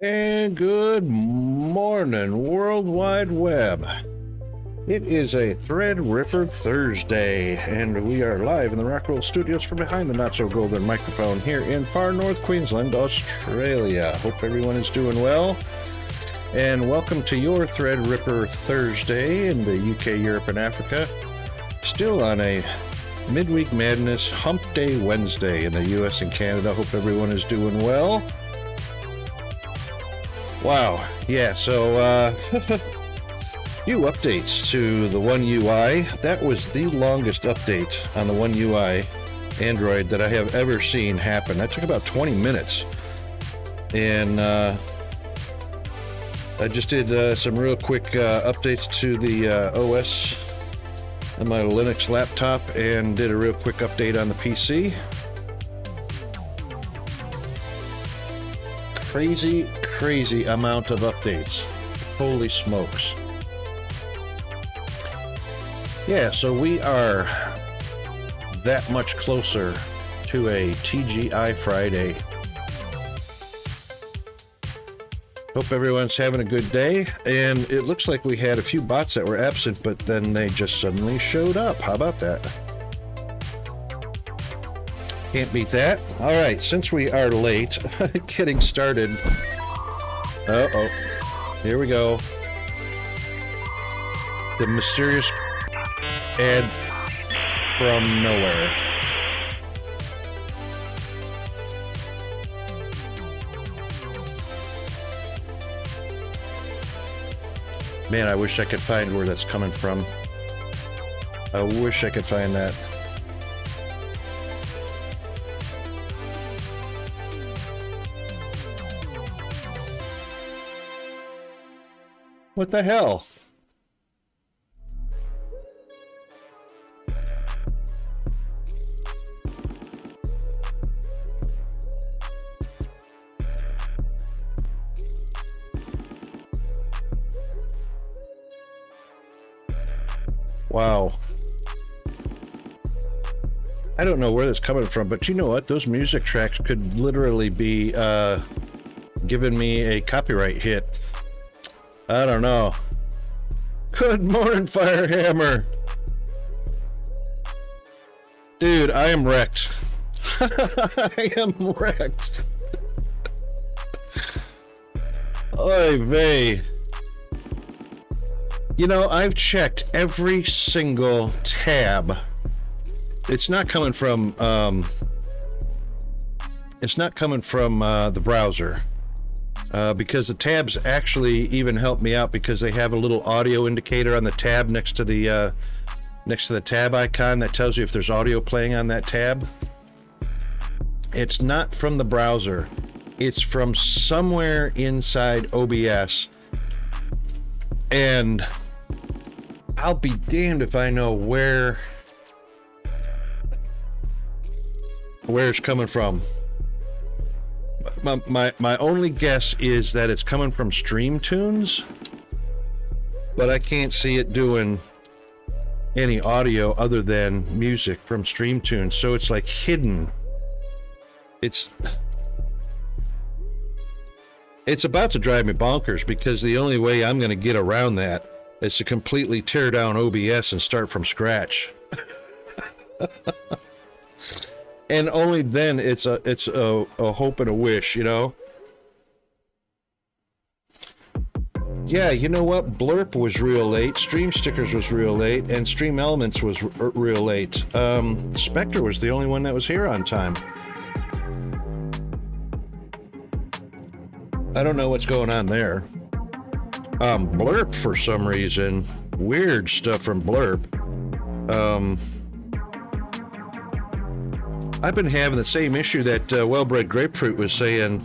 And good morning, World Wide Web. It is a Threadripper Thursday, and we are live in the Rockroll Studios from behind the not-so-golden microphone here in far north Queensland, Australia. Hope everyone is doing well, and welcome to your Threadripper Thursday in the UK, Europe, and Africa. Still on a midweek madness hump day Wednesday in the US and Canada. Hope everyone is doing well. Wow, yeah, so few updates to the One UI. That was the longest update on the One UI Android that I have ever seen happen. That took about 20 minutes. And I just did some real quick updates to the OS on my Linux laptop and did a real quick update on the PC. Crazy amount of updates. Holy smokes. Yeah, so we are that much closer to a TGI Friday. Hope everyone's having a good day. And it looks like we had a few bots that were absent, but then they just suddenly showed up. How about that? Can't beat that. All right, since we are late, getting started. Uh-oh. Here we go. The mysterious ad from nowhere. Man, I wish I could find where that's coming from. I wish I could find that. What the hell? Wow. I don't know where that's coming from, but you know what? Those music tracks could literally be giving me a copyright hit. I don't know. Good morning, Firehammer. Dude, I am wrecked. I am wrecked. Oy vey. You know, I've checked every single tab. It's not coming from the browser. Because the tabs actually even help me out because they have a little audio indicator on the tab next to the tab icon that tells you if there's audio playing on that tab. It's not from the browser. It's from somewhere inside OBS. And I'll be damned if I know where it's coming from. My only guess is that it's coming from Stream Tunes, but I can't see it doing any audio other than music from Stream Tunes, so it's like hidden. It's about to drive me bonkers because the only way I'm going to get around that is to completely tear down OBS and start from scratch. And only then it's a hope and a wish, you know? Yeah, you know what? Blerp was real late, Stream Stickers was real late, and Stream Elements was real late. Spectre was the only one that was here on time. I don't know what's going on there. Blerp, for some reason, weird stuff from Blerp. I've been having the same issue that Well-Bred Grapefruit was saying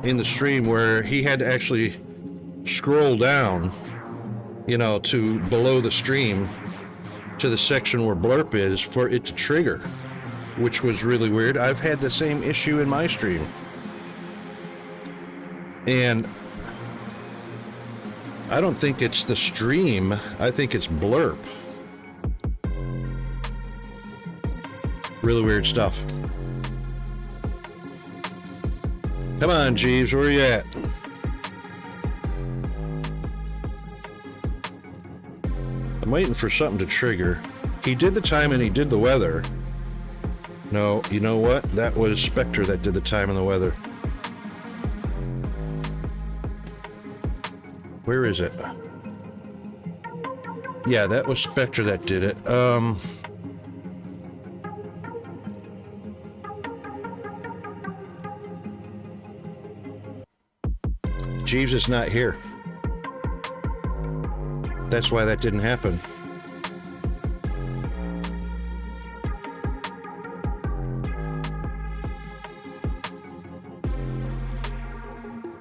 in the stream, where he had to actually scroll down, you know, to below the stream to the section where Blerp is for it to trigger, which was really weird. I've had the same issue in my stream. And I don't think it's the stream, I think it's Blerp. Really weird stuff. Come on, Jeeves, where are you at? I'm waiting for something to trigger. He did the time and he did the weather. No, you know what? That was Spectre that did the time and the weather. Where is it? Yeah, that was Spectre that did it. Jeeves is not here. That's why that didn't happen.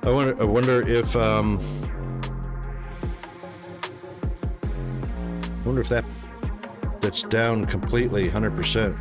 I wonder if that's down completely, 100%.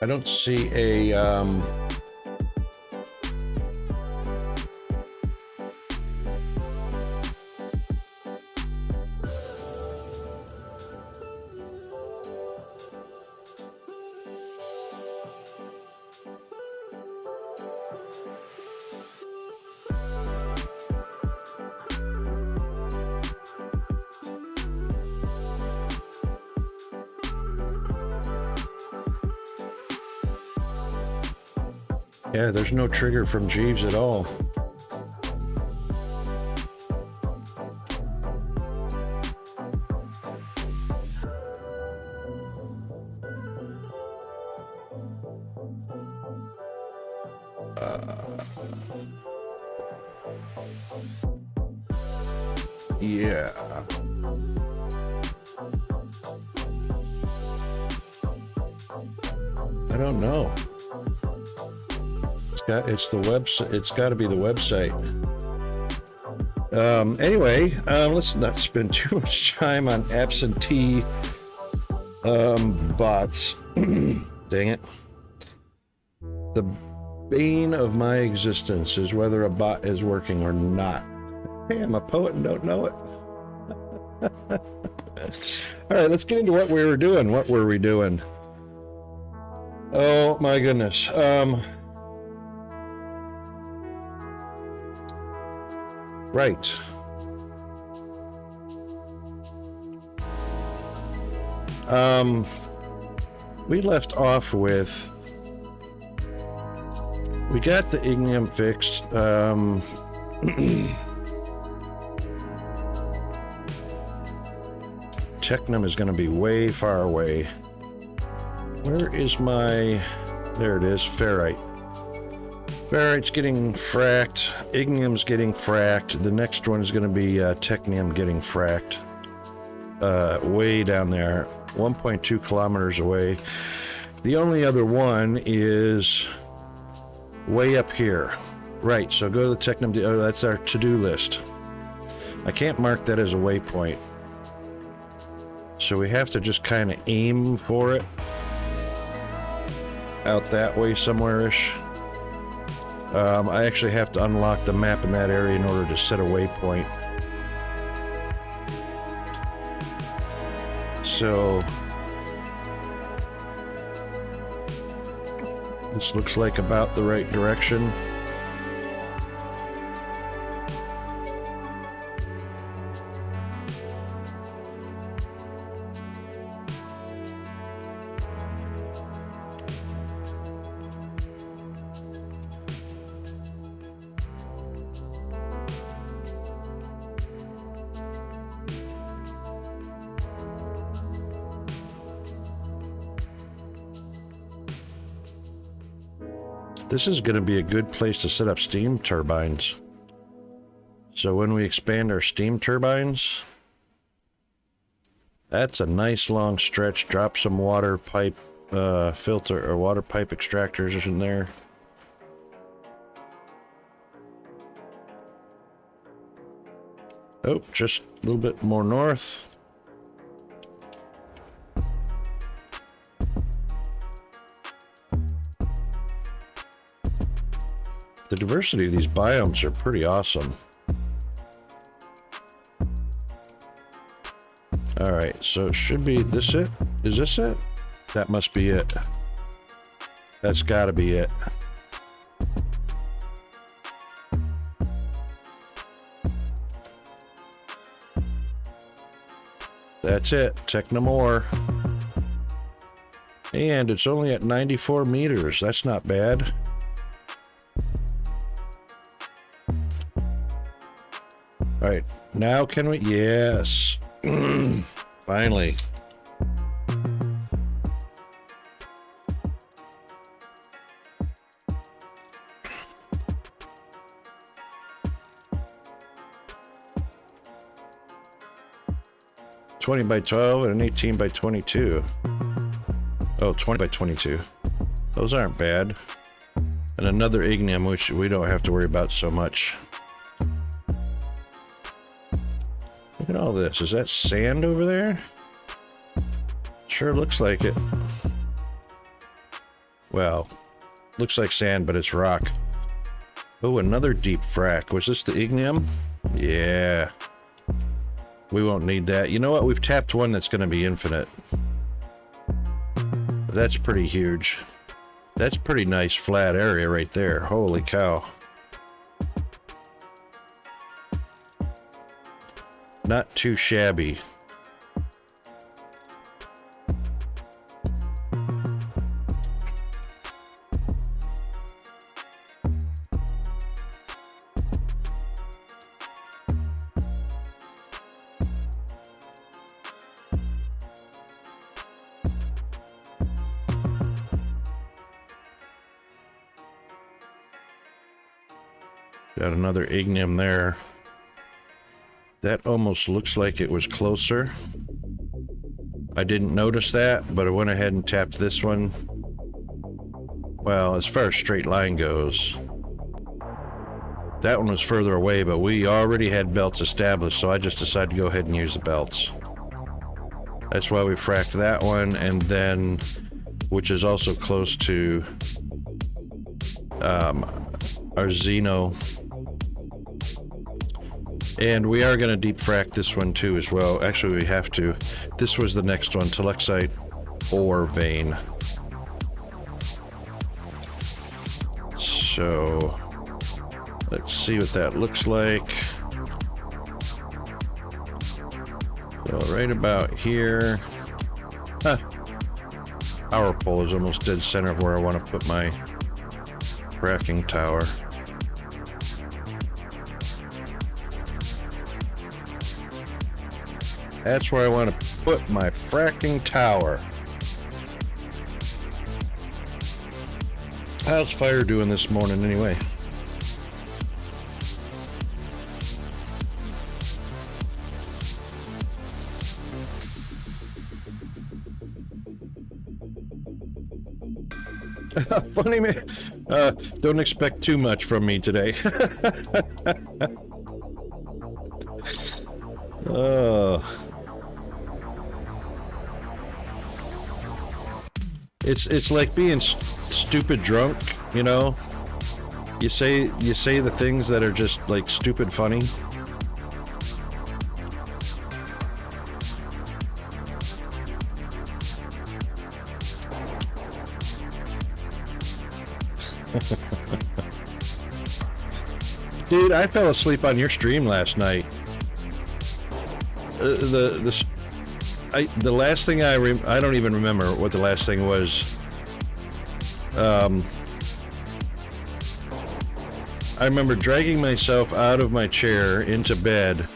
I don't see a yeah, there's no trigger from Jeeves at all. Yeah. I don't know. It's the website. It's got to be the website. Anyway, let's not spend too much time on absentee bots. Dang it. The bane of my existence is whether a bot is working or not. Hey, I'm a poet and don't know it. All right, let's get into what we were doing. What were we doing? Oh my goodness. Right. We left off with, we got the ignium fixed. Technum is going to be way far away. Where is my, there it is, ferrite. Ferrite's getting fracked, ignium's getting fracked, the next one is going to be technium getting fracked. Way down there, 1.2 kilometers away. The only other one is way up here. Right, so go to the technium, oh, that's our to-do list. I can't mark that as a waypoint. So we have to just kind of aim for it. Out that way somewhere-ish. I actually have to unlock the map in that area in order to set a waypoint. So this looks like about the right direction. This is going to be a good place to set up steam turbines. So when we expand our steam turbines, That's a nice long stretch. Drop some water pipe filter or water pipe extractors in there. Oh, just a little bit more north. The diversity of these biomes are pretty awesome. Alright, so it should be this it? Is this it? That must be it. That's gotta be it. That's it. Technomore. And it's only at 94 meters. That's not bad. Alright, now can we? Yes. Finally. $20 by 12 and an 18 by 22. Oh, 20 by 22. Those aren't bad. And another ignium, which we don't have to worry about so much. Look at all this. Is that sand over there? Sure looks like it. Well, looks like sand, but it's rock. Oh, another deep frac. Was this the ignium? Yeah. We won't need that. You know what? We've tapped one that's going to be infinite. That's pretty huge. That's pretty nice flat area right there. Holy cow. Not too shabby. Got another ignium there. That almost looks like it was closer. I didn't notice that, but I went ahead and tapped this one. Well, as far as straight line goes, that one was further away, but we already had belts established, so I just decided to go ahead and use the belts. That's why we fracked that one, and then, which is also close to our Xeno. And we are going to deep frac this one too as well. Actually, we have to. This was the next one, Telexite ore vein. So, let's see what that looks like. So right about here. Huh. Power pole is almost dead center of where I want to put my fracking tower. That's where I want to put my fracking tower. How's fire doing this morning anyway? Funny man. Don't expect too much from me today. It's like being stupid drunk, you know? You say the things that are just like stupid funny. Dude, I fell asleep on your stream last night. The last thing I don't even remember what the last thing was. I remember dragging myself out of my chair into bed.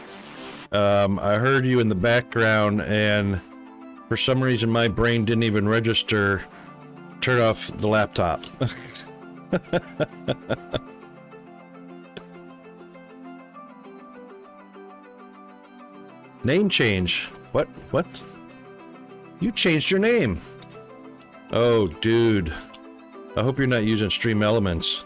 I heard you in the background, and for some reason my brain didn't even register. Turn off the laptop. Name change. What? You changed your name. Oh, dude. I hope you're not using Stream Elements.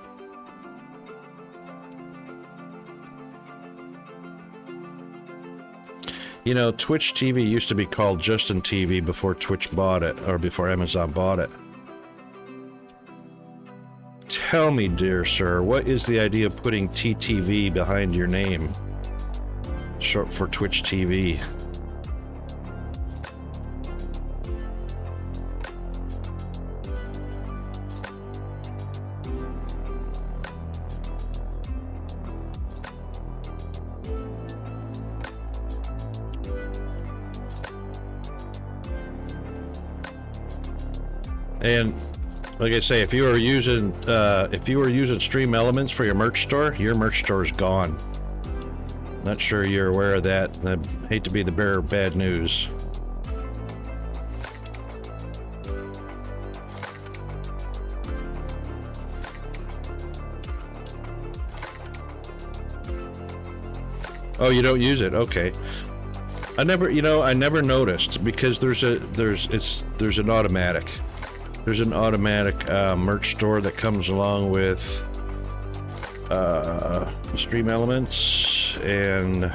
You know, Twitch TV used to be called Justin TV before Twitch bought it, or before Amazon bought it. Tell me, dear sir, what is the idea of putting TTV behind your name? Short for Twitch TV. And like I say, if you were using Stream Elements for your merch store is gone. Not sure you're aware of that. I hate to be the bearer of bad news. Oh, you don't use it? Okay. I never noticed, because there's an automatic. There's an automatic merch store that comes along with Stream Elements and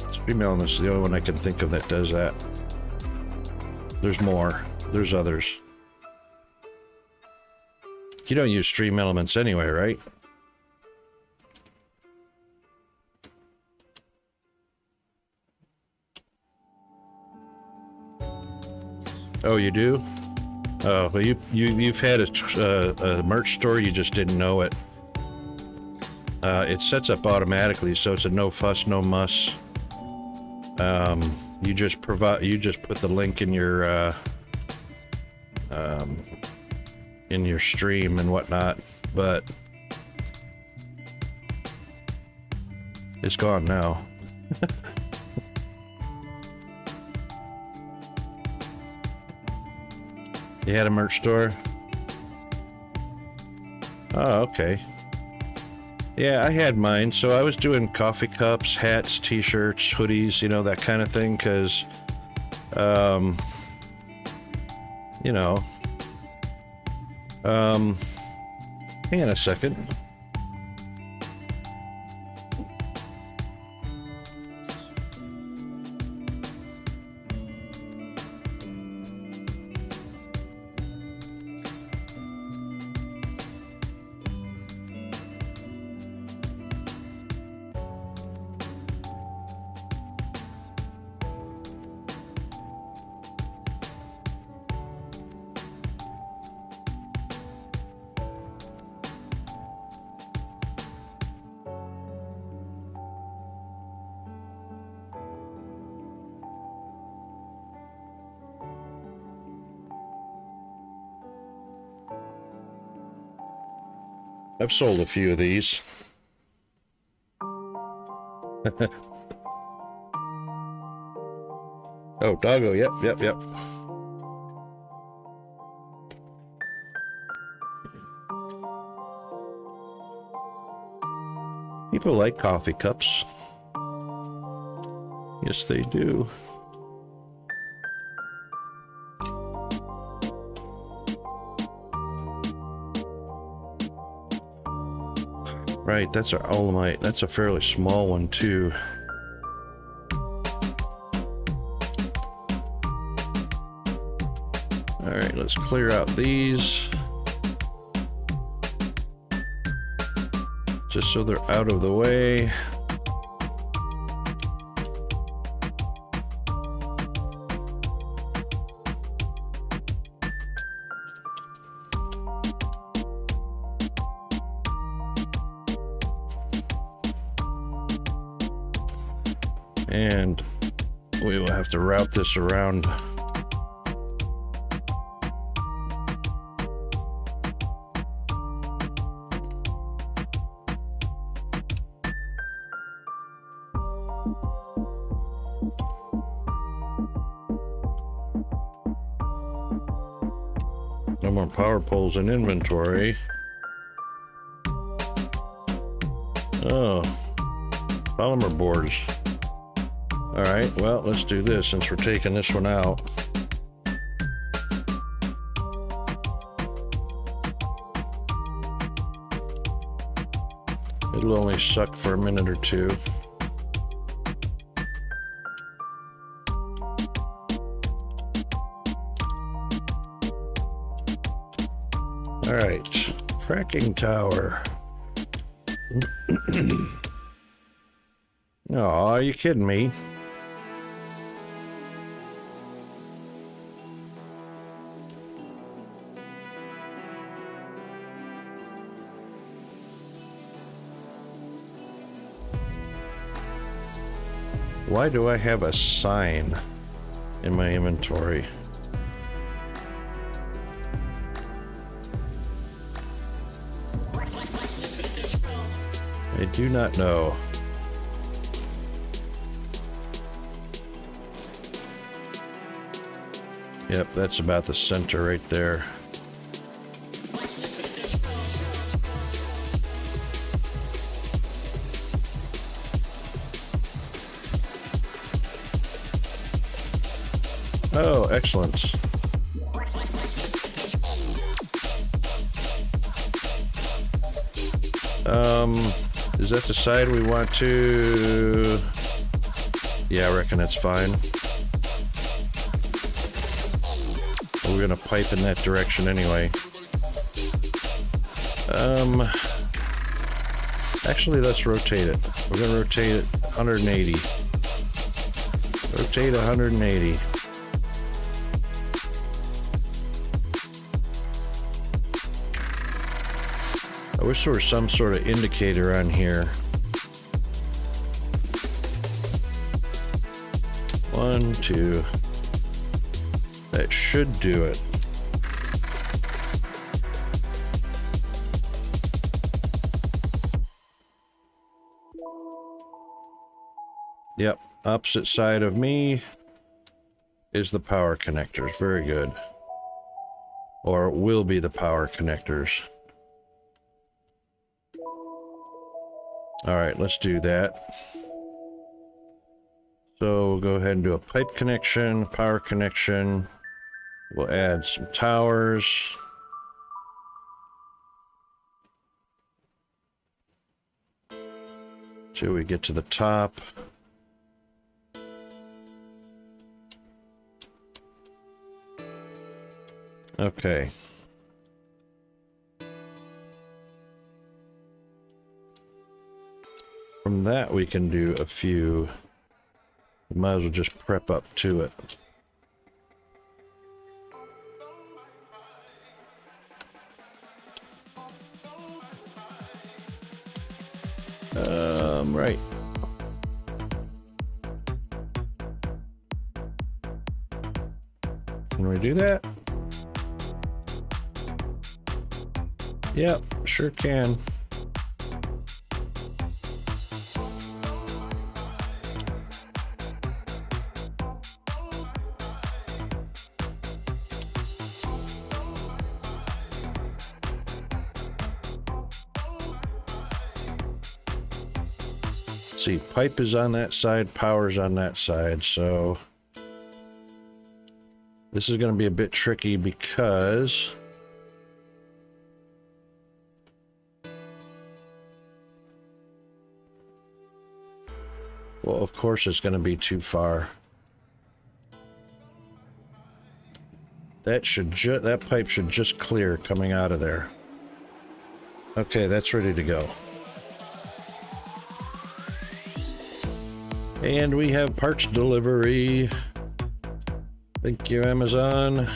Stream Elements is the only one I can think of that does that. There's more. There's others. You don't use Stream Elements anyway, right? Oh, you do? Oh, well, you've had a merch store, you just didn't know it. It sets up automatically, so it's a no fuss, no muss. You just put the link in your stream and whatnot, but it's gone now. You had a merch store? Oh, okay. Yeah, I had mine. So I was doing coffee cups, hats, t-shirts, hoodies, you know, that kind of thing, because, you know, hang on a second. I've sold a few of these. Oh, doggo, yep. People like coffee cups. Yes, they do. Right, that's our Olamite. That's a fairly small one, too. Alright, let's clear out these. Just so they're out of the way. And we will have to route this around. No more power poles in inventory. Oh. Polymer boards. Alright, well, let's do this since we're taking this one out. It'll only suck for a minute or two. Alright, fracking tower. Oh, are you kidding me? Why do I have a sign in my inventory? I do not know. Yep, that's about the center right there. Oh, excellent. Is that the side we want to... Yeah, I reckon that's fine. We're gonna pipe in that direction anyway. Actually, let's rotate it. We're gonna rotate it 180. Rotate 180. I wish there was some sort of indicator on here. 1, 2. That should do it. Yep, opposite side of me is the power connectors. Very good. Or will be the power connectors. All right, let's do that. So we'll go ahead and do a pipe connection, power connection. We'll add some towers. Till we get to the top. Okay. From that we can do a few. We might as well just prep up to it. Right. Can we do that? Yep, sure can. See, pipe is on that side, power's on that side, so this is going to be a bit tricky because well, of course it's going to be too far. That pipe should just clear coming out of there. Okay, that's ready to go. And we have parts delivery. Thank you, Amazon.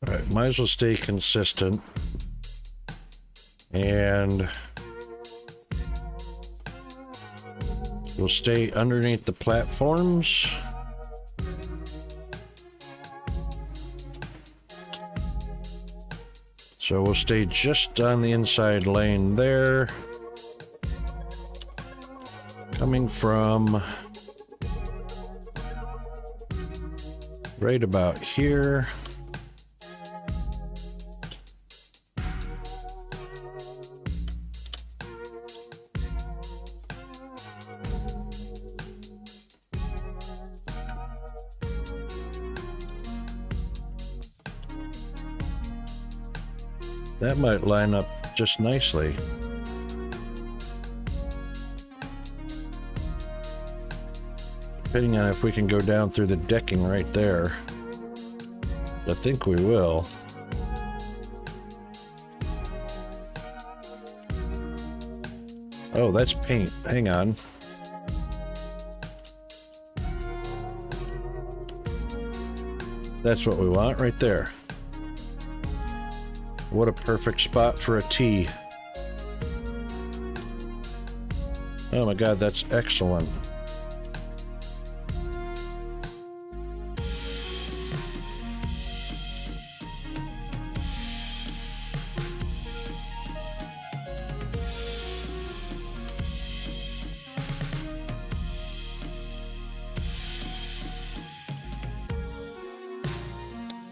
All right, might as well stay consistent. And we'll stay underneath the platforms. So we'll stay just on the inside lane there. Coming from right about here. That might line up just nicely. Depending on if we can go down through the decking right there. I think we will. Oh, that's paint. Hang on. That's what we want right there. What a perfect spot for a T. Oh my God, that's excellent.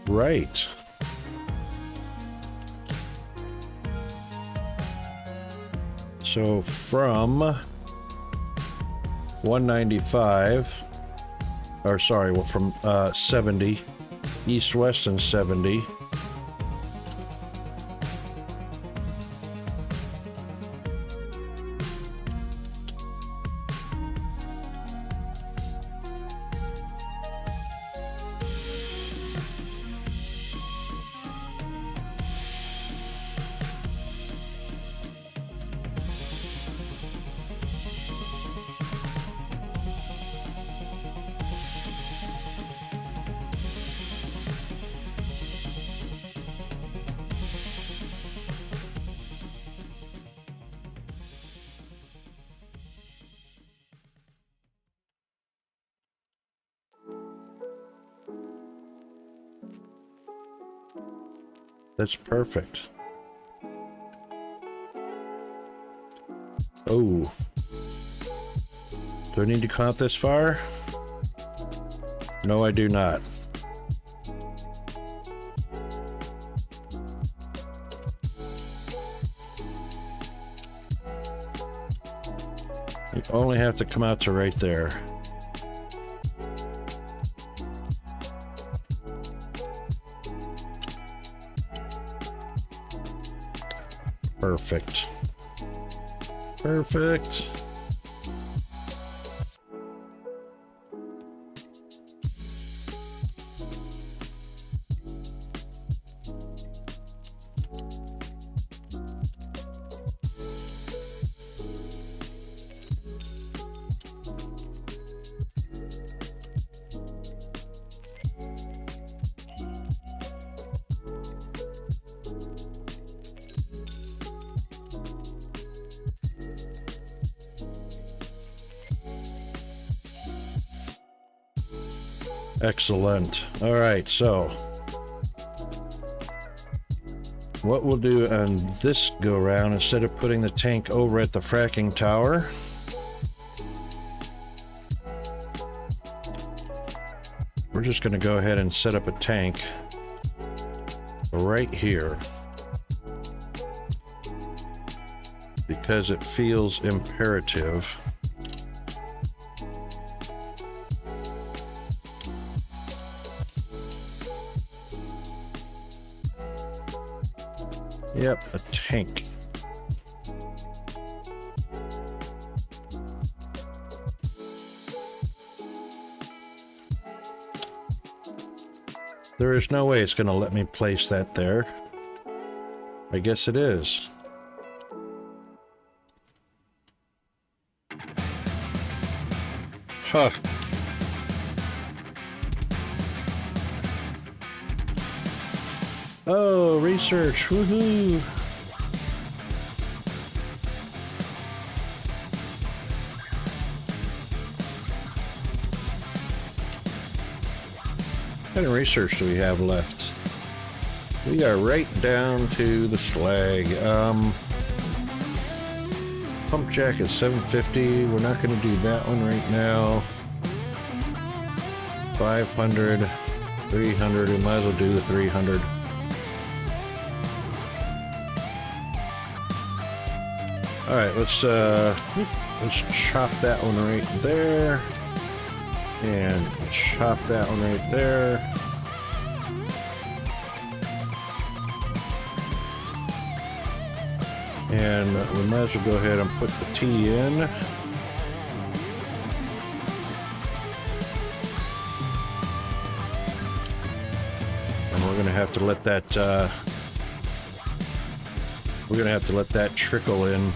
Right. So from 195, or sorry, well, from 70, east, west, and 70. That's perfect. Oh. Do I need to count this far? No, I do not. You only have to come out to right there. Perfect. Perfect. Excellent. All right, so what we'll do on this go round, instead of putting the tank over at the fracking tower, we're just going to go ahead and set up a tank right here because it feels imperative. Yep, a tank. There is no way it's going to let me place that there. I guess it is. Huh. Oh, research, woohoo! kind of research do we have left? We are right down to the slag. Pump jack is 750. We're not going to do that one right now. 500, 300. We might as well do the 300. All right, let's chop that one right there, and chop that one right there. And we might as well go ahead and put the T in. And we're gonna have to let that trickle in.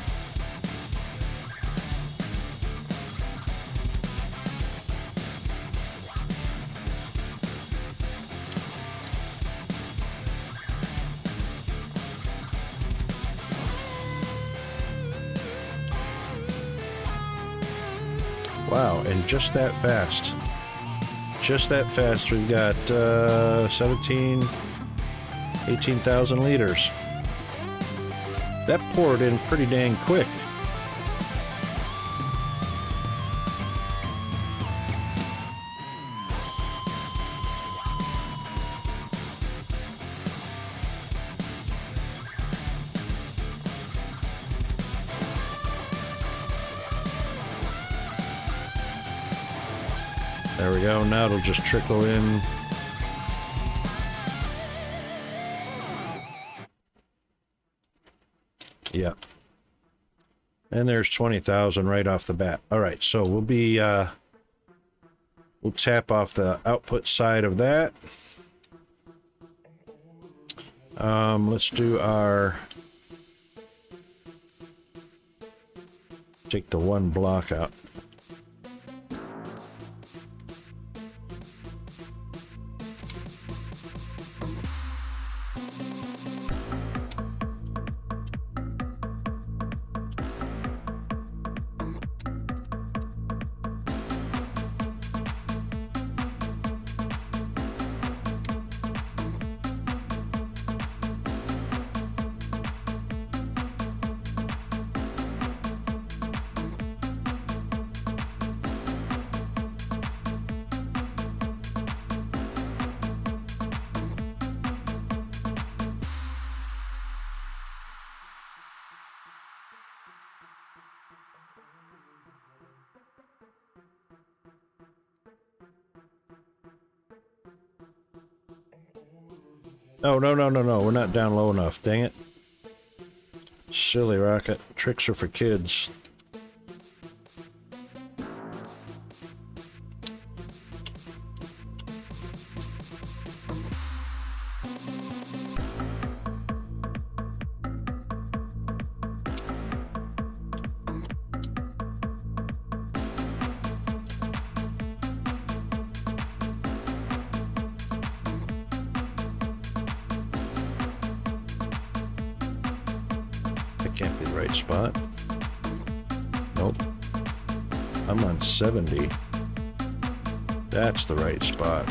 Wow, and just that fast. Just that fast, we've got 18,000 liters. That poured in pretty dang quick. There we go, now it'll just trickle in. Yeah. And there's 20,000 right off the bat. All right, so we'll tap off the output side of that. Let's do take the one block out. Oh, no, we're not down low enough, dang it. Silly rocket. Tricks are for kids. Can't be the right spot. Nope. I'm on 70. That's the right spot.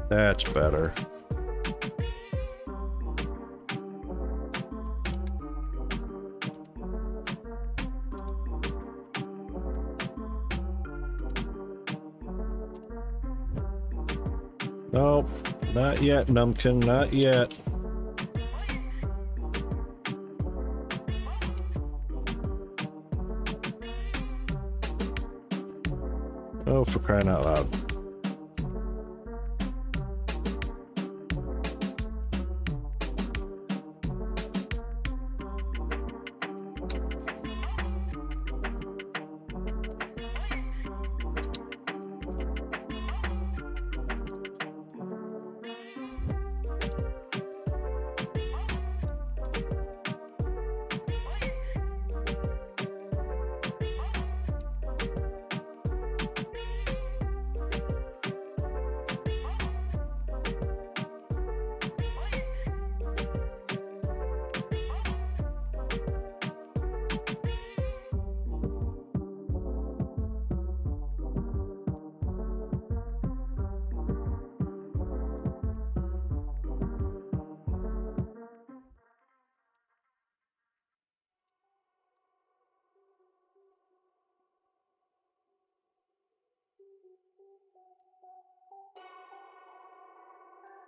That's better. Nope, not yet, Numpkin, not yet. for crying out loud.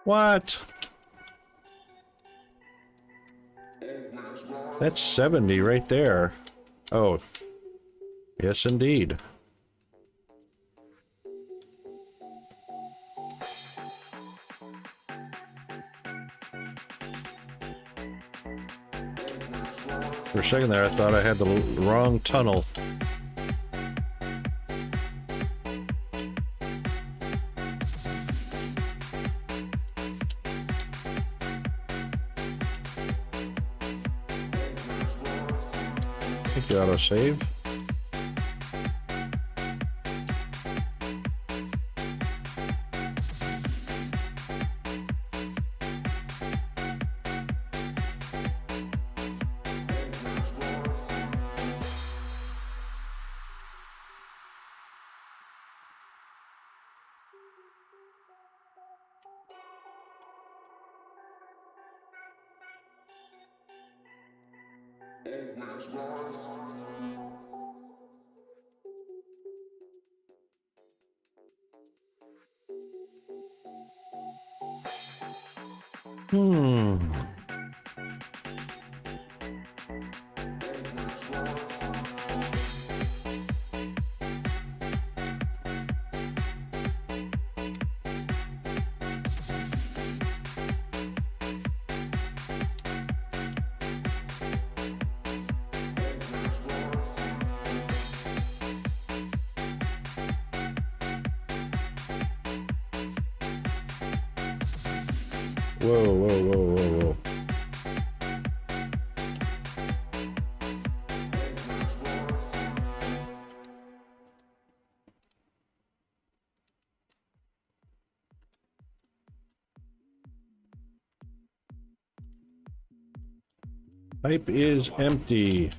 What? That's 70 right there. Oh, yes indeed. For a second there, I thought I had the wrong tunnel. I think you auto save. Whoa, whoa, whoa, whoa, whoa. Pipe is empty.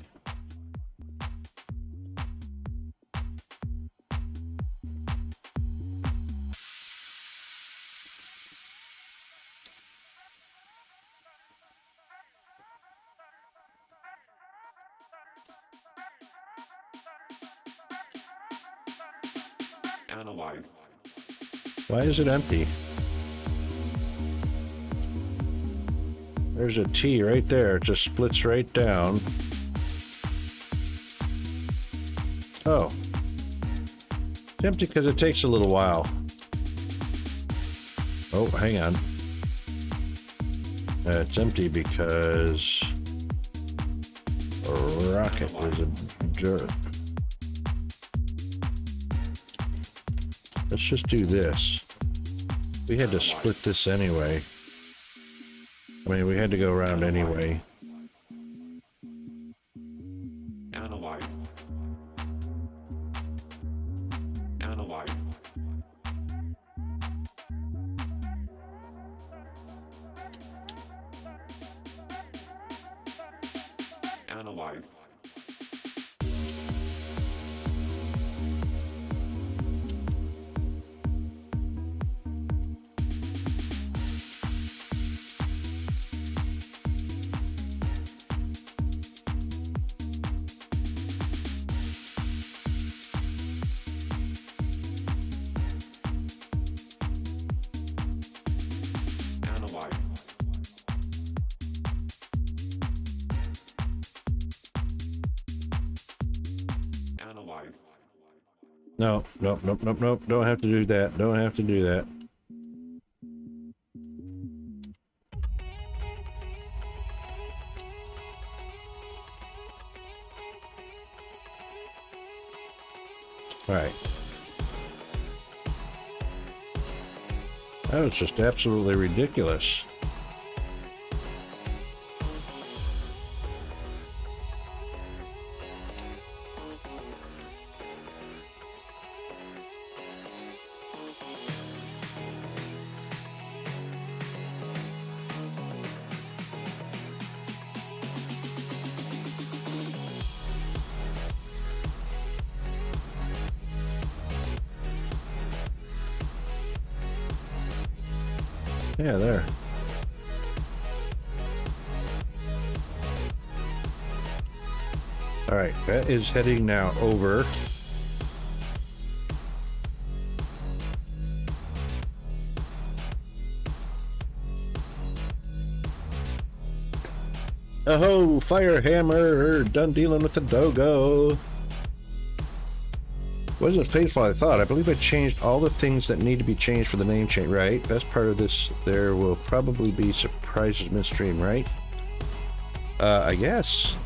Analyze. Why is it empty? There's a T right there. It just splits right down. Oh. It's empty because it takes a little while. Oh, hang on. It's empty because a rocket is a jerk. Let's just do this. We had to split this anyway. I mean, we had to go around anyway. Analyze. Analyze. Analyze. Analyze. No, nope, nope, nope, nope. Don't have to do that. Don't have to do that. All right. That was just absolutely ridiculous. Yeah, there. All right, that is heading now over. Oh, Firehammer, done dealing with the Dogo. Wasn't as painful as I thought. I believe I changed all the things that need to be changed for the name change, right? Best part of this, there will probably be surprises midstream, right? I guess.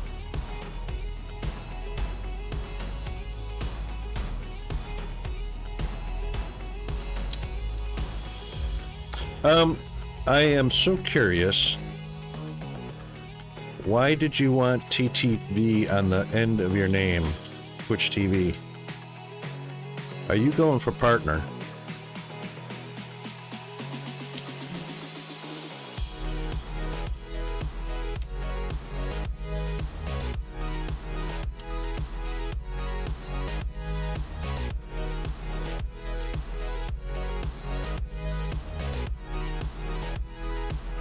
I am so curious. Why did you want TTV on the end of your name? Twitch TV. Are you going for partner?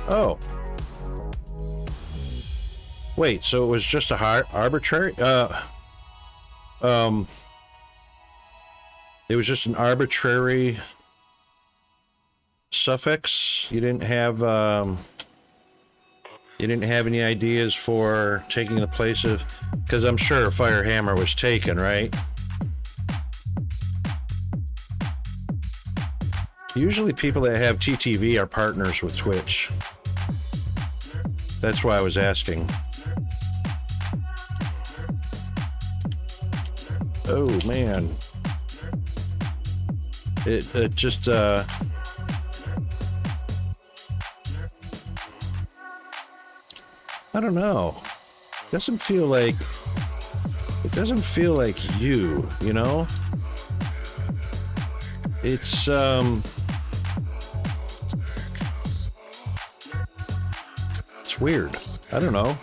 Oh. Wait, so it was just a arbitrary? It was just an arbitrary suffix. You didn't have any ideas for taking the place of, because I'm sure Firehammer was taken, right? Usually people that have TTV are partners with Twitch. That's why I was asking. Oh man. It just I don't know. It doesn't feel like you know? It's it's weird. I don't know.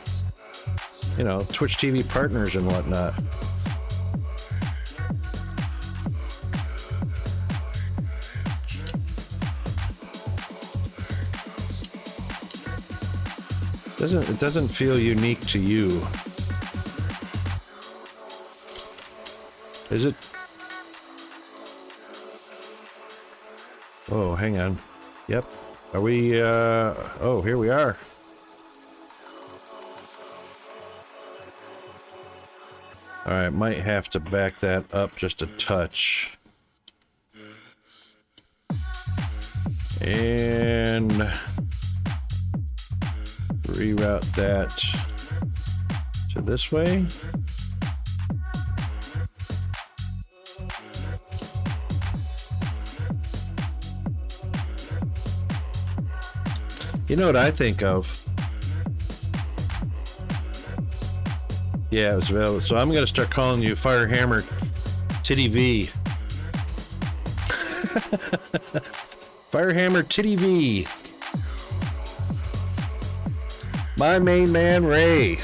You know, Twitch TV partners and whatnot. It doesn't feel unique to you. Is it? Oh, hang on. Yep. Are we oh, here we are. All right, might have to back that up just a touch. And reroute that to this way. You know what I think of? Yeah, it was available. So I'm going to start calling you Firehammer Titty V. Firehammer Titty V. My main man, Ray.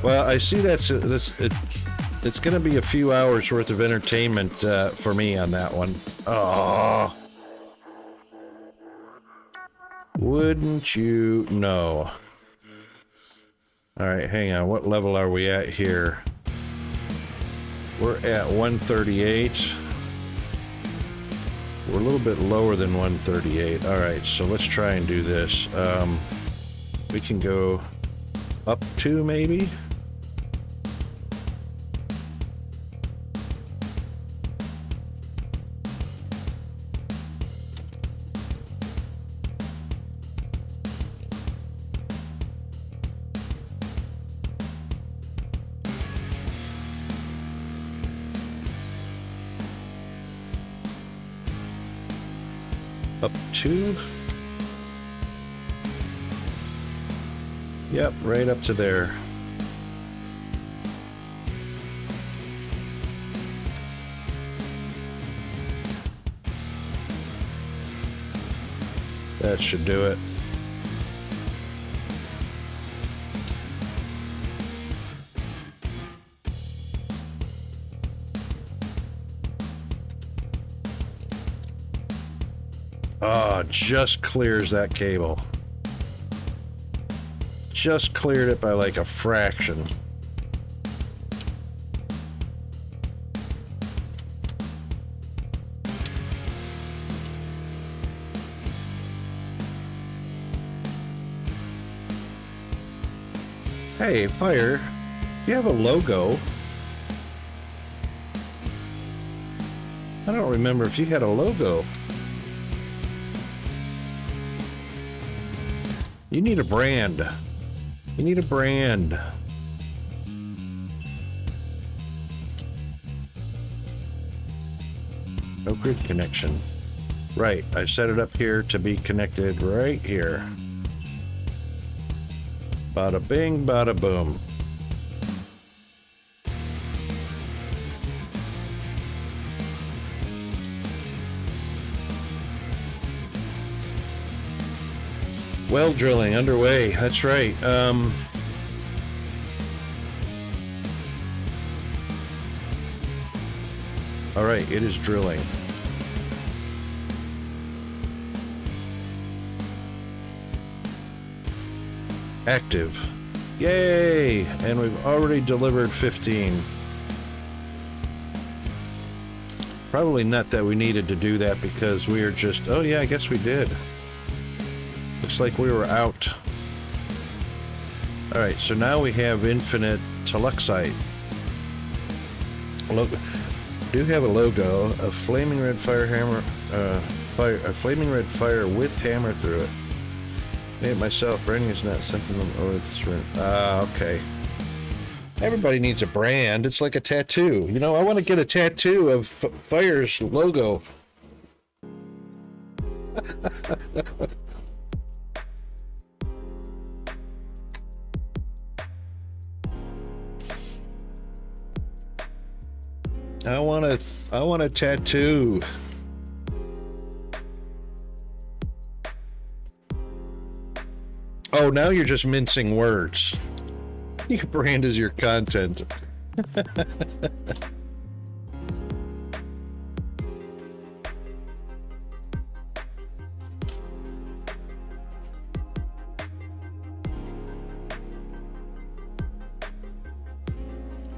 Well, I see it's going to be a few hours worth of entertainment for me on that one. Oh. Wouldn't you know? All right, hang on. What level are we at here? We're at 138. We're a little bit lower than 138. All right, so let's try and do this. We can go up to maybe. Up to. Yep, right up to there. That should do it. Oh, just clears that cable. Just cleared it by like a fraction. Hey, Fire, you have a logo. I don't remember if you had a logo. You need a brand. You need a brand. No grid connection. Right, I set it up here to be connected right here. Bada bing, bada boom. Well drilling underway. That's right. All right, it is drilling. Active. Yay! And we've already delivered 15. Probably not that we needed to do that because we are just... Oh yeah, I guess we did. Looks like we were out. Alright, so now we have infinite teluxite. Look, do have a logo, a flaming red fire hammer, a flaming red fire with hammer through it. Made it myself. Branding is not something over this room. Okay. Everybody needs a brand. It's like a tattoo. You know, I want to get a tattoo of Fire's logo. I want a tattoo. Oh, now you're just mincing words. Your brand is your content.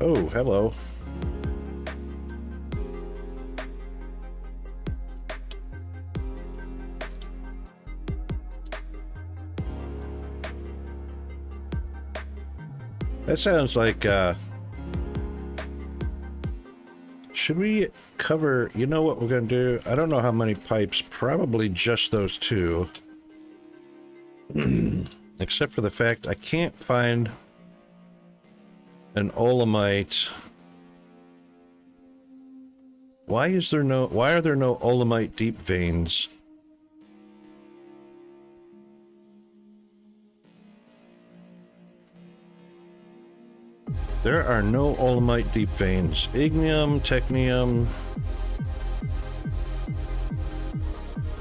Oh, hello. That sounds like, should we cover, you know what we're going to do? I don't know how many pipes, probably just those two. Except for the fact I can't find an olemite. Why are there no olemite deep veins? There are no olemite deep veins. Ignium, technium,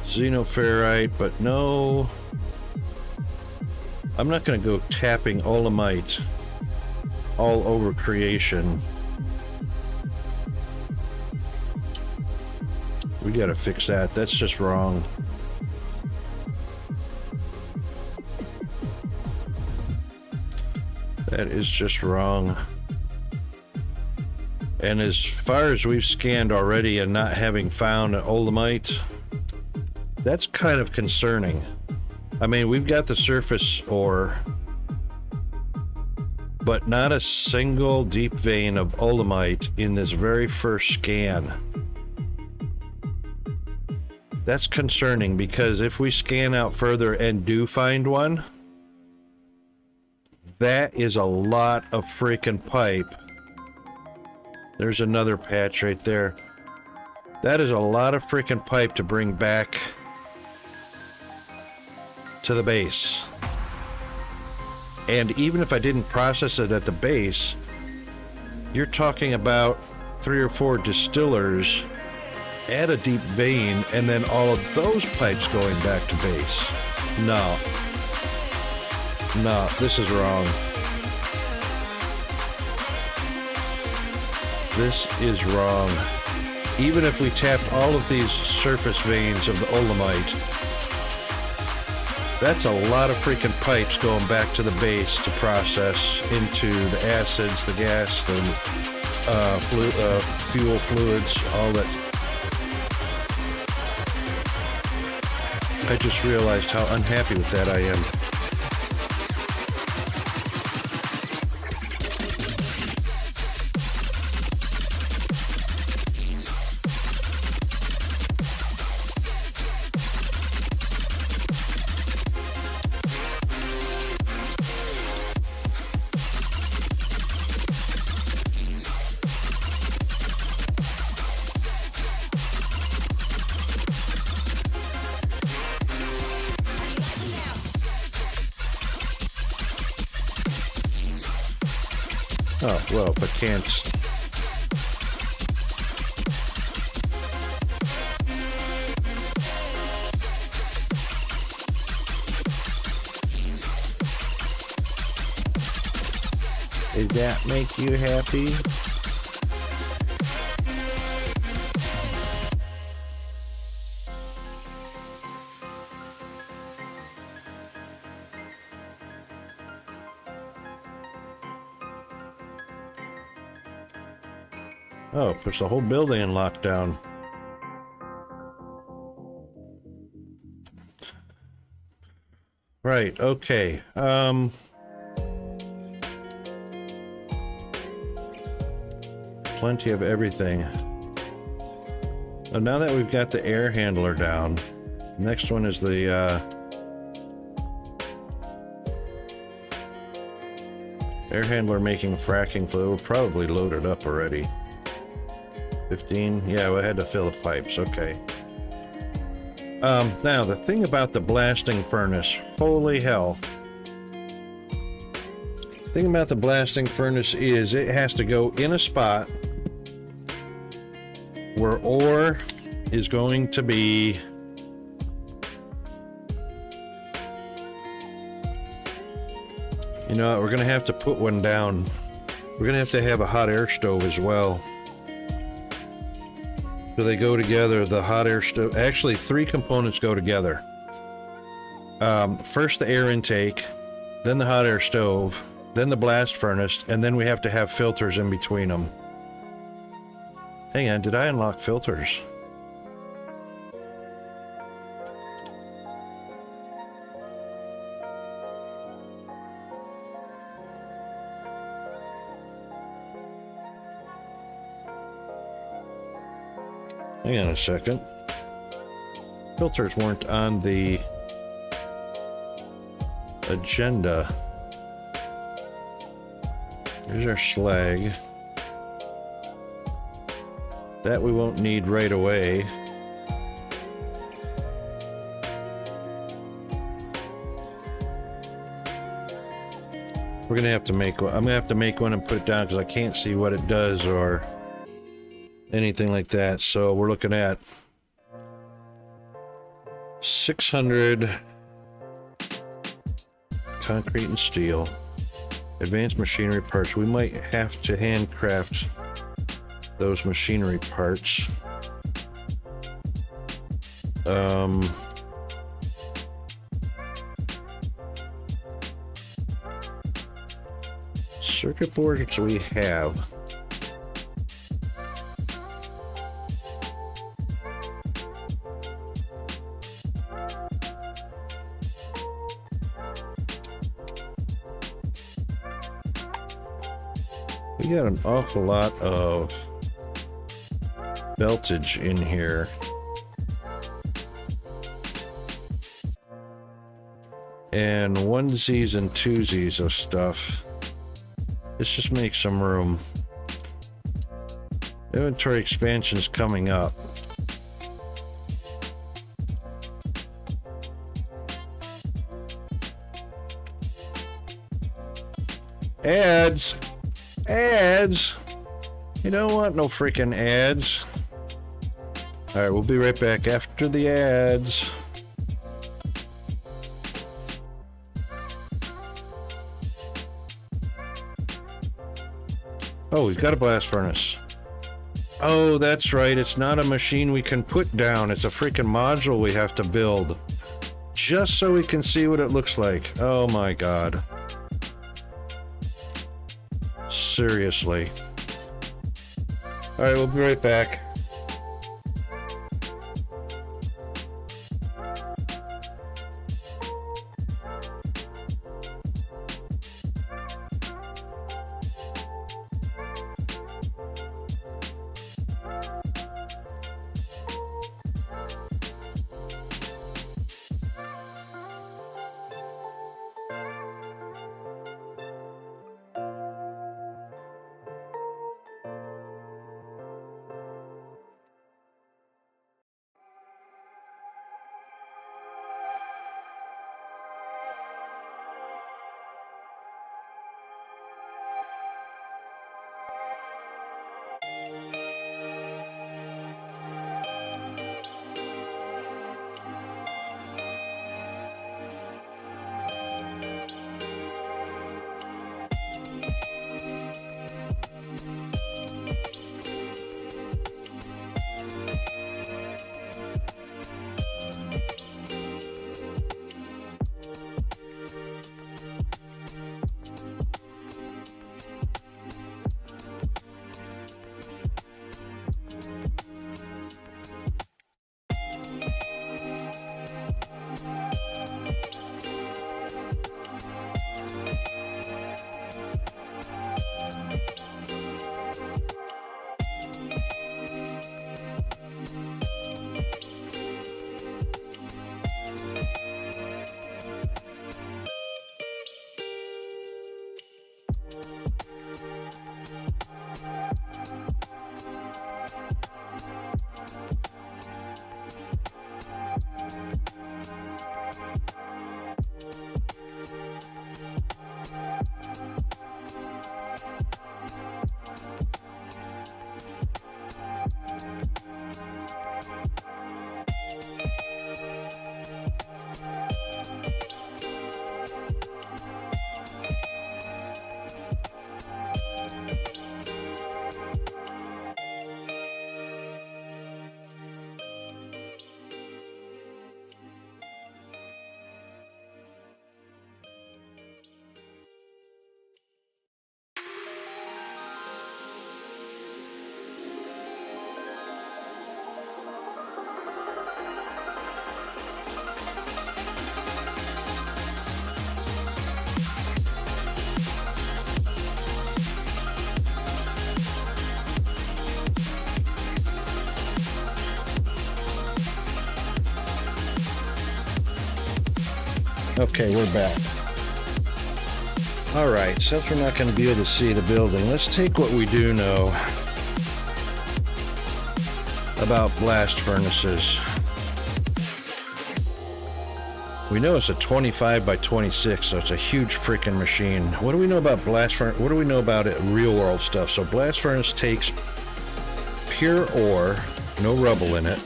xenoferrite, but no. I'm not going to go tapping olemite all over creation. We got to fix that. That's just wrong. That is just wrong. And as far as we've scanned already and not having found an olemite, that's kind of concerning. I mean, we've got the surface ore, but not a single deep vein of olemite in this very first scan. That's concerning, because if we scan out further and do find one, that is a lot of freaking pipe. There's another patch right there. That is a lot of freaking pipe to bring back to the base. And even if I didn't process it at the base, you're talking about 3 or 4 distillers at a deep vein, and then all of those pipes going back to base. No, this is wrong. This is wrong. Even if we tapped all of these surface veins of the olemite, that's a lot of freaking pipes going back to the base to process into the acids, the gas, the fuel fluids, all that. I just realized how unhappy with that I am. Oh, well, if I can't... Does that make you happy? Oh, puts the whole building in lockdown. Right, okay. Plenty of everything. So now that we've got the air handler down, next one is the air handler making fracking fluid. We're probably loaded up already. 15? Yeah, we had to fill the pipes, okay. Now, the thing about the blasting furnace, holy hell. The thing about the blasting furnace is it has to go in a spot where ore is going to be you know, we're gonna have to put one down. We're gonna have to have a hot air stove as well. So they go together, the hot air stove. Actually, 3 components go together. First the air intake, then the hot air stove, then the blast furnace, and then we have to have filters in between them. Hang on, did I unlock filters? Hang on a second. Filters weren't on the agenda. Here's our slag. That we won't need right away. We're gonna have to make one. I'm gonna have to make one and put it down because I can't see what it does or anything like that. So we're looking at 600 concrete and steel, advanced machinery parts. We might have to handcraft those machinery parts. circuit boards we have. We got an awful lot of beltage in here. And onesies and twosies of stuff. Let's just make some room. Inventory expansion's coming up. Ads! Ads! You don't want no freaking ads. Alright, we'll be right back after the ads. Oh, we've got a blast furnace. Oh, that's right. It's not a machine we can put down. It's a freaking module we have to build. Just so we can see what it looks like. Oh my god. Seriously. Alright, we'll be right back. Okay, we're back. Alright, since we're not going to be able to see the building, let's take what we do know about blast furnaces. We know it's a 25 by 26, so it's a huge freaking machine. What do we know about blast furnace? What do we know about it real world stuff? So blast furnace takes pure ore, no rubble in it,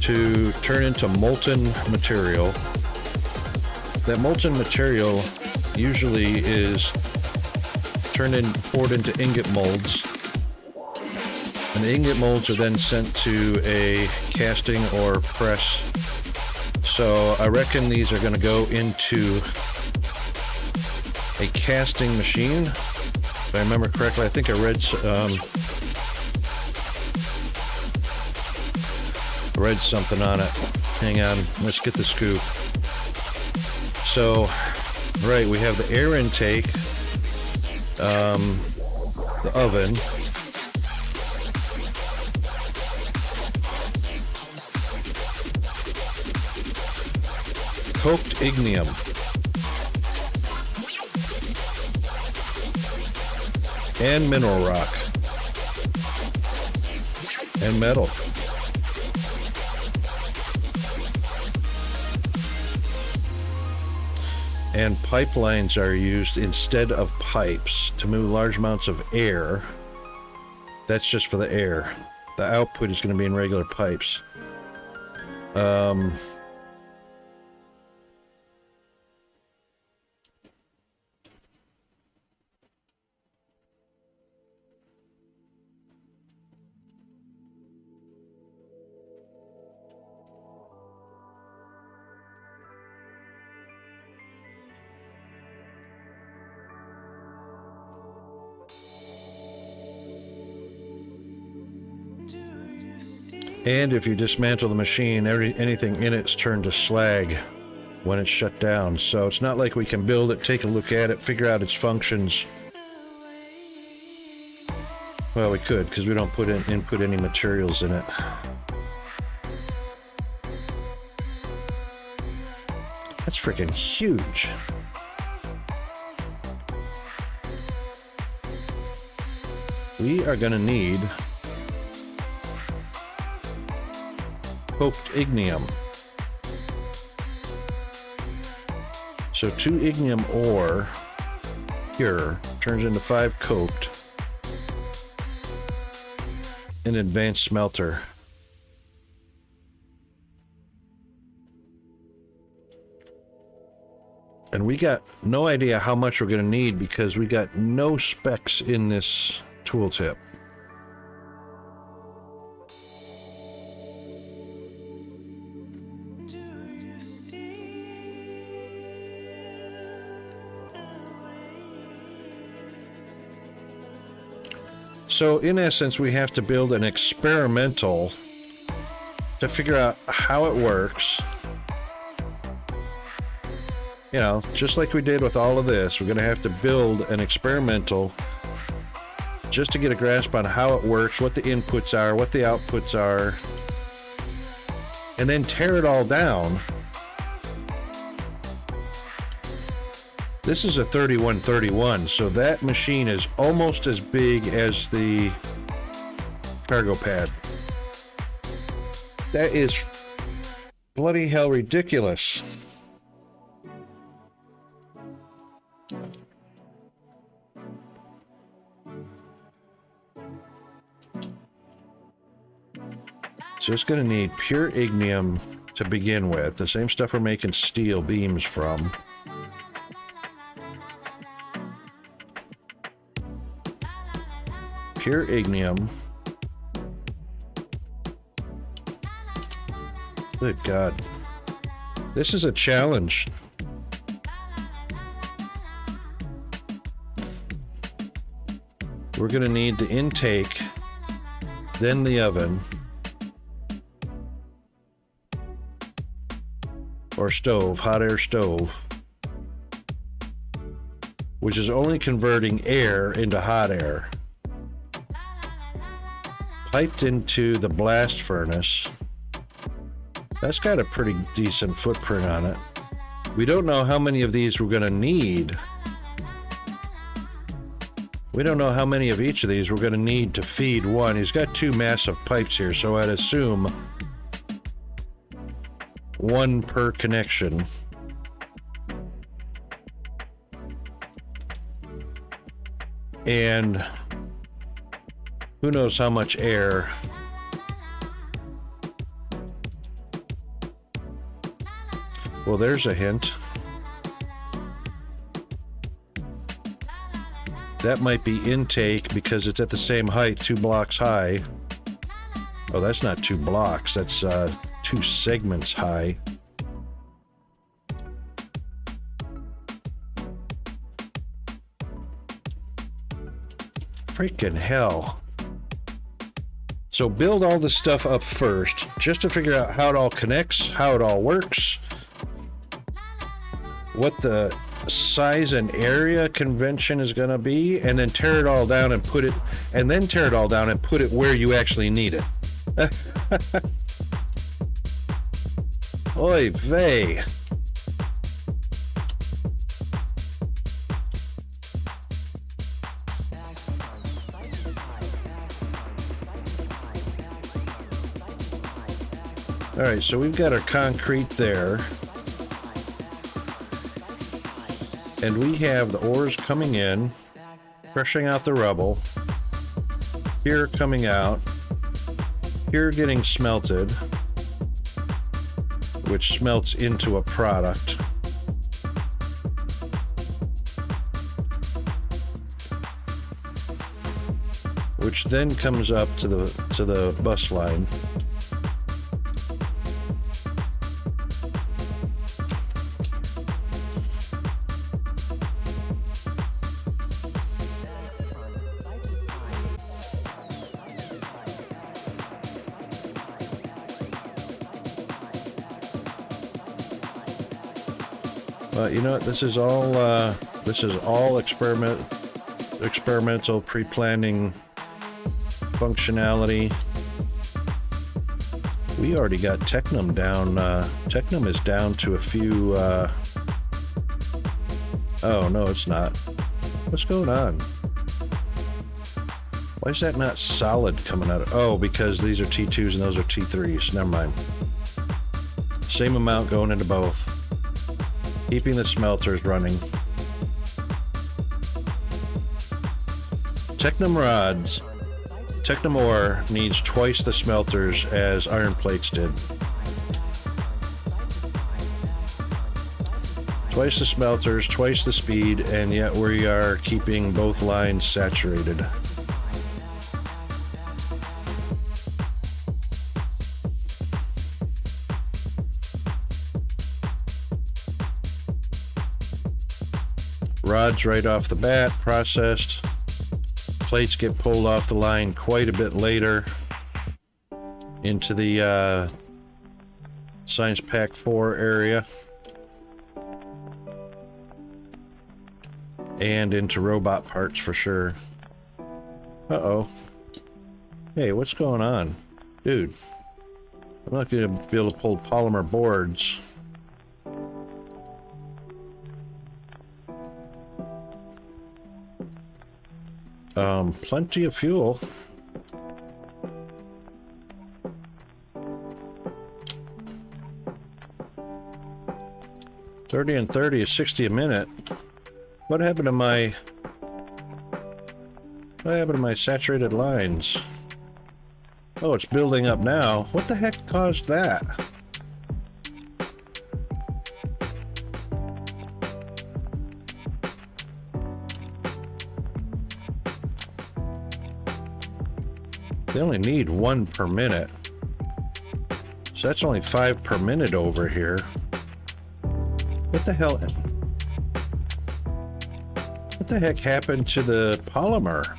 to turn into molten material. That molten material usually is poured into ingot molds, and the ingot molds are then sent to a casting or press. So I reckon these are going to go into a casting machine, If I remember correctly, I think I read something on it. Hang on, let's get the scoop. So, right, we have the air intake, the oven, coked ignium, and mineral rock, and metal. And pipelines are used instead of pipes to move large amounts of air. That's just for the air. The output is going to be in regular pipes. And if you dismantle the machine, anything in it's turned to slag when it's shut down. So it's not like we can build it, take a look at it, figure out its functions. Well, we could, because we don't input any materials in it. That's freaking huge. We are going to need coked ignium. So 2 ignium ore pure turns into 5 coked. An advanced smelter. And we got no idea how much we're going to need because we got no specs in this tooltip. So in essence, we have to build an experimental to figure out how it works. You know, just like we did with all of this, we're going to have to build an experimental just to get a grasp on how it works, what the inputs are, what the outputs are, and then tear it all down. This is a 3131, so that machine is almost as big as the cargo pad. That is bloody hell ridiculous. So it's going to need pure ignium to begin with, the same stuff we're making steel beams from. Pure ignium. Good God. This is a challenge. We're going to need the intake, then the oven, or stove, hot air stove, which is only converting air into hot air. Piped into the blast furnace. That's got a pretty decent footprint on it. We don't know how many of these we're going to need. We don't know how many of each of these we're going to need to feed one. He's got 2 massive pipes here, so I'd assume 1 per connection. And who knows how much air. Well, there's a hint. That might be intake because it's at the same height, 2 blocks high. Oh, that's not 2 blocks. That's 2 segments high. freaking hell. So build all this stuff up first, just to figure out how it all connects, how it all works, what the size and area convention is going to be, and then tear it all down and put it, and then tear it all down and put it where you actually need it. Oy vey. All right, so we've got our concrete there. And we have the ores coming in, crushing out the rubble. Here coming out. Here getting smelted, which smelts into a product. Which then comes up to the bus line. You know what? This is all experimental pre-planning functionality. We already got Technum down. Technum is down to a few. Oh no, it's not. What's going on? Why is that not solid coming out of? Oh, because these are T2s and those are T3s. Never mind. Same amount going into both. Keeping the smelters running. Technum rods. Technum ore needs twice the smelters as iron plates did. Twice the smelters, twice the speed, and yet we are keeping both lines saturated. Rods right off the bat, processed. Plates get pulled off the line quite a bit later into the Science Pack 4 area and into robot parts for sure. Uh-oh. Hey, what's going on? Dude, I'm not going to be able to pull polymer boards. Plenty of fuel. $30 and $30 is $60 a minute. What happened to my saturated lines? Oh, it's building up now. What the heck caused that? They only need 1 per minute. So that's only 5 per minute over here. What the hell? What the heck happened to the polymer?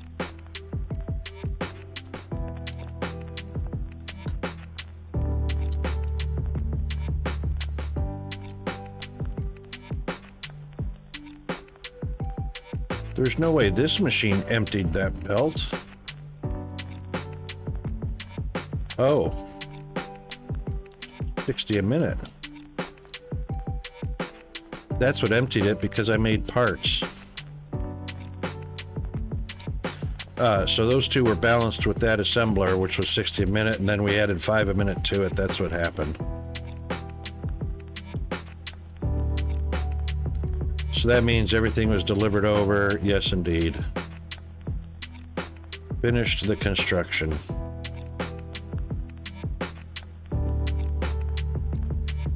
There's no way this machine emptied that belt. Oh, 60 a minute. That's what emptied it, because I made parts. So those two were balanced with that assembler, which was 60 a minute, and then we added 5 a minute to it. That's what happened. So that means everything was delivered over. Yes, indeed. Finished the construction.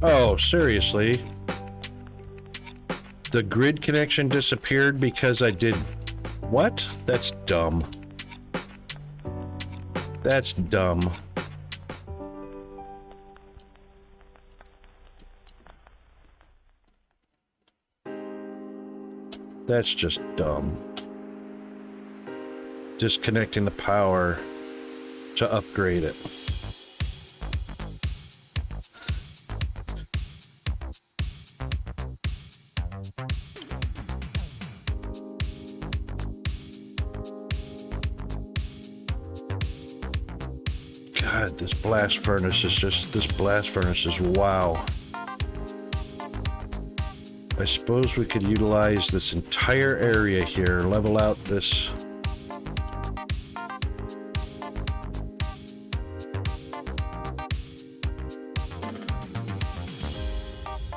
Oh, seriously? The grid connection disappeared because I did... What? That's dumb. That's dumb. That's just dumb. disconnecting the power to upgrade it. God, this blast furnace is wow. I suppose we could utilize this entire area here, level out this.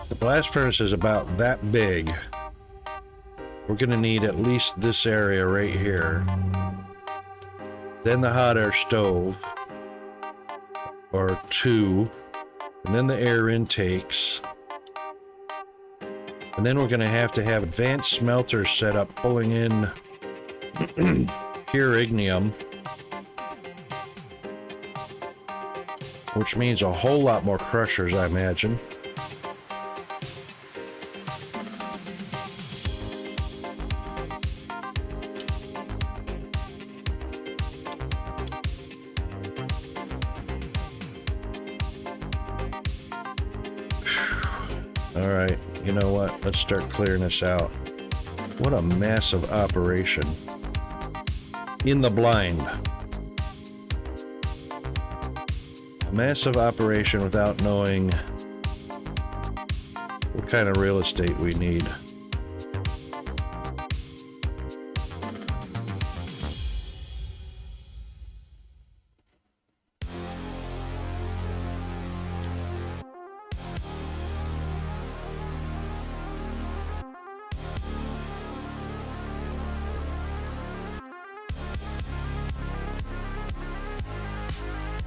The blast furnace is about that big. We're gonna need at least this area right here. Then the hot air stove, or two, and then the air intakes. And then we're gonna have advanced smelters set up pulling in pure ignium, which means a whole lot more crushers, I imagine. All right, you know what? Let's start clearing this out. What a massive operation. In the blind. A massive operation without knowing what kind of real estate we need.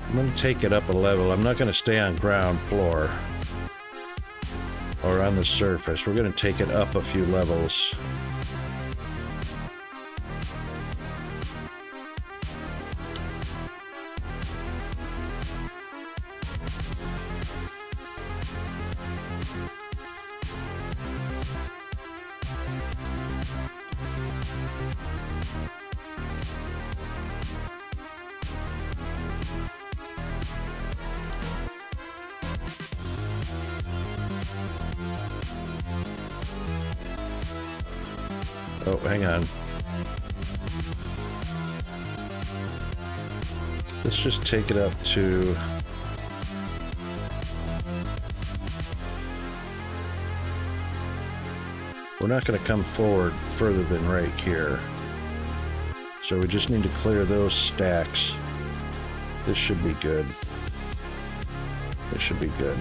I'm going to take it up a level. I'm not going to stay on ground floor or on the surface. We're going to take it up a few levels. Oh, hang on. Let's just take it up to... We're not going to come forward further than right here. So we just need to clear those stacks. This should be good. This should be good.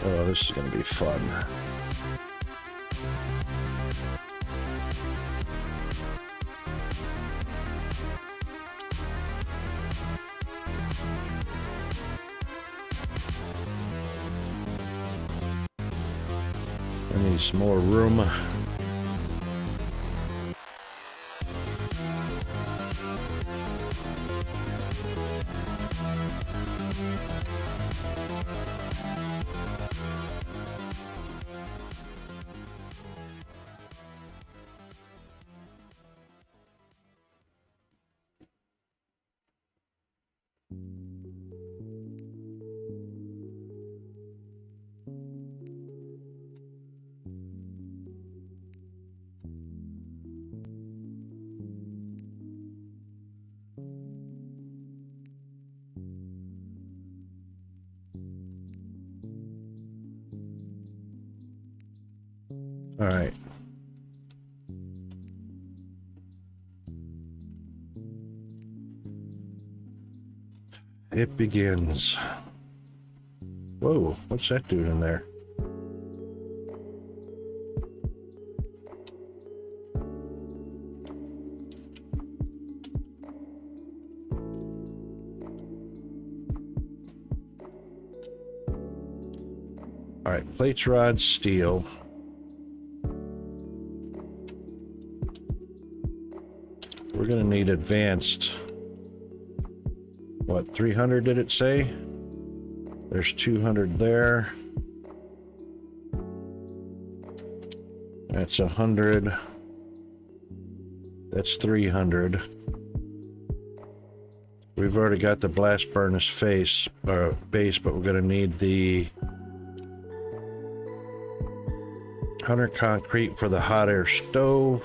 Oh, this is going to be fun. I need some more room. All right. It begins. Whoa, what's that doing in there? All right, plates, rods, steel. we're going to need advanced. What, 300 did it say? There's 200 there. That's 100. That's 300. We've already got the blast furnace base, but we're going to need the 100 concrete for the hot air stove.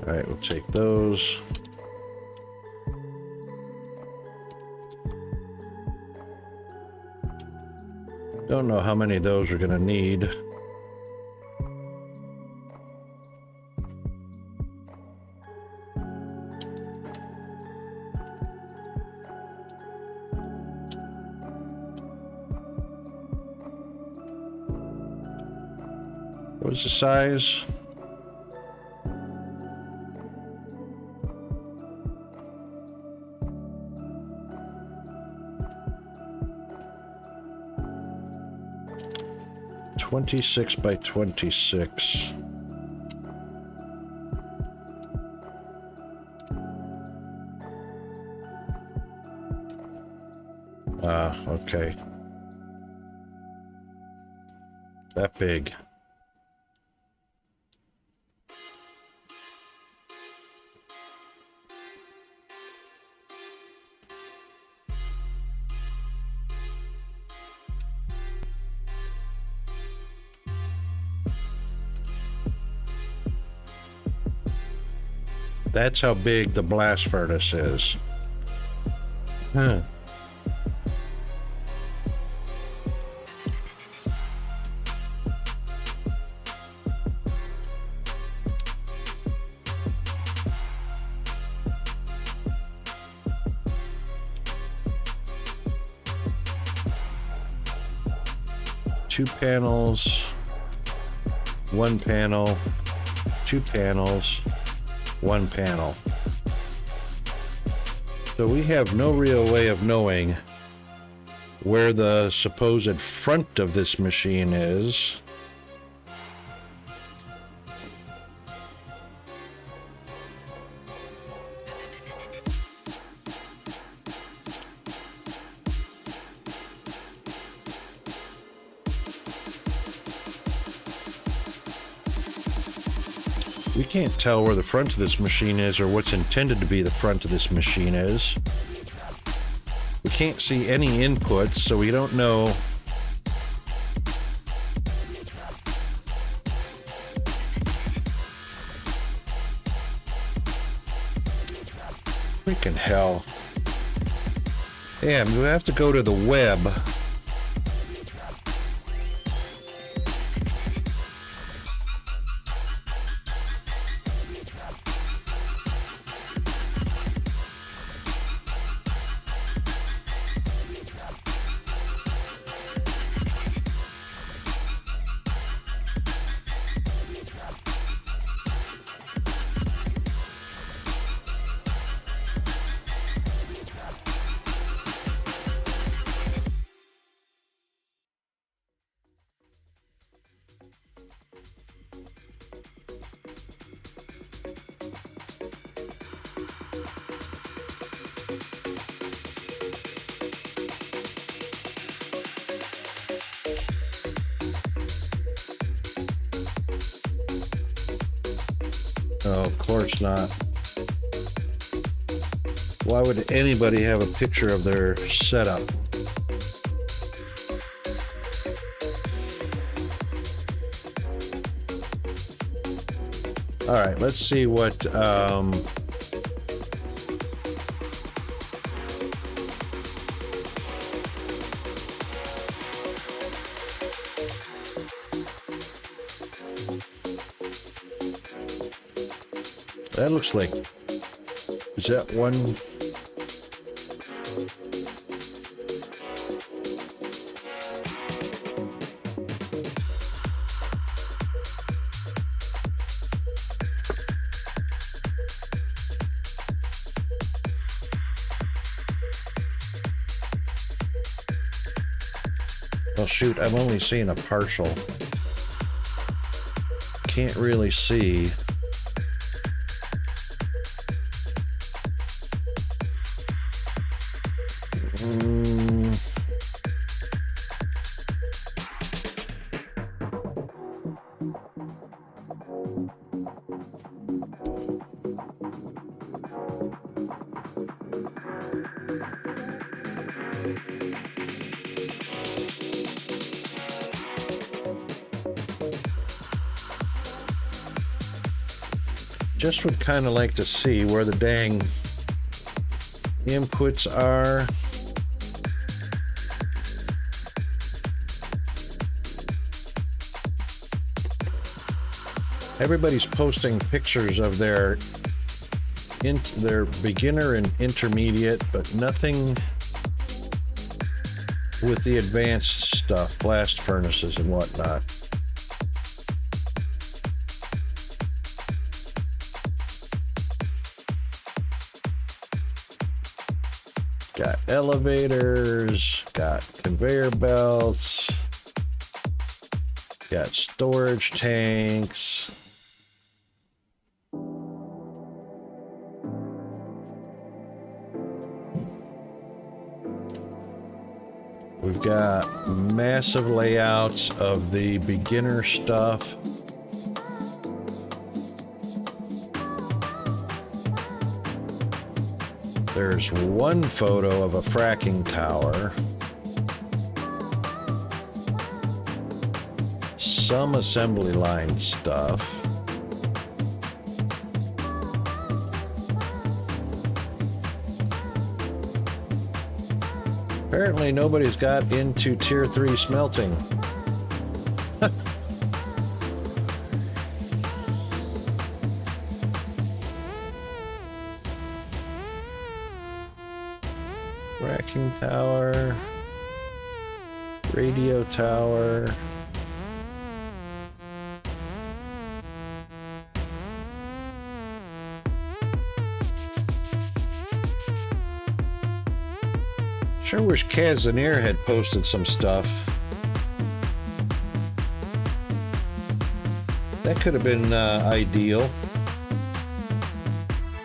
All right, we'll take those. Don't know how many of those we're going to need. What's the size? (26 by 26). Okay. That big. That's how big the blast furnace is. Huh. Two panels, one panel, two panels, one panel. So we have no real way of knowing where the supposed front of this machine is. We can't tell where the front of this machine is or what's intended to be the front of this machine is. We can't see any inputs, so we don't know. Freaking hell. Damn, we have to go to the web. Oh, of course not. Why would anybody have a picture of their setup? All right, let's see what that looks like. Is that one? Well, shoot, I'm only seeing a partial. Can't really see. Just would kind of like to see where the dang inputs are. Everybody's posting pictures of their beginner and intermediate, but nothing with the advanced stuff, blast furnaces and whatnot. Got elevators, got conveyor belts, got storage tanks. We've got massive layouts of the beginner stuff. There's one photo of a fracking tower. Some assembly line stuff. Apparently nobody's got into Tier 3 smelting. Racking tower, radio tower. Sure wish Casimir had posted some stuff. That could have been ideal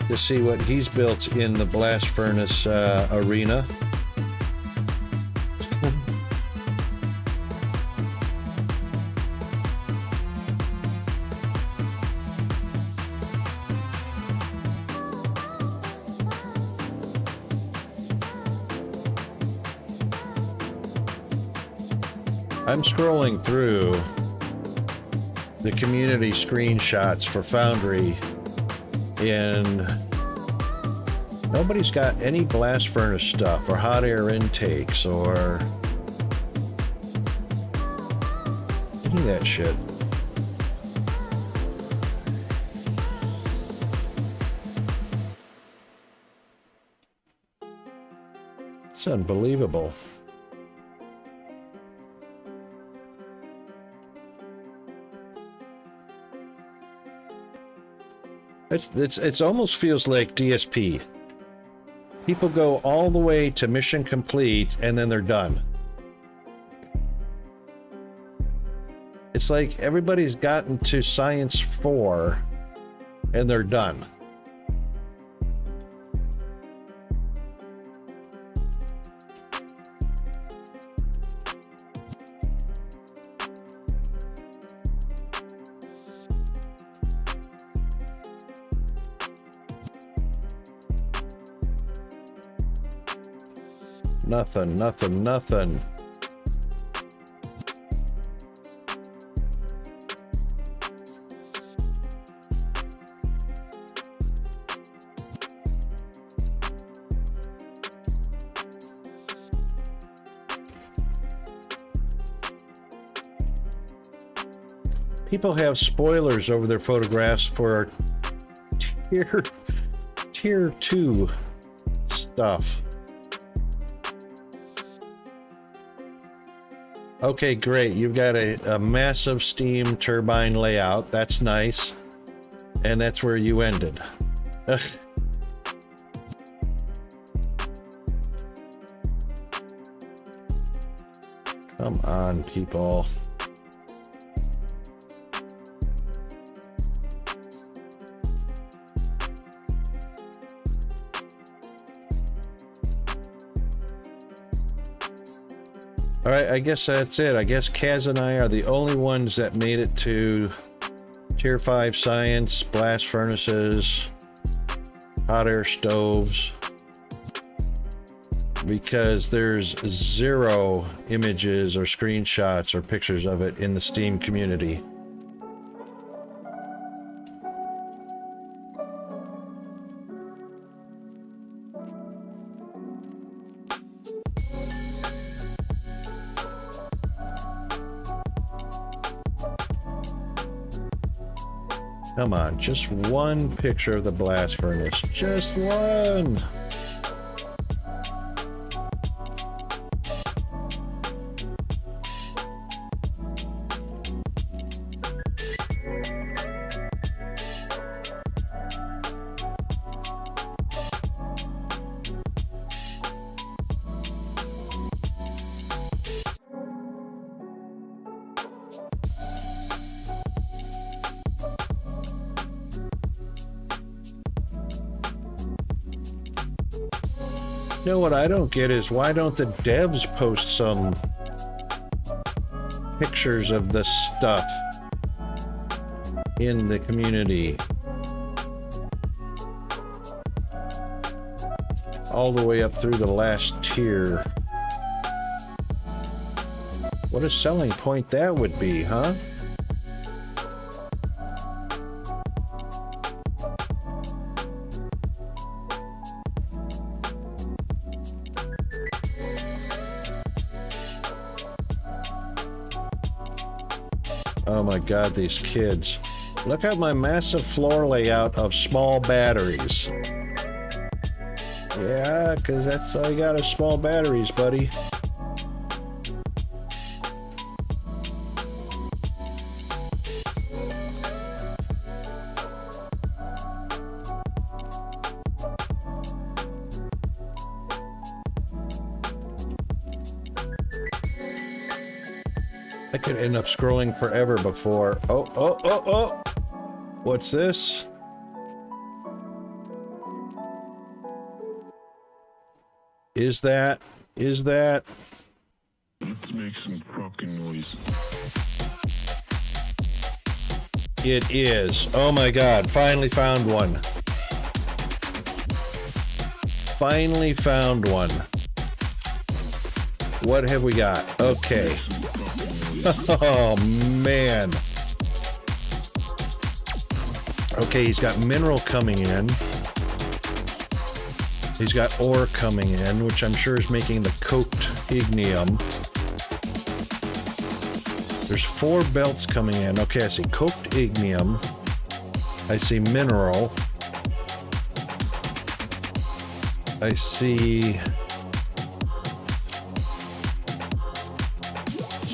to see what he's built in the blast furnace arena. I'm scrolling through the community screenshots for Foundry, and nobody's got any blast furnace stuff or hot air intakes or any of that shit. It's unbelievable. It's almost feels like DSP. People go all the way to mission complete and then they're done. It's like everybody's gotten to Science 4 and they're done. Nothing, nothing, nothing. People have spoilers over their photographs for tier 2 stuff. Okay, great. You've got a massive steam turbine layout. That's nice. And that's where you ended. Ugh. Come on, people. All right, I guess that's it. I guess Kaz and I are the only ones that made it to Tier 5 Science, blast furnaces, hot air stoves, because there's 0 images or screenshots or pictures of it in the Steam community. Come on, just one picture of the blast furnace. Just one! You know what I don't get is why don't the devs post some pictures of the stuff in the community? All the way up through the last tier. What a selling point that would be, huh? Oh my god, these kids. Look at my massive floor layout of small batteries. Yeah, because that's all you got is small batteries, buddy. I could end up scrolling forever before. Oh. What's this? Is that? Let's make some fucking noise. It is. Oh my god, finally found one. Finally found one. What have we got? Okay. Oh man. Okay, he's got mineral coming in. He's got ore coming in, which I'm sure is making the coked ignium. There's 4 belts coming in. Okay, I see coked ignium. I see mineral. I see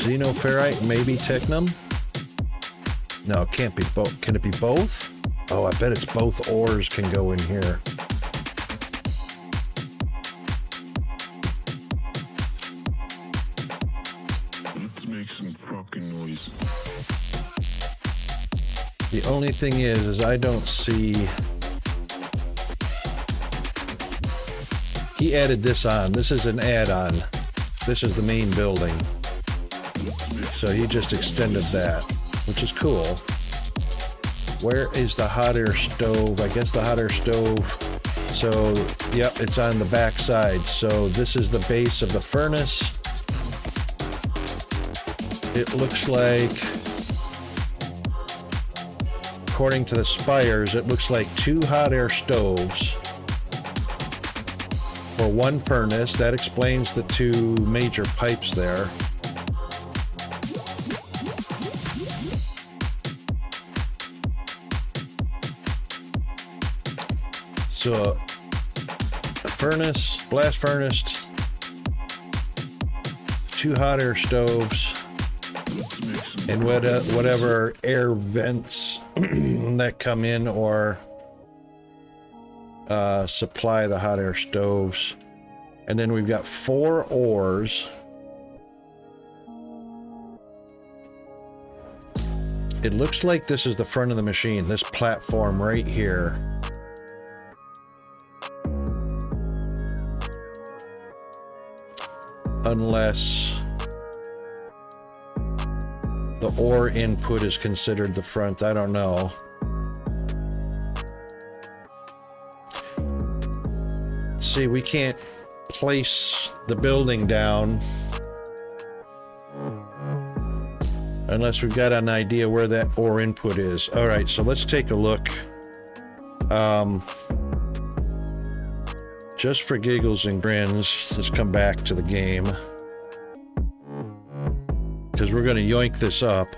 xenoferrite, maybe technum. No, it can't be both. Can it be both? Oh, I bet it's both ores can go in here. Let's make some fucking noise. The only thing is I don't see. He added this on. This is an add-on. This is the main building. So he just extended that, which is cool. Where is the hot air stove? I guess the hot air stove. So, yep, it's on the back side. So this is the base of the furnace. It looks like, according to the spires, it looks like 2 hot air stoves for 1 furnace. That explains the 2 major pipes there. So, a furnace, blast furnace, 2 hot air stoves, and whatever air vents that come in or supply the hot air stoves. And then we've got 4 ores. It looks like this is the front of the machine, this platform right here. Unless the ore input is considered the front, I don't know. See, we can't place the building down unless we've got an idea where that ore input is. All right, so let's take a look. Just for giggles and grins, let's come back to the game. Because we're going to yoink this up.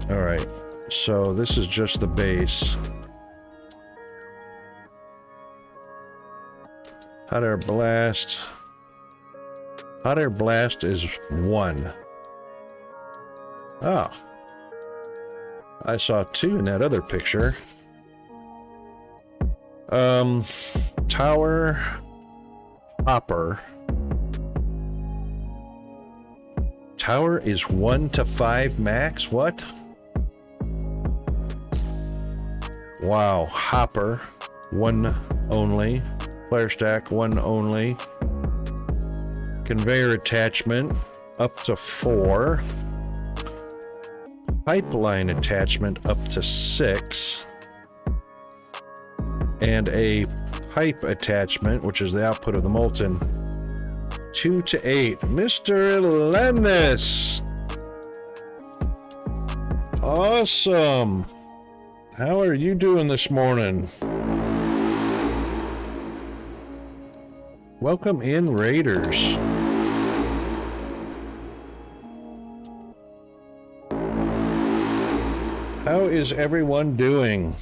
All right, so this is just the base. Hot air blast. Hot air blast is 1. Oh. I saw 2 in that other picture. Tower. Hopper. Tower is 1 to 5 max? What? Wow. Hopper. 1 only. Flare stack, 1 only. Conveyor attachment, up to 4. Pipeline attachment, up to 6. And a pipe attachment, which is the output of the molten, 2 to 8. Mr. Lennis! Awesome! How are you doing this morning? Welcome in, Raiders. How is everyone doing?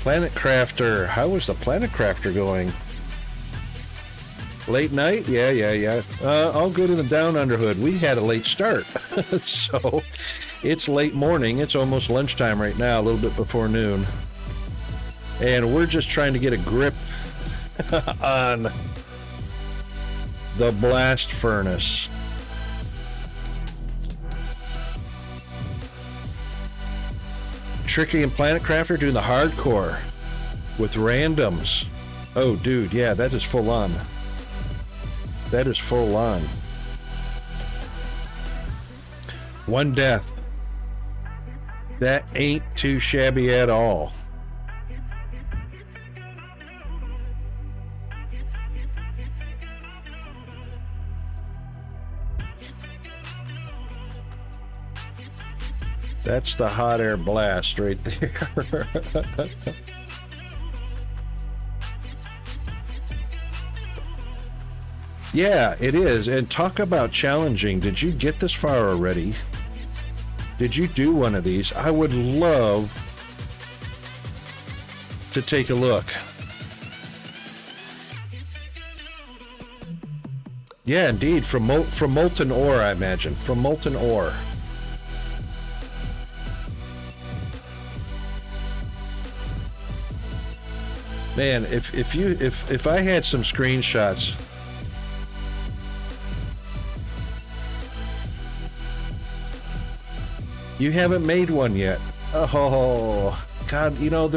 Planet Crafter. How is the Planet Crafter going? Late night? Yeah. All good in the Down Underhood. We had a late start. So, it's late morning. It's almost lunchtime right now, a little bit before noon. And we're just trying to get a grip on the blast furnace. Tricky and Planet Crafter doing the hardcore with randoms. Oh, dude, yeah, that is full on. That is full on. 1 death. That ain't too shabby at all. That's the hot air blast right there. Yeah, it is. And talk about challenging. Did you get this far already? Did you do one of these? I would love to take a look. Yeah, indeed. From molten ore, I imagine. From molten ore. Man, if I had some screenshots. You haven't made one yet. Oh God, you know,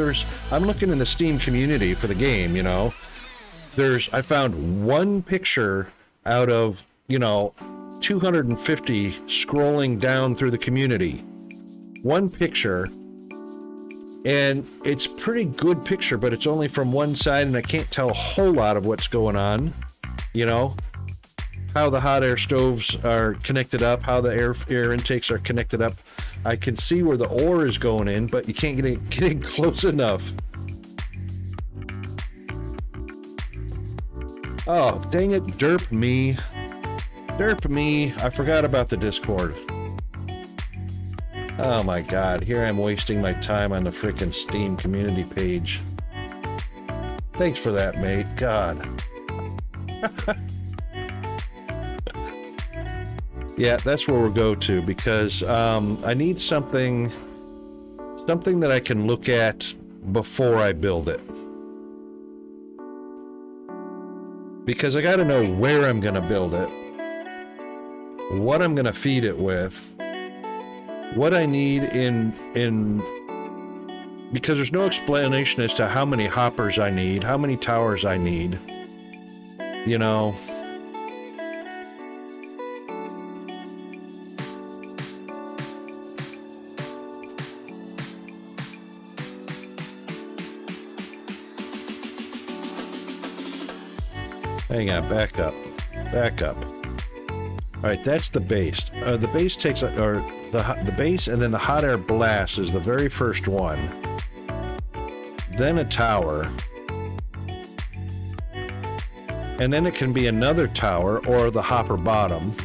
I'm looking in the Steam community for the game, you know. I found 1 picture out of, 250 scrolling down through the community. 1 picture. And it's a pretty good picture, but it's only from one side, and I can't tell a whole lot of what's going on. You know, how the hot air stoves are connected up, how the air intakes are connected up. I can see where the ore is going in, but you can't get in close enough. Oh, dang it, derp me. Derp me. I forgot about the Discord. Oh my God, here I'm wasting my time on the frickin' Steam community page. Thanks for that, mate. God. Yeah, that's where we'll go to, because I need something that I can look at before I build it. Because I got to know where I'm going to build it, what I'm going to feed it with, what I need because there's no explanation as to how many hoppers I need, how many towers I need, you know. Hang on, back up. All right, that's the base. The base takes, or the base, and then the hot air blast is the very first one. Then a tower. And then it can be another tower or the hopper bottom.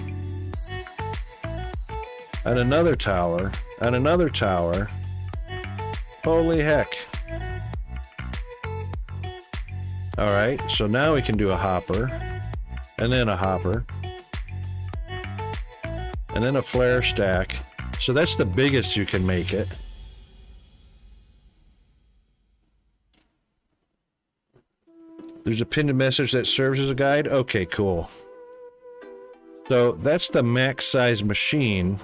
And another tower, and another tower. Holy heck. All right, so now we can do a hopper, and then a hopper, and then a flare stack. So that's the biggest you can make it. There's a pinned message that serves as a guide. Okay, cool. So that's the max size machine.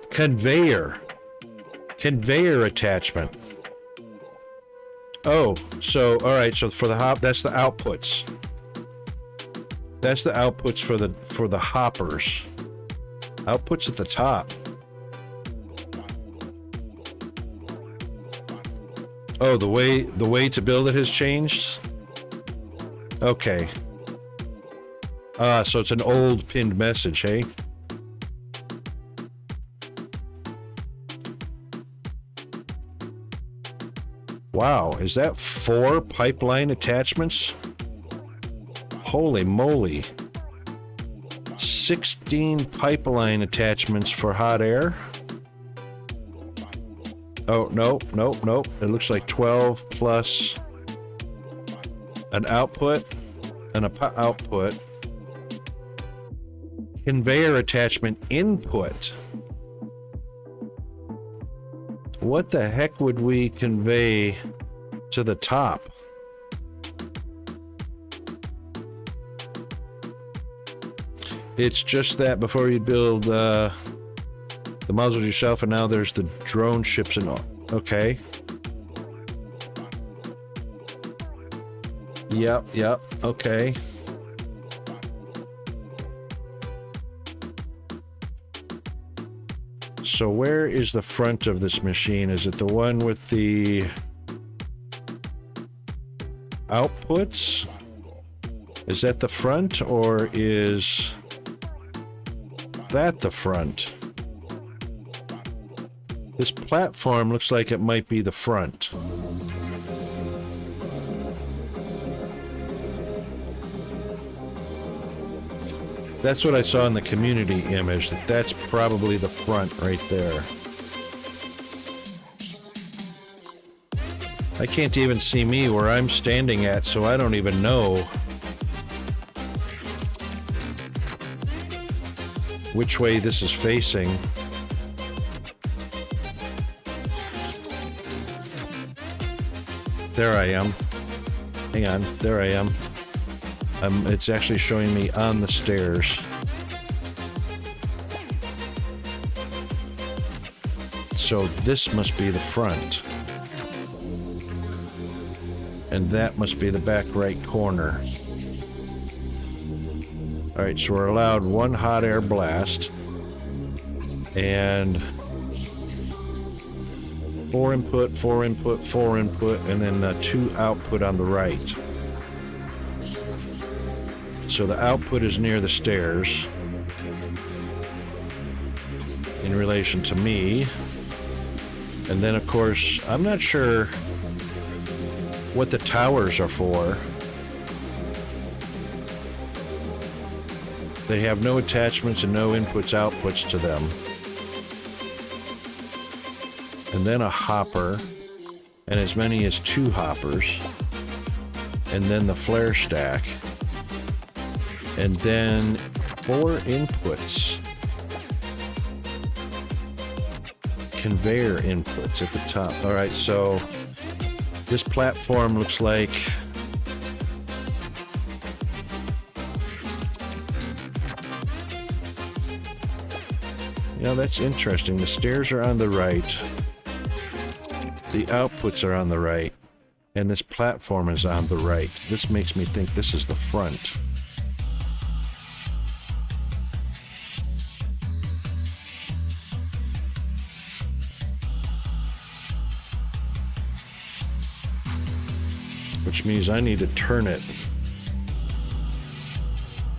Conveyor attachment. Oh, so all right, so for the hop, that's the outputs. That's the outputs for the hoppers. Outputs at the top. Oh, the way to build it has changed? Okay. So it's an old pinned message, hey? Wow, is that 4 pipeline attachments? Holy moly. 16 pipeline attachments for hot air? Oh, nope. It looks like 12 plus an output and a output. Conveyor attachment input. What the heck would we convey to the top? It's just that before you build the modules yourself, and now there's the drone ships and all. Okay. Yep, okay. So where is the front of this machine? Is it the one with the outputs? Is that the front, or is that the front? This platform looks like it might be the front. That's what I saw in the community image, that's probably the front right there. I can't even see me where I'm standing at, so I don't even know which way this is facing. There I am. Hang on, there I am. It's actually showing me on the stairs. So this must be the front. And that must be the back right corner. Alright, so we're allowed 1 hot air blast. And 4 input, 4 input, 4 input, and then 2 output on the right. So the output is near the stairs in relation to me. And then, of course, I'm not sure what the towers are for. They have no attachments and no inputs, outputs to them. And then a hopper, and as many as 2 hoppers. And then the flare stack. And then 4 inputs. Conveyor inputs at the top. All right, so this platform looks like that's interesting. The stairs are on the right. The outputs are on the right. And this platform is on the right. This makes me think this is the front. Which means I need to turn it.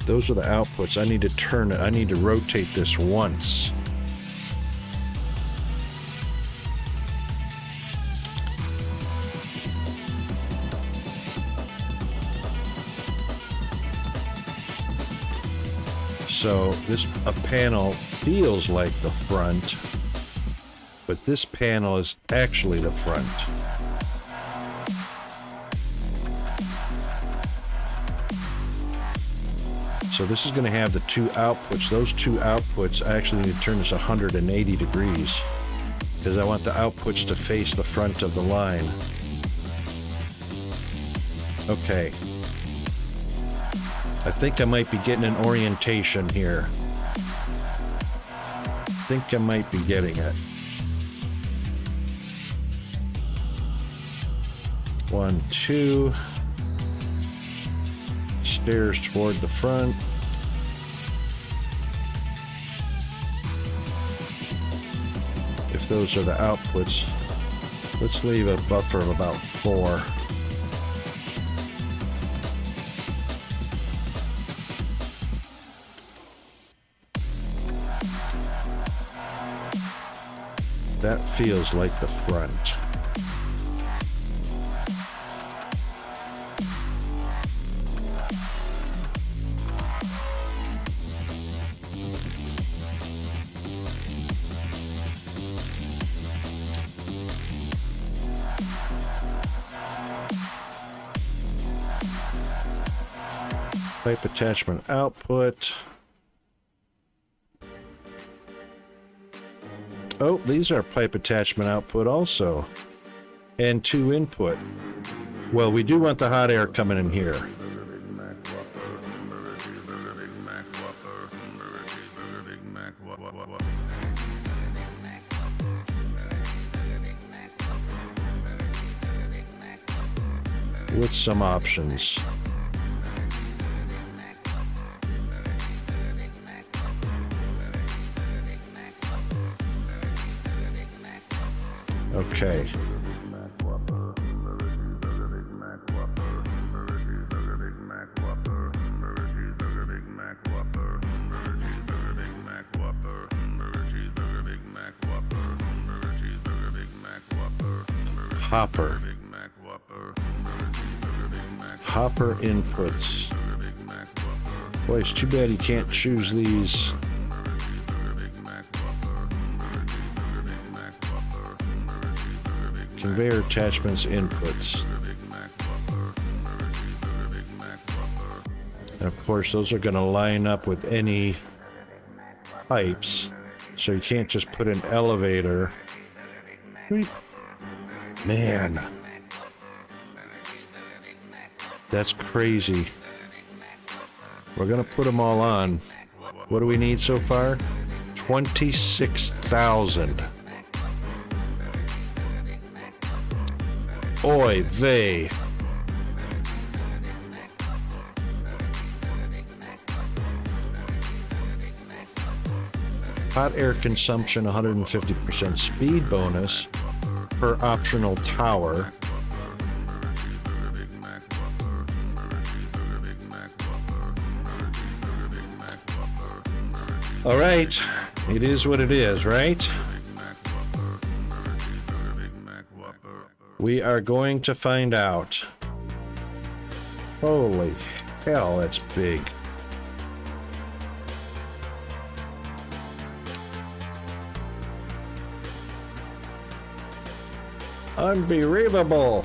Those are the outputs. I need to turn it. I need to rotate this once. So this a panel feels like the front, but this panel is actually the front. So this is going to have the 2 outputs. Those 2 outputs, I actually need to turn this 180 degrees because I want the outputs to face the front of the line. Okay. I think I might be getting an orientation here. I think I might be getting it. 1, 2. Stairs toward the front. If those are the outputs, let's leave a buffer of about 4. That feels like the front. Pipe attachment output. Oh, these are pipe attachment output also. And 2 input. Well, we do want the hot air coming in here. With some options. Okay. Hopper. Hopper inputs. Boy, it's too bad you can't choose these. Conveyor attachments inputs. And of course, those are going to line up with any pipes. So you can't just put an elevator. Man. That's crazy. We're going to put them all on. What do we need so far? 26,000. Oy vey. Hot air consumption 150% speed bonus per optional tower. All right, it is what it is, right? We are going to find out. Holy hell, that's big. Unbelievable.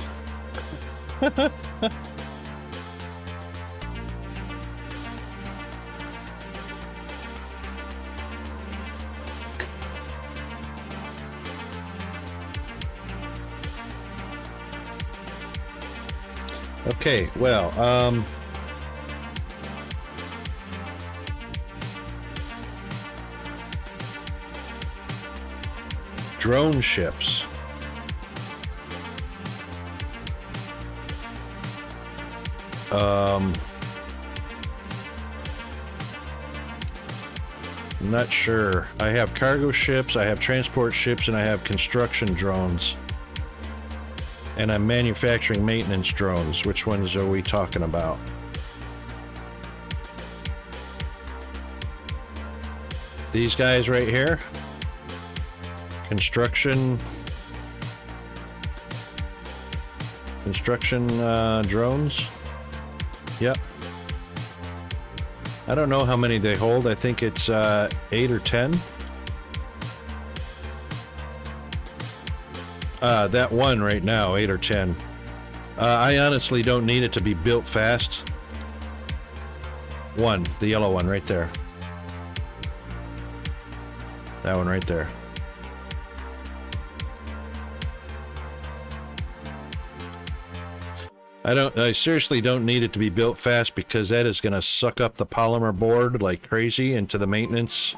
Okay, well, drone ships. I'm not sure. I have cargo ships, I have transport ships, and I have construction drones. And I'm manufacturing maintenance drones. Which ones are we talking about? These guys right here. Construction drones. Yep. I don't know how many they hold. I think it's 8 or 10. That one right now, 8 or 10. I honestly don't need it to be built fast. One, the yellow one right there. That one right there. I seriously don't need it to be built fast because that is going to suck up the polymer board like crazy into the maintenance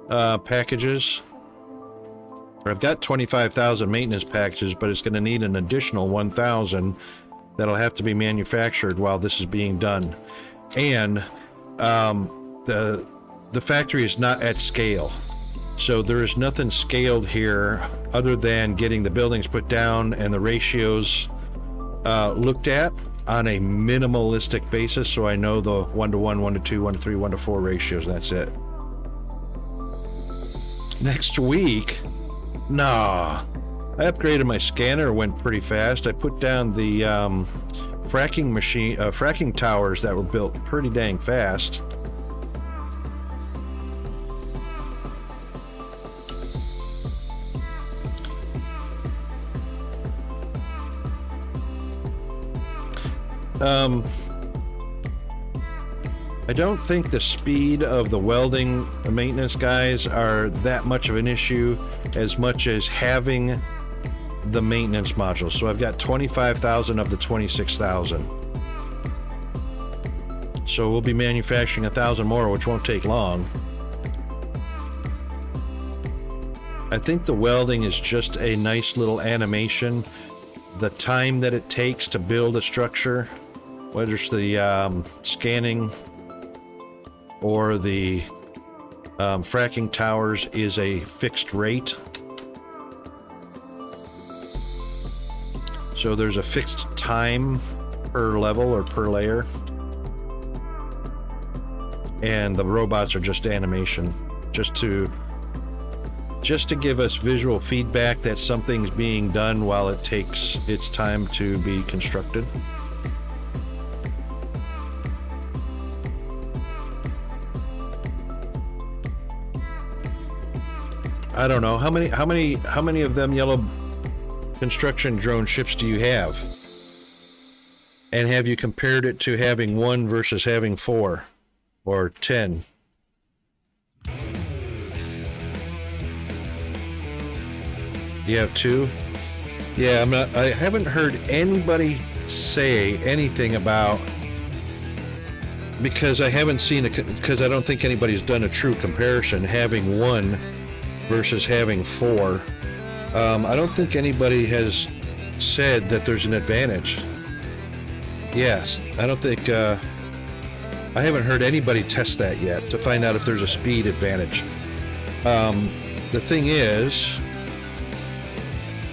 packages. I've got 25,000 maintenance packages, but it's going to need an additional 1,000 that'll have to be manufactured while this is being done. And the factory is not at scale. So there is nothing scaled here other than getting the buildings put down and the ratios looked at on a minimalistic basis, so I know the 1:1, 1:2, 1:3, 1:4 ratios, and that's it. Next week, nah. I upgraded my scanner, went pretty fast. I put down the fracking towers that were built pretty dang fast. I don't think the speed of the welding maintenance guys are that much of an issue as much as having the maintenance modules. So I've got 25,000 of the 26,000. So we'll be manufacturing 1,000 more, which won't take long. I think the welding is just a nice little animation. The time that it takes to build a structure, whether it's the scanning or the fracking towers, is a fixed rate. So there's a fixed time per level or per layer. And the robots are just animation, just to give us visual feedback that something's being done while it takes its time to be constructed. I don't know how many of them yellow construction drone ships do you have? And have you compared it to having 1 versus having 4 or 10? You have 2? Yeah, I haven't heard anybody say anything about, because I haven't seen it, because I don't think anybody's done a true comparison, having 1 versus having 4. I don't think anybody has said that there's an advantage. Yes, I don't think, I haven't heard anybody test that yet to find out if there's a speed advantage. The thing is,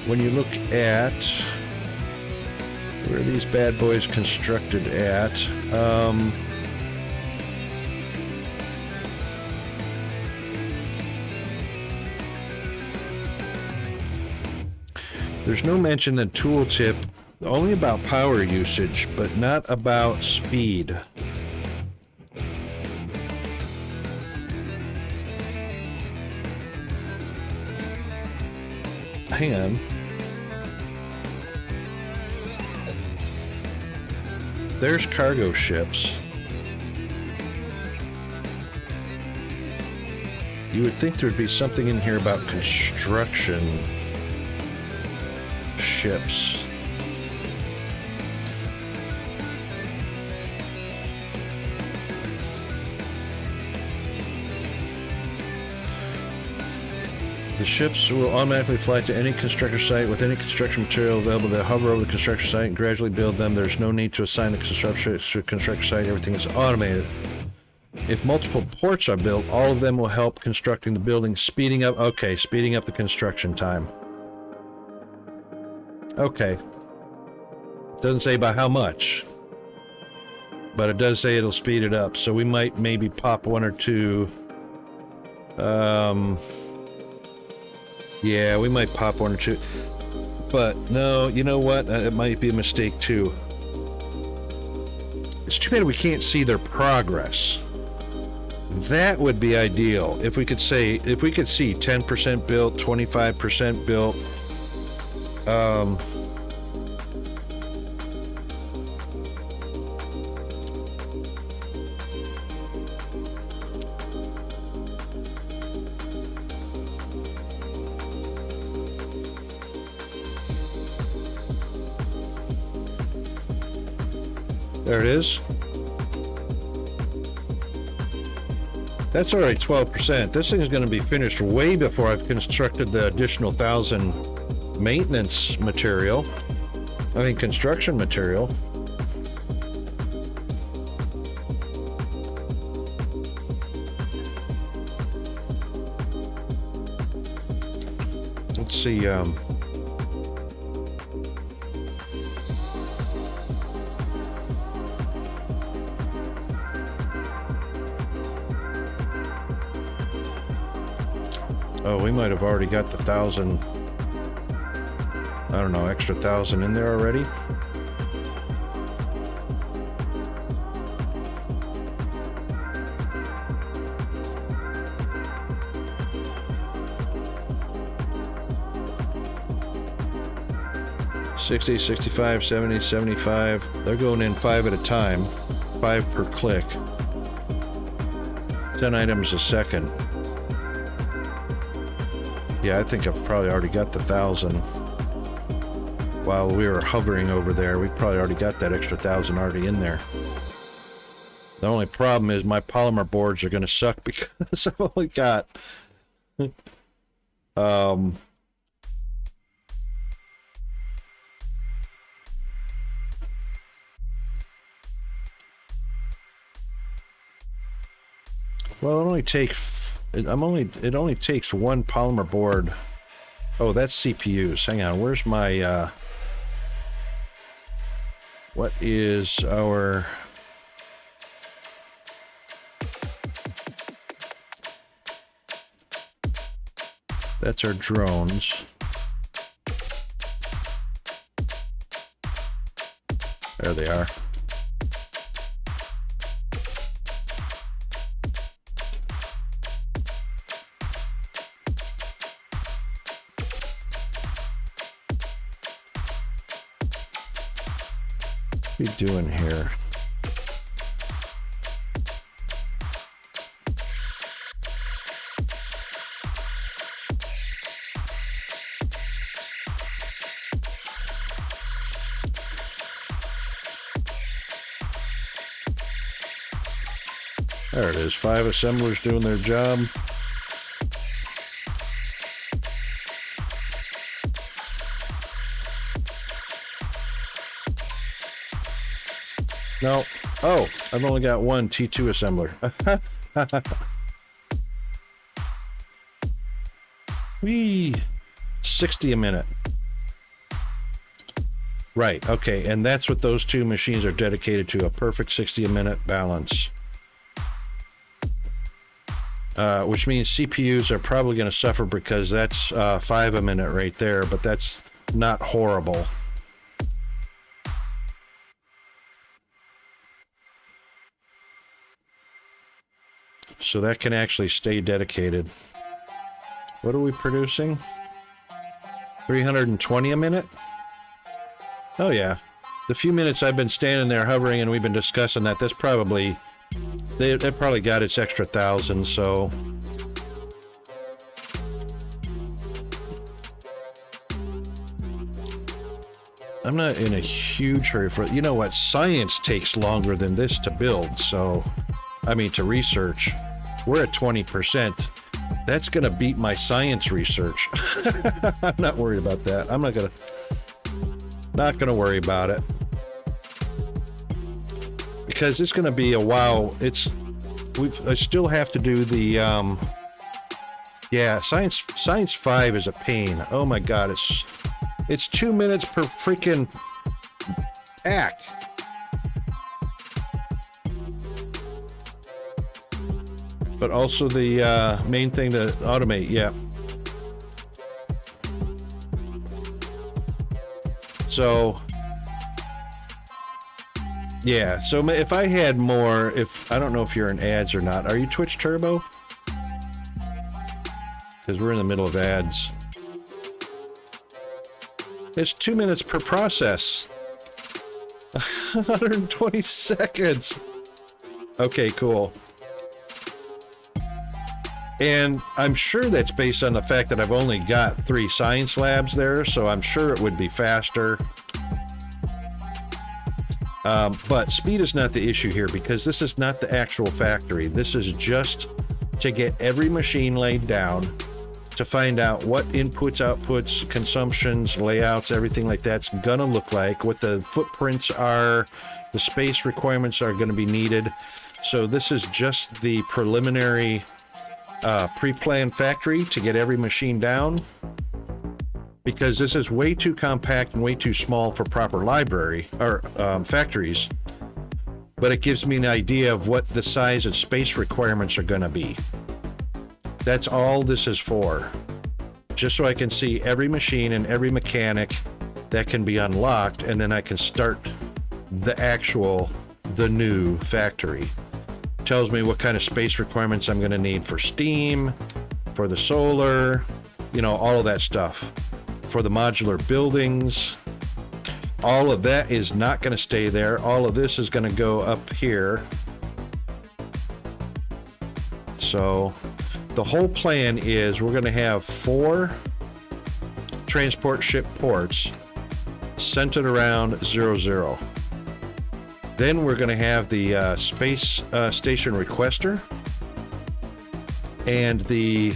when you look at where these bad boys constructed at, there's no mention in the tooltip, only about power usage, but not about speed. Hang on. There's cargo ships. You would think there'd be something in here about construction ships. The ships will automatically fly to any construction site with any construction material available. They hover over the construction site and gradually build them. There's no need to assign the construction site. Everything is automated. If multiple ports are built, all of them will help constructing the building, speeding up the construction time. Okay. Doesn't say by how much, but it does say it'll speed it up. So we might maybe pop one or two. Yeah, we might pop one or two. But no, you know what? It might be a mistake too. It's too bad we can't see their progress. That would be ideal if we could see 10% built, 25% built. There it is. That's already 12%. This thing is going to be finished way before I've constructed the additional 1,000 maintenance material. I mean, construction material. Let's see, oh, we might have already got the 1,000, I don't know, extra 1,000 in there already. $60, $65, $70, $75. They're going in 5 at a time, 5 per click. 10 items a second. Yeah, I think I've probably already got the 1,000. While we were hovering over there, we probably already got that extra 1,000 already in there. The only problem is my polymer boards are going to suck because I've only got... Well, it only takes one polymer board. Oh, that's CPUs. Hang on, where's my what is our that's our drones. There they are. What are you doing here? There it is, 5 assemblers doing their job. No. Oh, I've only got one T2 assembler. Whee! 60 a minute. Right, okay, and that's what those two machines are dedicated to, a perfect 60 a minute balance. Which means CPUs are probably going to suffer because that's 5 a minute right there, but that's not horrible. So that can actually stay dedicated. What are we producing? 320 a minute? Oh yeah. The few minutes I've been standing there hovering and we've been discussing that, that's probably... They probably got its extra 1,000, so... I'm not in a huge hurry for it. You know what? Science takes longer than this to build, so... I mean, to research. We're at 20%. That's gonna beat my science research. I'm not worried about that. I'm not gonna worry about it. Because it's gonna be a while. I still have to do the yeah, science 5 is a pain. Oh my god, it's 2 minutes per freaking act. But also the main thing to automate, yeah. So yeah, so if I had more, I don't know if you're in ads or not. Are you Twitch Turbo? Because we're in the middle of ads. It's 2 minutes per process. 120 seconds. Okay, cool. And I'm sure that's based on the fact that I've only got 3 science labs there, so I'm sure it would be faster. But speed is not the issue here because this is not the actual factory. This is just to get every machine laid down, to find out what inputs, outputs, consumptions, layouts, everything like that's gonna look like, what the footprints are, the space requirements are gonna be needed. So this is just the preliminary pre-planned factory to get every machine down, because this is way too compact and way too small for proper library or factories. But it gives me an idea of what the size and space requirements are gonna be. That's all this is for. Just so I can see every machine and every mechanic that can be unlocked, and then I can start the new factory. Tells me what kind of space requirements I'm gonna need for steam, for the solar, you know, all of that stuff. For the modular buildings. All of that is not gonna stay there. All of this is gonna go up here. So the whole plan is we're going to have 4 transport ship ports centered around 00. Then we're going to have the space station requester and the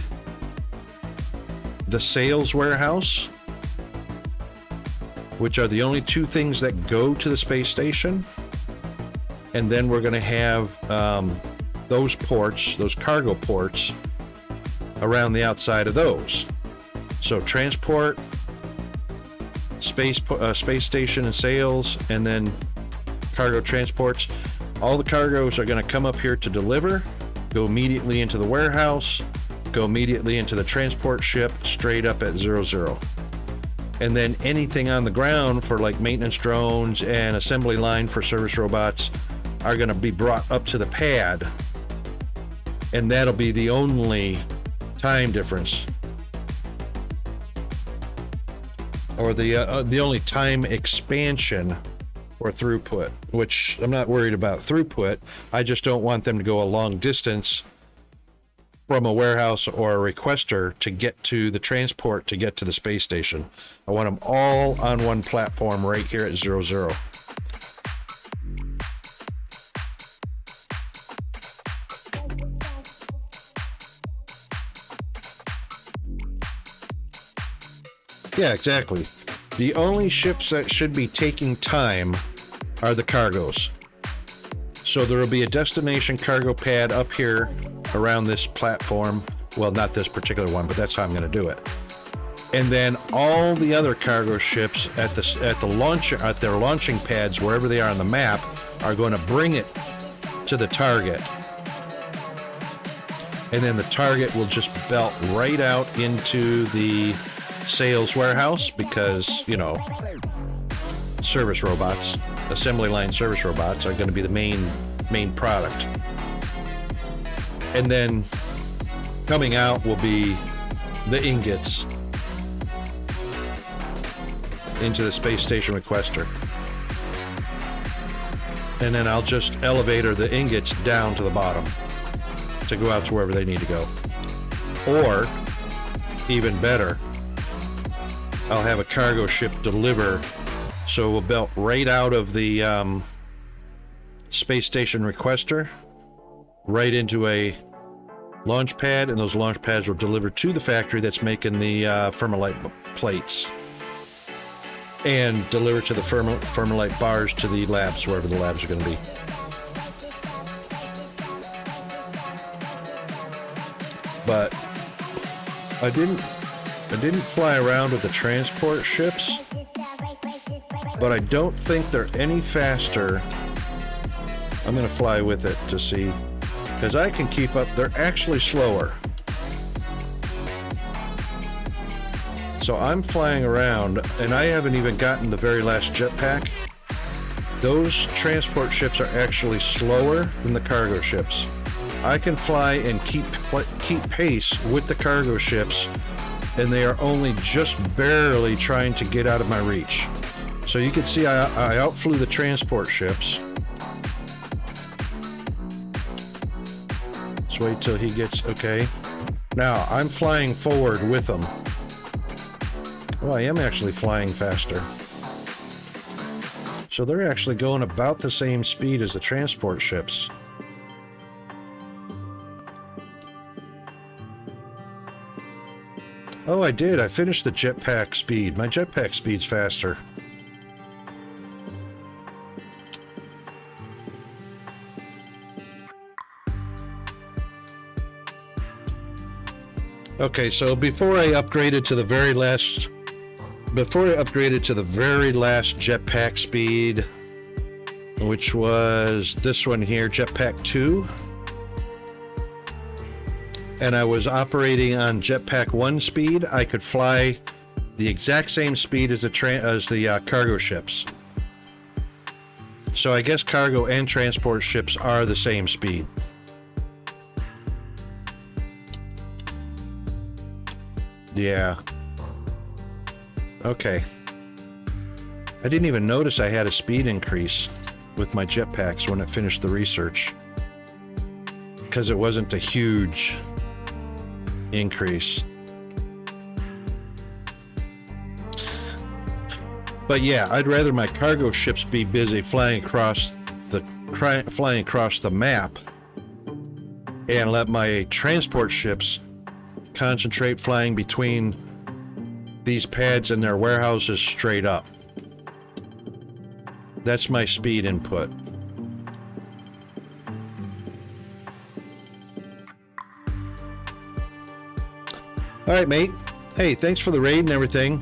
sales warehouse, which are the only 2 things that go to the space station. And then we're going to have those ports, those cargo ports, around the outside of those. So transport, space station and sales, and then cargo transports. All the cargoes are going to come up here to deliver, go immediately into the warehouse, go immediately into the transport ship, straight up at 00. And then anything on the ground for like maintenance drones and assembly line for service robots are going to be brought up to the pad, and that'll be the only time difference, or the only time expansion or throughput, which I'm not worried about throughput. I just don't want them to go a long distance from a warehouse or a requester to get to the transport to get to the space station. I want them all on one platform right here at 00. Yeah, exactly. The only ships that should be taking time are the cargoes. So there will be a destination cargo pad up here around this platform. Well, not this particular one, but that's how I'm going to do it. And then all the other cargo ships at their launching pads, wherever they are on the map, are going to bring it to the target. And then the target will just belt right out into the sales warehouse, because, you know, service robots, assembly line service robots are going to be the main product. And then coming out will be the ingots into the space station requester. And then I'll just elevator the ingots down to the bottom to go out to wherever they need to go. Or, even better, I'll have a cargo ship deliver, so we'll belt right out of the space station requester, right into a launch pad, and those launch pads will deliver to the factory that's making the Thermalite plates, and deliver to the Thermalite bars to the labs, wherever the labs are going to be. But I didn't fly around with the transport ships, but I don't think they're any faster. I'm going to fly with it to see, because I can keep up. They're actually slower. So I'm flying around, and I haven't even gotten the very last jetpack. Those transport ships are actually slower than the cargo ships. I can fly and keep pace with the cargo ships, and they are only just barely trying to get out of my reach. So you can see I outflew the transport ships. Let's wait till he gets, okay. Now I'm flying forward with them. Oh, I am actually flying faster. So they're actually going about the same speed as the transport ships. Oh, I did. I finished the jetpack speed. My jetpack speed's faster. Okay, so before I upgraded to the very last jetpack speed, which was this one here, jetpack 2, and I was operating on jetpack 1 speed, I could fly the exact same speed as the cargo ships. So I guess cargo and transport ships are the same speed. Yeah. Okay. I didn't even notice I had a speed increase with my jetpacks when it finished the research, because it wasn't a huge increase. But yeah, I'd rather my cargo ships be busy flying across the map, and let my transport ships concentrate flying between these pads and their warehouses straight up. That's my speed input. All right, mate. Hey, thanks for the raid and everything.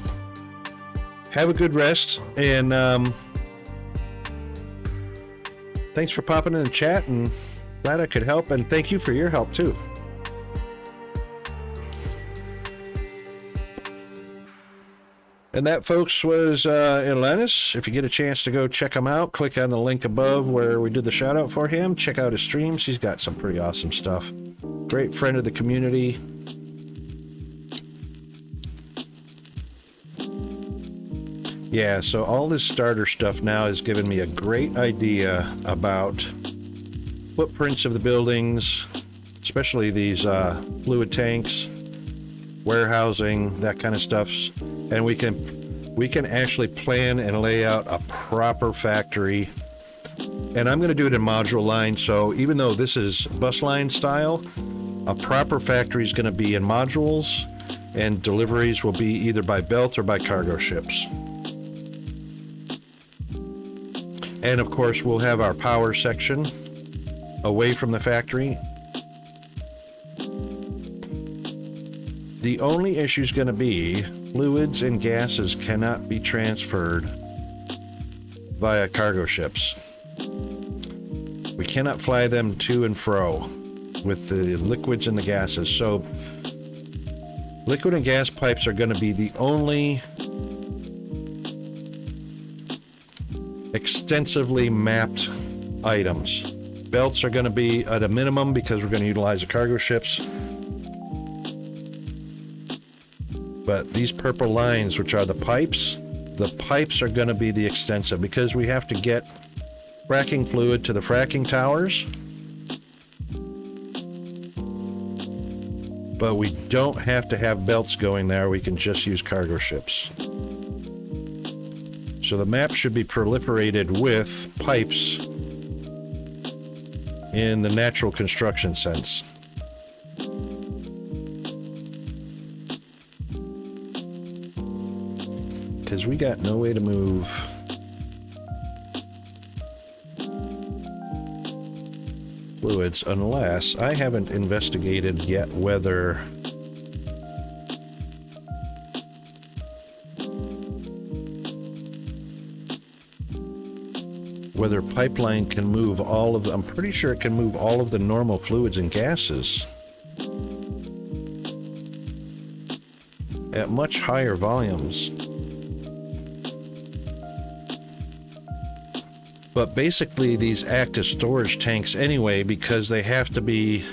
Have a good rest, and thanks for popping in the chat, and glad I could help, and thank you for your help too. And that, folks, was Atlantis. If you get a chance to go check him out, click on the link above where we did the shout out for him. Check out his streams. He's got some pretty awesome stuff. Great friend of the community. Yeah, so all this starter stuff now has given me a great idea about footprints of the buildings, especially these fluid tanks, warehousing, that kind of stuff. And we can actually plan and lay out a proper factory. And I'm going to do it in module line. So even though this is bus line style, a proper factory is going to be in modules, and deliveries will be either by belt or by cargo ships. And of course, we'll have our power section away from the factory. The only issue is going to be fluids and gases cannot be transferred via cargo ships. We cannot fly them to and fro with the liquids and the gases. So liquid and gas pipes are going to be the only extensively mapped items. Belts are going to be at a minimum because we're going to utilize the cargo ships. But these purple lines, which are the pipes are going to be the extensive, because we have to get fracking fluid to the fracking towers. But we don't have to have belts going there. We can just use cargo ships. So the map should be proliferated with pipes in the natural construction sense. because we got no way to move. Fluids, unless I haven't investigated yet whether pipeline can move all of I'm pretty sure it can move all of the normal fluids and gases at much higher volumes. But basically these act as storage tanks anyway, because they have to be,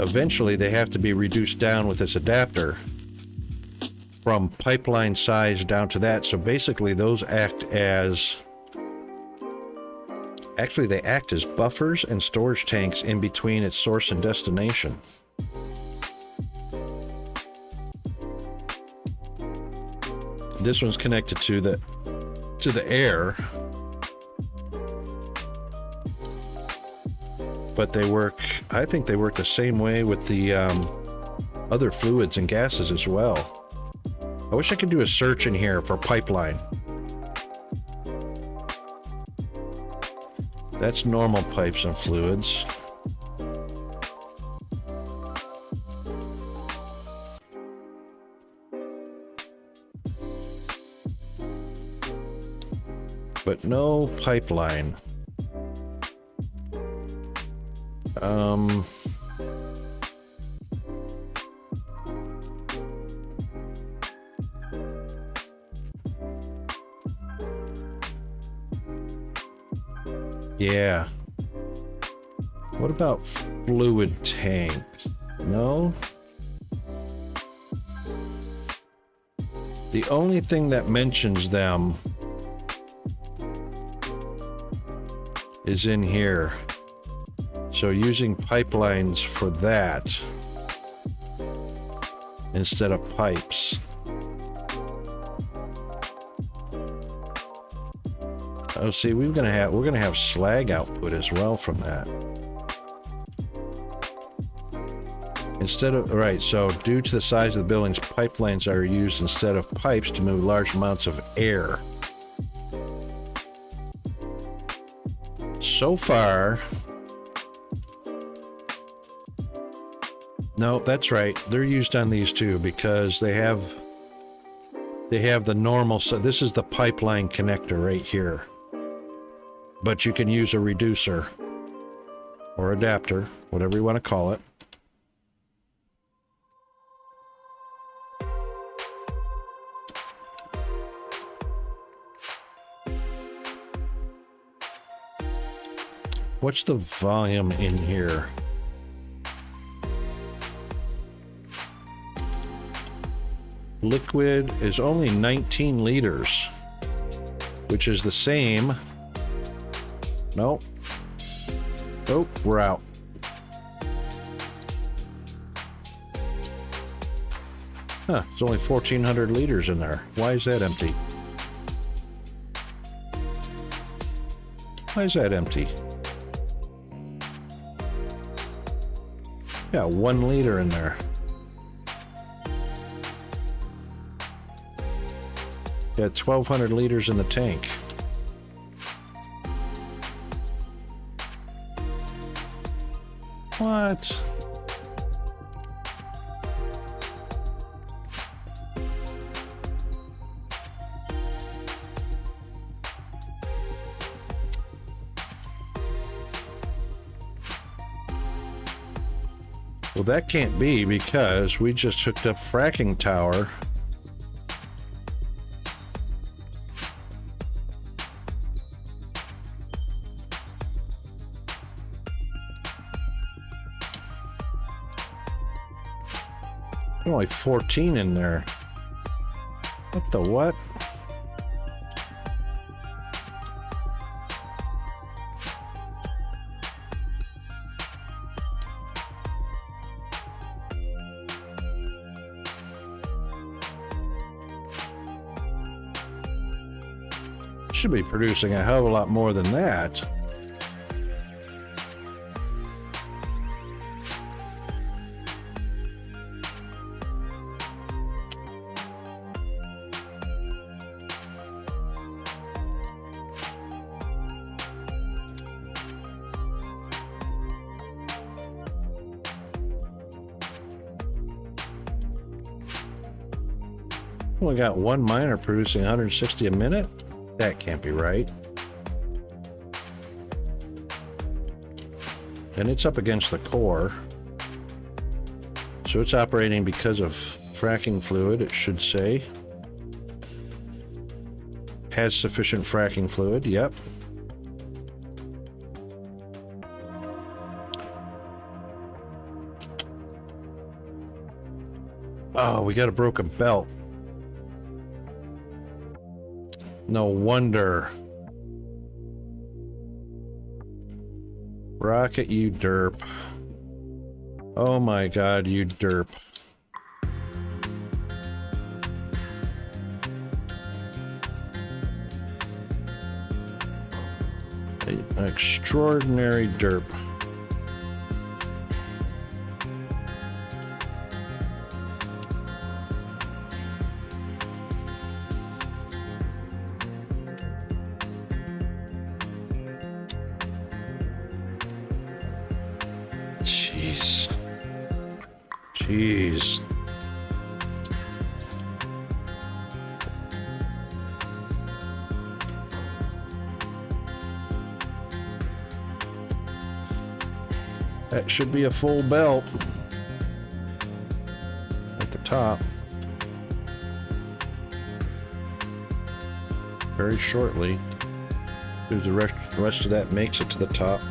eventually they have to be reduced down with this adapter from pipeline size down to that. So basically those act as, actually they act as buffers and storage tanks in between its source and destination. This one's connected to the air. But they work, I think they work the same way with the other fluids and gases as well. I wish I could do a search in here for pipeline. That's normal pipes and fluids. But no pipeline. Yeah. What about fluid tanks? No? The only thing that mentions them is in here. So using pipelines for that instead of pipes. Oh, see, we're gonna have slag output as well from that. Instead of, right, so due to the size of the buildings, pipelines are used instead of pipes to move large amounts of air. So far, no, that's right. They're used on these too because they have the normal, so this is the pipeline connector right here. But you can use a reducer or adapter, whatever you want to call it. What's the volume in here? Liquid is only 19 liters, which is the same. Nope. Oh, we're out. Huh, it's only 1,400 liters in there. Why is that empty? Why is that empty? Yeah, 1 liter in there. Yeah, 1,200 liters in the tank. What? Well, that can't be because we just hooked up fracking tower. Only 14 in there. What the what? Should be producing a hell of a lot more than that. only got one miner producing 160 a minute? That can't be right. And it's up against the core. So it's operating because of fracking fluid, it should say. Has sufficient fracking fluid, yep. Oh, we got a broken belt. No wonder. Rocket, you derp. Oh my god, you derp. An extraordinary derp. Jeez. Jeez. That should be a full belt at the top. Very shortly. The rest of that makes it to the top.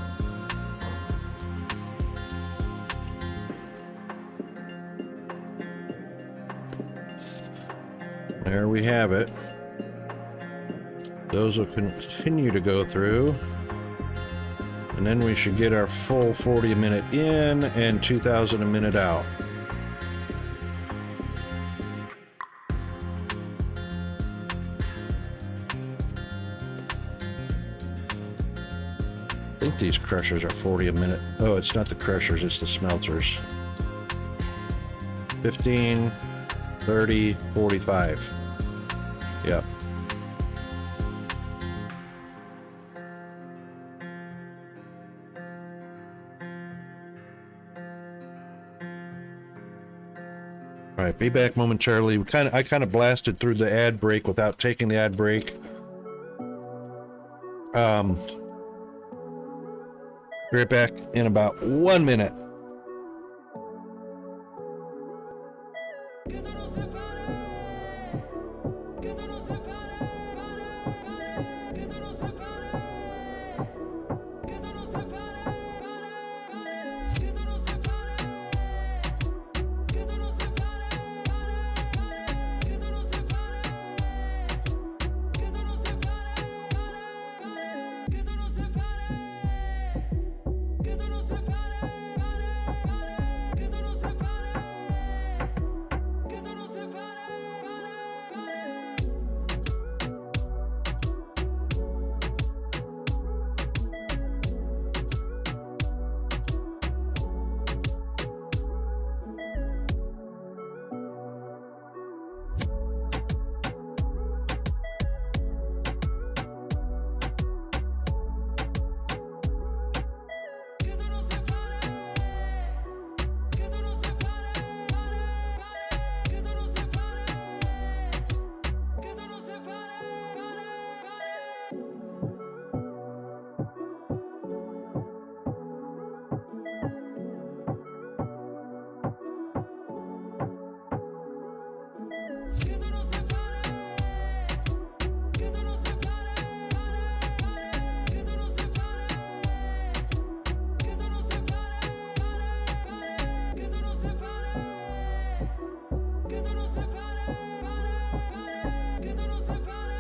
There we have it. Those will continue to go through. And then we should get our full 40 a minute in and 2,000 a minute out. I think these crushers are 40 a minute. Oh, it's not the crushers, it's the smelters. 15, 30, 45. Yep. All right, be back momentarily. I kind of blasted through the ad break without taking the ad break. Be right back in about 1 minute.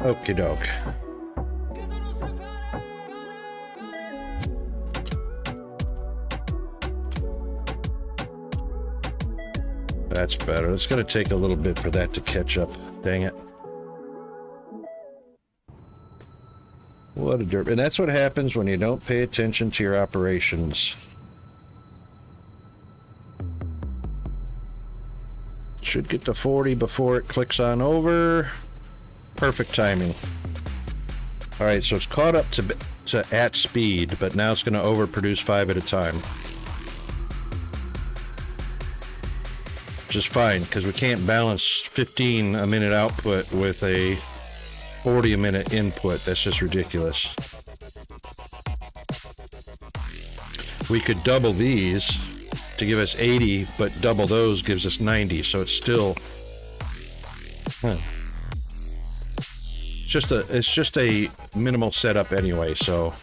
Okie doke. That's better. It's going to take a little bit for that to catch up. Dang it. What a derp. And that's what happens when you don't pay attention to your operations. Should get to 40 before it clicks on over. Perfect timing. All right, so it's caught up to at speed, but now it's going to overproduce 5 at a time. which is fine because we can't balance 15 a minute output with a 40 a minute input. That's just ridiculous. We could double these to give us 80, but double those gives us 90, so it's still it's just a minimal setup anyway, so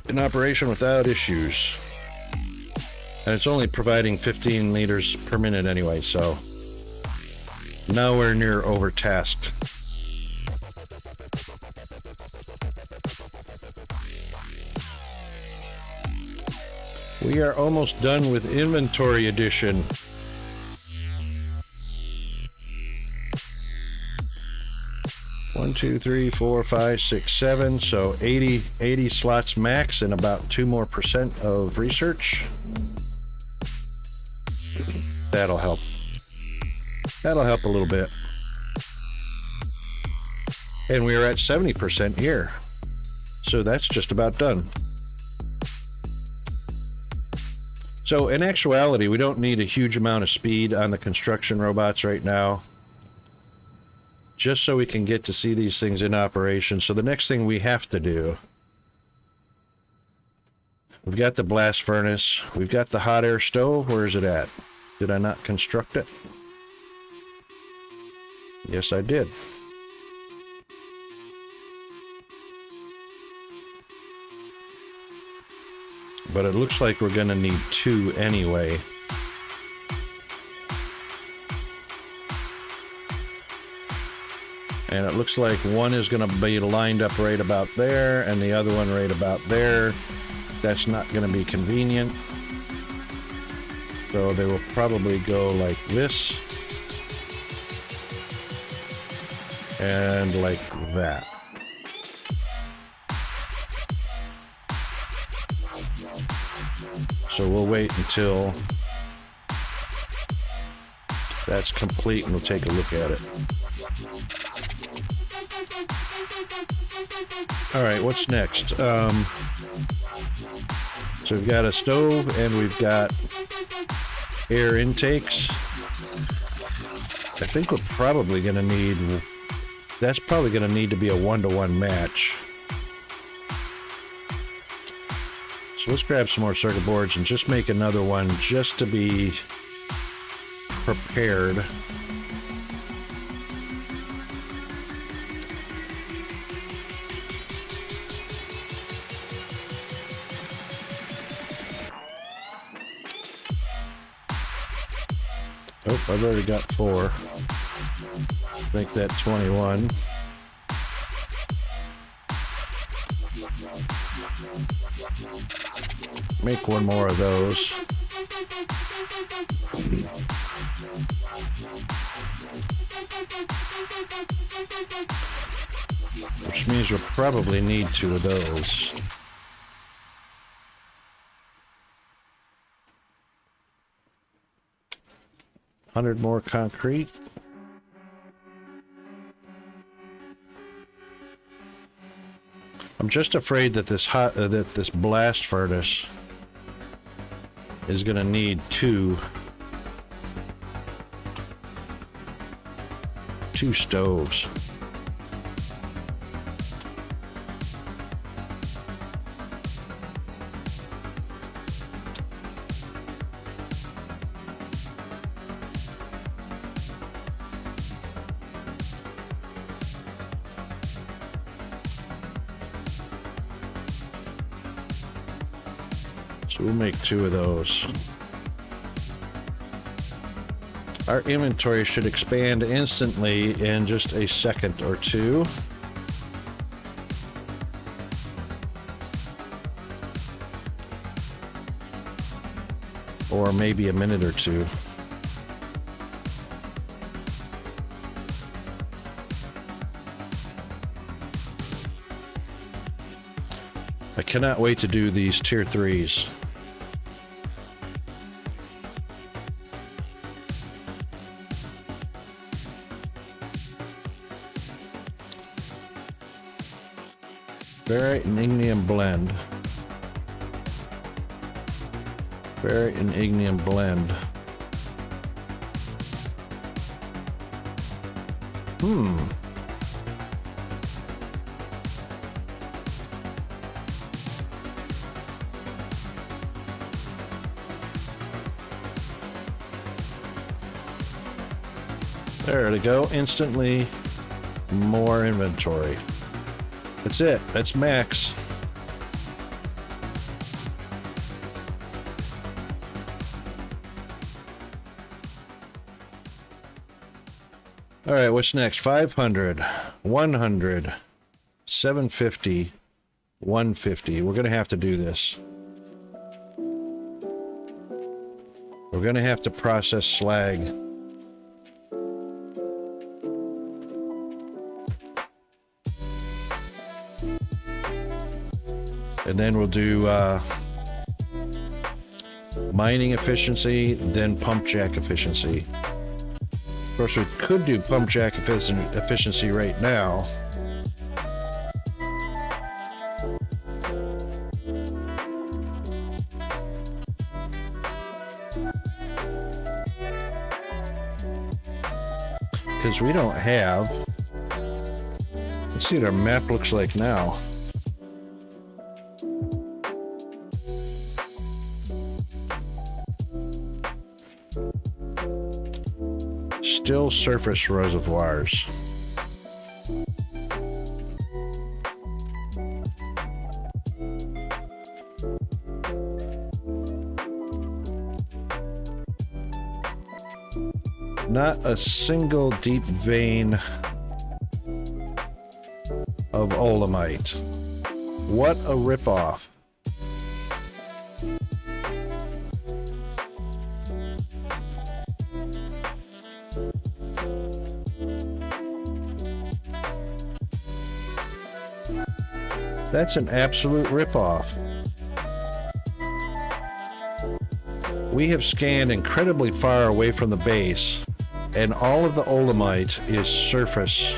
in operation without issues. And it's only providing 15 liters per minute anyway, so nowhere near overtasked. We are almost done with inventory addition. One, two, three, 4, 5, 6, 7. So 80 slots max and about 2% more of research. That'll help. That'll help a little bit. And we are at 70% here. So that's just about done. So in actuality, we don't need a huge amount of speed on the construction robots right now, just so we can get to see these things in operation. So the next thing we have to do, we've got the blast furnace, we've got the hot air stove. Where is it at? Did I not construct it? Yes, I did. But it looks like we're gonna need 2 anyway. And it looks like one is gonna be lined up right about there and the other one right about there. That's not gonna be convenient. So they will probably go like this. And like that. So we'll wait until that's complete and we'll take a look at it. All right, what's next? So we've got a stove and we've got air intakes. I think we're probably going to need, that's probably going to need to be a 1-to-1 match. So let's grab some more circuit boards and just make another one just to be prepared. Oh, I've already got 4. Make that 21. Make one more of those. Which means we'll probably need 2 of those. $100 more concrete. I'm just afraid that this blast furnace is going to need 2 stoves. So we'll make 2 of those. Our inventory should expand instantly in just a second or 2. Or maybe a minute or 2. I cannot wait to do these tier 3s. Ferrite and ignium blend. Ferrite and ignium blend. There we go. Instantly more inventory. That's it. That's max. All right, what's next? 500, 100, 750, 150. We're going to have to do this. We're going to have to process slag. And then we'll do mining efficiency, then pump jack efficiency. Of course, we could do pump jack efficiency right now. Because we don't have... Let's see what our map looks like now. Still surface reservoirs. Not a single deep vein of olemite. What a ripoff. That's an absolute ripoff. We have scanned incredibly far away from the base, and all of the olemite is surface.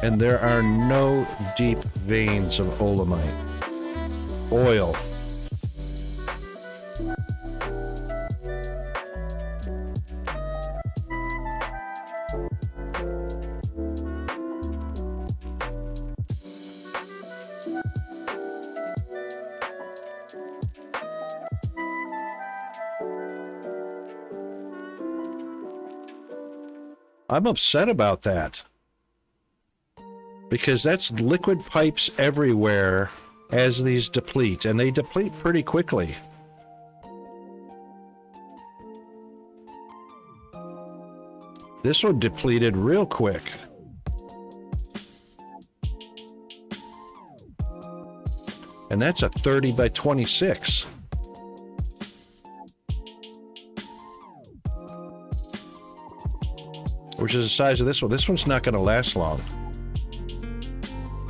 And there are no deep veins of olemite. Oil. I'm upset about that. Because that's liquid pipes everywhere as these deplete, and they deplete pretty quickly. This one depleted real quick. And that's a 30 by 26. Which is the size of this one. This one's not going to last long.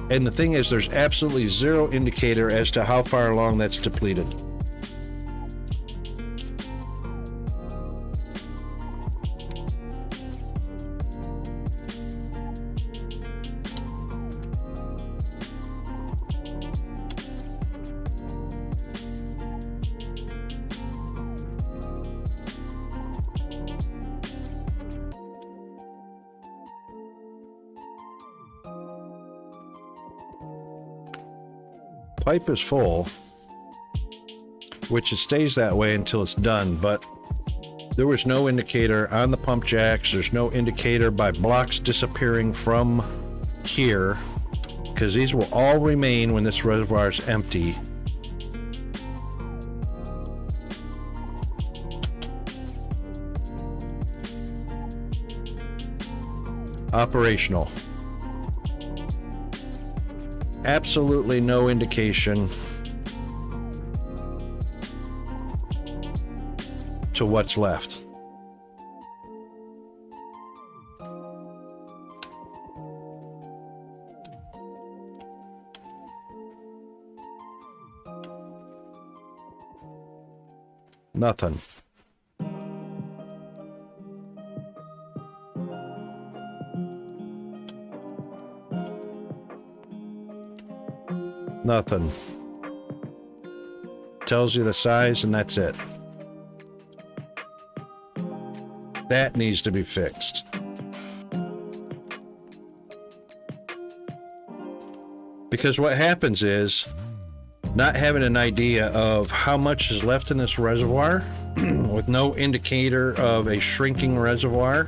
And the thing is, there's absolutely zero indicator as to how far along that's depleted. Pipe is full, which it stays that way until it's done, but there was no indicator on the pump jacks. There's no indicator by blocks disappearing from here, because these will all remain when this reservoir is empty. Operational. Absolutely no indication to what's left. Nothing. Nothing. Tells you the size and that's it. That needs to be fixed. Because what happens is, not having an idea of how much is left in this reservoir, with no indicator of a shrinking reservoir,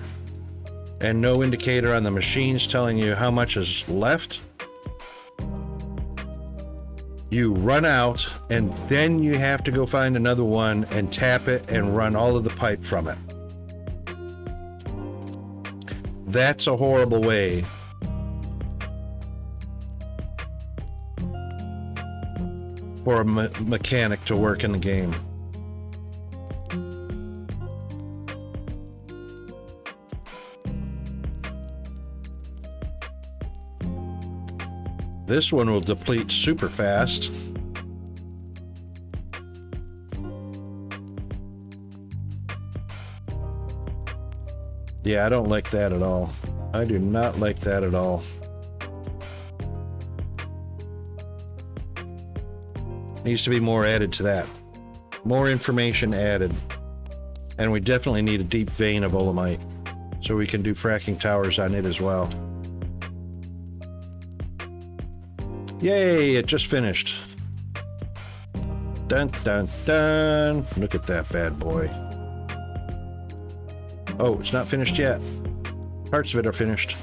and no indicator on the machines telling you how much is left, you run out, and then you have to go find another one and tap it and run all of the pipe from it. That's a horrible way for a mechanic to work in the game. This one will deplete super fast. Yeah, I don't like that at all. I do not like that at all. Needs to be more added to that. More information added. And we definitely need a deep vein of olamite, so we can do fracking towers on it as well. Yay, it just finished. Dun, dun, dun. Look at that bad boy. Oh, it's not finished yet. Parts of it are finished.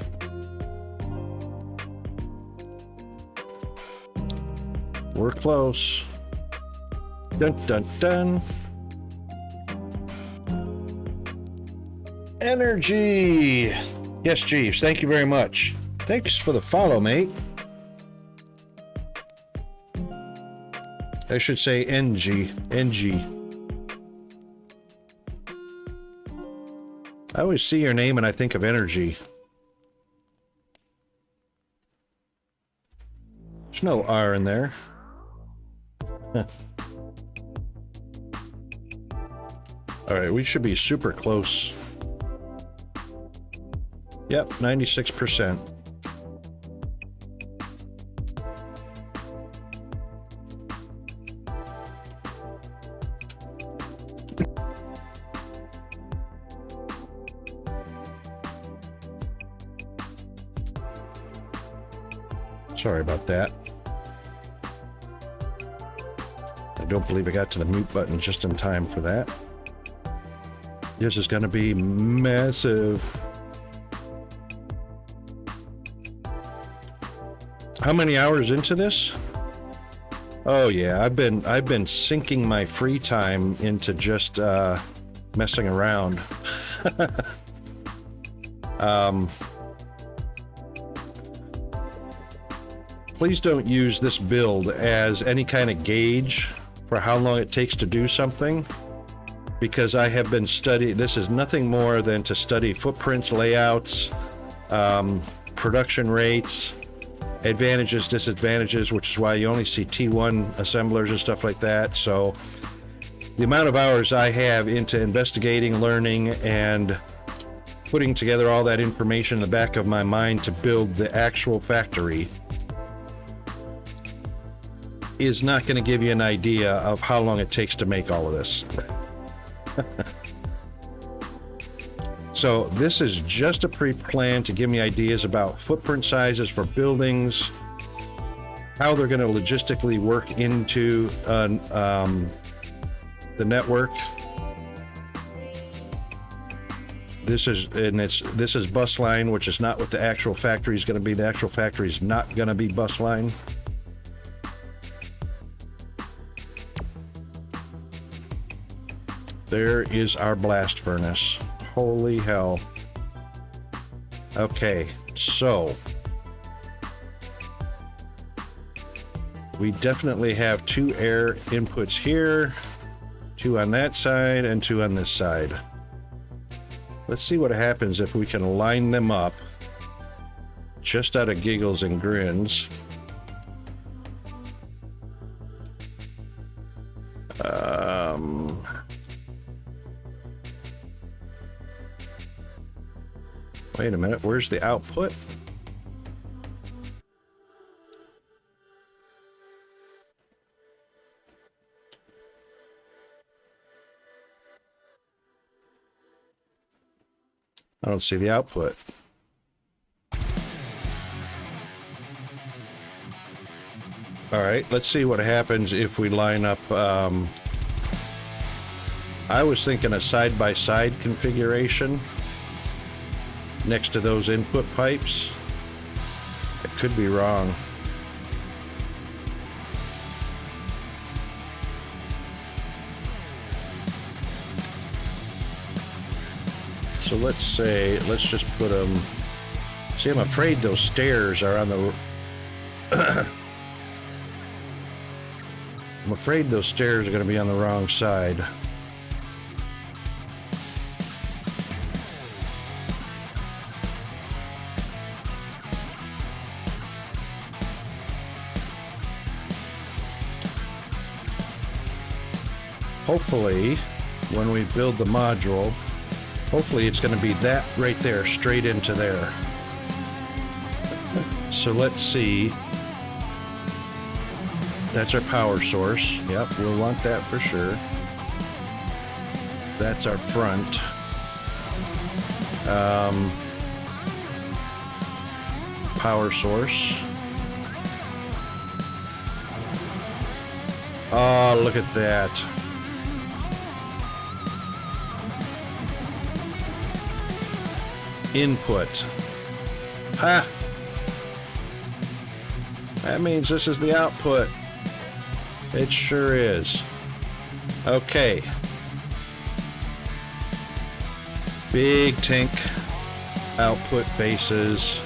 We're close. Dun, dun, dun. Energy. Yes, Jeeves, thank you very much. Thanks for the follow, mate. I should say NG. I always see your name and I think of energy. There's no R in there. Huh. Alright, we should be super close. Yep, 96%. Sorry about that. I don't believe I got to the mute button just in time for that. This is going to be massive. How many hours into this? Oh yeah, I've been sinking my free time into just messing around. Please don't use this build as any kind of gauge for how long it takes to do something, because I have been studying. This is nothing more than to study footprints, layouts, production rates, advantages, disadvantages, which is why you only see T1 assemblers and stuff like that. So the amount of hours I have into investigating, learning, and putting together all that information in the back of my mind to build the actual factory is not going to give you an idea of how long it takes to make all of this. So this is just a pre-plan to give me ideas about footprint sizes for buildings, how they're going to logistically work into the network. This is bus line, which is not what the actual factory is going to be. The actual factory is not going to be bus line. There is our blast furnace. Holy hell. Okay, so we definitely have 2 air inputs here, 2 on that side, and 2 on this side. Let's see what happens if we can line them up just out of giggles and grins. Wait a minute, where's the output? I don't see the output. All right, let's see what happens if we line up. I was thinking a side-by-side configuration next to those input pipes. I could be wrong. So let's just put them. See, I'm afraid those stairs are on the. I'm afraid those stairs are going to be on the wrong side. Hopefully, when we build the module, hopefully it's going to be that right there, straight into there. So let's see. That's our power source. Yep, we'll want that for sure. That's our front. Power source. Oh, look at that. Input. Ha! That means this is the output. It sure is. Okay. Big tank output faces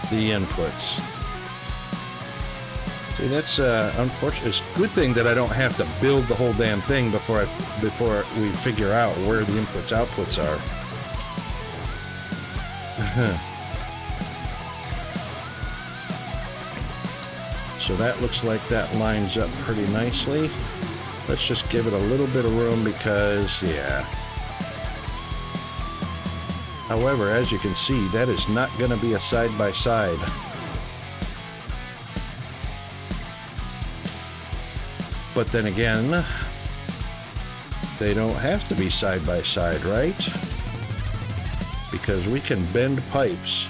the inputs. See, that's unfortunate. It's a good thing that I don't have to build the whole damn thing before we figure out where the inputs outputs are. So that looks like that lines up pretty nicely. Let's just give it a little bit of room because, yeah. However, as you can see, that is not going to be a side-by-side. But then again, they don't have to be side-by-side, right? Because we can bend pipes.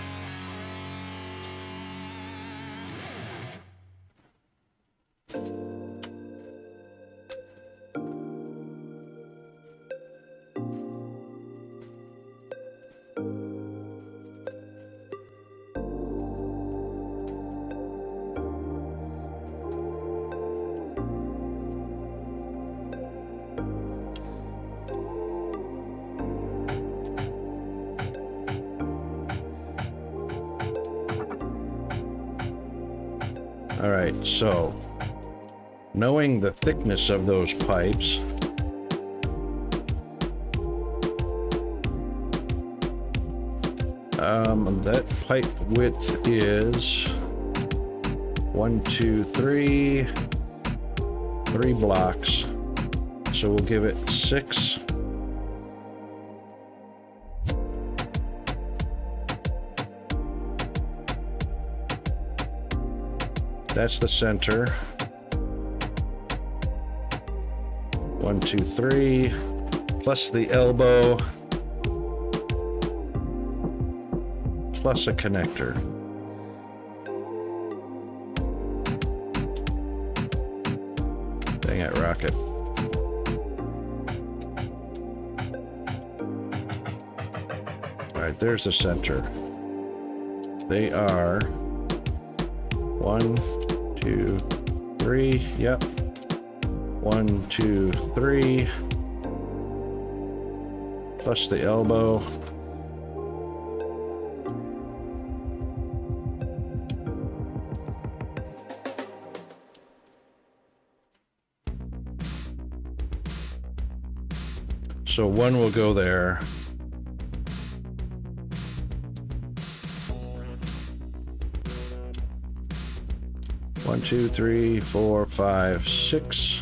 All right, so knowing the thickness of those pipes, that pipe width is 1, 2, 3 blocks. So we'll give it 6. That's the center. 1, 2, 3, plus the elbow, plus a connector. Dang it, Rocket. All right, there's the center. They are 1, 2, 3, yep. 1, 2, 3, plus the elbow. So one will go there. One, 2, 3, 4, 5, 6.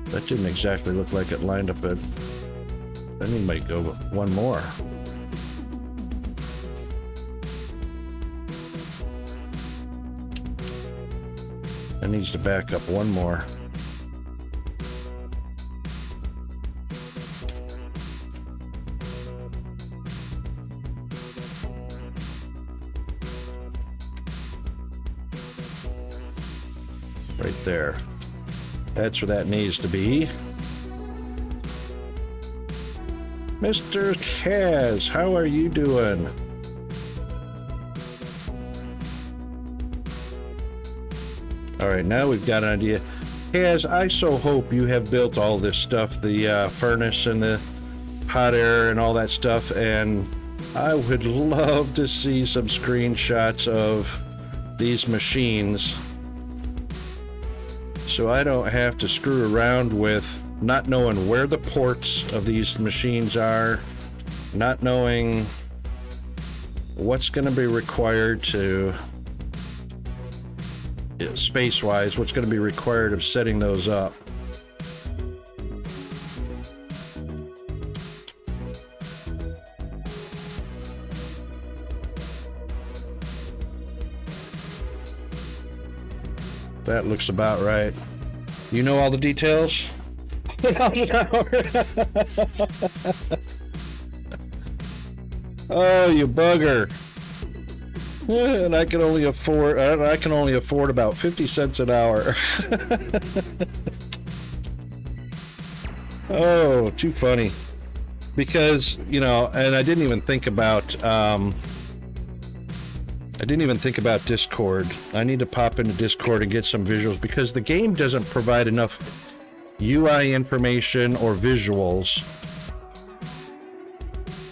That didn't exactly look like it lined up, but then he might go with one more. It needs to back up one more. Right there. That's where that needs to be. Mr. Kaz, how are you doing? All right, now we've got an idea. Kaz, I so hope you have built all this stuff, the furnace and the hot air and all that stuff, and I would love to see some screenshots of these machines so I don't have to screw around with not knowing where the ports of these machines are, not knowing what's going to be required to, space-wise, what's going to be required of setting those up. That looks about right. You know all the details? Oh, you bugger. And I can only afford about 50 cents an hour. Oh, too funny. Because, you know, and I didn't even think about Discord. I need to pop into Discord and get some visuals because the game doesn't provide enough UI information or visuals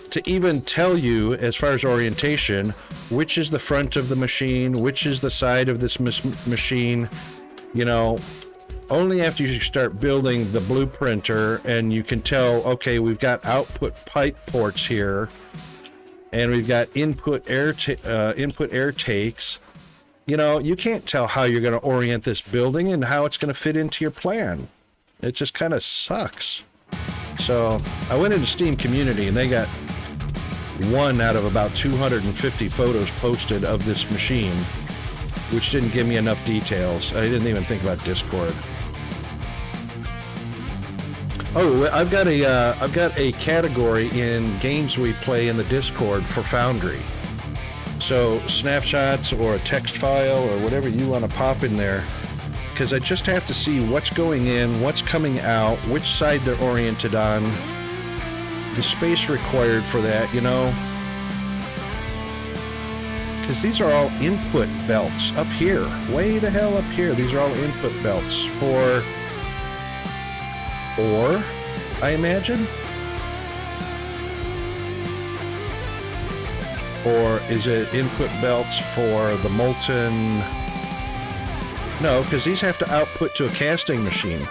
to even tell you, as far as orientation, which is the front of the machine, which is the side of this machine. You know, only after you start building the blueprinter and you can tell, okay, we've got output pipe ports here, and we've got input air takes. You know, you can't tell how you're going to orient this building and how it's going to fit into your plan. It just kind of sucks. So I went into Steam Community and they got 1 out of about 250 photos posted of this machine, which didn't give me enough details. I didn't even think about Discord. Oh, I've got a category in games we play in the Discord for Foundry. So snapshots or a text file or whatever you want to pop in there, because I just have to see what's going in, what's coming out, which side they're oriented on, the space required for that, you know. Because these are all input belts up here, way the hell up here. These are all input belts for ore, I imagine. Or is it input belts for the molten? No, because these have to output to a casting machine.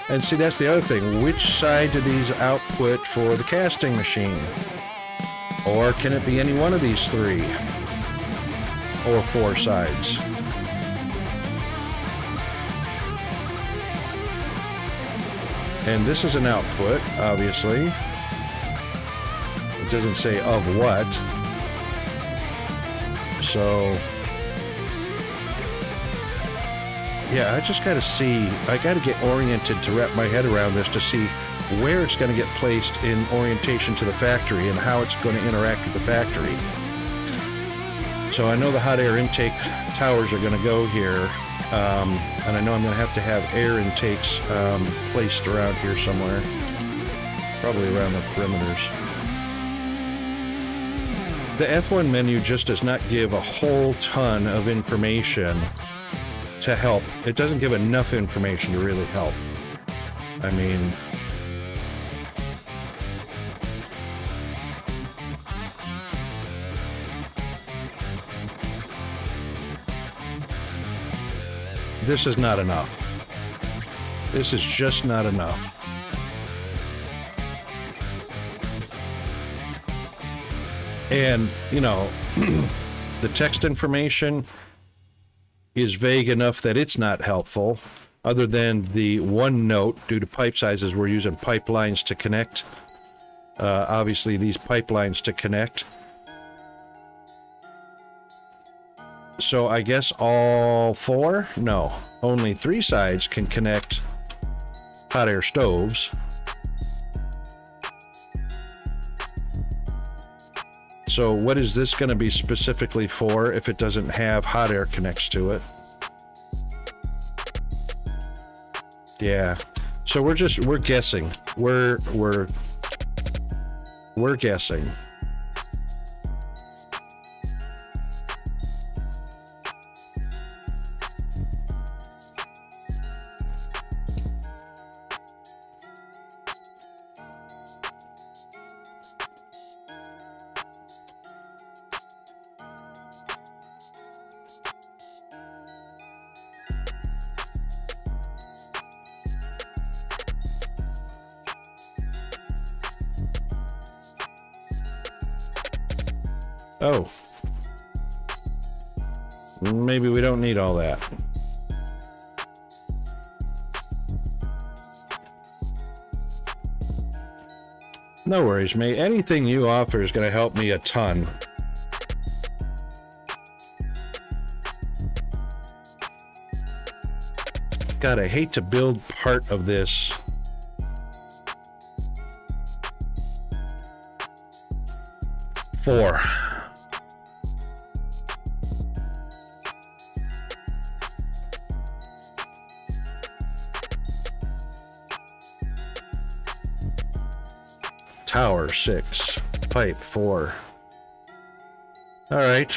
And see, that's the other thing. Which side do these output for the casting machine? Or can it be any one of these 3? Or 4 sides? And this is an output, obviously. It doesn't say of what. So, yeah, I just got to see, I got to get oriented to wrap my head around this to see where it's going to get placed in orientation to the factory and how it's going to interact with the factory. So I know the hot air intake towers are going to go here, and I know I'm going to have air intakes placed around here somewhere, probably around the perimeters. The F1 menu just does not give a whole ton of information to help. It doesn't give enough information to really help. I mean, this is not enough. This is just not enough. And, you know, the text information is vague enough that it's not helpful, other than the one note, due to pipe sizes, we're using pipelines to connect. Obviously, these pipelines to connect. So I guess all 4? No, only 3 sides can connect hot air stoves. So what is this going to be specifically for if it doesn't have hot air connects to it? Yeah. So we're guessing. We're guessing. Oh. Maybe we don't need all that. No worries, mate. Anything you offer is going to help me a ton. God, I hate to build part of this. Four. Tower 6. Pipe 4. All right.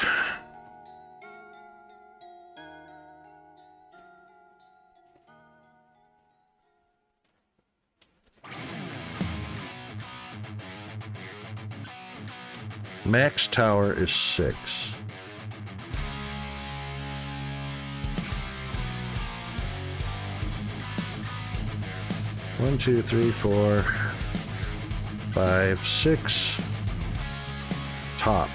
Max tower is 6. One, two, three, 4, 5, 6. Top.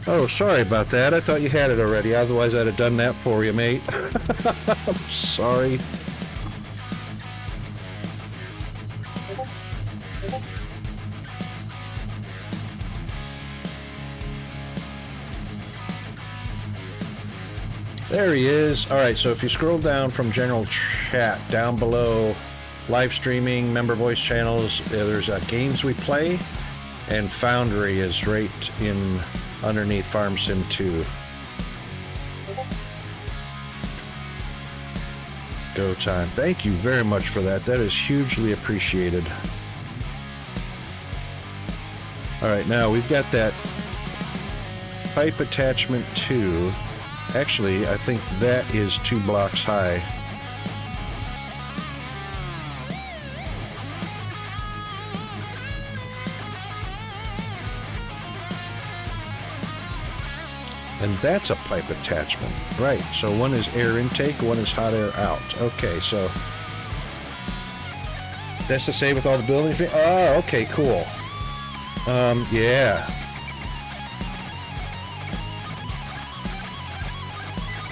Oh, sorry about that. I thought you had it already. Otherwise, I'd have done that for you, mate. I'm sorry. There he is. All right, so if you scroll down from general chat down below, live streaming, member voice channels, there's games we play, and Foundry is right in underneath Farm Sim 2. Go time. Thank you very much for that. That is hugely appreciated. All right, now we've got that pipe attachment 2. Actually, I think that is 2 blocks high. And that's a pipe attachment. Right, so one is air intake, one is hot air out. Okay, so that's the same with all the buildings. Oh, okay, cool. Yeah.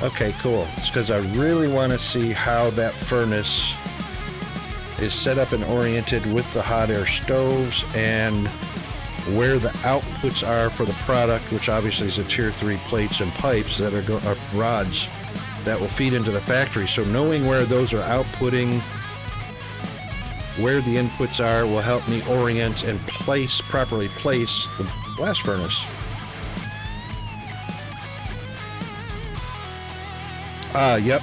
Okay, cool. It's because I really want to see how that furnace is set up and oriented with the hot air stoves and where the outputs are for the product, which obviously is the tier 3 plates and pipes that are rods that will feed into the factory. So knowing where those are outputting, where the inputs are, will help me orient and properly place the blast furnace. Yep.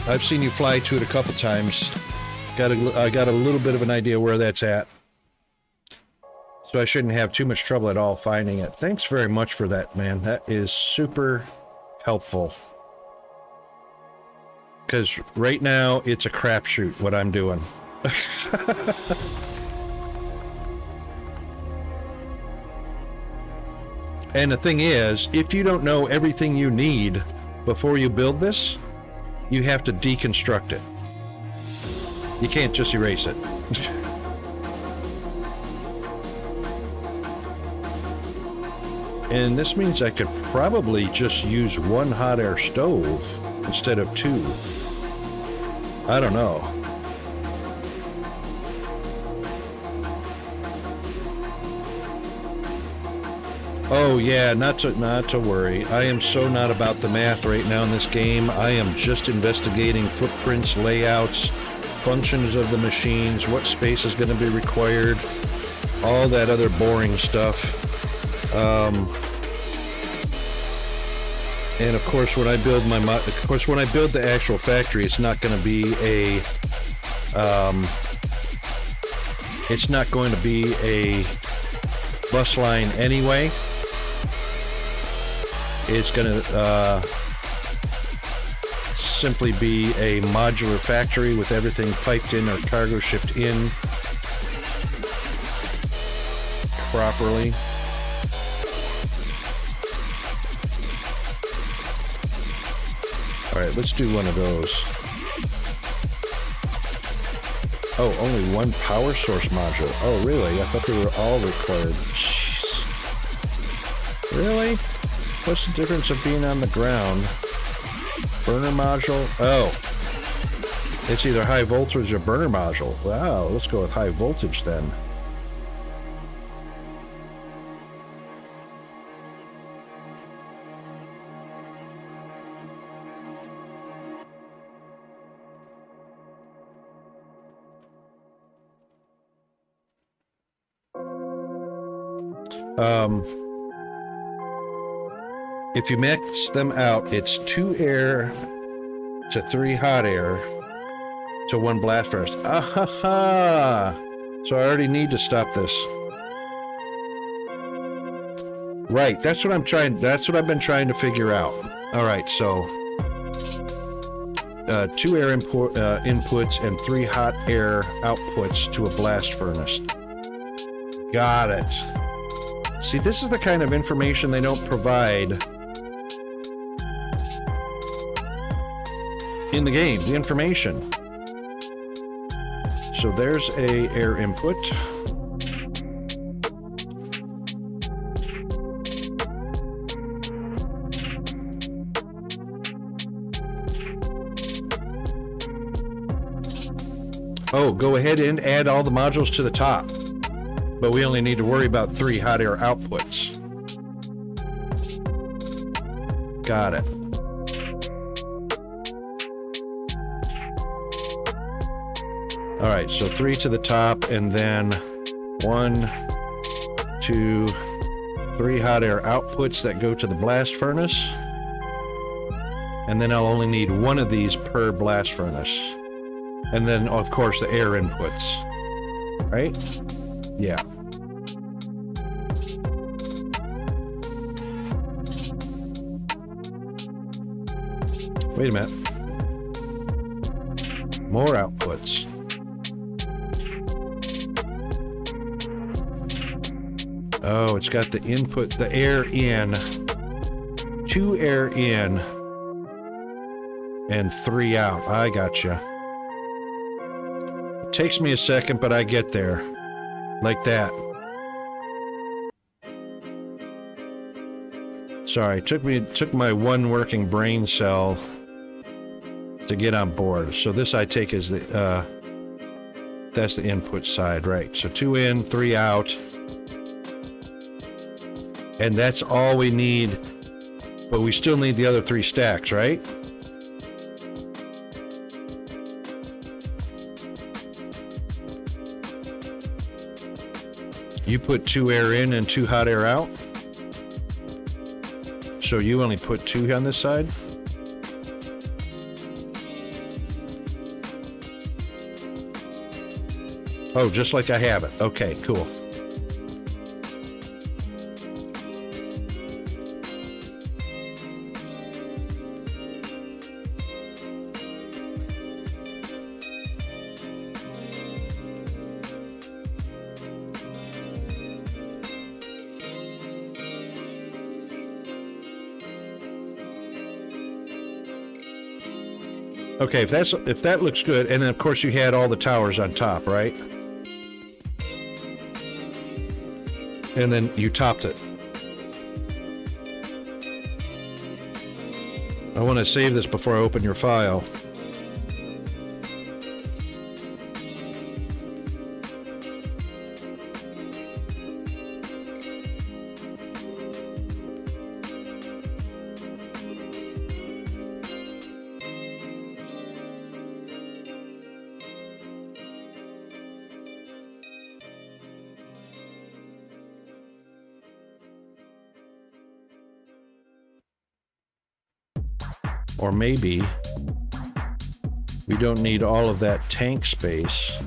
I've seen you fly to it a couple times. I got a little bit of an idea where that's at. So I shouldn't have too much trouble at all finding it. Thanks very much for that, man. That is super helpful. Because right now, it's a crapshoot what I'm doing. And the thing is, if you don't know everything you need before you build this, you have to deconstruct it. You can't just erase it. And this means I could probably just use 1 hot air stove instead of 2. I don't know. Oh yeah, not to worry. I am so not about the math right now in this game. I am just investigating footprints, layouts, functions of the machines, what space is going to be required, all that other boring stuff. And of course, when I build when I build the actual factory, it's not going to be a, it's not going to be a bus line anyway. It's going to simply be a modular factory with everything piped in or cargo shipped in properly. All right, let's do one of those. Oh, only one power source module. Oh, really? I thought they were all required. Jeez. Really? What's the difference of being on the ground? Burner module? Oh. It's either high voltage or burner module. Wow, let's go with high voltage then. If you mix them out, it's 2 air to 3 hot air to 1 blast furnace. Ah ha ha! So I already need to stop this. Right, that's what I'm trying. That's what I've been trying to figure out. All right, so 2 air inputs and 3 hot air outputs to a blast furnace. Got it. See, this is the kind of information they don't provide in the game, the information. So there's a air input. Oh, go ahead and add all the modules to the top. But we only need to worry about 3 hot air outputs. Got it. All right, so 3 to the top, and then 1, 2, 3 hot air outputs that go to the blast furnace. And then I'll only need 1 of these per blast furnace. And then, of course, the air inputs. Right? Yeah. Wait a minute. More outputs. Oh, it's got the input, the air in, 2 air in, and 3 out. I gotcha. It takes me a second, but I get there. Like that. Sorry, took my one working brain cell to get on board. So this I take as the that's the input side, right? So 2 in, 3 out. And that's all we need, but we still need the other 3 stacks, right? You put 2 air in and 2 hot air out? So you only put 2 on this side? Oh, just like I have it. Okay, cool. Okay, if that looks good, and then of course you had all the towers on top, right? And then you topped it. I want to save this before I open your file. Or maybe we don't need all of that tank space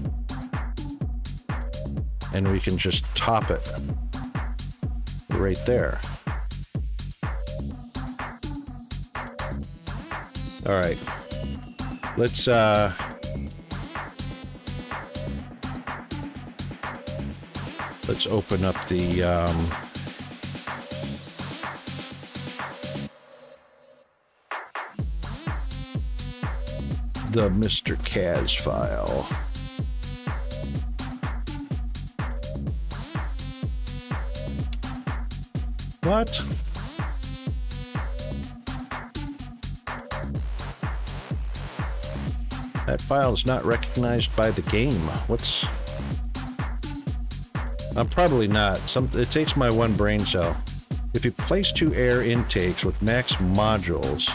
and we can just top it right there. All right. Let's open up the Mr. Kaz file. What? That file is not recognized by the game. What's... I'm probably not. It takes my one brain cell. If you place 2 air intakes with max modules,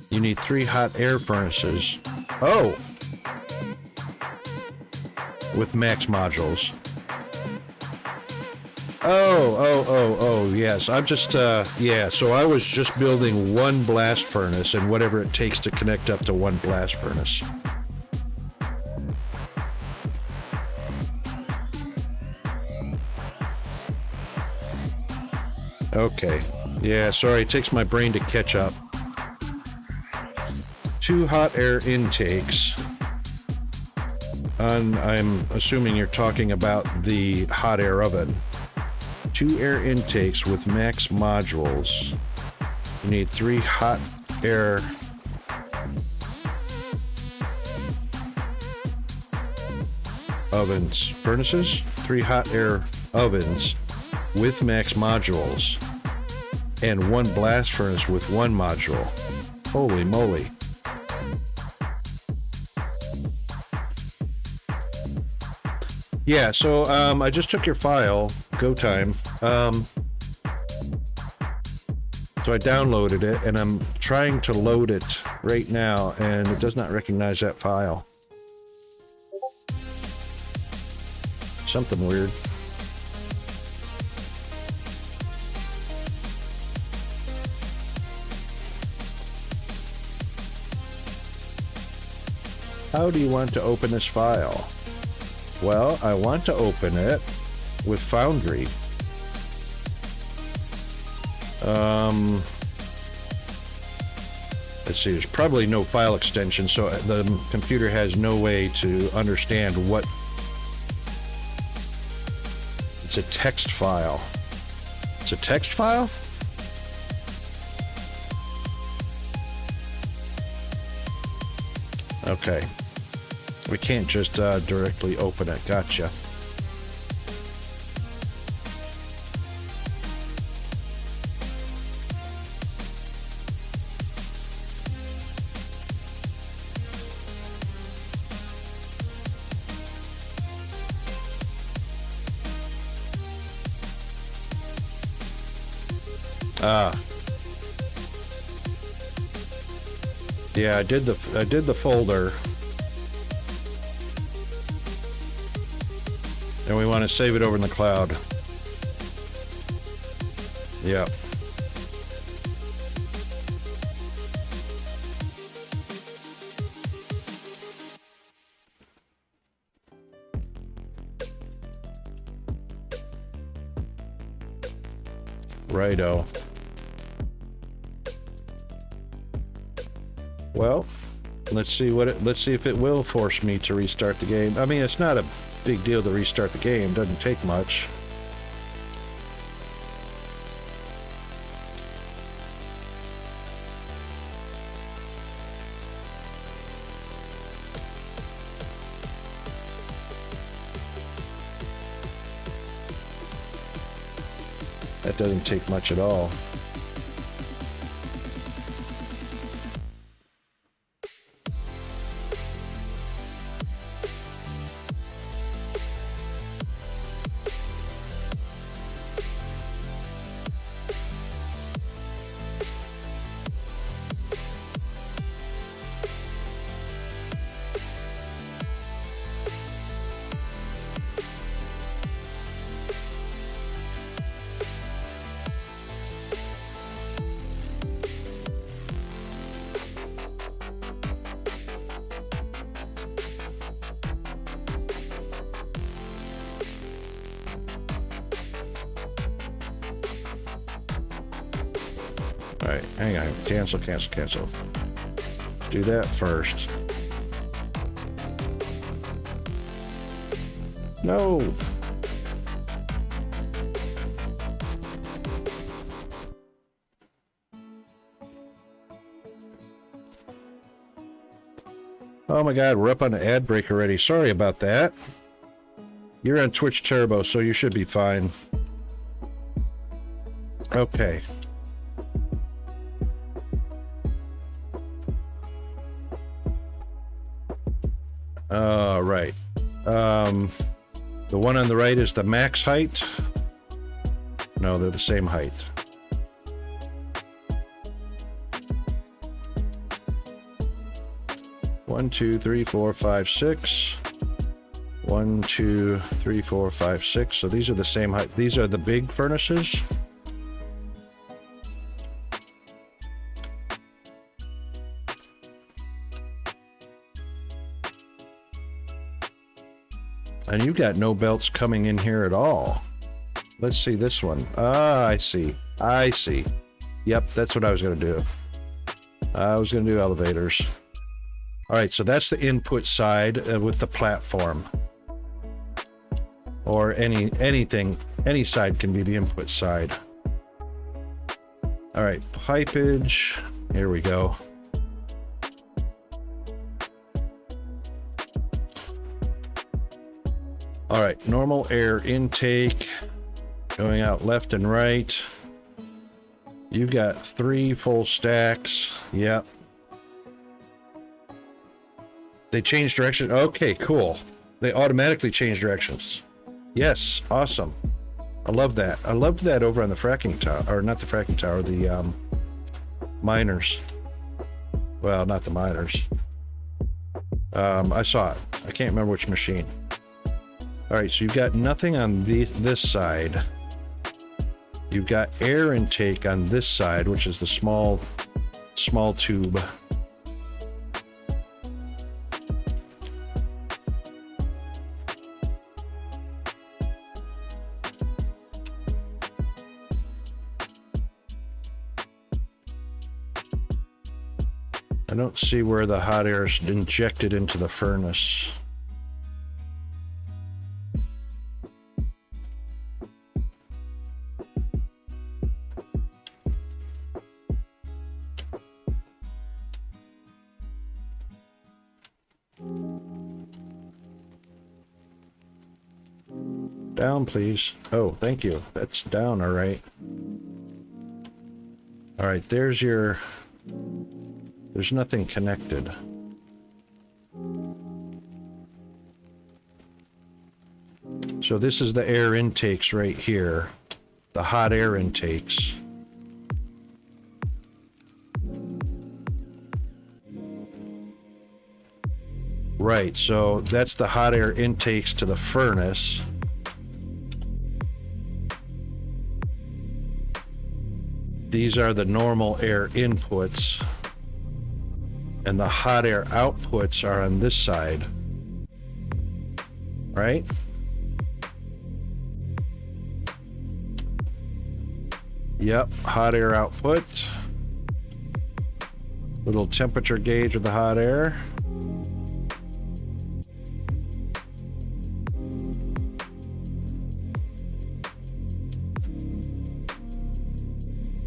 you need 3 hot air furnaces. Oh! With max modules. Oh, yes. I'm just, yeah, so I was just building 1 blast furnace and whatever it takes to connect up to 1 blast furnace. Okay. Yeah, sorry, it takes my brain to catch up. 2 hot air intakes. And I'm assuming you're talking about the hot air oven. 2 air intakes with max modules. You need 3 hot air ovens. Furnaces? 3 hot air ovens with max modules. And 1 blast furnace with 1 module. Holy moly. Yeah, so I just took your file, go time. So I downloaded it, and I'm trying to load it right now, and it does not recognize that file. Something weird. How do you want to open this file? Well, I want to open it with Foundry. Let's see, there's probably no file extension, so the computer has no way to understand what... It's a text file. It's a text file? Okay. We can't just directly open it. Gotcha. Yeah, I did the folder. And we want to save it over in the cloud. Yep. Righto. Well, let's see if it will force me to restart the game. I mean, it's not a big deal to restart the game. Doesn't take much. That doesn't take much at all. All right, hang on. Cancel, cancel, cancel. Do that first. No. Oh my God, we're up on the ad break already. Sorry about that. You're on Twitch Turbo, so you should be fine. Okay. Right. The one on the right is the max height. No, they're the same height. One, two, three, four, five, six. 1, 2, 3, 4, 5, 6. So these are the same height. These are the big furnaces. And you got no belts coming in here at all. Let's see this one. Ah, I see. I see. Yep, that's what I was going to do. I was going to do elevators. All right, so that's the input side with the platform. Or anything, any side can be the input side. All right, pipage. Here we go. All right, normal air intake going out left and right. You got 3 full stacks. Yep. They changed direction. Okay, cool. They automatically change directions. Yes, awesome. I love that. I loved that over on the fracking tower, or not the fracking tower, the miners. Well, not the miners. I saw it. I can't remember which machine. All right, so you've got nothing on this side. You've got air intake on this side, which is the small tube. I don't see where the hot air is injected into the furnace. Down, please. Oh, thank you. That's down, all right. All right, there's your... There's nothing connected. So this is the air intakes right here. The hot air intakes. Right, so that's the hot air intakes to the furnace. These are the normal air inputs. And the hot air outputs are on this side. Right? Yep, hot air output. Little temperature gauge with the hot air.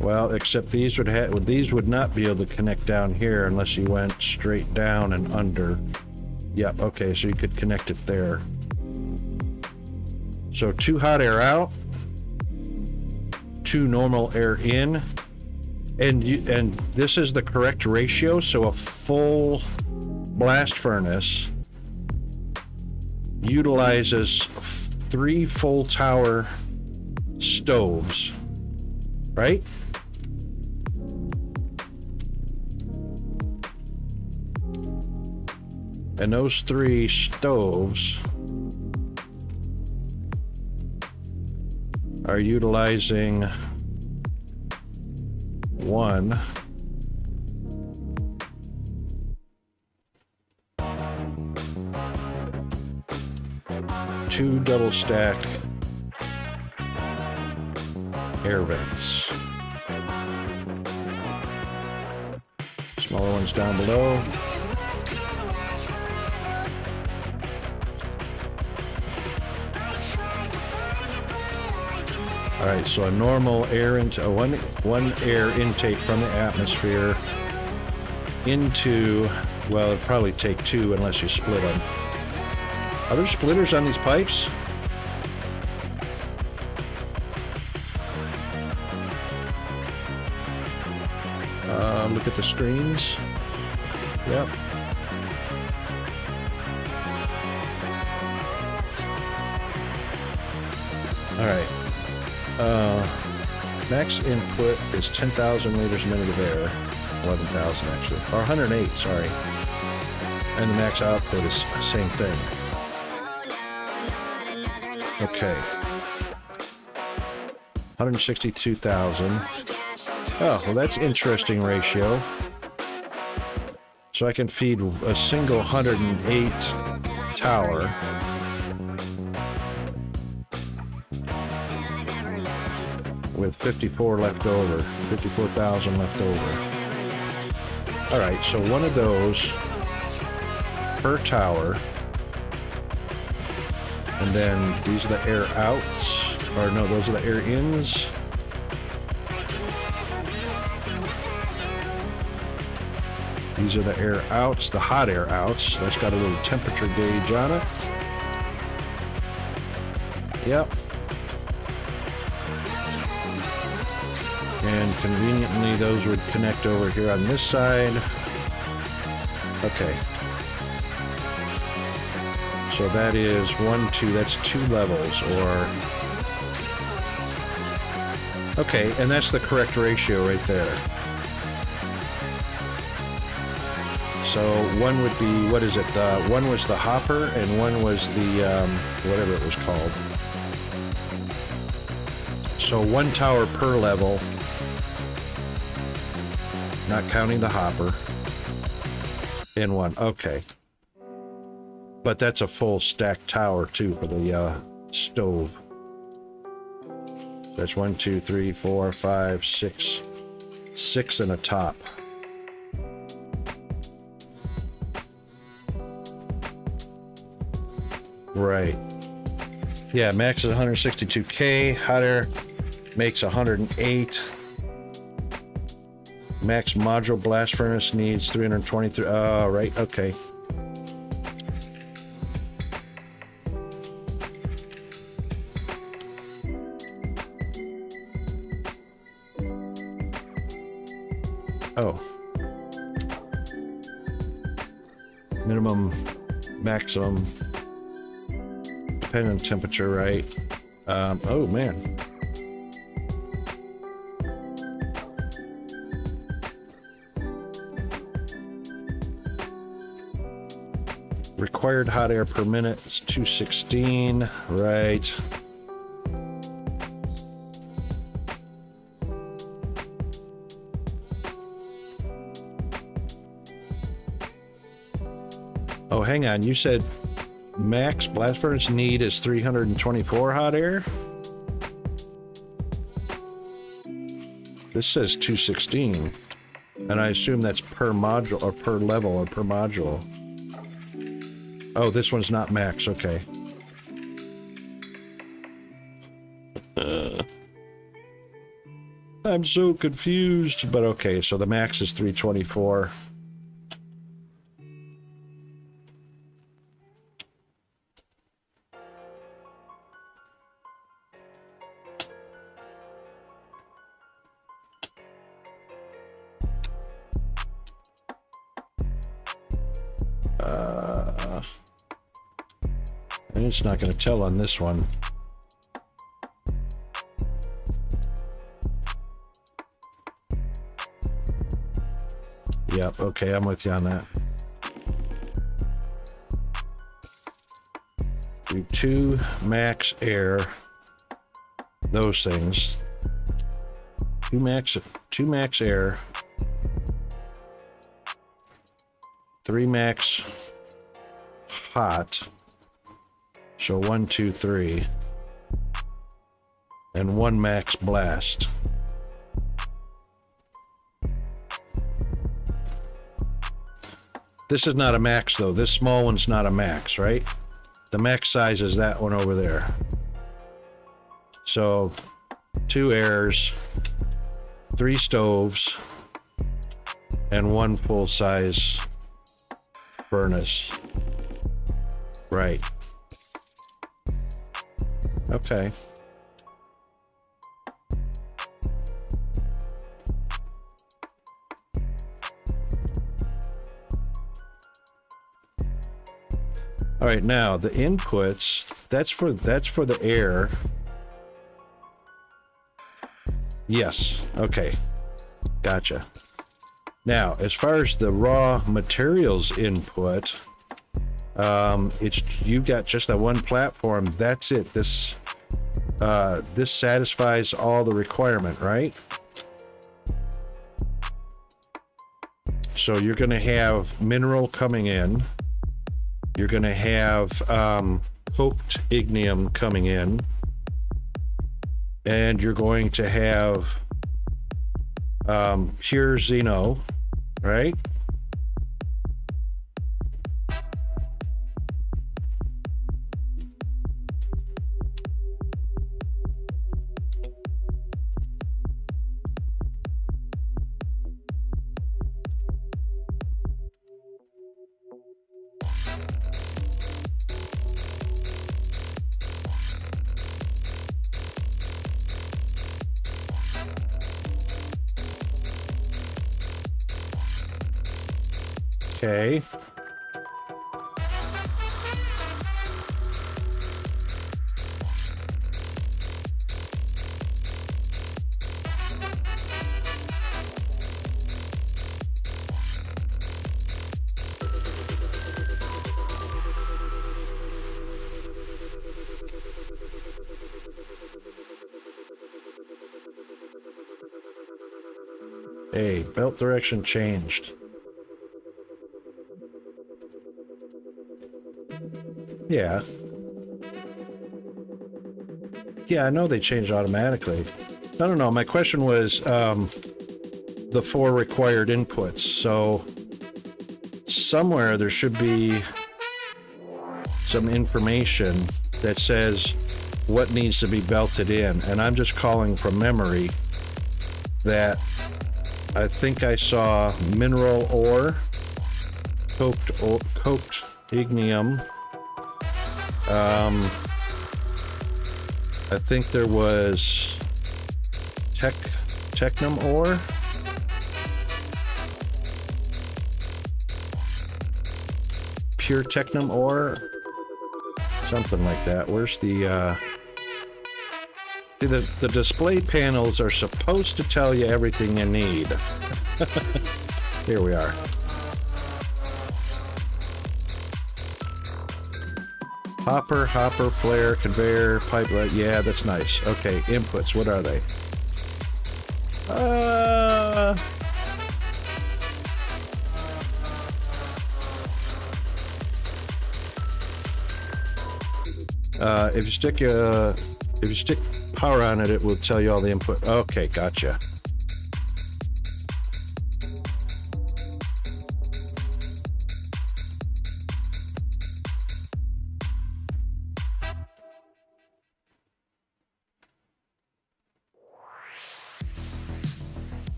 Well, except these would not be able to connect down here unless you went straight down and under. Yep, okay, so you could connect it there. So 2 hot air out, 2 normal air in, and this is the correct ratio. So a full blast furnace utilizes 3 full tower stoves, right? And those 3 stoves are utilizing 1, 2 double stack air vents. Smaller ones down below. All right, so a normal air into one air intake from the atmosphere into, well, it'd probably take two unless you split them. Are there splitters on these pipes? Look at the screens. Yep. All right. Max input is 10,000 liters a minute of air. 11,000 actually. Or 108, sorry. And the max output is the same thing. Okay. 162,000. Oh, well that's interesting ratio. So I can feed a single 108 tower. With 54 left over, 54,000 left over. All right, so one of those per tower, and then these are the air outs, or no, those are the air ins. These are the air outs, the hot air outs. That's got a little temperature gauge on it. Yep. And conveniently, those would connect over here on this side. Okay. So that is 1, 2, that's 2 levels, or... Okay, and that's the correct ratio right there. So one would be, what is it? One was the hopper, and one was the, whatever it was called. So 1 tower per level. Not counting the hopper. In one. Okay. But that's a full stacked tower too for the stove. That's 1, 2, 3, 4, 5, 6. 6 and a top. Right. Yeah, max is 162K. Hot air makes 108. Max module blast furnace needs 323. Oh, right. Okay. Oh. Minimum, maximum, depending on temperature, right? Oh, man. Required hot air per minute is 216, right? Oh, hang on. You said max blast furnace need is 324 hot air? This says 216. And I assume that's per module or per level or per module. Oh, this one's not max. Okay. I'm so confused, but okay. So the max is 324. And it's not going to tell on this one. Yep, okay, I'm with you on that. Do 2 max air, those things. 2 max air, 3 max hot. So 1, 2, 3, and 1 max blast. This is not a max though. This small one's not a max, right? The max size is that one over there. So 2 airs, 3 stoves, and 1 full-size furnace. Right. Okay. All right, now the inputs, that's for the air. Yes. Okay. Gotcha. Now, as far as the raw materials input, you've got just that one platform. That's it. This satisfies all the requirement, right? So you're going to have mineral coming in. You're going to have coked ignium coming in. And you're going to have pure Xeno, right? Okay. Hey, belt direction changed. Yeah. Yeah, I know they changed automatically. I don't know. My question was the 4 required inputs. So somewhere there should be some information that says what needs to be belted in. And I'm just calling from memory that I think I saw mineral ore, coked ignium. I think there was technum ore. Pure technum ore. Something like that. Where's the see, the display panels are supposed to tell you everything you need. Here we are. Hopper, flare, conveyor, pipeline. Yeah, that's nice. Okay, inputs. What are they? If you stick power on it, it will tell you all the input. Okay, gotcha.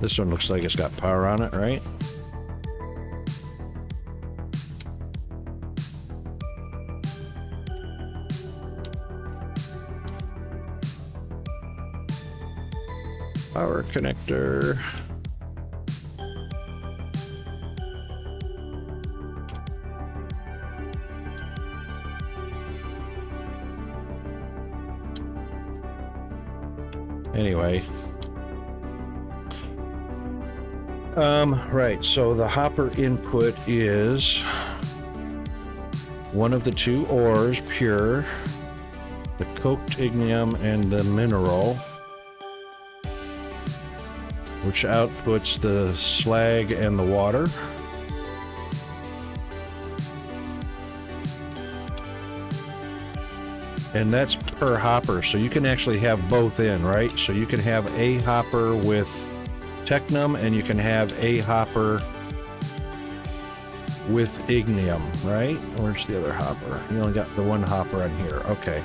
This one looks like it's got power on it, right? Power connector. Anyway. Right, so the hopper input is one of the 2 ores, pure, the coked ignium, and the mineral, which outputs the slag and the water. And that's per hopper, so you can actually have both in, right? So you can have a hopper with technum, and you can have a hopper with ignium, right? Where's the other hopper? You only got the one hopper on here. Okay.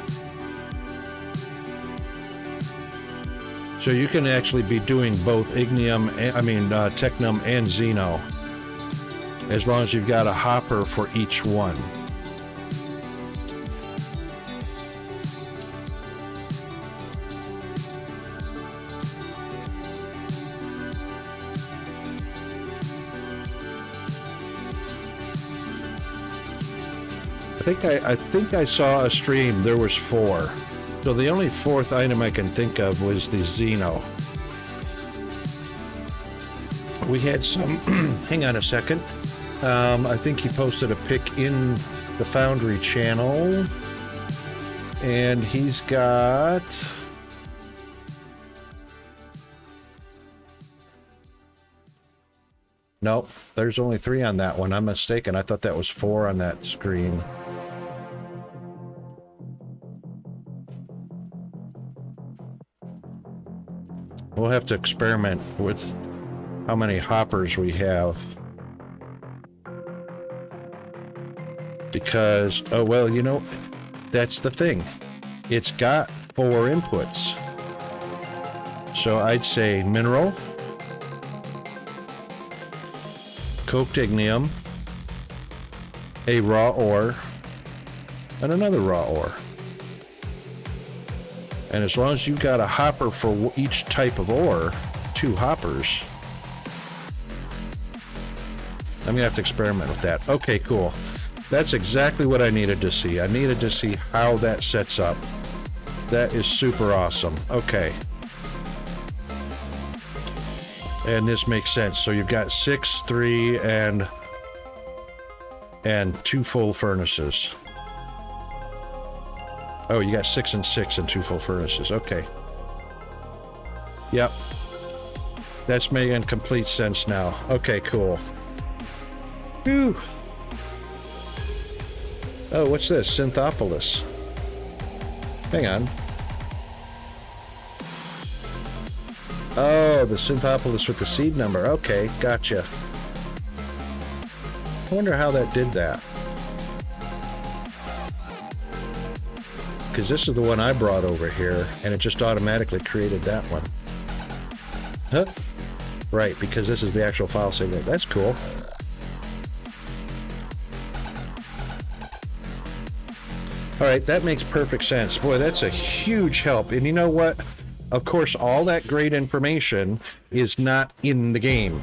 So you can actually be doing both ignium, technum and xeno, as long as you've got a hopper for each one. I think I saw a stream. There was 4. So the only 4th item I can think of was the Xeno. We had some. Hang on a second. I think he posted a pic in the Foundry channel, and he's got. Nope, there's only 3 on that one. I'm mistaken. I thought that was 4 on that screen. We'll have to experiment with how many hoppers we have. Because, oh well, you know, that's the thing. It's got 4 inputs. So I'd say mineral, coked ignium, a raw ore, and another raw ore. And as long as you've got a hopper for each type of ore, 2 hoppers, I'm gonna have to experiment with that. Okay, cool. That's exactly what I needed to see. I needed to see how that sets up. That is super awesome. Okay. And this makes sense. So you've got 6, 3, and 2 full furnaces. Oh, you got 6 and 6 and 2 full furnaces. Okay. Yep. That's making complete sense now. Okay, cool. Whew. Oh, what's this? Synthopolis. Hang on. Oh, the Synthopolis with the seed number. Okay, gotcha. I wonder how that did that. Because this is the one I brought over here, and it just automatically created that one. Huh? Right, because this is the actual file signal. That's cool. Alright, that makes perfect sense. Boy, that's a huge help. And you know what? Of course, all that great information is not in the game.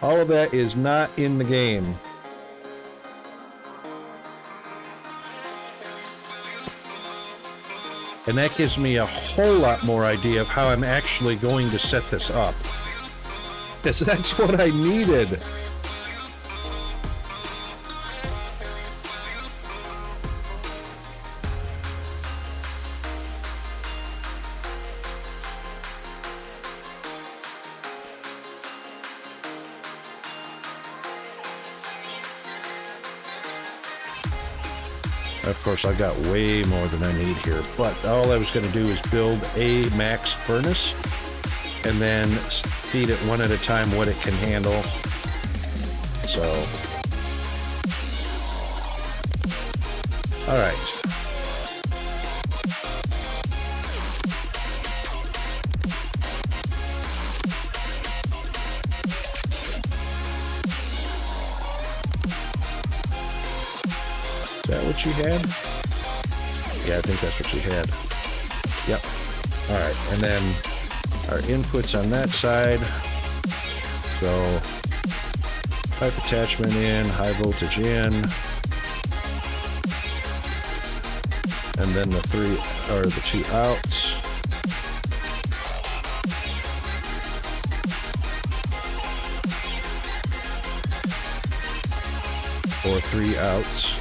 All of that is not in the game. And that gives me a whole lot more idea of how I'm actually going to set this up. Because that's what I needed. Of course, I got way more than I need here, but all I was going to do is build a max furnace and then feed it one at a time what it can handle. So, all right. Is that what you had? Yeah, I think that's what you had. Yep. All right, and then our inputs on that side. So pipe attachment in, high voltage in, and then the 2 outs. Or 3 outs.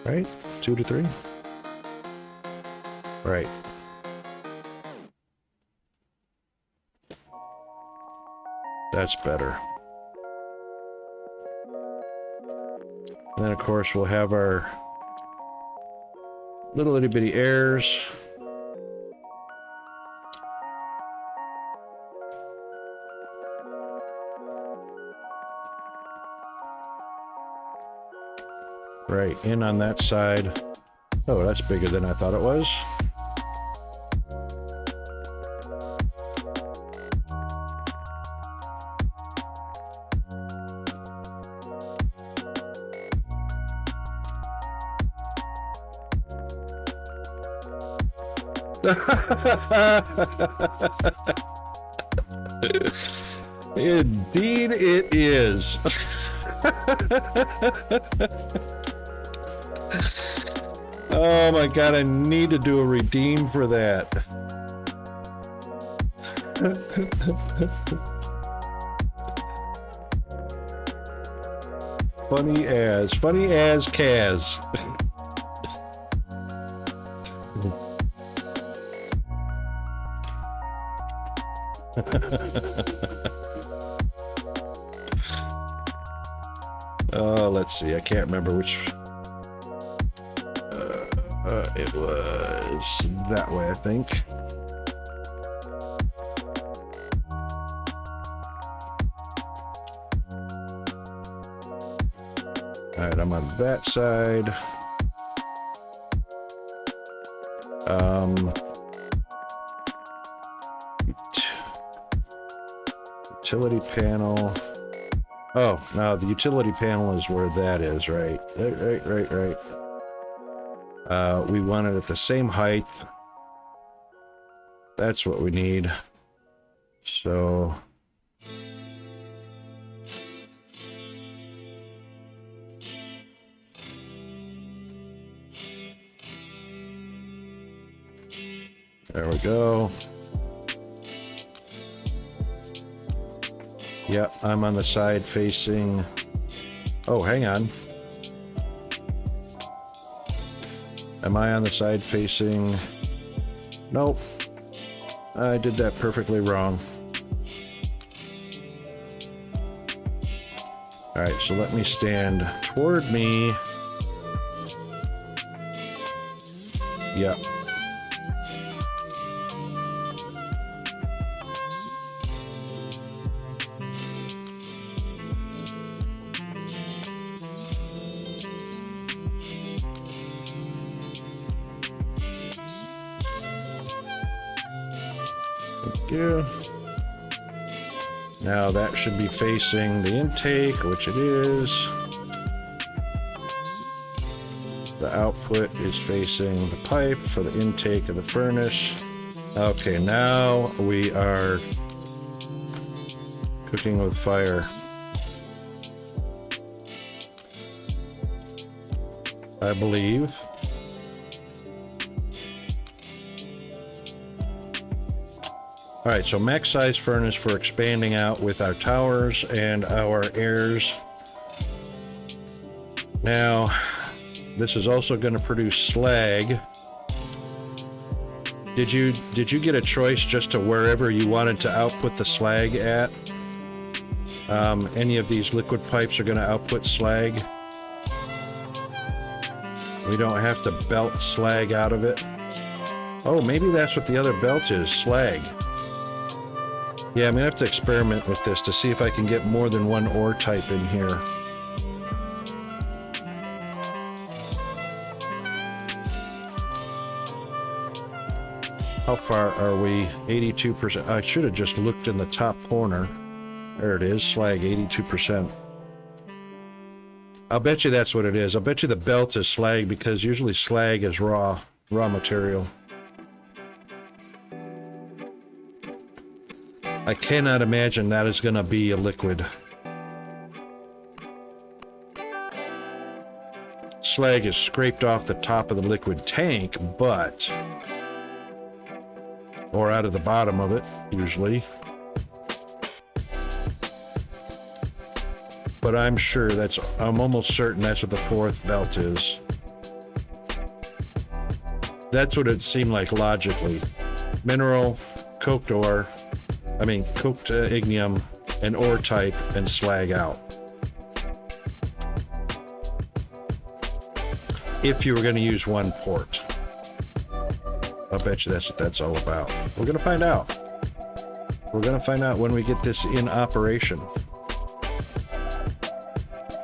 Right? 2 to 3? Right. That's better. And then, of course, we'll have our little itty bitty airs. Right, in on that side. Oh, that's bigger than I thought it was. Indeed it is. Oh my god, I need to do a redeem for that. Funny as Kaz. Oh, let's see. I can't remember which. It was that way, I think. All right, I'm on that side. Utility panel. Oh, no, the utility panel is where that is, right? Right. We want it at the same height. That's what we need. So... there we go. Yep, I'm on the side facing... Oh, hang on. Am I on the side facing... Nope. I did that perfectly wrong. Alright, so let me stand toward me. Yep. Now that should be facing the intake, which it is. The output is facing the pipe for the intake of the furnace. Okay, now we are cooking with fire. I believe. All right, so max size furnace for expanding out with our towers and our airs. Now, this is also going to produce slag. Did you get a choice just to wherever you wanted to output the slag at? Any of these liquid pipes are going to output slag. We don't have to belt slag out of it. Oh, maybe that's what the other belt is, slag. Yeah, I'm gonna have to experiment with this to see if I can get more than one ore type in here. How far are we? 82%. I should have just looked in the top corner. There it is, slag, 82%. I'll bet you that's what it is. I'll bet you the belt is slag because usually slag is raw material. I cannot imagine that is going to be a liquid. Slag is scraped off the top of the liquid tank, but... or out of the bottom of it, usually. But I'm sure I'm almost certain that's what the fourth belt is. That's what it seemed like logically. Mineral, coked ore... cooked ignium, and ore type, and slag out. if you were going to use one port. I'll bet you that's what that's all about. We're going to find out. We're going to find out when we get this in operation.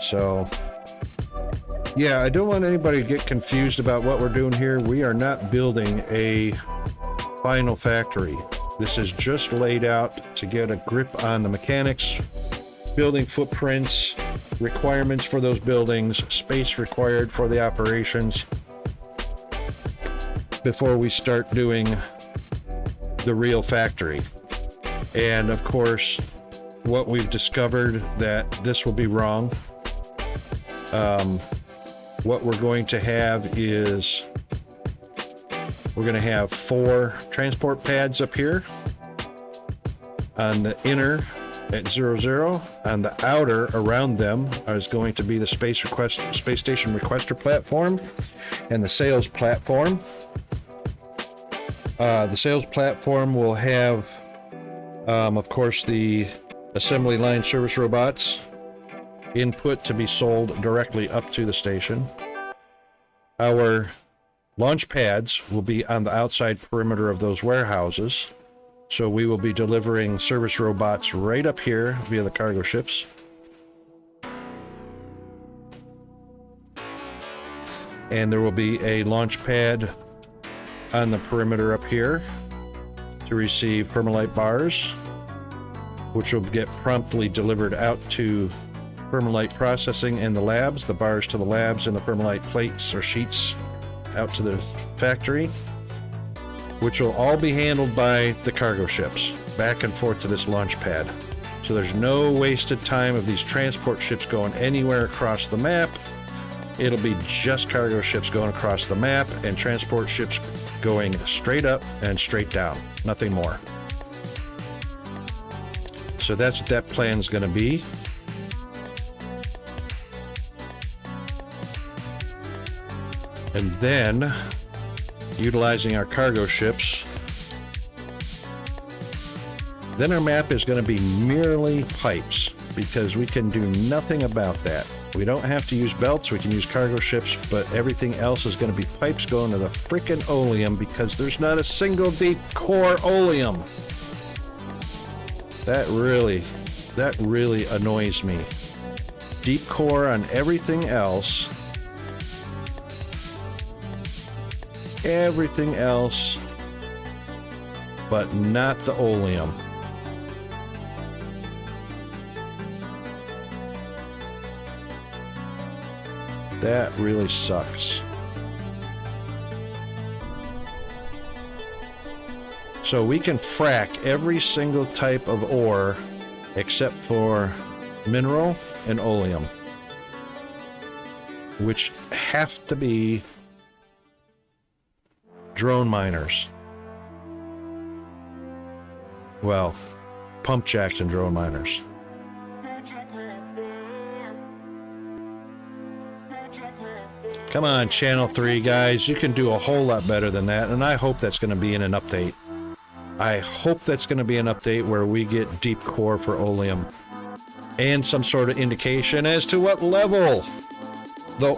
So, yeah, I don't want anybody to get confused about what we're doing here. We are not building a final factory. This is just laid out to get a grip on the mechanics, building footprints, requirements for those buildings, space required for the operations before we start doing the real factory. And of course, what we've discovered that this will be wrong. What we're going to have is we're going to have 4 transport pads up here on the inner at 00. On the outer around them is going to be the space station requester platform and the sales platform. The sales platform will have, of course, the assembly line service robots input to be sold directly up to the station. Our launch pads will be on the outside perimeter of those warehouses, so we will be delivering service robots right up here via the cargo ships. And there will be a launch pad on the perimeter up here to receive permalite bars, which will get promptly delivered out to permalite processing in the labs, the bars to the labs, and the permalite plates or sheets out to the factory, which will all be handled by the cargo ships back and forth to this launch pad. So there's no wasted time of these transport ships going anywhere across the map. It'll be just cargo ships going across the map and transport ships going straight up and straight down, nothing more. So that's what that plan is going to be. And then, utilizing our cargo ships, then our map is going to be merely pipes, because we can do nothing about that. We don't have to use belts, we can use cargo ships, but everything else is going to be pipes going to the frickin' oleum, because there's not a single deep core oleum. That really annoys me. Deep core on everything else, but not the oleum. That really sucks. So we can frack every single type of ore except for mineral and oleum, which have to be drone miners. Well, pump jacks and drone miners. Come on, Channel 3 guys, you can do a whole lot better than that, and I hope that's going to be in an update. I hope that's going to be an update where we get deep core for oleum and some sort of indication as to what level the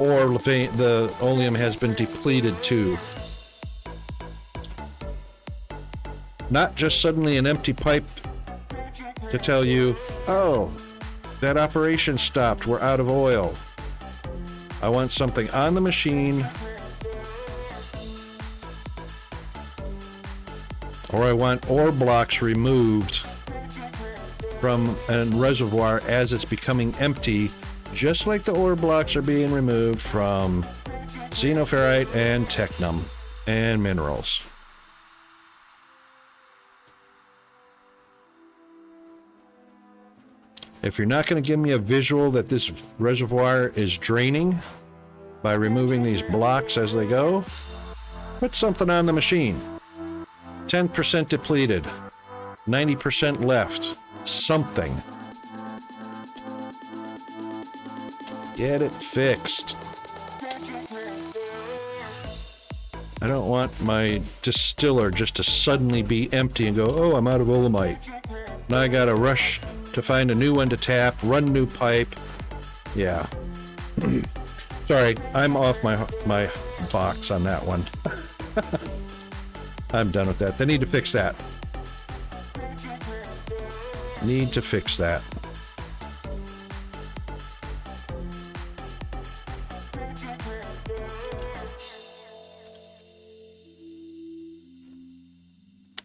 oleum has been depleted to. Not just suddenly an empty pipe to tell you, oh, that operation stopped, we're out of oil. I want something on the machine, or I want ore blocks removed from a reservoir as it's becoming empty, just like the ore blocks are being removed from xenoferrite and technum and minerals. If you're not going to give me a visual that this reservoir is draining by removing these blocks as they go, put something on the machine. 10% depleted, 90% left, something. Get it fixed. I don't want my distiller just to suddenly be empty and go, oh, I'm out of olemite. Now I gotta rush to find a new one to tap, run new pipe. Yeah. Sorry, I'm off my box on that one. I'm done with that. They need to fix that. Need to fix that.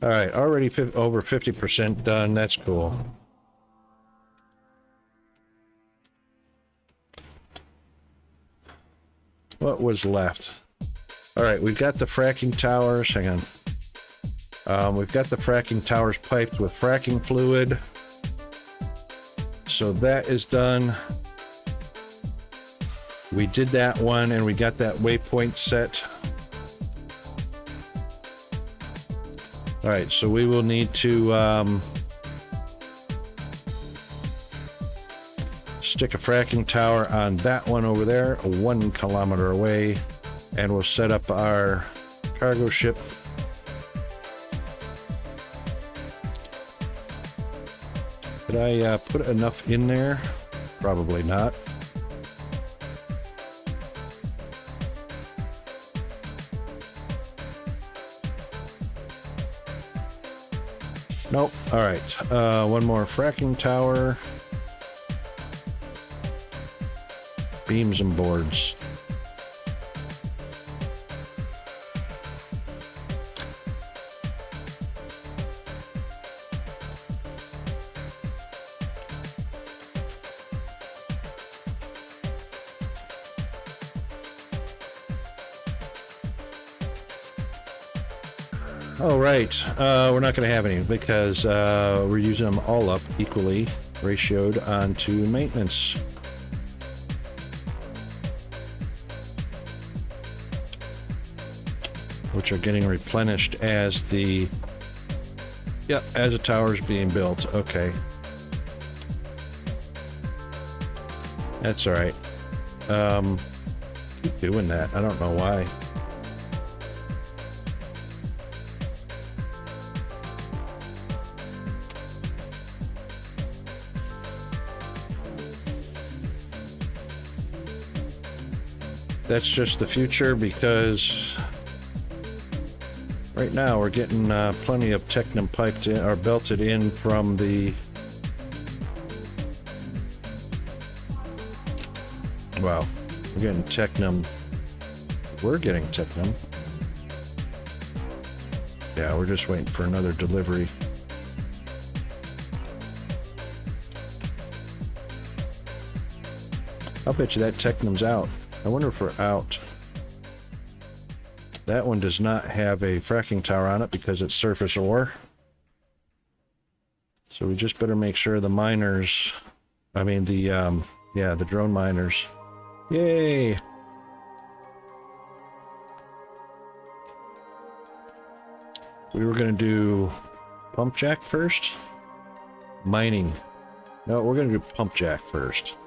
All right, already over 50% done. That's cool. What was left? All right, we've got the fracking towers. Hang on. We've got the fracking towers piped with fracking fluid. So that is done. We did that one and we got that waypoint set. All right, so we will need to stick a fracking tower on that one over there, 1 kilometer away, and we'll set up our cargo ship. Did I put enough in there? Probably not. Nope. All right. One more fracking tower. Beams and boards. Oh, right. We're not going to have any because we're using them all up equally ratioed onto maintenance. Which are getting replenished as the... Yep, as the tower's being built. Okay. That's all right. Keep doing that. I don't know why. That's just the future because right now we're getting plenty of Technum piped in or belted in from the... Wow, we're getting Technum. We're getting Technum. Yeah, we're just waiting for another delivery. I'll bet you that Technum's out. I wonder if we're out. That one does not have a fracking tower on it because it's surface ore. So we just better make sure the miners, I mean the, yeah, the drone miners. Yay! We were going to do pump jack first. Mining. No, we're going to do pump jack first.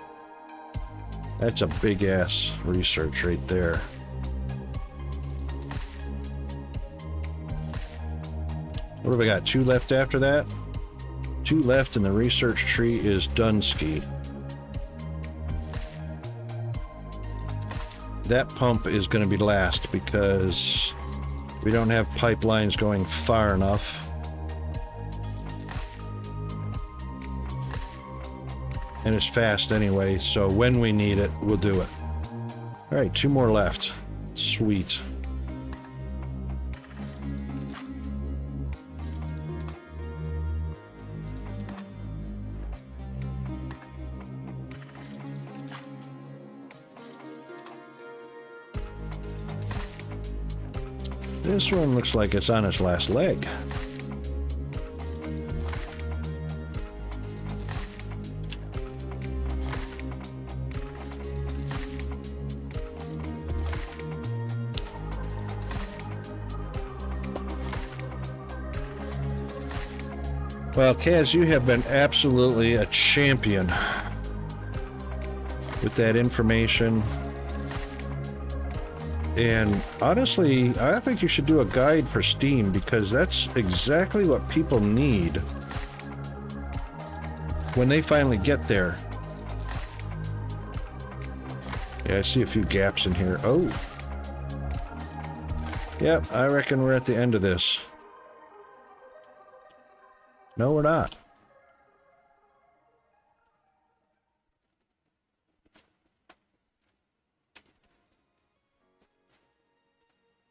That's a big ass research right there. What have we got? 2 left after that? 2 left and the research tree is Dunsky. That pump is going to be last because we don't have pipelines going far enough. And it's fast anyway, so when we need it, we'll do it. All right, 2 more left. Sweet. This one looks like it's on its last leg. Well, Kaz, you have been absolutely a champion with that information. And honestly, I think you should do a guide for Steam because that's exactly what people need when they finally get there. Yeah, I see a few gaps in here. Oh. Yep, I reckon we're at the end of this. No, we're not.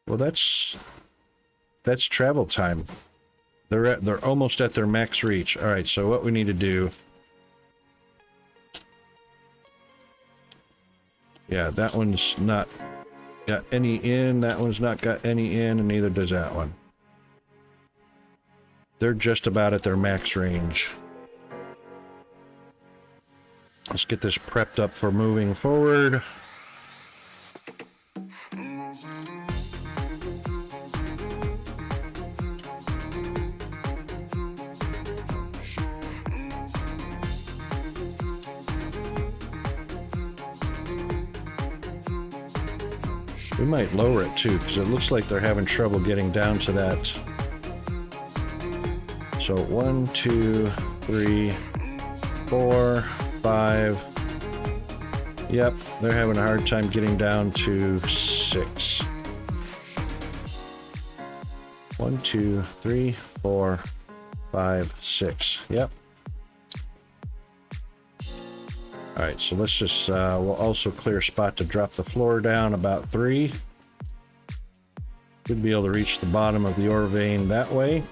Well, that's travel time. They're almost at their max reach. All right, so what we need to do. Yeah, that one's not got any in, that one's not got any in, and neither does that one. They're just about at their max range. Let's get this prepped up for moving forward. We might lower it too, because it looks like they're having trouble getting down to that. So 1, 2, 3, 4, 5. Yep, they're having a hard time getting down to 6. 1, 2, 3, 4, 5, 6. Yep. All right, so let's just, we'll also clear a spot to drop the floor down about 3. Should be able to reach the bottom of the ore vein that way.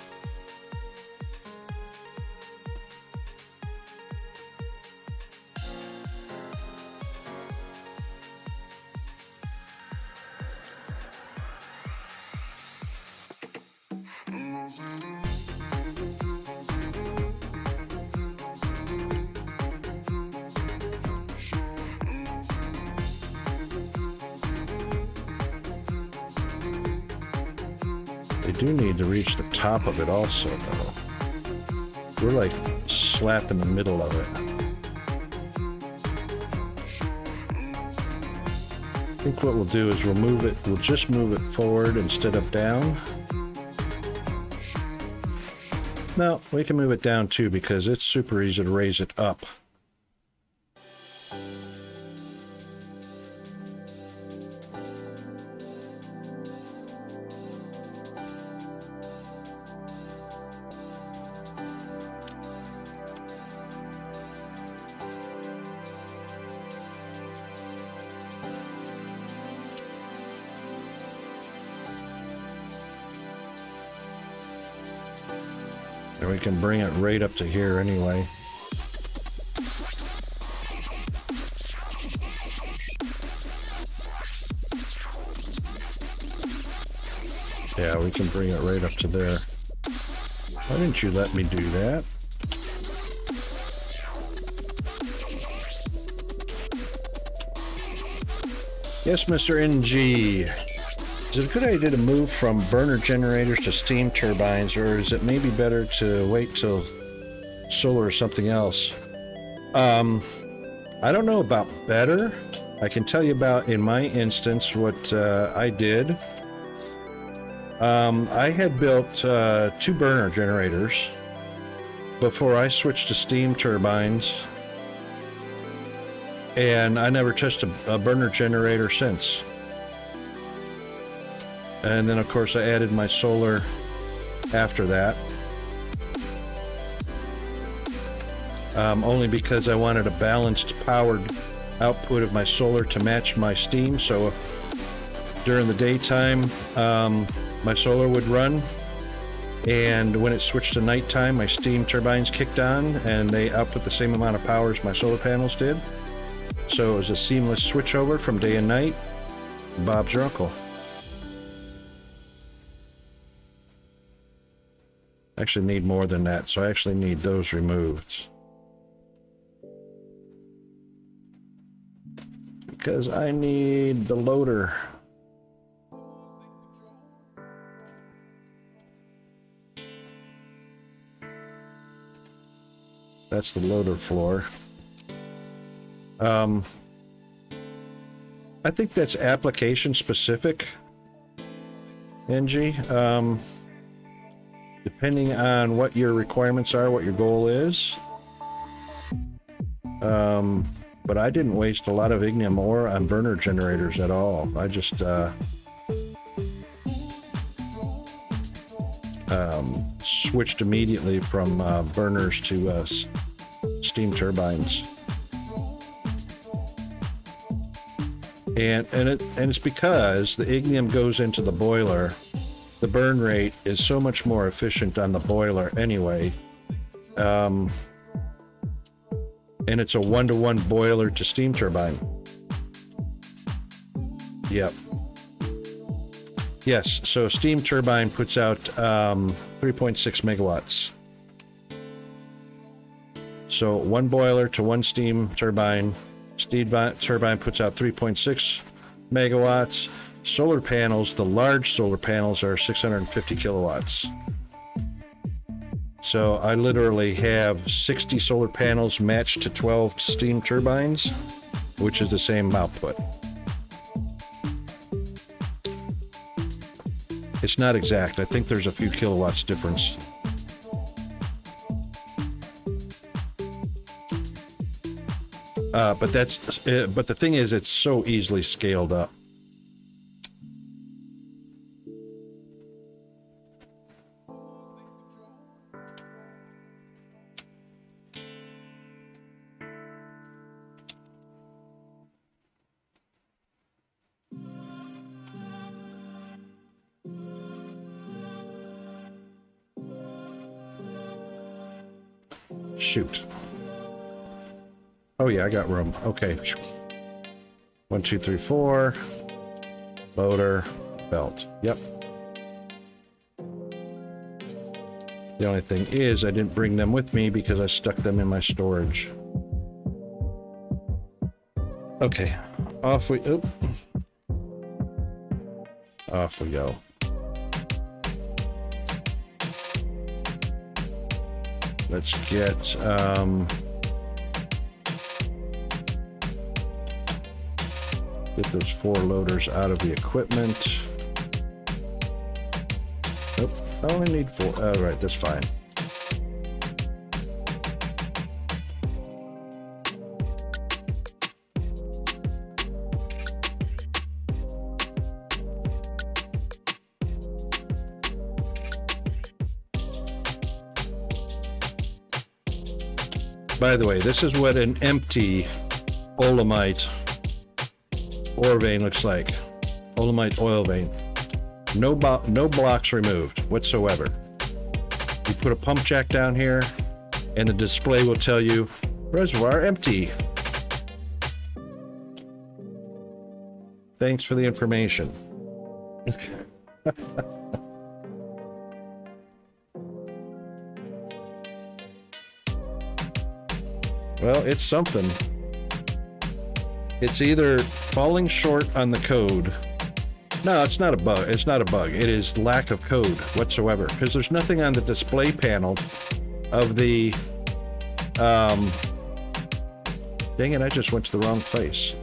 They do need to reach the top of it also, though. We're like slap in the middle of it. I think what we'll do is we'll just move it forward instead of down. No, we can move it down too because it's super easy to raise it up. And we can bring it right up to here anyway. Yeah, we can bring it right up to there. Why didn't you let me do that? Yes, Mr. NG. Is it a good idea to move from burner generators to steam turbines, or is it maybe better to wait till solar or something else? I don't know about better. I can tell you about, in my instance, what I did. I had built 2 burner generators before I switched to steam turbines, and I never touched a burner generator since. And then, of course, I added my solar after that. Only because I wanted a balanced powered output of my solar to match my steam. So during the daytime, my solar would run. And when it switched to nighttime, my steam turbines kicked on and they output the same amount of power as my solar panels did. So it was a seamless switchover from day and night. Bob's your uncle. I actually need more than that, so I actually need those removed. Because I need the loader. That's the loader floor. I think that's application specific, NG. Depending on what your requirements are, what your goal is. But I didn't waste a lot of ignium ore on burner generators at all. I just switched immediately from burners to steam turbines. And it's because the ignium goes into the boiler. The burn rate is so much more efficient on the boiler anyway. And it's a 1-to-1 boiler to steam turbine. Yep. Yes, so a steam turbine puts out 3.6 megawatts. So 1 boiler to 1 steam turbine. Steam turbine puts out 3.6 megawatts. Solar panels, the large solar panels, are 650 kilowatts. So I literally have 60 solar panels matched to 12 steam turbines, which is the same output. It's not exact. I think there's a few kilowatts difference. But the thing is, it's so easily scaled up. Shoot. Oh yeah, I got room. Okay. 1, 2, 3, 4. Motor, belt. Yep. The only thing is I didn't bring them with me because I stuck them in my storage. Okay. Off we go. Let's get those 4 loaders out of the equipment. Nope, I only need 4. All right, that's fine. By the way, this is what an empty olemite ore vein looks like. Olemite oil vein. No blocks removed whatsoever. You put a pump jack down here, and the display will tell you reservoir empty. Thanks for the information. Well, it's something. It's either falling short on the code. No, it's not a bug. It's not a bug. It is lack of code whatsoever, because there's nothing on the display panel of the... Dang it, I just went to the wrong place.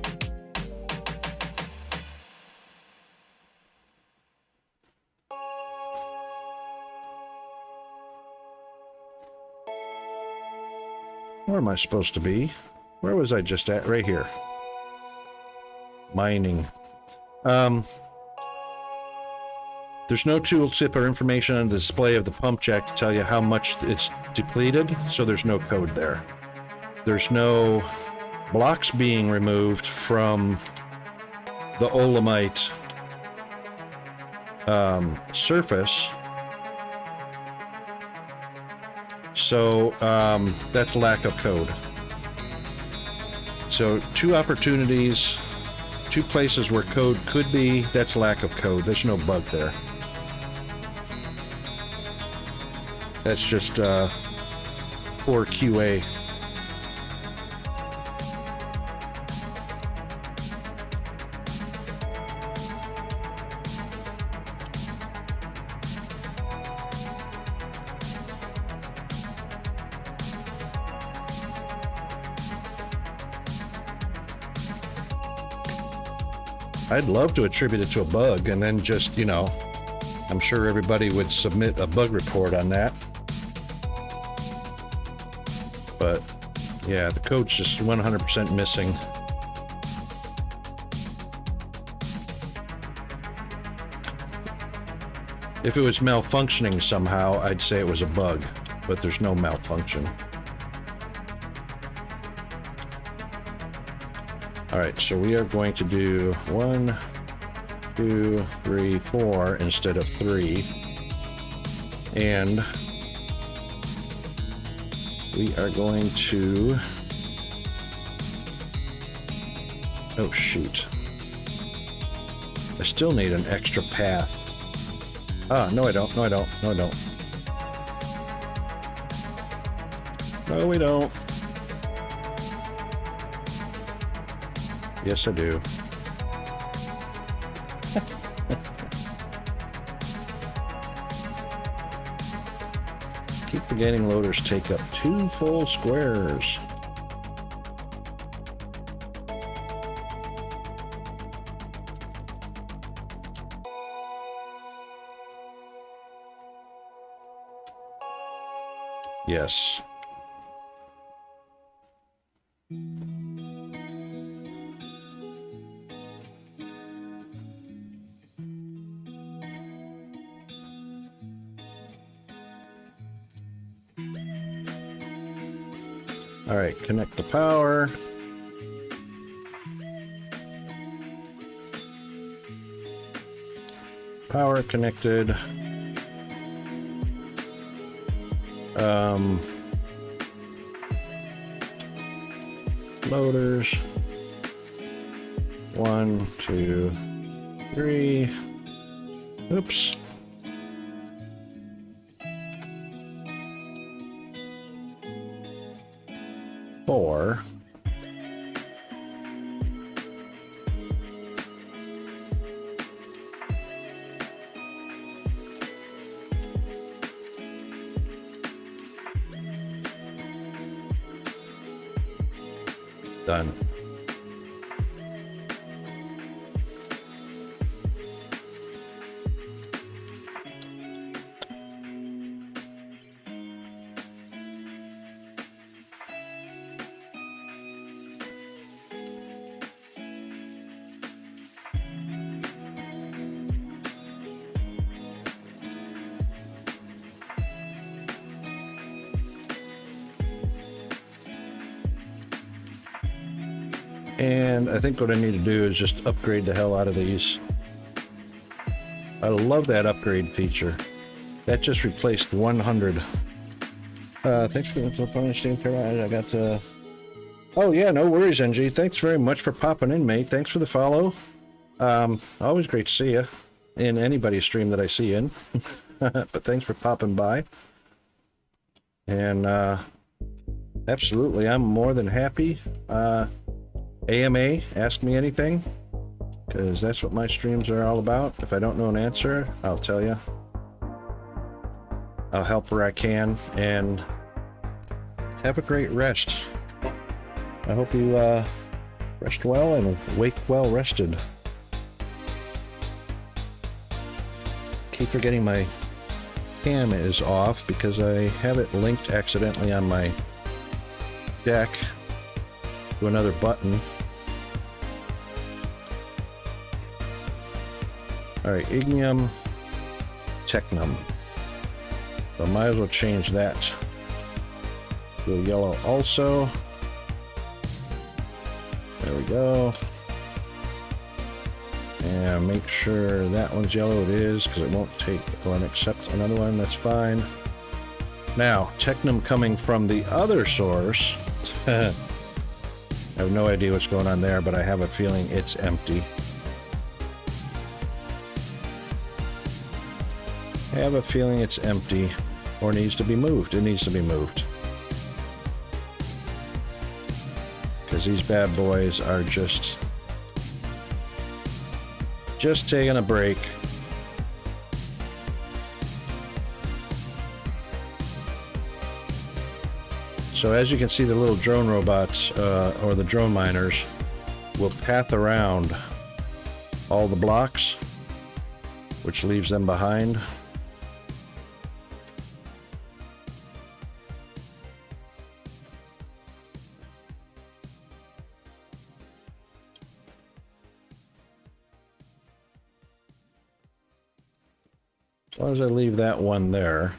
Where am I supposed to be? Where was I just at? Right here. Mining. There's no tooltip or information on the display of the pump jack to tell you how much it's depleted, so there's no code there. There's no blocks being removed from the olemite surface. So that's lack of code. So 2 opportunities, 2 places where code could be, that's lack of code. There's no bug there. That's just poor QA. I'd love to attribute it to a bug and then just, you know, I'm sure everybody would submit a bug report on that. But, Yeah, the code's just 100% missing. If it was malfunctioning somehow, I'd say it was a bug, but there's no malfunction. Alright, so we are going to do 1, 2, 3, 4 instead of 3. And we are going to... Oh, shoot. I still need an extra path. Ah, no I don't, no I don't, no I don't. No, we don't. Yes, I do. Keep forgetting loaders take up 2 full squares. Yes. All right, connect the power. Power connected. Loaders. 1, 2, 3. Oops. Four. Done. And I think what I need to do is just upgrade the hell out of these. I love that upgrade feature. That just replaced 100. Thanks for the understanding. I got to... Oh yeah, no worries, NG. Thanks very much for popping in, mate. Thanks for the follow. Always great to see you in anybody's stream that I see in. But thanks for popping by. And absolutely, I'm more than happy. AMA, ask me anything, because that's what my streams are all about. If I don't know an answer, I'll tell you. I'll help where I can, and have a great rest. I hope you rest well and wake well rested. Keep forgetting my cam is off because I have it linked accidentally on my deck to another button. Alright, Ignium, Technum. So I might as well change that to a yellow also. There we go. And make sure that one's yellow. It is, because it won't take one except another one. That's fine. Now, Technum coming from the other source. I have no idea what's going on there, but I have a feeling it's empty. I have a feeling it's empty, or needs to be moved. It needs to be moved. Because these bad boys are just taking a break. So as you can see, the little drone robots, or the drone miners, will path around all the blocks, which leaves them behind. As long as I leave that one there,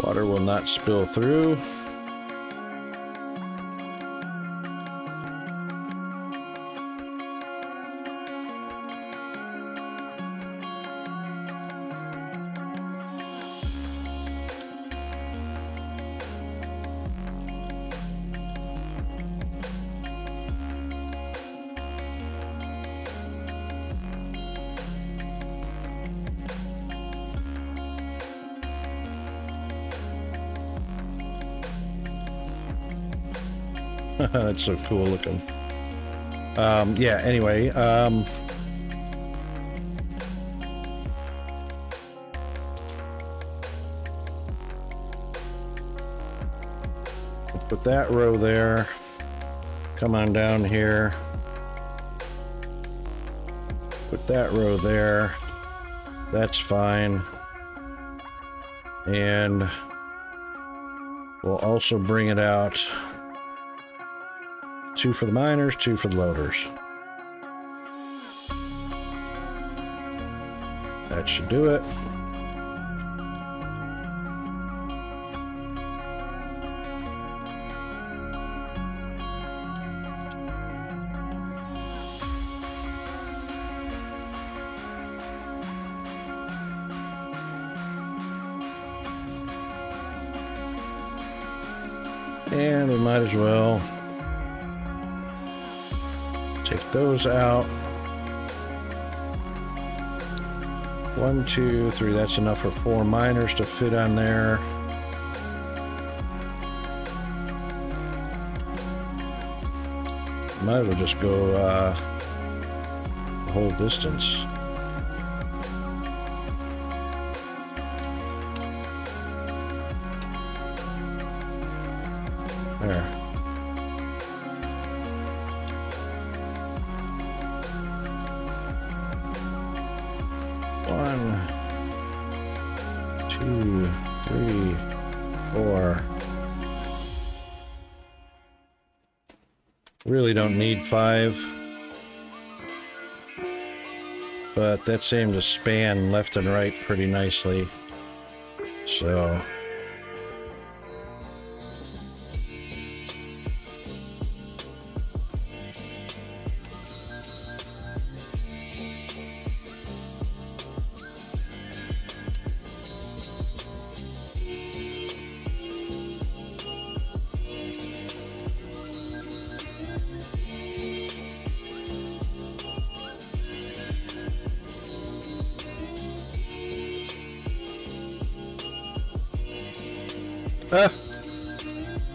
water will not spill through. That's so cool looking. Yeah, anyway, put that row there. Come on down here. Put that row there. That's fine. And we'll also bring it out. 2 for the miners, 2 for the loaders. That should do it. And we might as well take those out. 1, 2, 3. That's enough for 4 miners to fit on there. Might as well just go the whole distance. There. One, 2, 3, 4. Really don't need 5, but that seemed to span left and right pretty nicely. So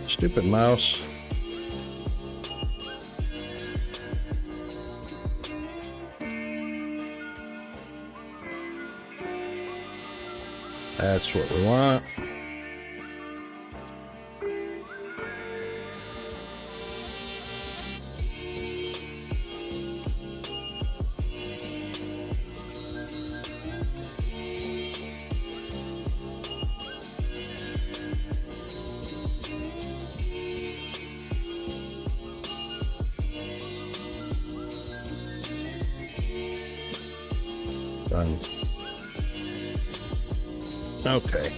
stupid mouse. That's what we want. Done. Okay.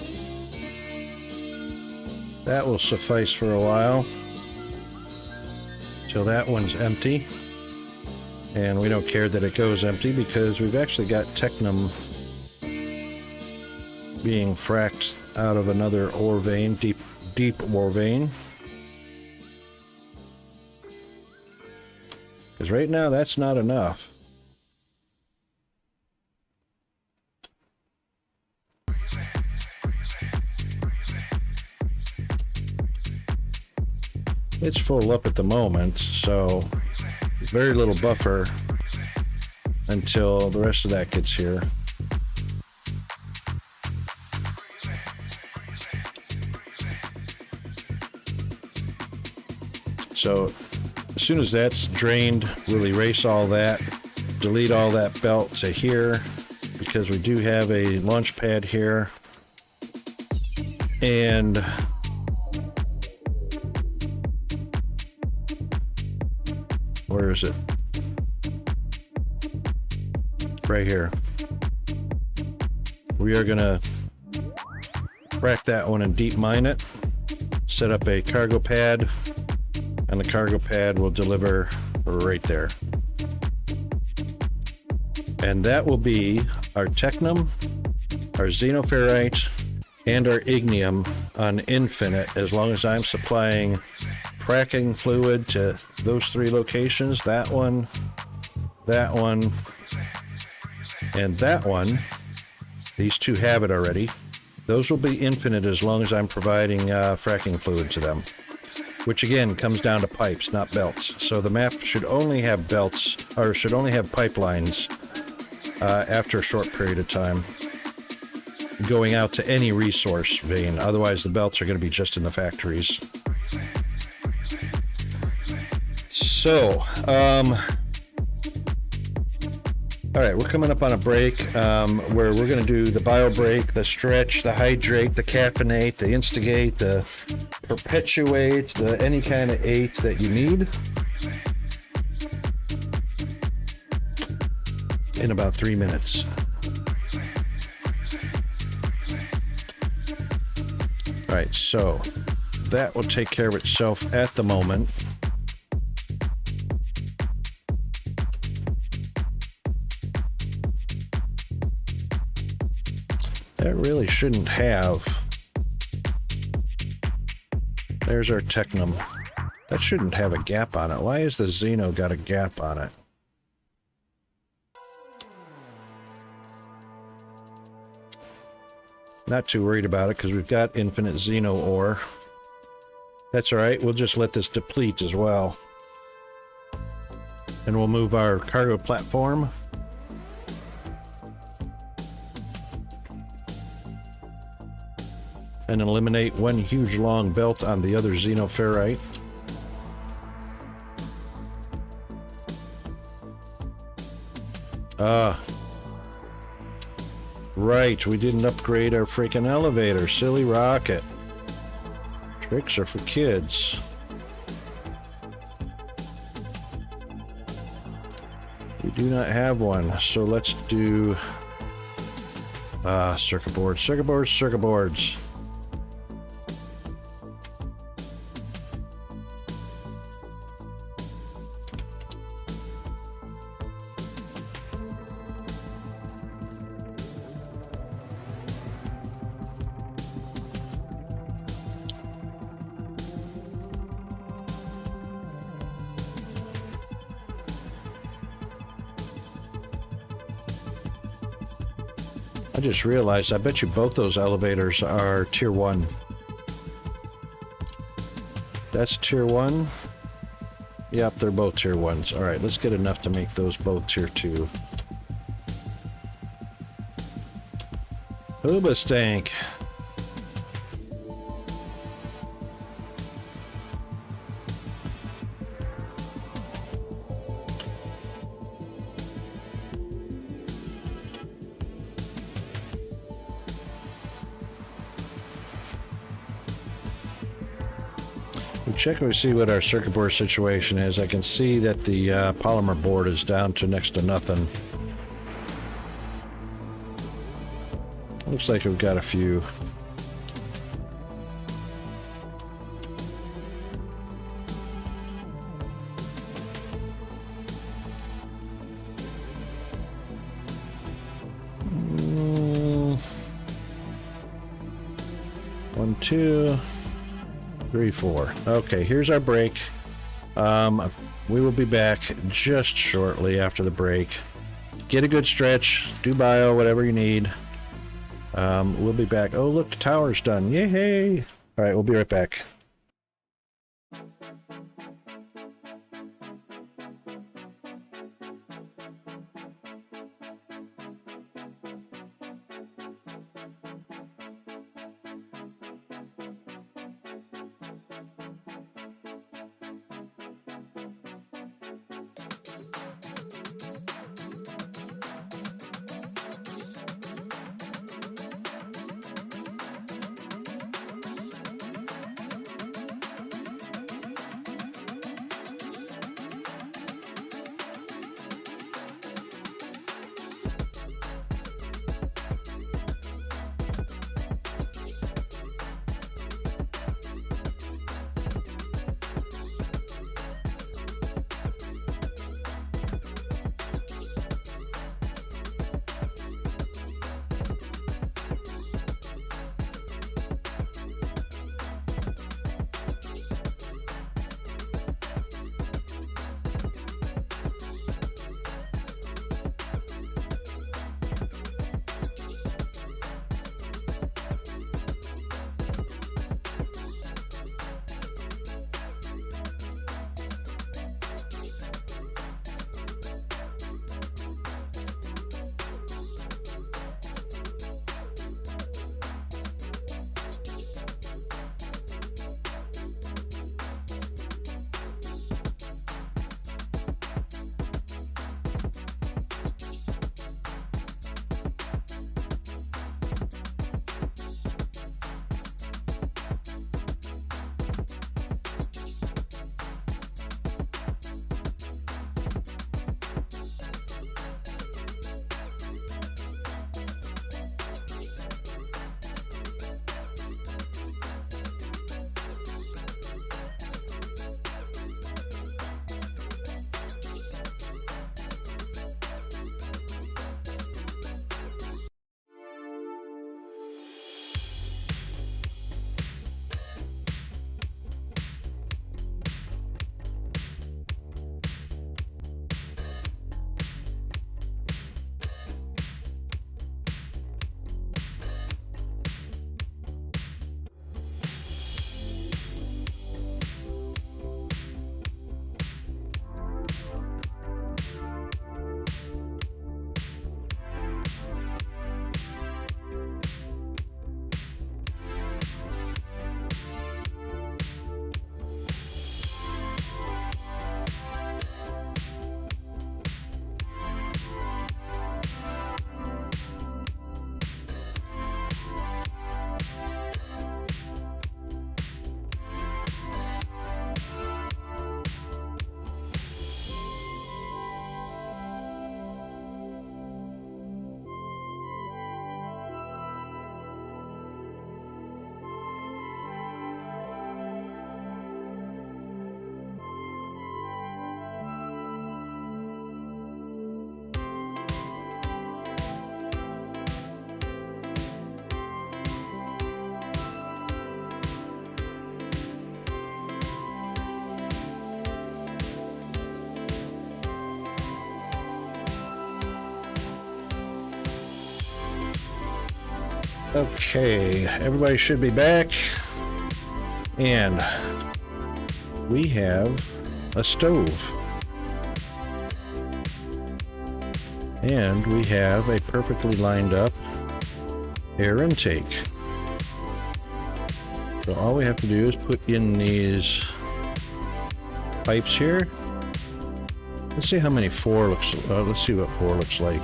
That will suffice for a while. Till that one's empty. And we don't care that it goes empty because we've actually got Technum being fracked out of another ore vein, deep ore vein. Because right now that's not enough. It's full up at the moment, so very little buffer until the rest of that gets here. So as soon as that's drained, we'll erase all that, delete all that belt to here, because we do have a launch pad here. And where is it? right here. We are gonna crack that one and deep mine it. Set up a cargo pad, and the cargo pad will deliver right there. And that will be our technum, our xenoferrite, and our ignium on infinite, as long as I'm supplying fracking fluid to those 3 locations. That one, and that one. These 2 have it already. Those will be infinite as long as I'm providing fracking fluid to them, which again comes down to pipes, not belts. So the map should only have belts, or should only have pipelines after a short period of time going out to any resource vein. Otherwise, the belts are going to be just in the factories. So, all right, we're coming up on a break where we're going to do the bio break, the stretch, the hydrate, the caffeinate, the instigate, the perpetuate, the any kind of 8 that you need in about 3 minutes. All right, so that will take care of itself at the moment. That really shouldn't have. There's our technum. That shouldn't have a gap on it. Why has the Xeno got a gap on it? Not too worried about it because we've got infinite Xeno ore. That's alright, we'll just let this deplete as well. And we'll move our cargo platform. And eliminate one huge long belt on the other xenoferrite. Right, we didn't upgrade our freaking elevator. Silly rocket. Tricks are for kids. We do not have one, so let's do circuit boards, circuit boards, circuit boards. I just realized, I bet you both those elevators are tier 1. That's tier 1. Yep, they're both tier 1s. Alright, let's get enough to make those both tier 2. Hooba stank. Check and see what our circuit board situation is. I can see that the polymer board is down to next to nothing. Looks like we've got a few. One, two. 3, 4. Okay, here's our break. We will be back just shortly after the break. Get a good stretch, do bio, whatever you need. We'll be back. Oh, look, the tower's done. Yay! All right, we'll be right back. Okay, everybody should be back. And we have a stove. And we have a perfectly lined up air intake. So all we have to do is put in these pipes here. Let's see how many four looks. Let's see what four looks like.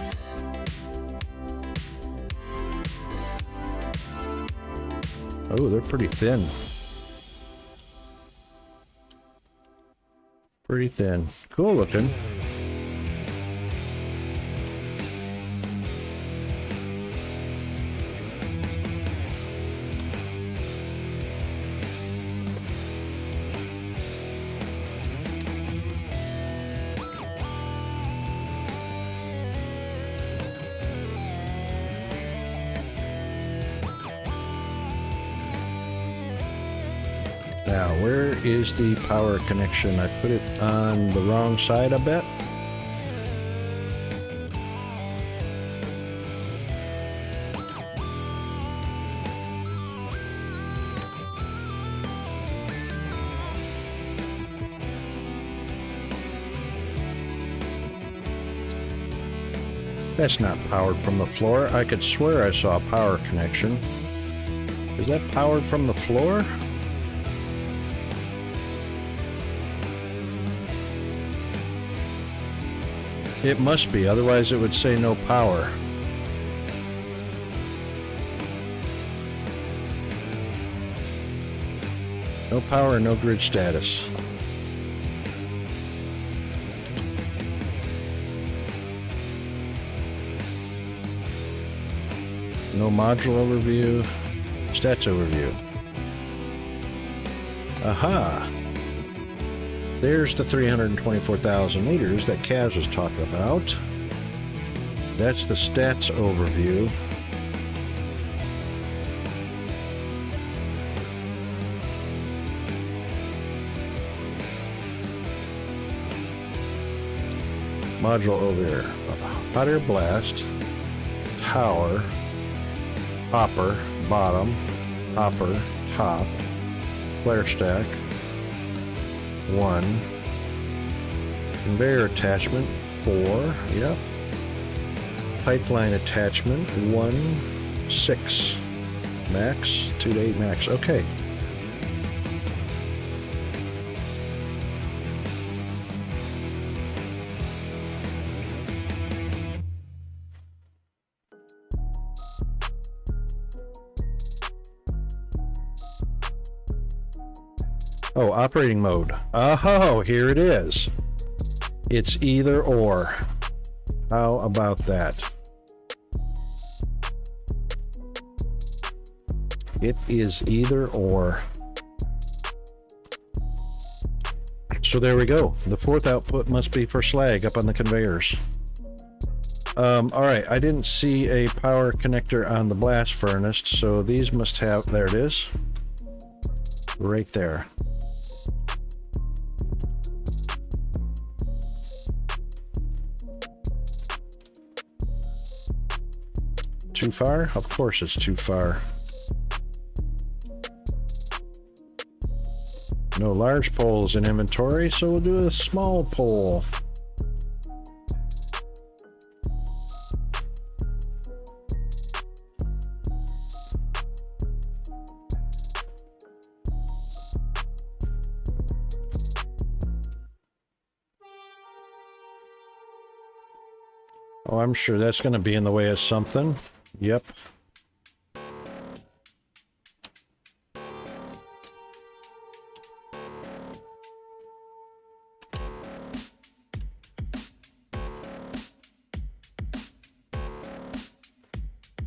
Oh, they're pretty thin. Pretty thin. Cool looking. Now, where is the power connection? I put it on the wrong side, I bet. That's not powered from the floor. I could swear I saw a power connection. Is that powered from the floor? It must be, otherwise it would say no power. No power, no grid status. No module overview, stats overview. Aha! There's the 324,000 liters that Kaz was talking about. That's the stats overview. Module over here. Hot air blast, tower, hopper, bottom, hopper, top, flare stack, 1, conveyor attachment, 4, yep, pipeline attachment, 1, 6, max, 2 to 8 max, okay. Oh, operating mode. Oh, here it is. It's either or. How about that? It is either or. So there we go. The fourth output must be for slag up on the conveyors. All right, I didn't see a power connector on the blast furnace, so these must have, there it is. Right there. Too far? Of course it's too far. No large poles in inventory, so we'll do a small pole. Oh, I'm sure that's going to be in the way of something. Yep.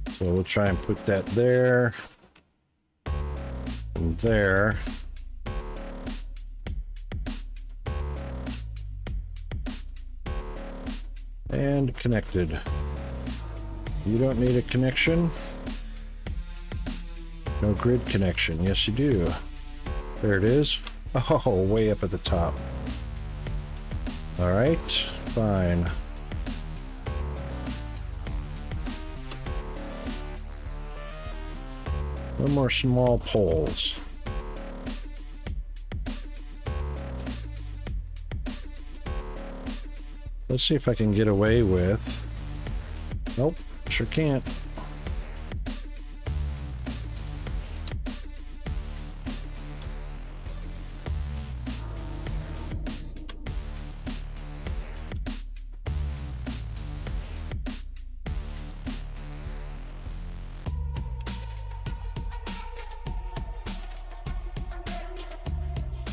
So we'll try and put that there. And there. And connected. You don't need a connection. No grid connection. Yes, you do. There it is. Oh, way up at the top. All right, fine. No more small poles. Let's see if I can get away with... Nope, sure can't.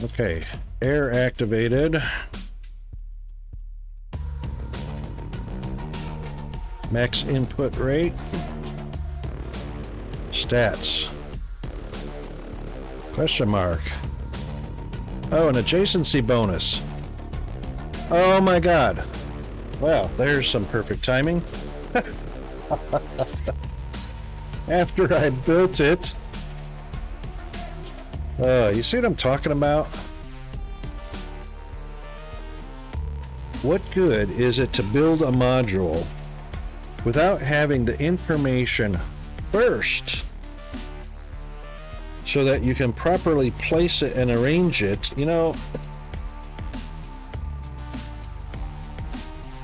Okay, air activated. Max input rate. Stats. Question mark. Oh, an adjacency bonus. Oh my god. Well, there's some perfect timing. After I built it. You see what I'm talking about? What good is it to build a module without having the information first so that you can properly place it and arrange it? You know,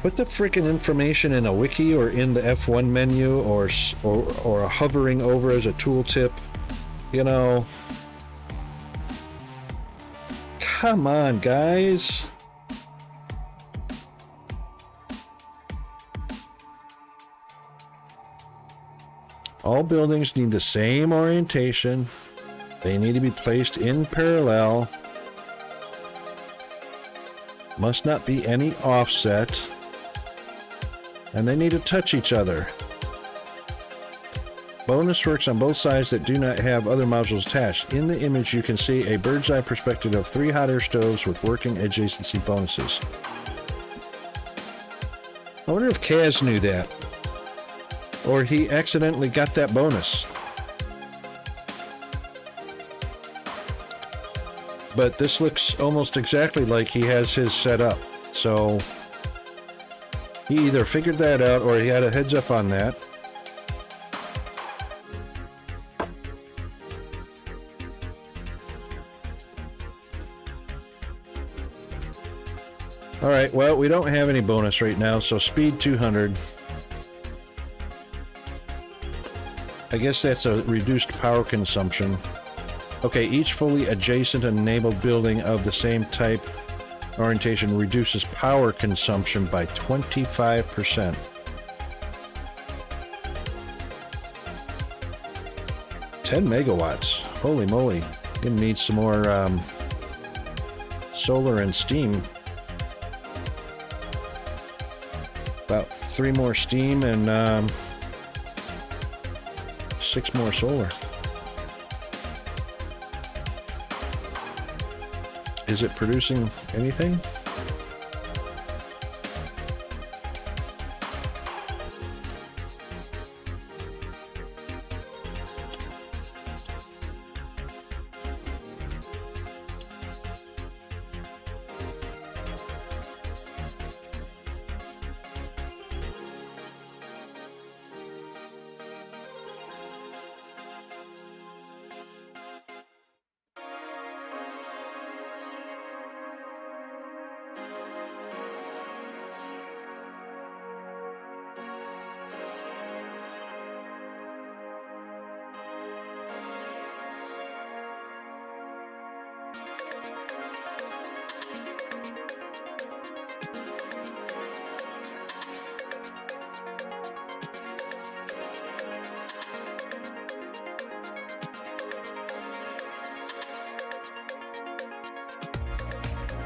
put the freaking information in a wiki or in the F1 menu or hovering over as a tooltip, you know. Come on, guys. All buildings need the same orientation. They need to be placed in parallel. Must not be any offset. And they need to touch each other. Bonus works on both sides that do not have other modules attached. In the image, you can see a bird's eye perspective of 3 hot air stoves with working adjacency bonuses. I wonder if Kaz knew that. Or he accidentally got that bonus. But this looks almost exactly like he has his set up. So he either figured that out or he had a heads up on that. Alright, well, we don't have any bonus right now, so speed 200. I guess that's a reduced power consumption. Okay, each fully adjacent and enabled building of the same type orientation reduces power consumption by 25%. $10 megawatts. Holy moly. Gonna need some more solar and steam. About 3 more steam and 6 more solar. Is it producing anything?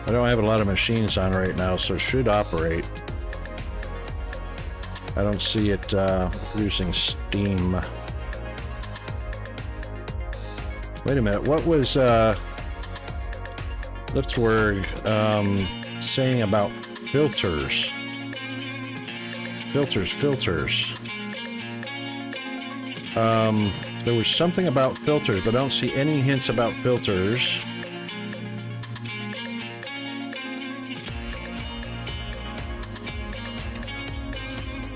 I don't have a lot of machines on right now, so it should operate. I don't see it producing steam. Wait a minute, what was Liftwerg saying about filters? Filters. There was something about filters, but I don't see any hints about filters.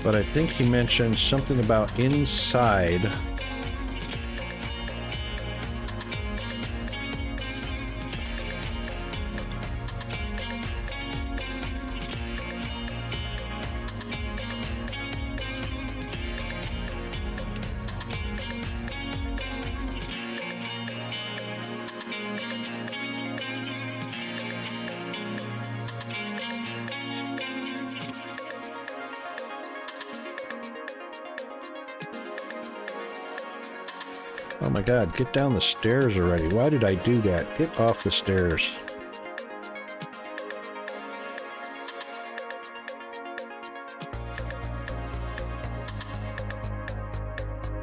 But I think he mentioned something about inside Oh my god, get down the stairs already. Why did I do that? Get off the stairs.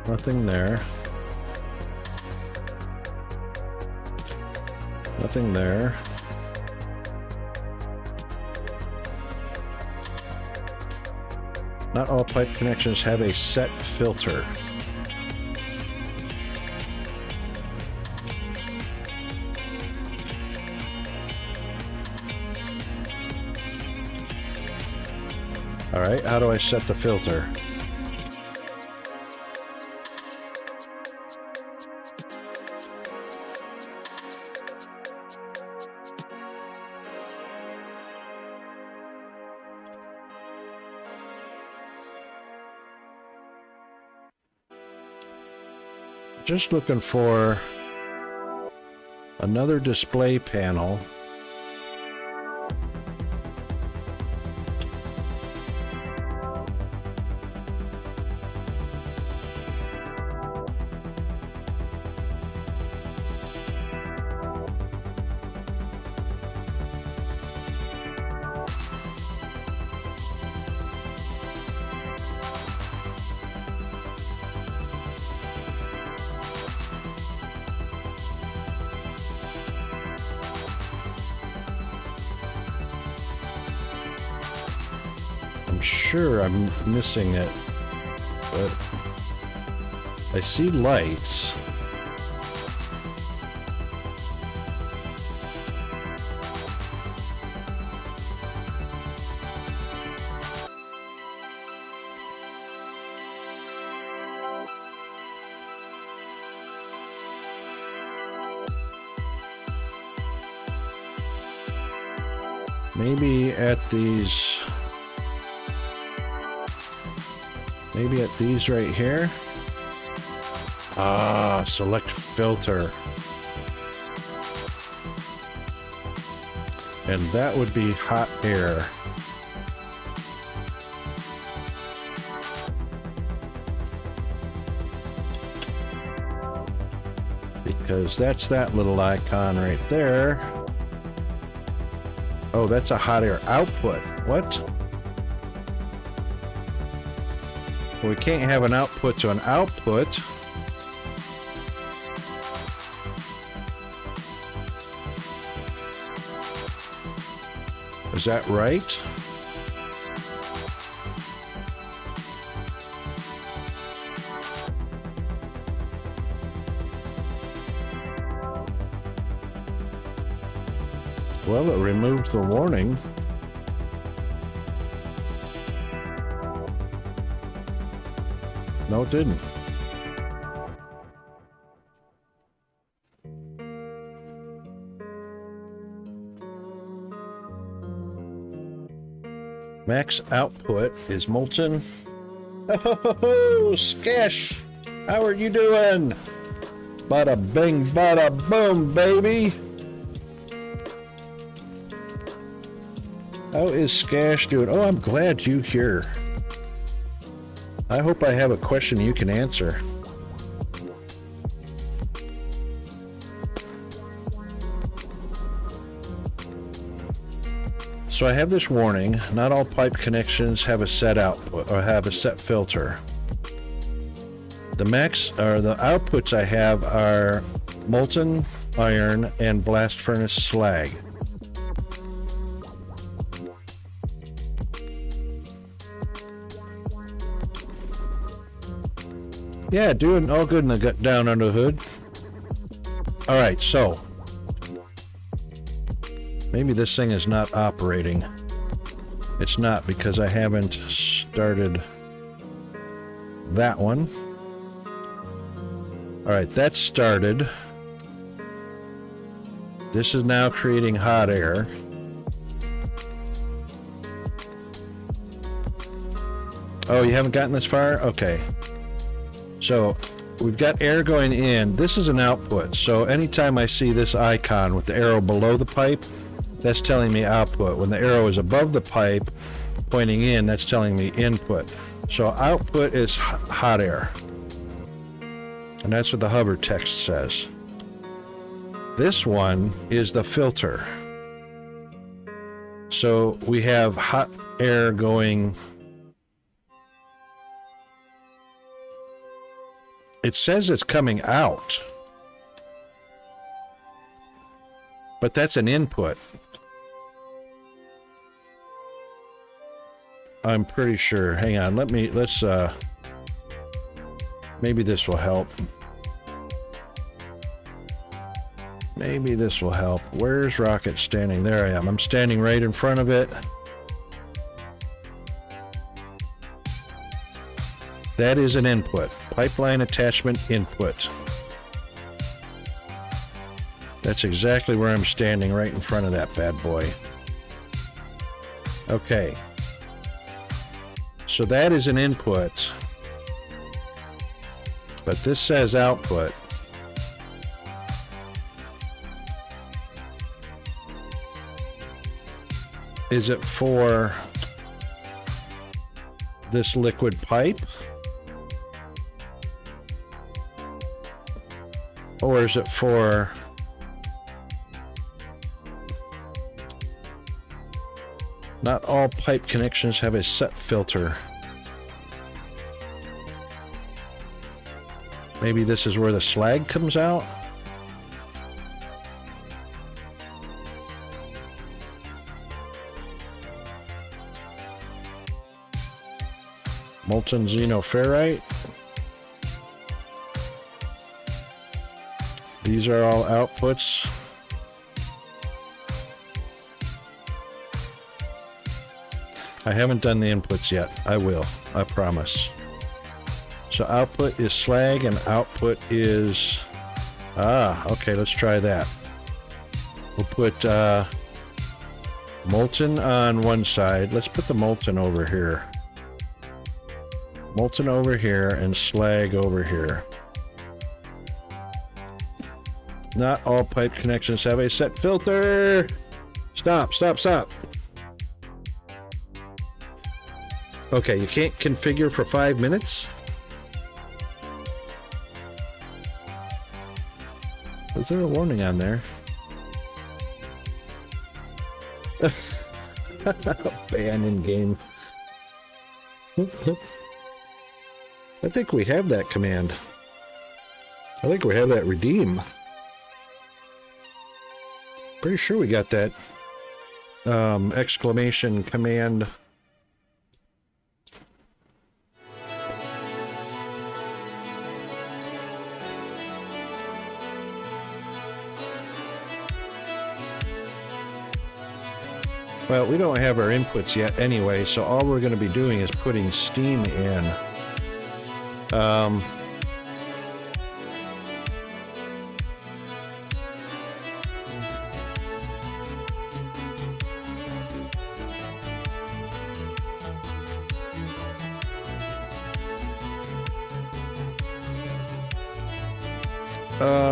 Nothing there. Nothing there. Not all pipe connections have a set filter. All right, how do I set the filter? Just looking for another display panel. I'm sure I'm missing it, but I see lights. Maybe at these... Maybe at these right here. Ah, select filter. And that would be hot air. Because that's that little icon right there. Oh, that's a hot air output. What? We can't have an output to an output. Is that right? Well, it removed the warning. No, it didn't. Max output is molten. Oh, Skesh! How are you doing? Bada bing, bada boom, baby! How is Skesh doing? Oh, I'm glad you're here. I hope I have a question you can answer. So I have this warning, not all pipe connections have a set output or have a set filter. The max or the outputs I have are molten iron and blast furnace slag. Yeah, doing all good in the gut down under the hood. All right, so maybe this thing is not operating. It's not because I haven't started that one. All right, that's started. This is now creating hot air. Oh, you haven't gotten this far? Okay. So we've got air going in. This is an output. So anytime I see this icon with the arrow below the pipe, that's telling me output. When the arrow is above the pipe pointing in, that's telling me input. So output is hot air. And And that's what the hover text says. This one is the filter. So we have hot air going. It says it's coming out. But that's an input. I'm pretty sure. Hang on, let's maybe this will help. Maybe this will help. Where's Rocket standing? There I am. I'm standing right in front of it. That is an input. Pipeline attachment input. That's exactly where I'm standing, right in front of that bad boy. Okay. So that is an input. But this says output. Is it for this liquid pipe? Or is it for not all pipe connections have a set filter? Maybe this is where the slag comes out? Molten xenoferrite. These are all outputs. I haven't done the inputs yet. I will. I promise. So output is slag and output is... okay, let's try that. We'll put molten on one side. Let's put the molten over here. Molten over here and slag over here. Not all pipe connections have a set filter. Stop, stop, stop. Okay, you can't configure for 5 minutes? Is there a warning on there? Ban in game. I think we have that command. I think we have that redeem. Pretty sure we got that exclamation command. Well, we don't have our inputs yet anyway, so all we're going to be doing is putting steam in.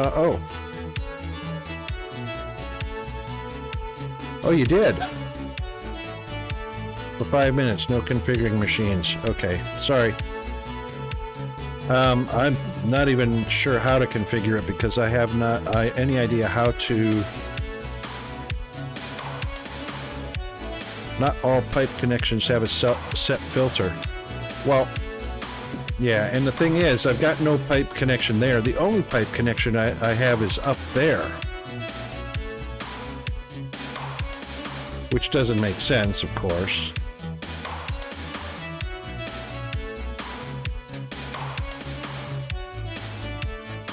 Oh. Oh, you did. For 5 minutes, no configuring machines. Okay, sorry. I'm not even sure how to configure it because I have not any idea how to... Not all pipe connections have a set filter. Well, yeah, and the thing is, I've got no pipe connection there. The only pipe connection I have is up there. Which doesn't make sense, of course.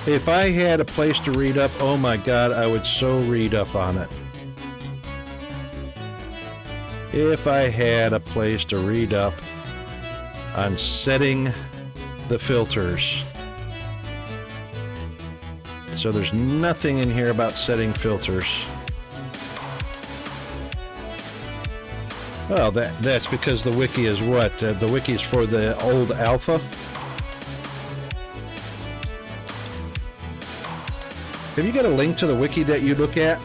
If I had a place to read up, oh my god, I would so read up on it. If I had a place to read up on setting the filters. So there's nothing in here about setting filters. Well, that's because the wiki is what? The wiki is for the old alpha? Have you got a link to the wiki that you look at?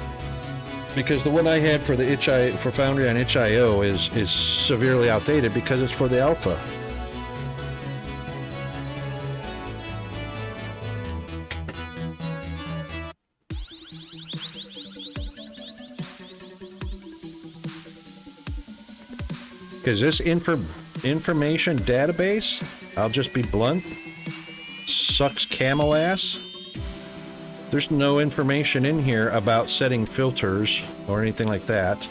Because the one I had for the for Foundry on itch.io is severely outdated because it's for the alpha. is this information database? I'll just be blunt. Sucks camel ass. There's no information in here about setting filters or anything like that.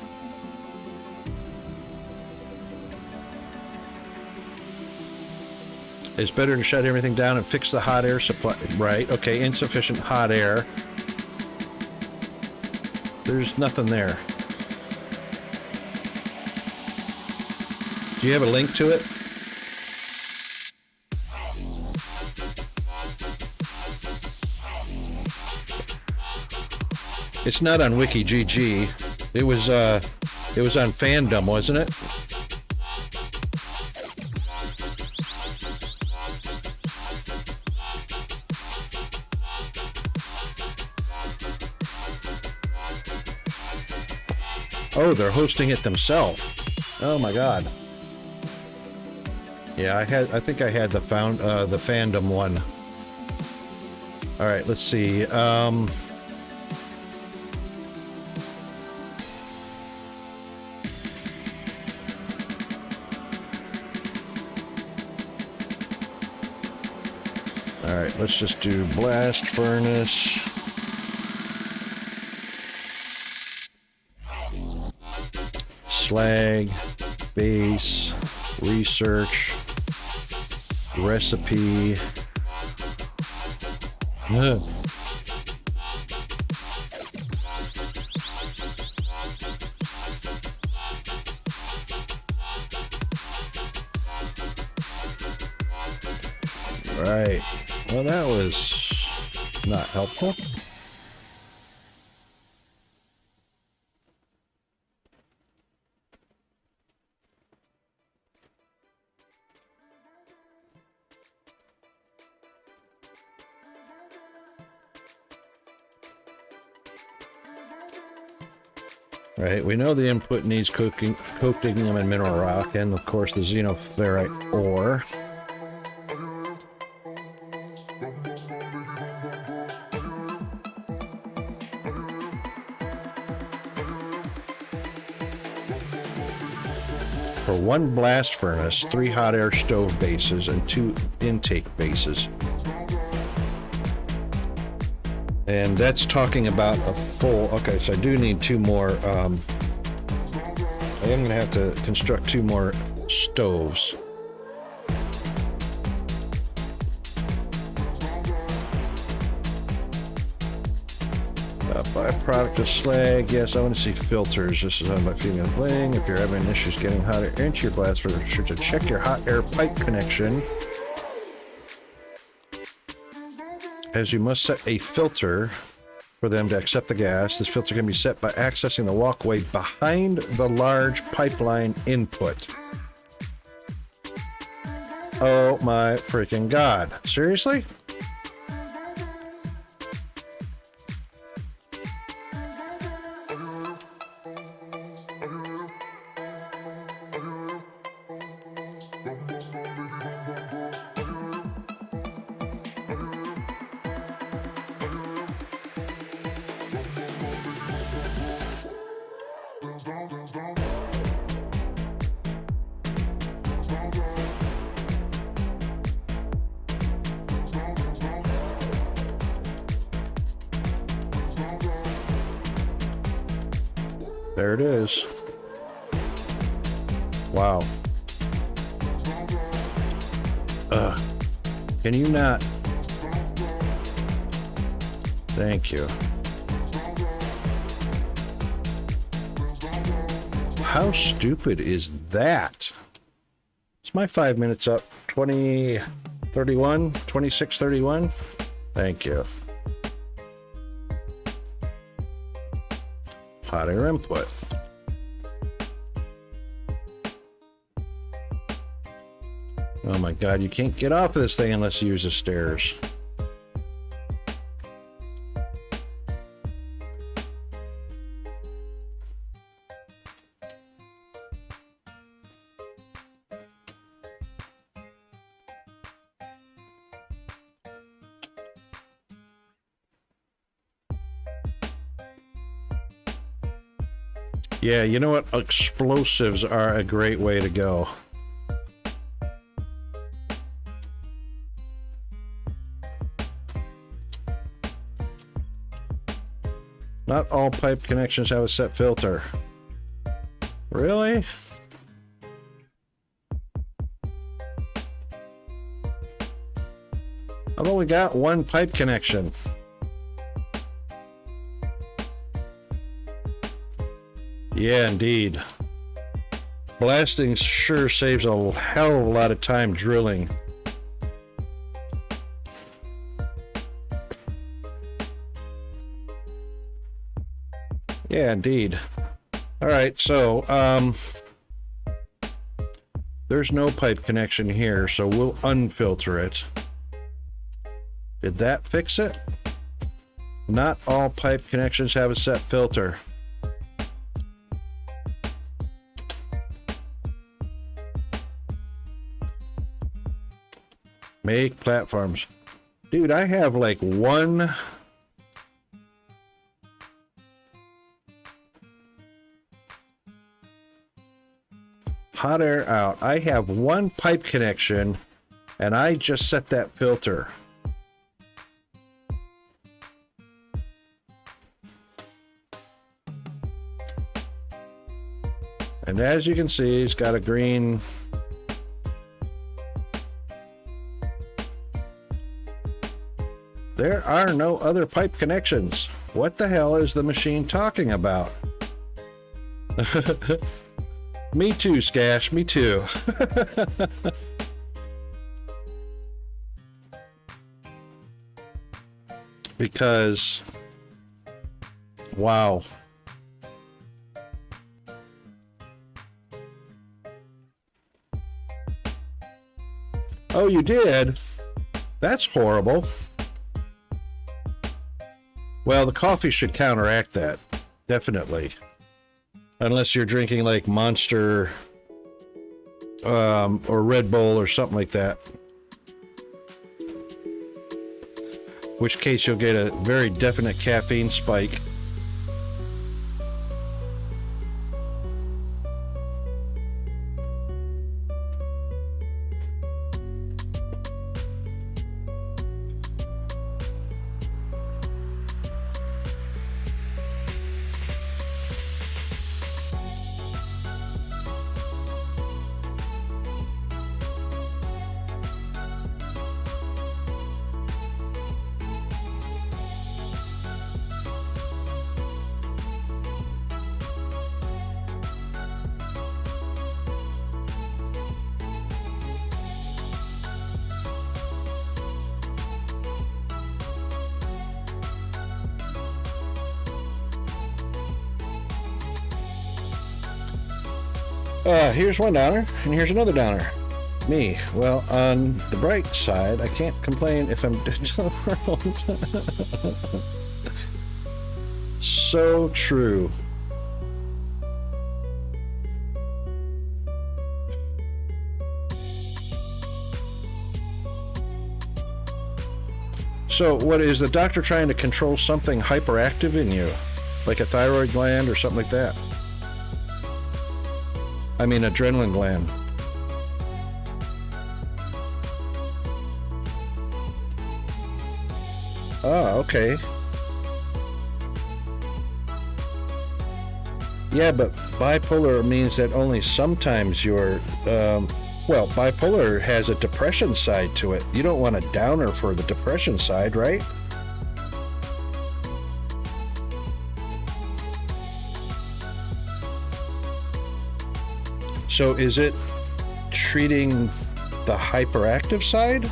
It's better to shut everything down and fix the hot air supply. Right, okay, insufficient hot air. There's nothing there. Do you have a link to it? It's not on WikiGG. It was on Fandom, wasn't it? Oh, they're hosting it themselves. Oh my god. Yeah, I think I had the Fandom one. All right, let's see. All right, let's just do blast furnace. Slag, base, research, recipe. Ugh. Right. Well, that was not helpful. Right, we know the input needs coating in mineral rock, and of course the xenophyllite ore. For one blast furnace, 3 hot air stove bases, and 2 intake bases. And that's talking about a full... Okay, so I do need 2 more... I am going to have to construct 2 more stoves. Byproduct of slag. Yes, I want to see filters. This is on my feeling and playing. If you're having issues getting hot air into your blast furnace, be sure to check your hot air pipe connection, as you must set a filter for them to accept the gas. This filter can be set by accessing the walkway behind the large pipeline input. Oh my freaking god. Seriously? There it is. Wow. Can you not? Thank you. How stupid is that? Is my 5 minutes up? 20:31, 26:31? Thank you. Hot air input. Oh my god, you can't get off of this thing unless you use the stairs. Yeah, you know what? Explosives are a great way to go. Not all pipe connections have a set filter. Really? I've only got one pipe connection. Yeah, indeed. Blasting sure saves a hell of a lot of time drilling. Yeah, indeed. All right, so there's no pipe connection here, so we'll unfilter it. Did that fix it? Not all pipe connections have a set filter. Make platforms. Dude, I have like one... hot air out. I have one pipe connection, and I just set that filter. And as you can see, it's got a green... There are no other pipe connections. What the hell is the machine talking about? Me too, Skash, me too. Because, wow. Oh, you did? That's horrible. Well, the coffee should counteract that, definitely. Unless you're drinking like Monster or Red Bull or something like that. In which case you'll get a very definite caffeine spike. Here's one downer, and here's another downer. Me. Well, on the bright side, I can't complain if I'm digital world. So true. So, what is the doctor trying to control something hyperactive in you? Like a thyroid gland or something like that? I mean, adrenaline gland. Oh, okay. Yeah, but bipolar means that only sometimes you're, well, bipolar has a depression side to it. You don't want a downer for the depression side, right? So is it treating the hyperactive side?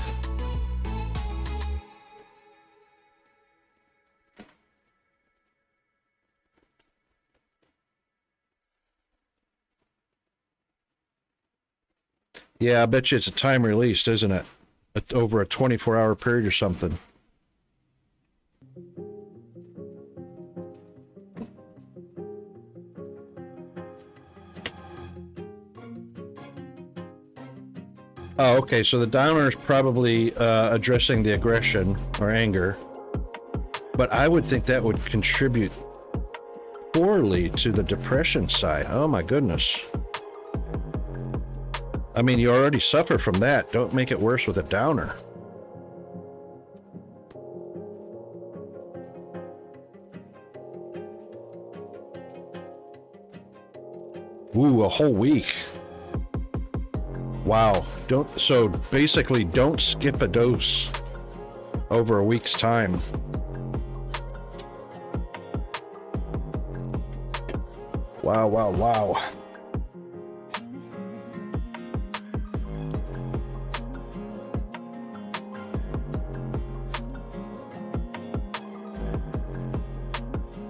Yeah, I bet you it's a time released, isn't it? Over a 24-hour period or something. Oh, okay, so the downer is probably addressing the aggression or anger, but I would think that would contribute poorly to the depression side. Oh my goodness. I mean, you already suffer from that. Don't make it worse with a downer. Ooh, a whole week. Wow. So basically don't skip a dose over a week's time. Wow, wow, wow.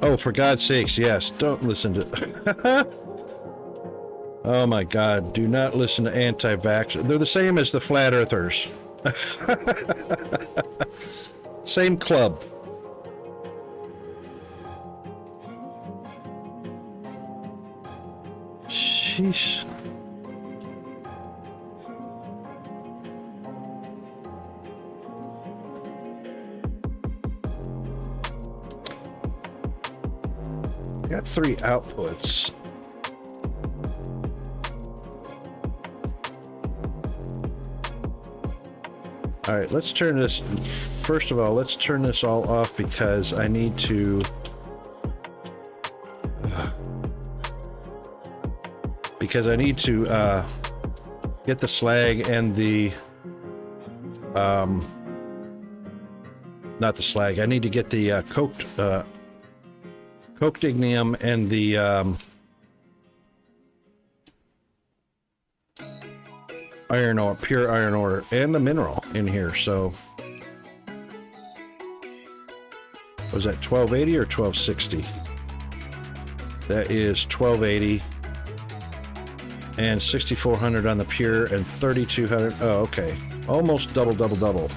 Oh, for God's sakes, yes, don't listen to... Oh my God, do not listen to anti-vaxxers. They're the same as the flat earthers. Same club. Sheesh. I got 3 outputs. All right, let's turn this, first of all, let's turn this all off because I need to, get the slag and the, not the slag, I need to get the coked ignium and the iron ore, pure iron ore, and the mineral in here. So was that 1280 or 1260? That is 1280 and 6400 on the pure and 3200. Oh, okay, almost double.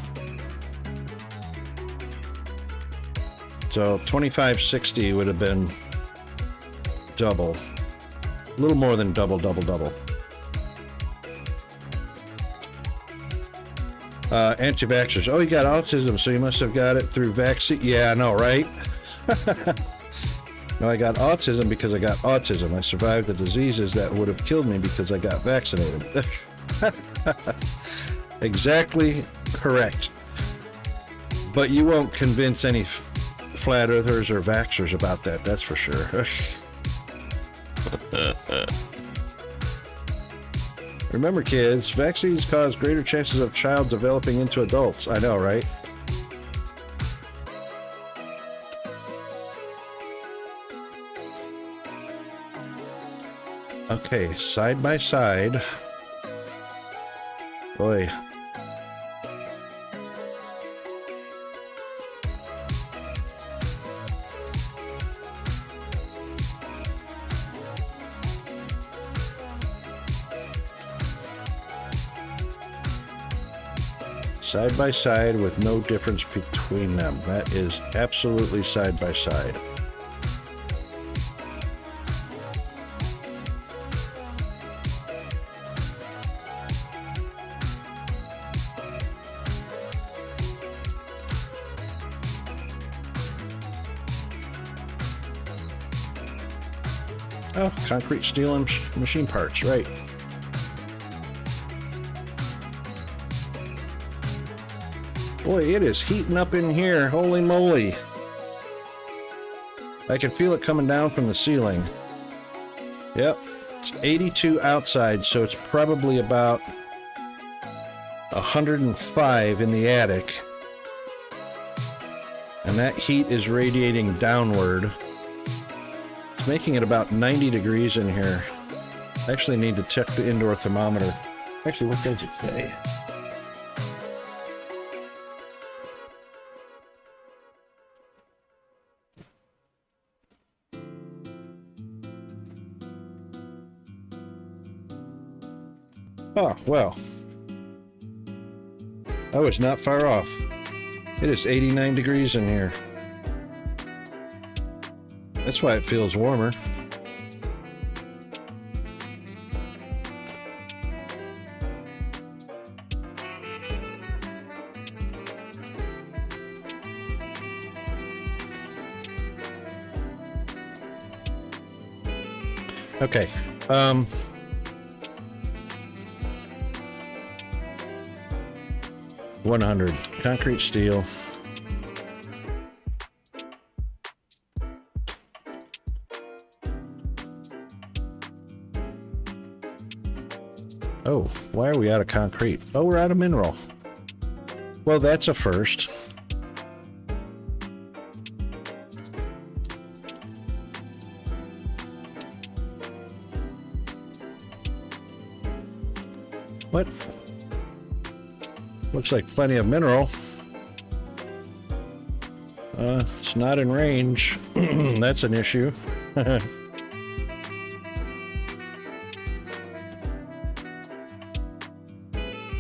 So 2560 would have been double, a little more than double. Anti-vaxxers. Oh, you got autism, so you must have got it through vaccine. Yeah, I know, right? No, I got autism because I got autism. I survived the diseases that would have killed me because I got vaccinated. Exactly correct. But you won't convince any flat earthers or vaxxers about that, that's for sure. Remember, kids, vaccines cause greater chances of child developing into adults. I know, right? Okay, side by side. Boy. Side by side with no difference between them. That is absolutely side by side. Oh, concrete, steel, and machine parts, right. Boy, it is heating up in here. Holy moly. I can feel it coming down from the ceiling. Yep, it's 82 outside, so it's probably about 105 in the attic. And that heat is radiating downward. It's making it about 90 degrees in here. I actually need to check the indoor thermometer. Actually, what does it say? Oh, well. I was not far off. It is 89 degrees in here. That's why it feels warmer. Okay. 100 concrete steel. Oh, why are we out of concrete? Oh, we're out of mineral. Well, that's a first. What? Looks like plenty of mineral. It's not in range. That's an issue.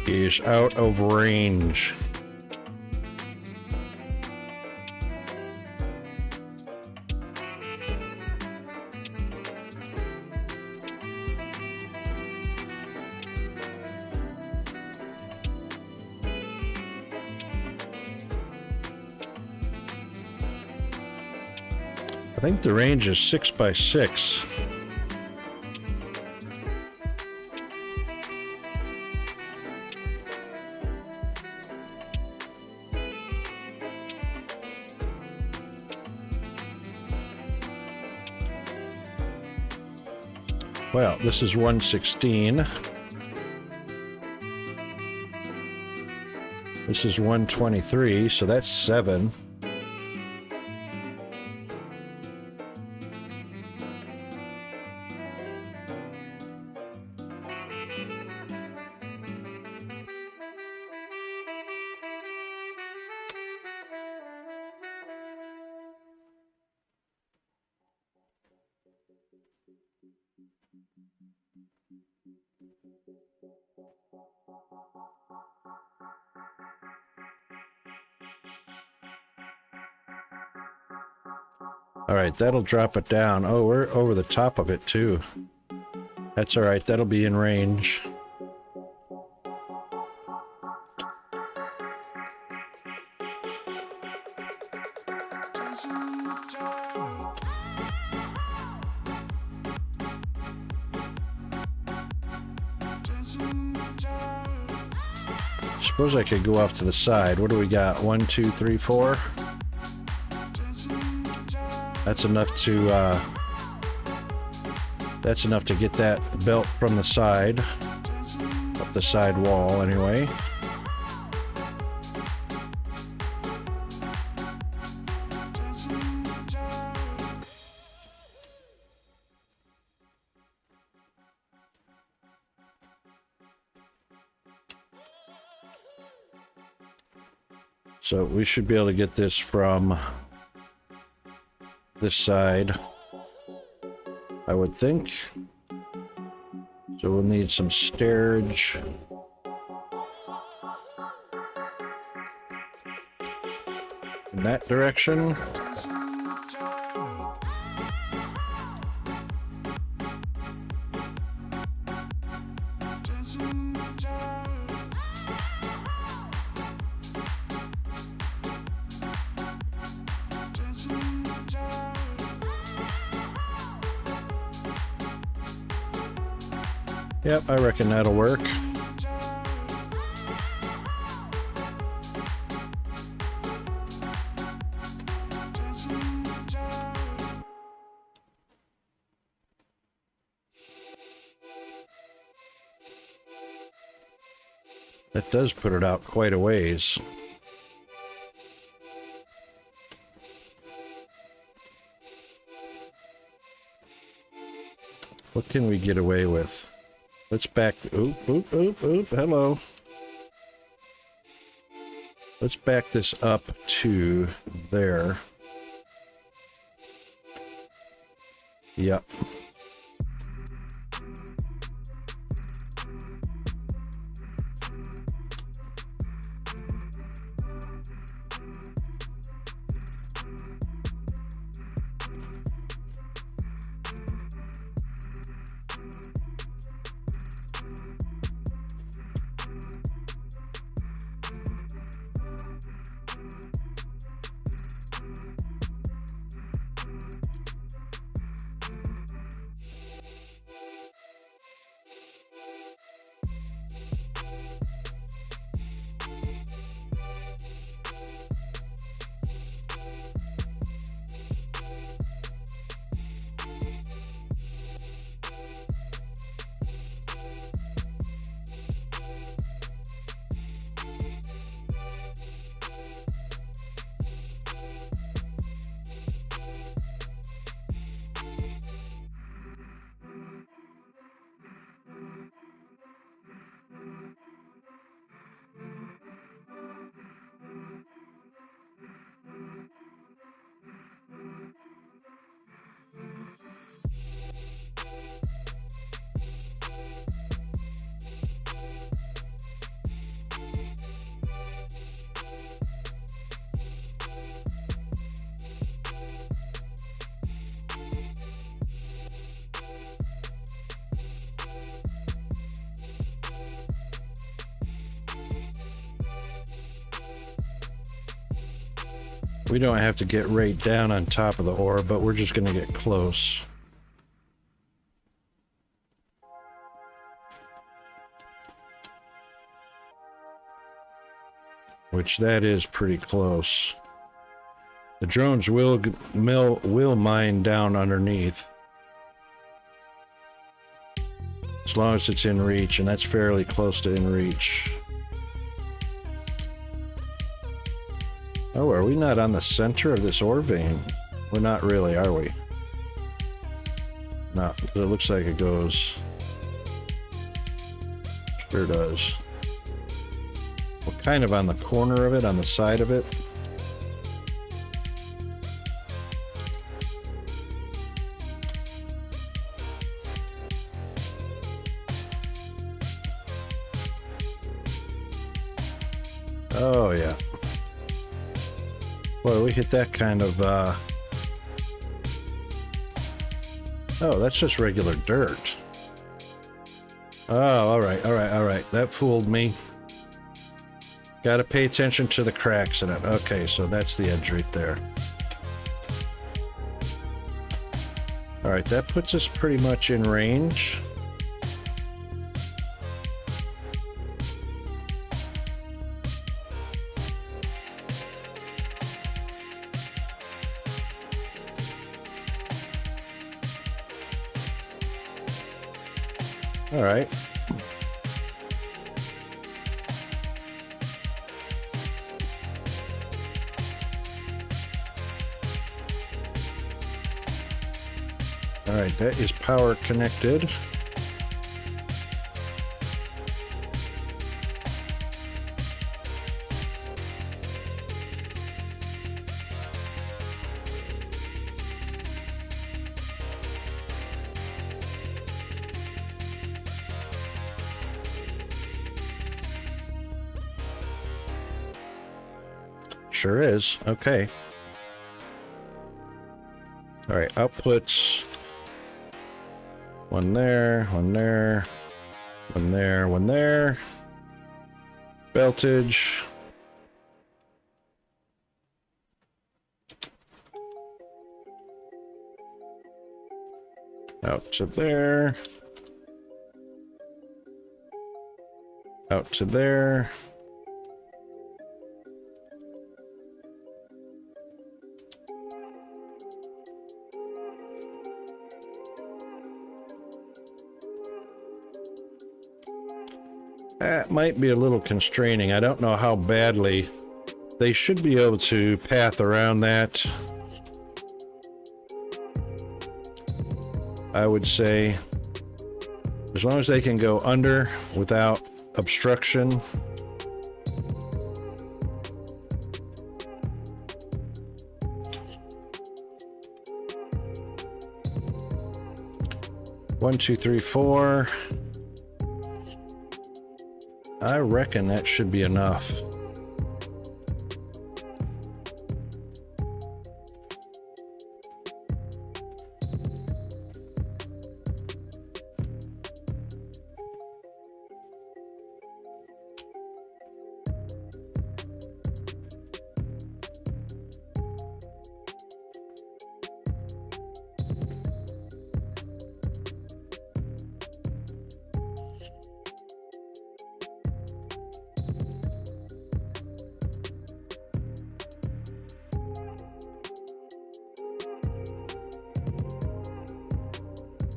Is out of range. I think the range is 6 by 6. Well, this is 116. This is 123, so that's 7. All right, that'll drop it down. Oh, we're over the top of it too. That's all right, that'll be in range. Suppose I could go off to the side. What do we got? 1, 2, 3, 4. That's enough to get that belt from the side, up the side wall anyway. So we should be able to get this from this side, I would think. So we'll need some stairage. In that direction. Yep, I reckon that'll work. That does put it out quite a ways. What can we get away with? Let's back... Oop, hello. Let's back this up to there. Yep. We don't have to get right down on top of the ore, but we're just going to get close. Which that is pretty close. The drones will mine down underneath. As long as it's in reach, and that's fairly close to in reach. Oh, are we not on the center of this ore vein? We're not really, are we? No, it looks like it goes. Sure does. We're kind of on the corner of it, on the side of it. Oh, yeah. Boy, we hit that kind of, Oh, that's just regular dirt. Oh, alright. That fooled me. Gotta pay attention to the cracks in it. Okay, so that's the edge right there. Alright, that puts us pretty much in range. All right. All right, that is power connected. Sure is. Okay. All right, outputs. One there, one there, one there, one there. Beltage. Out to there. Out to there. That might be a little constraining. I don't know how badly. They should be able to path around that. I would say, as long as they can go under without obstruction. One, two, three, four. I reckon that should be enough.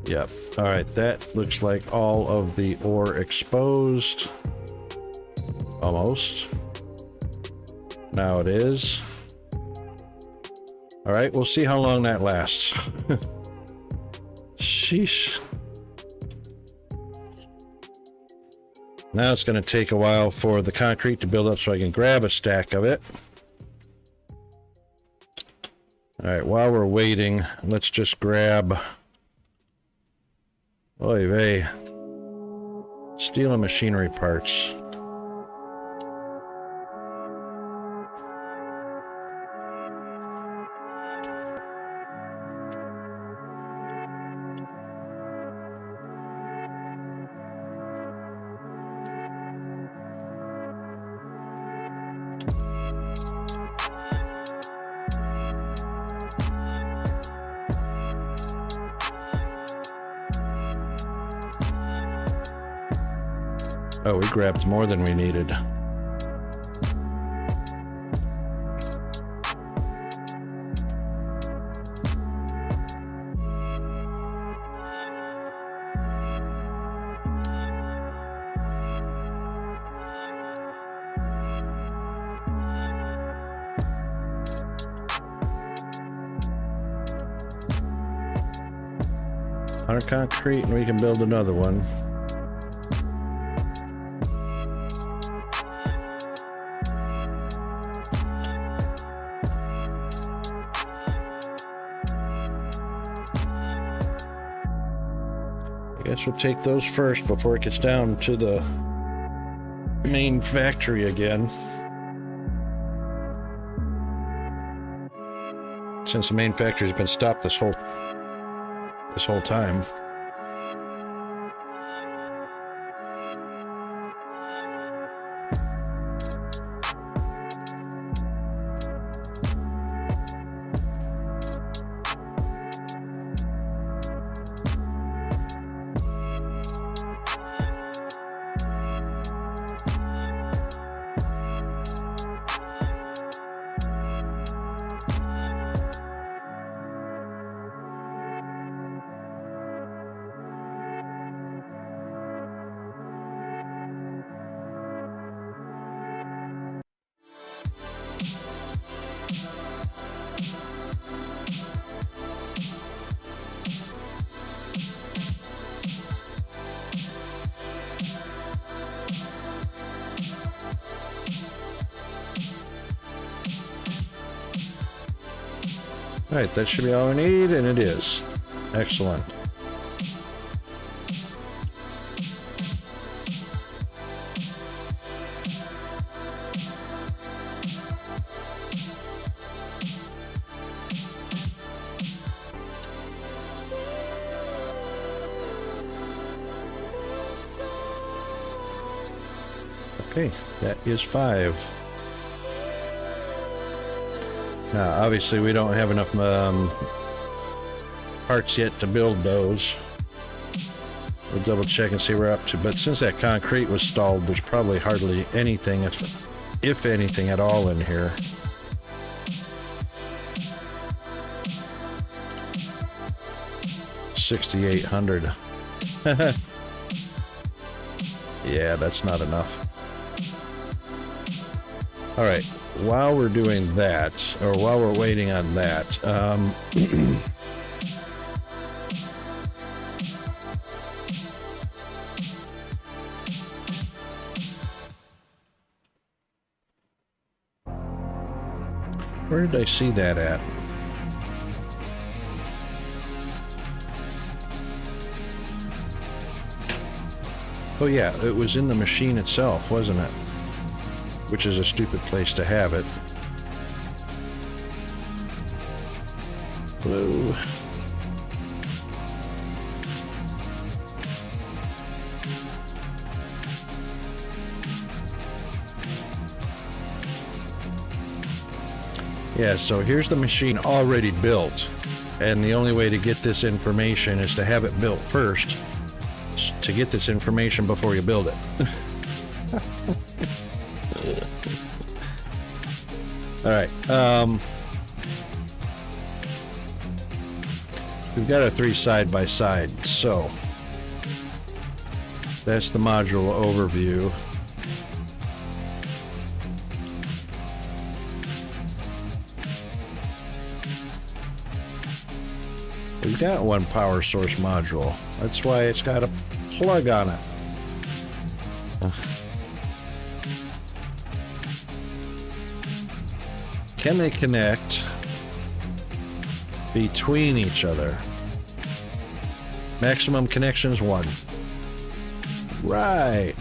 Yep. All right, that looks like all of the ore exposed. Almost. Now it is. All right, we'll see how long that lasts. Sheesh. Now it's going to take a while for the concrete to build up so I can grab a stack of it. All right, while we're waiting, let's just grab... Oy vey. Steel and machinery parts. Oh, we grabbed more than we needed. Concrete, and we can build another one. I guess we'll take those first before it gets down to the main factory again. Since the main factory's been stopped this whole time. Alright, that should be all we need, and it is. Excellent. Okay, that is 5. Now, obviously, we don't have enough parts yet to build those. We'll double check and see where we're up to. But since that concrete was stalled, there's probably hardly anything, if anything at all, in here. $6,800. Yeah, that's not enough. All right. While we're doing that, or while we're waiting on that, where did I see that at? Oh yeah, it was in the machine itself, wasn't it? Which is a stupid place to have it. Blue. Yeah, so here's the machine already built, and the only way to get this information is to have it built first, to get this information before you build it. All right. We've got our 3 side by side, so that's the module overview. We've got one power source module. That's why it's got a plug on it. Can they connect between each other? Maximum connections 1. Right.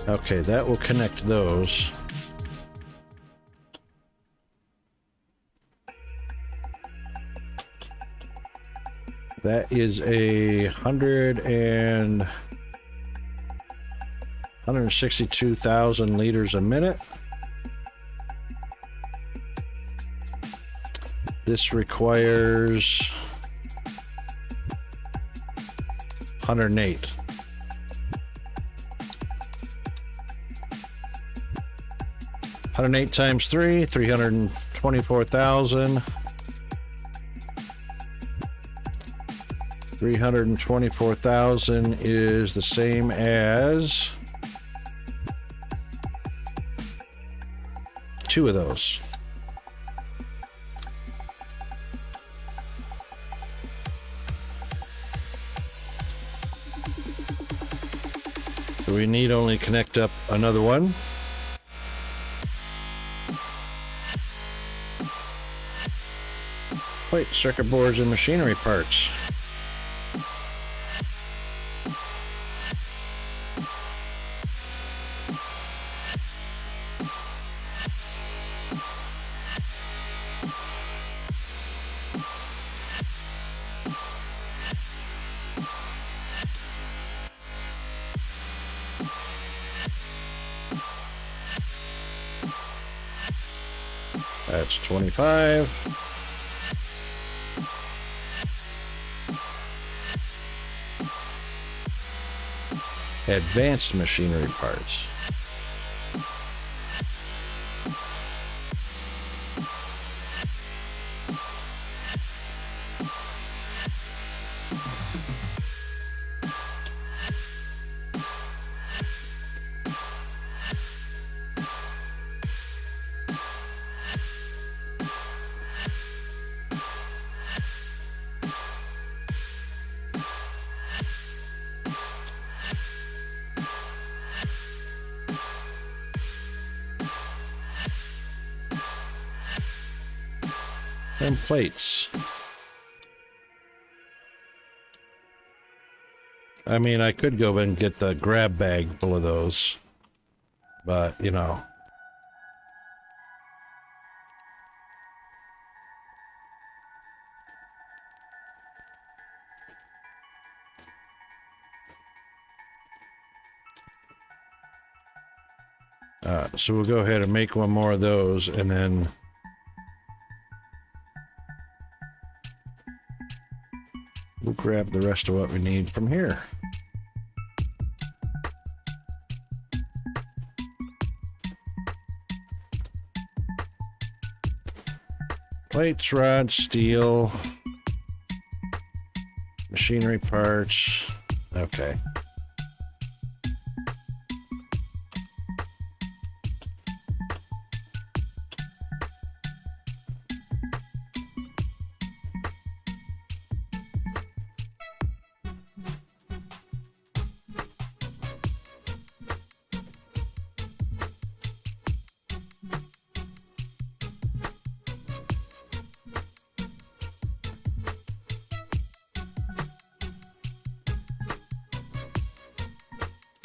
Okay, that will connect those. That is a 162,000 liters a minute. This requires 108. $108 times 3, 324,000. 324,000 is the same as 2 of those. So we need only connect up another one. Plate, circuit boards, and machinery parts. That's 25. Advanced machinery parts. And plates. I mean, I could go and get the grab bag full of those, but you know. So we'll go ahead and make one more of those, and then we'll grab the rest of what we need from here. Plates, rods, steel, machinery parts. Okay.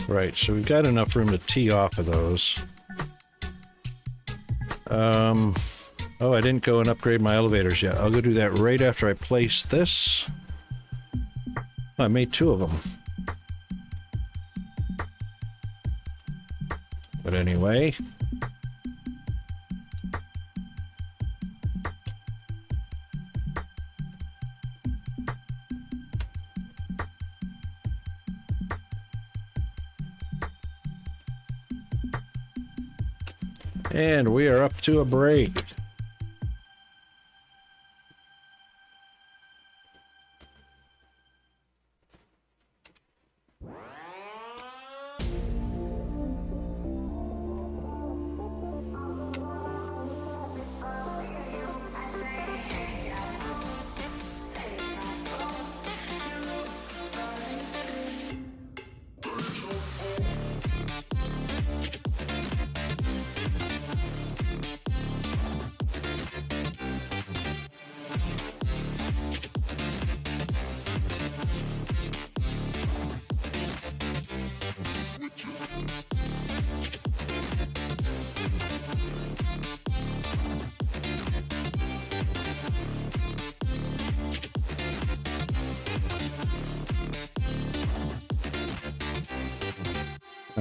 Right, so we've got enough room to tee off of those. Oh, I didn't go and upgrade my elevators yet. I'll go do that right after I place this. Oh, I made 2 of them. But anyway. And we are up to a break.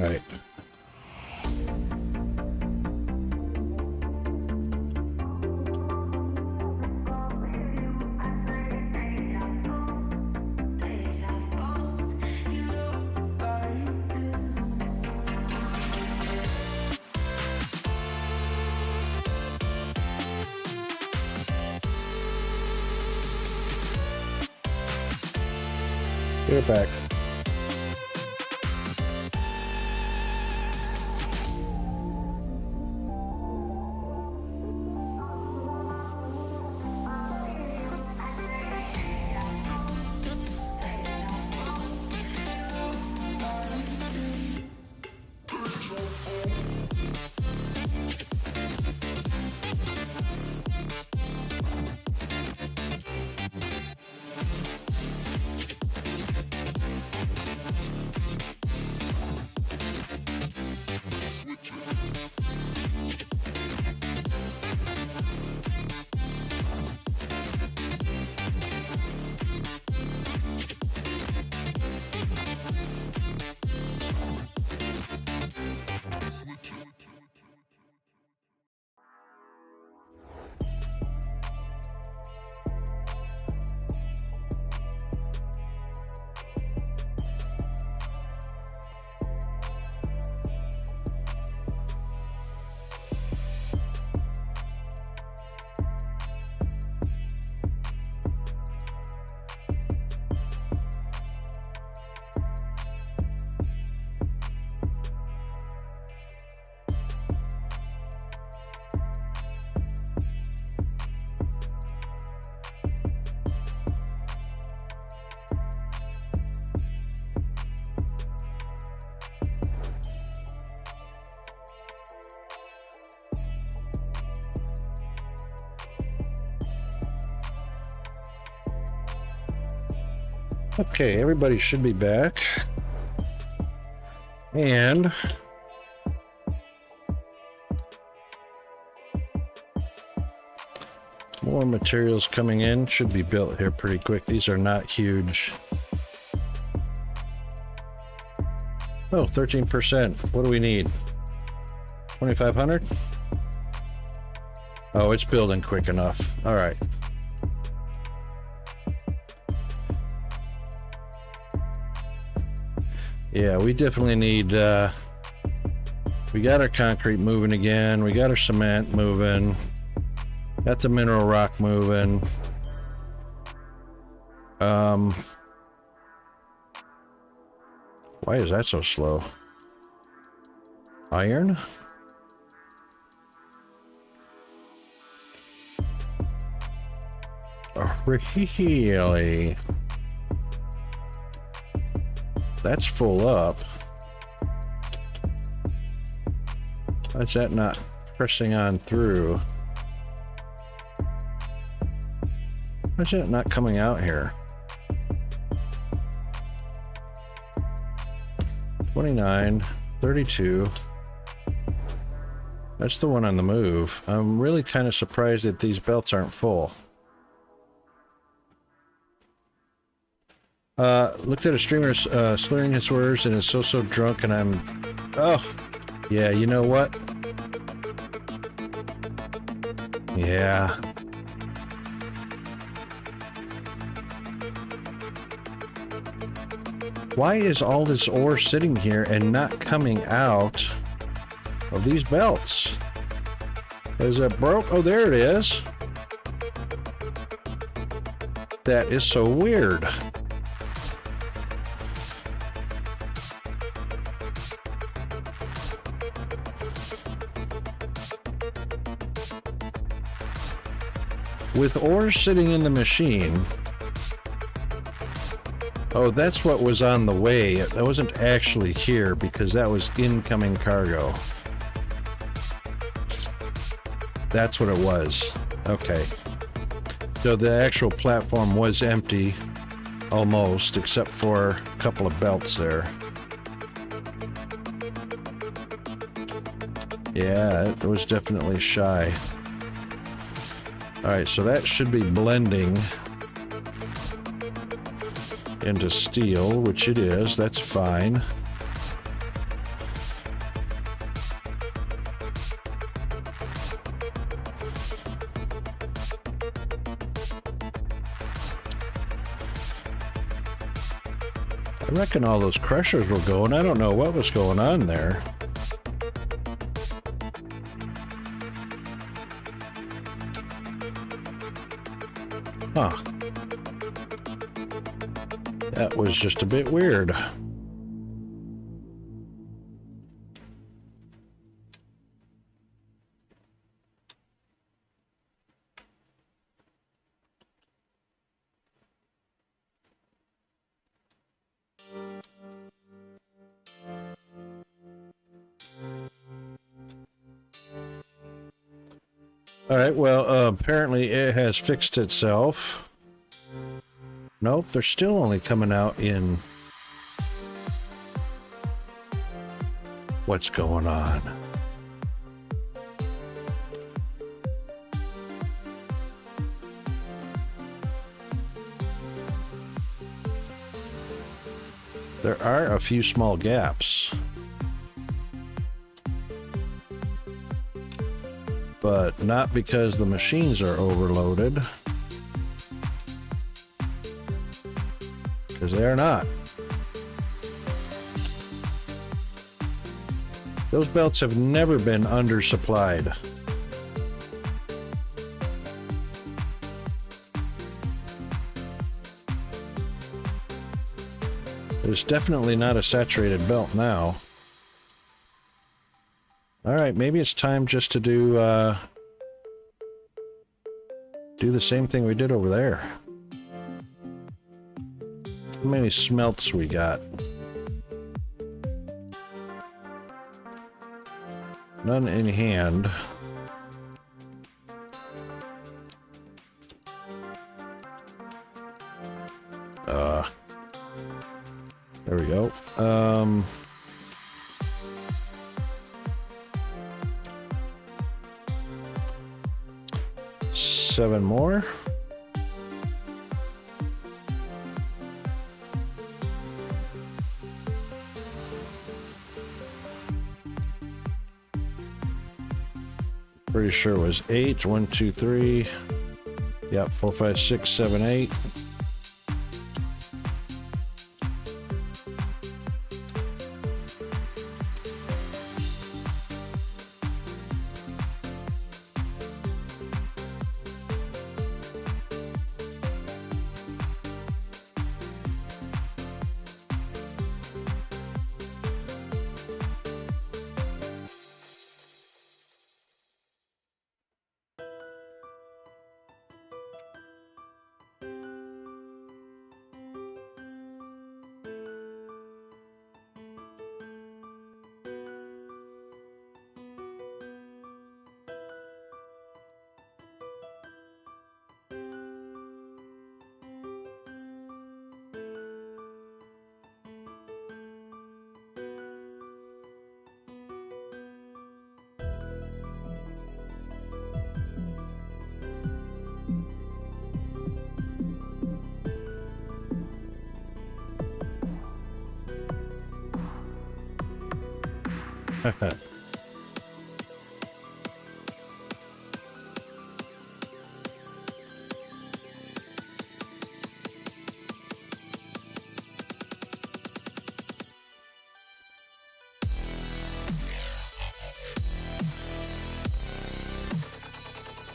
All right. Get it back. Okay, everybody should be back. And more materials coming in. Should be built here pretty quick. These are not huge. Oh, 13%. What do we need? 2,500? Oh, it's building quick enough. All right. Yeah, we definitely need, we got our concrete moving again. We got our cement moving. Got the mineral rock moving. Why is that so slow? Iron? Oh, really? That's full up. Why's that not pressing on through? Why's that not coming out here? 29, 32. That's the one on the move. I'm really kind of surprised that these belts aren't full. Looked at a streamer slurring his words and is so drunk, and I'm... Oh, yeah, you know what? Yeah. Why is all this ore sitting here and not coming out of these belts? Is it broke? Oh, there it is. That is so weird. With ore sitting in the machine... Oh, that's what was on the way. That wasn't actually here because that was incoming cargo. That's what it was. Okay. So the actual platform was empty, almost, except for a couple of belts there. Yeah, it was definitely shy. Alright, so that should be blending into steel, which it is. That's fine. I reckon all those crushers were going. I don't know what was going on there. Huh. That was just a bit weird. All right, well, apparently it has fixed itself. Nope, they're still only coming out in... What's going on? There are a few small gaps. But not because the machines are overloaded. Because they're not. Those belts have never been undersupplied. It's definitely not a saturated belt now. Alright, maybe it's time just to do the same thing we did over there. How many smelts we got? None in hand. There we go. 7 more. Pretty sure it was 8. 1, 2, 3. Yep, 4, 5, 6, 7, 8.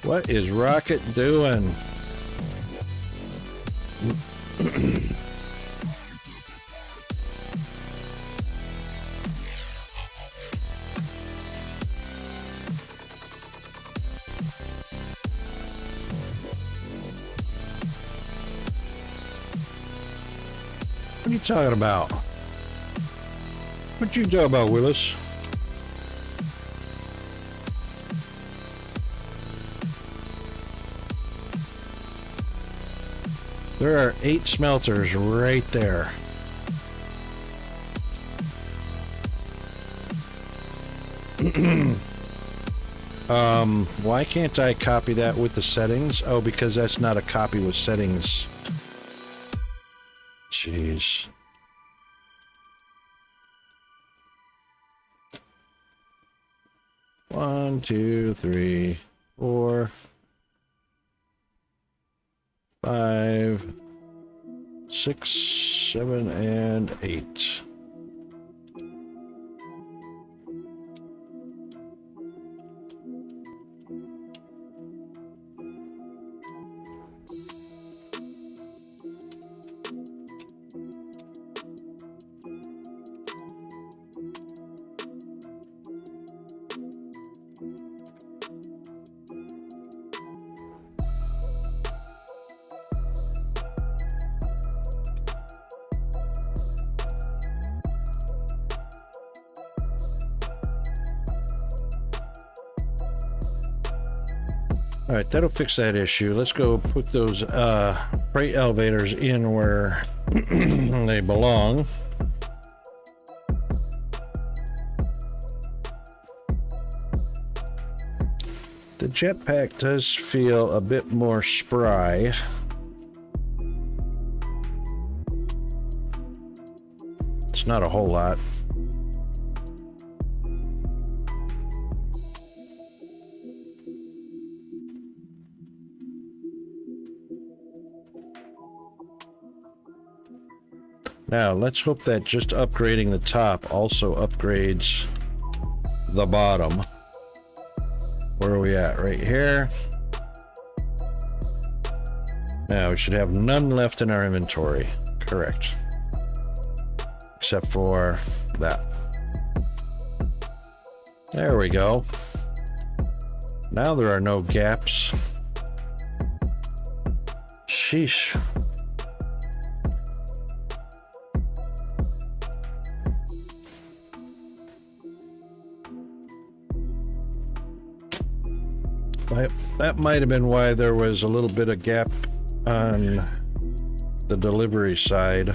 What is Rocket doing? What are you talking about? What you talking about, Willis? There are 8 smelters right there. Why can't I copy that with the settings? Oh, because that's not a copy with settings. Jeez. One, 2, 3, 4, 5, 6, 7, and 8. All right, that'll fix that issue. Let's go put those freight elevators in where they belong. The jetpack does feel a bit more spry. It's not a whole lot. Now, let's hope that just upgrading the top also upgrades the bottom. Where are we at? Right here. Now, we should have none left in our inventory. Correct. Except for that. There we go. Now there are no gaps. Sheesh. That might have been why there was a little bit of gap on the delivery side.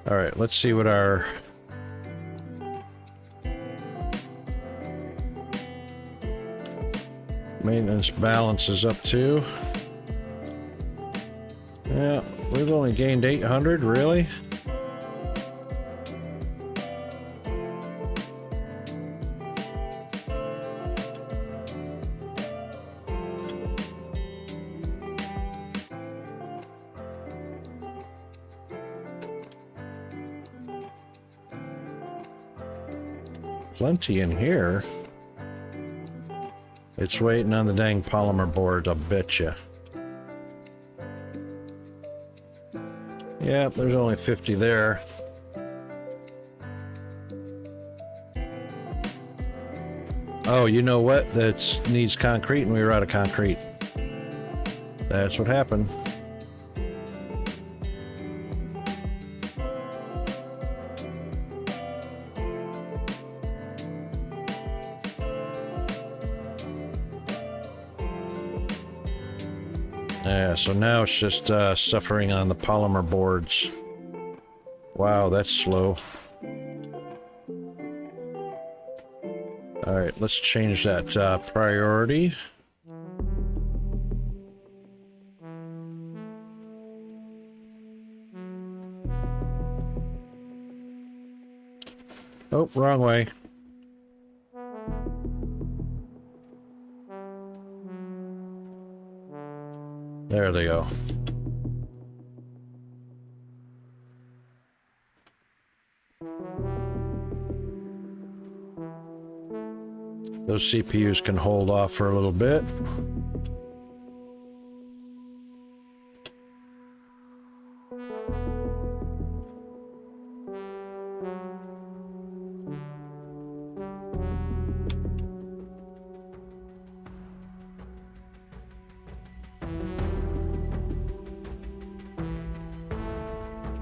All right, let's see what our maintenance balance is up to. Yeah, we've only gained 800, really? Plenty in here. It's waiting on the dang polymer board, I bet you. Yeah, there's only 50 there. Oh, you know what? That needs concrete and we were out of concrete. That's what happened. Yeah, so now it's just suffering on the polymer boards. Wow, that's slow. All right, let's change that priority. Oh, wrong way. There they go. Those CPUs can hold off for a little bit.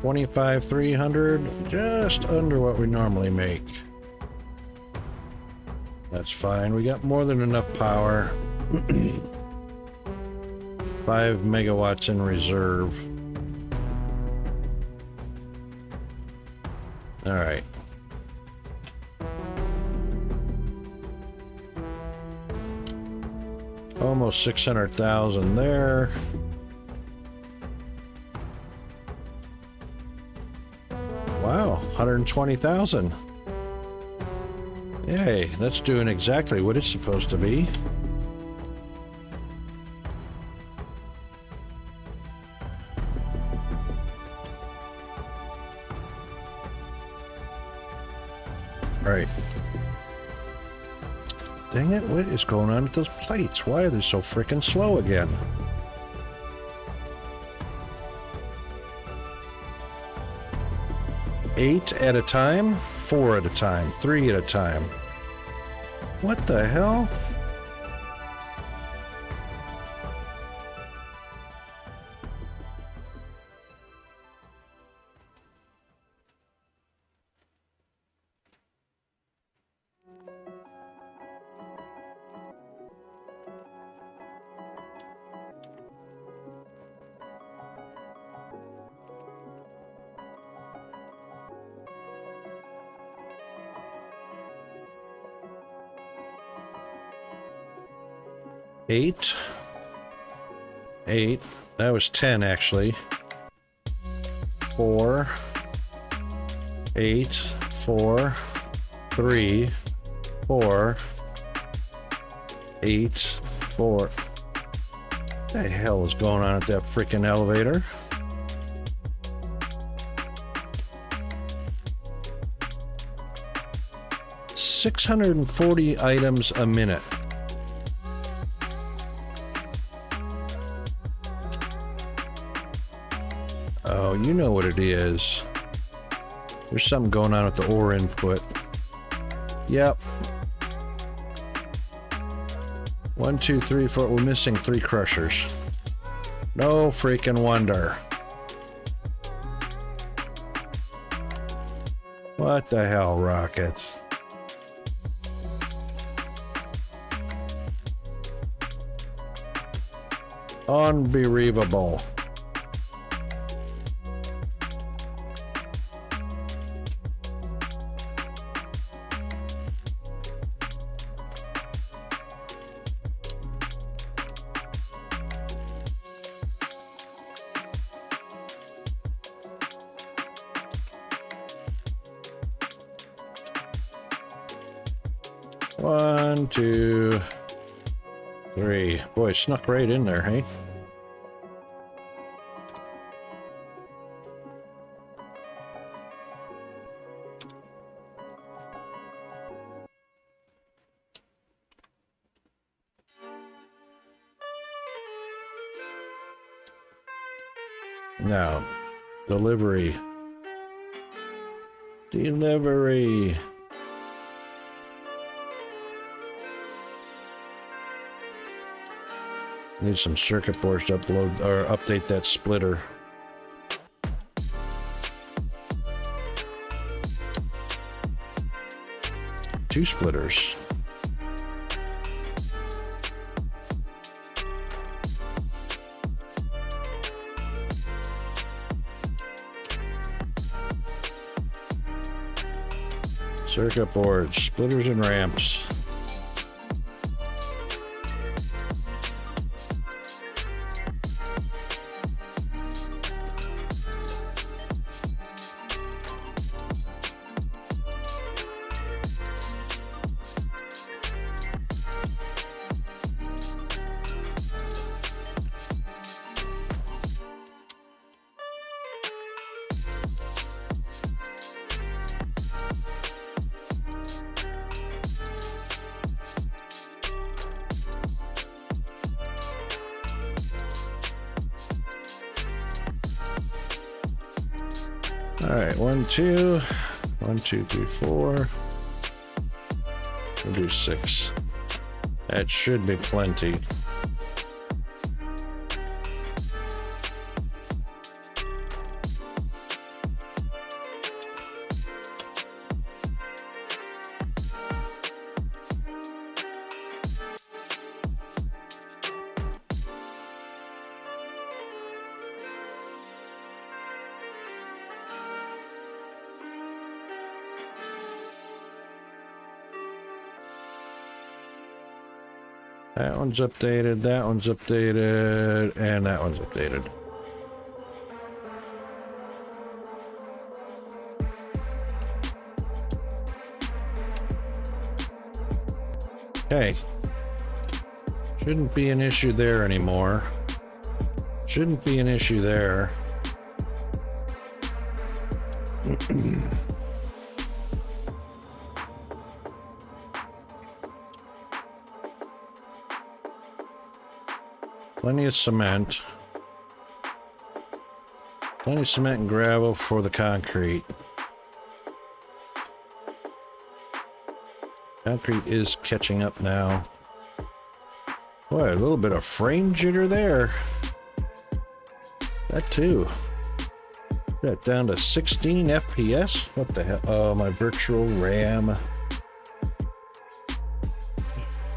$25,300, just under what we normally make. That's fine. We got more than enough power. 5 megawatts in reserve. All right. Almost 600,000 there. Wow, 120,000. Yay, that's doing exactly what it's supposed to be. All right. Dang it, what is going on with those plates? Why are they so freaking slow again? Eight at a time, 4 at a time, 3 at a time. What the hell? Eight. That was 10 actually. 4. 8. 4. 3. 4. 8. 4. What the hell is going on at that freaking elevator? $640 items a minute. Oh, you know what it is. There's something going on with the ore input. Yep. 1, 2, 3, 4. We're missing 3 crushers. No freaking wonder. What the hell, rockets? Unbelievable. One, 2, 3. Boy, it snuck right in there, hey? Now, delivery. Delivery. Need some circuit boards to upload or update that splitter. Two splitters. Circuit boards, splitters and ramps. All right, 1, 2, 1, 2, 3, 4. We'll do 6. That should be plenty. That one's updated, that one's updated, and that one's updated. Okay. Shouldn't be an issue there anymore. Shouldn't be an issue there. Plenty of cement. Plenty of cement and gravel for the concrete. Concrete is catching up now. Boy, a little bit of frame jitter there. That too. Got down to 16 FPS. What the hell? Oh, my virtual RAM.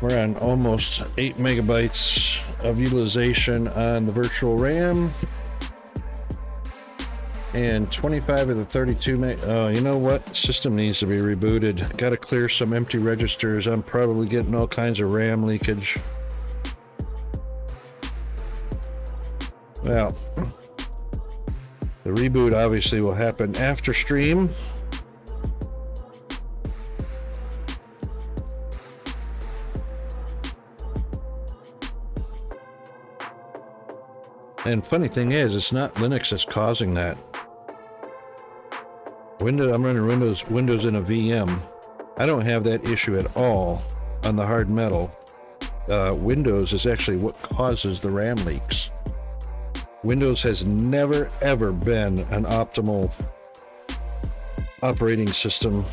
We're on almost 8 megabytes of utilization on the virtual RAM. And 25 of the 32 meg. Oh, you know what? System needs to be rebooted. Got to clear some empty registers. I'm probably getting all kinds of RAM leakage. Well, the reboot obviously will happen after stream. And funny thing is, it's not Linux that's causing that. I'm running Windows in a VM. I don't have that issue at all on the hard metal. Windows is actually what causes the RAM leaks. Windows has never ever been an optimal operating system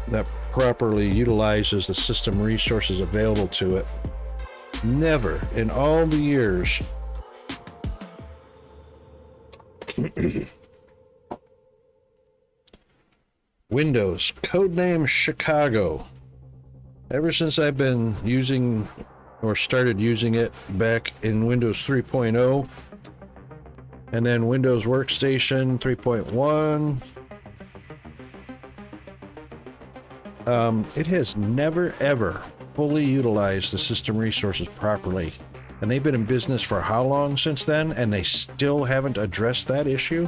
that properly utilizes the system resources available to it. Never in all the years. Windows, codename Chicago. Ever since I've been using or started using it back in Windows 3.0 and then Windows Workstation 3.1, it has never ever fully utilized the system resources properly. And they've been in business for how long since then, and they still haven't addressed that issue?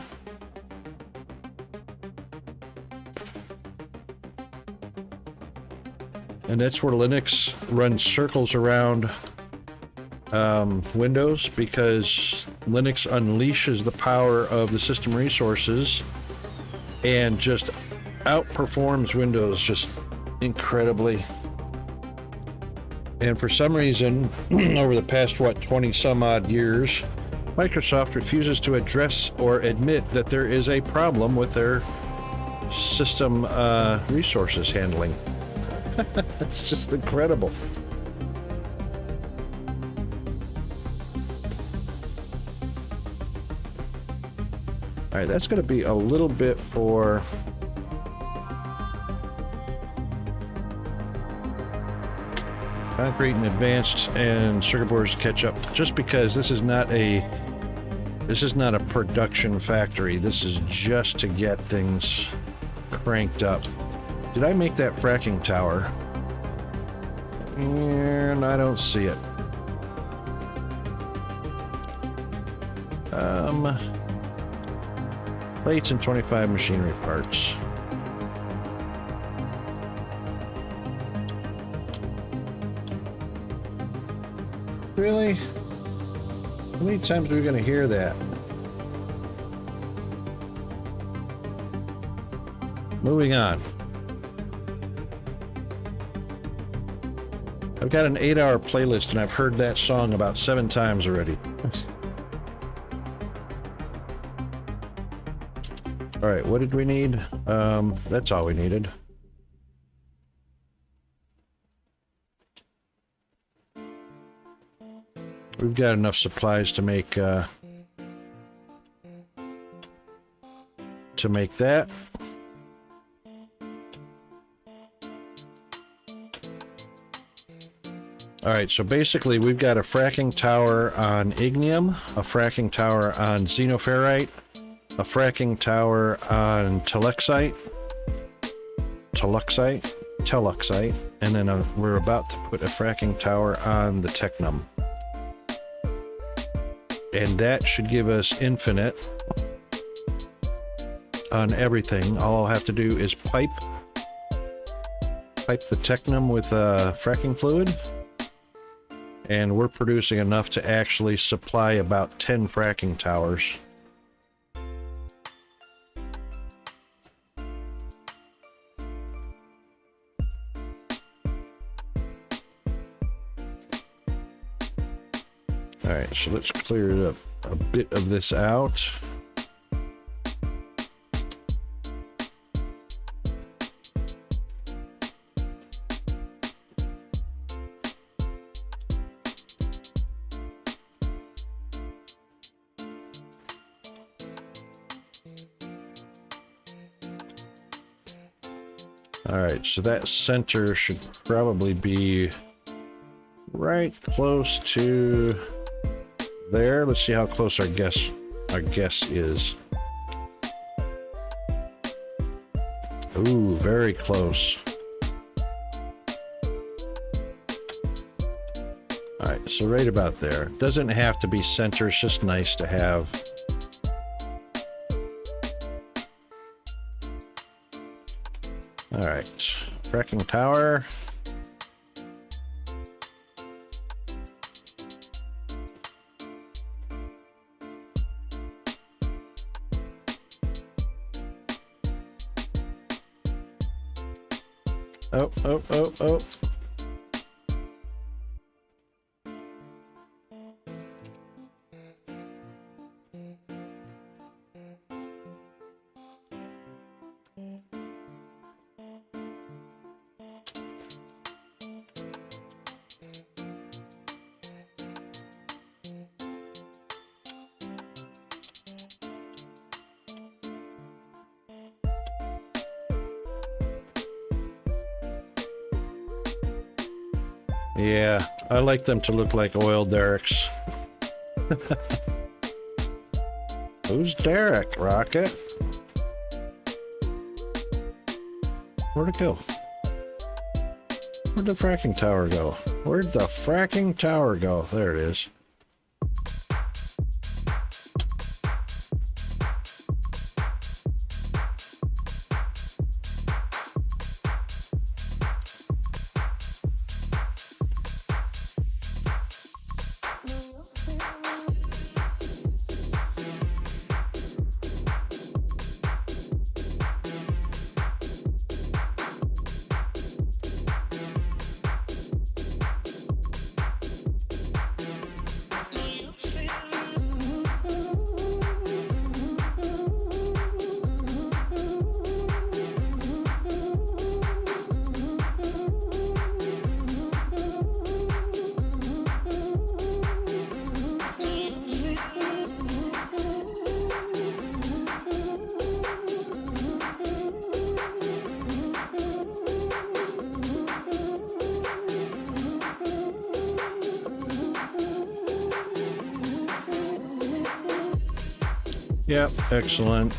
And that's where Linux runs circles around Windows, because Linux unleashes the power of the system resources and just outperforms Windows just incredibly. And for some reason, over the past, 20 some odd years, Microsoft refuses to address or admit that there is a problem with their system resources handling. It's just incredible. All right, that's going to be a little bit for concrete and advanced and circuit boards to catch up, just because this is not a production factory. This is just to get things cranked up. Did I make that fracking tower? And I don't see it. Plates and 25 machinery parts. Really? How many times are we going to hear that? Moving on. I've got an 8-hour playlist and I've heard that song about 7 times already. All right, what did we need? That's all we needed. We've got enough supplies to make that. All right, so basically we've got a fracking tower on ignium, a fracking tower on xenoferrite, a fracking tower on tellexite, teluxite, and then we're about to put a fracking tower on the technum. And that should give us infinite on everything. All I'll have to do is pipe the technum with fracking fluid, and we're producing enough to actually supply about 10 fracking towers. Alright, so let's clear up a bit of this out. Alright, so that center should probably be right close to there. Let's see how close our guess is. Ooh, very close. Alright, so right about there. Doesn't have to be center, it's just nice to have. Alright, fracking tower. Oh. Yeah, I like them to look like oil derricks. Who's Derek, Rocket? Where'd it go? Where'd the fracking tower go? Where'd the fracking tower go? There it is. Yep, excellent.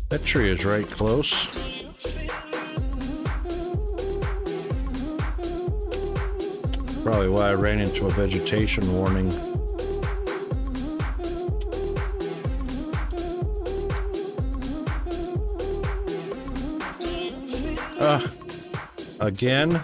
That tree is right close. Probably why I ran into a vegetation warning. Again?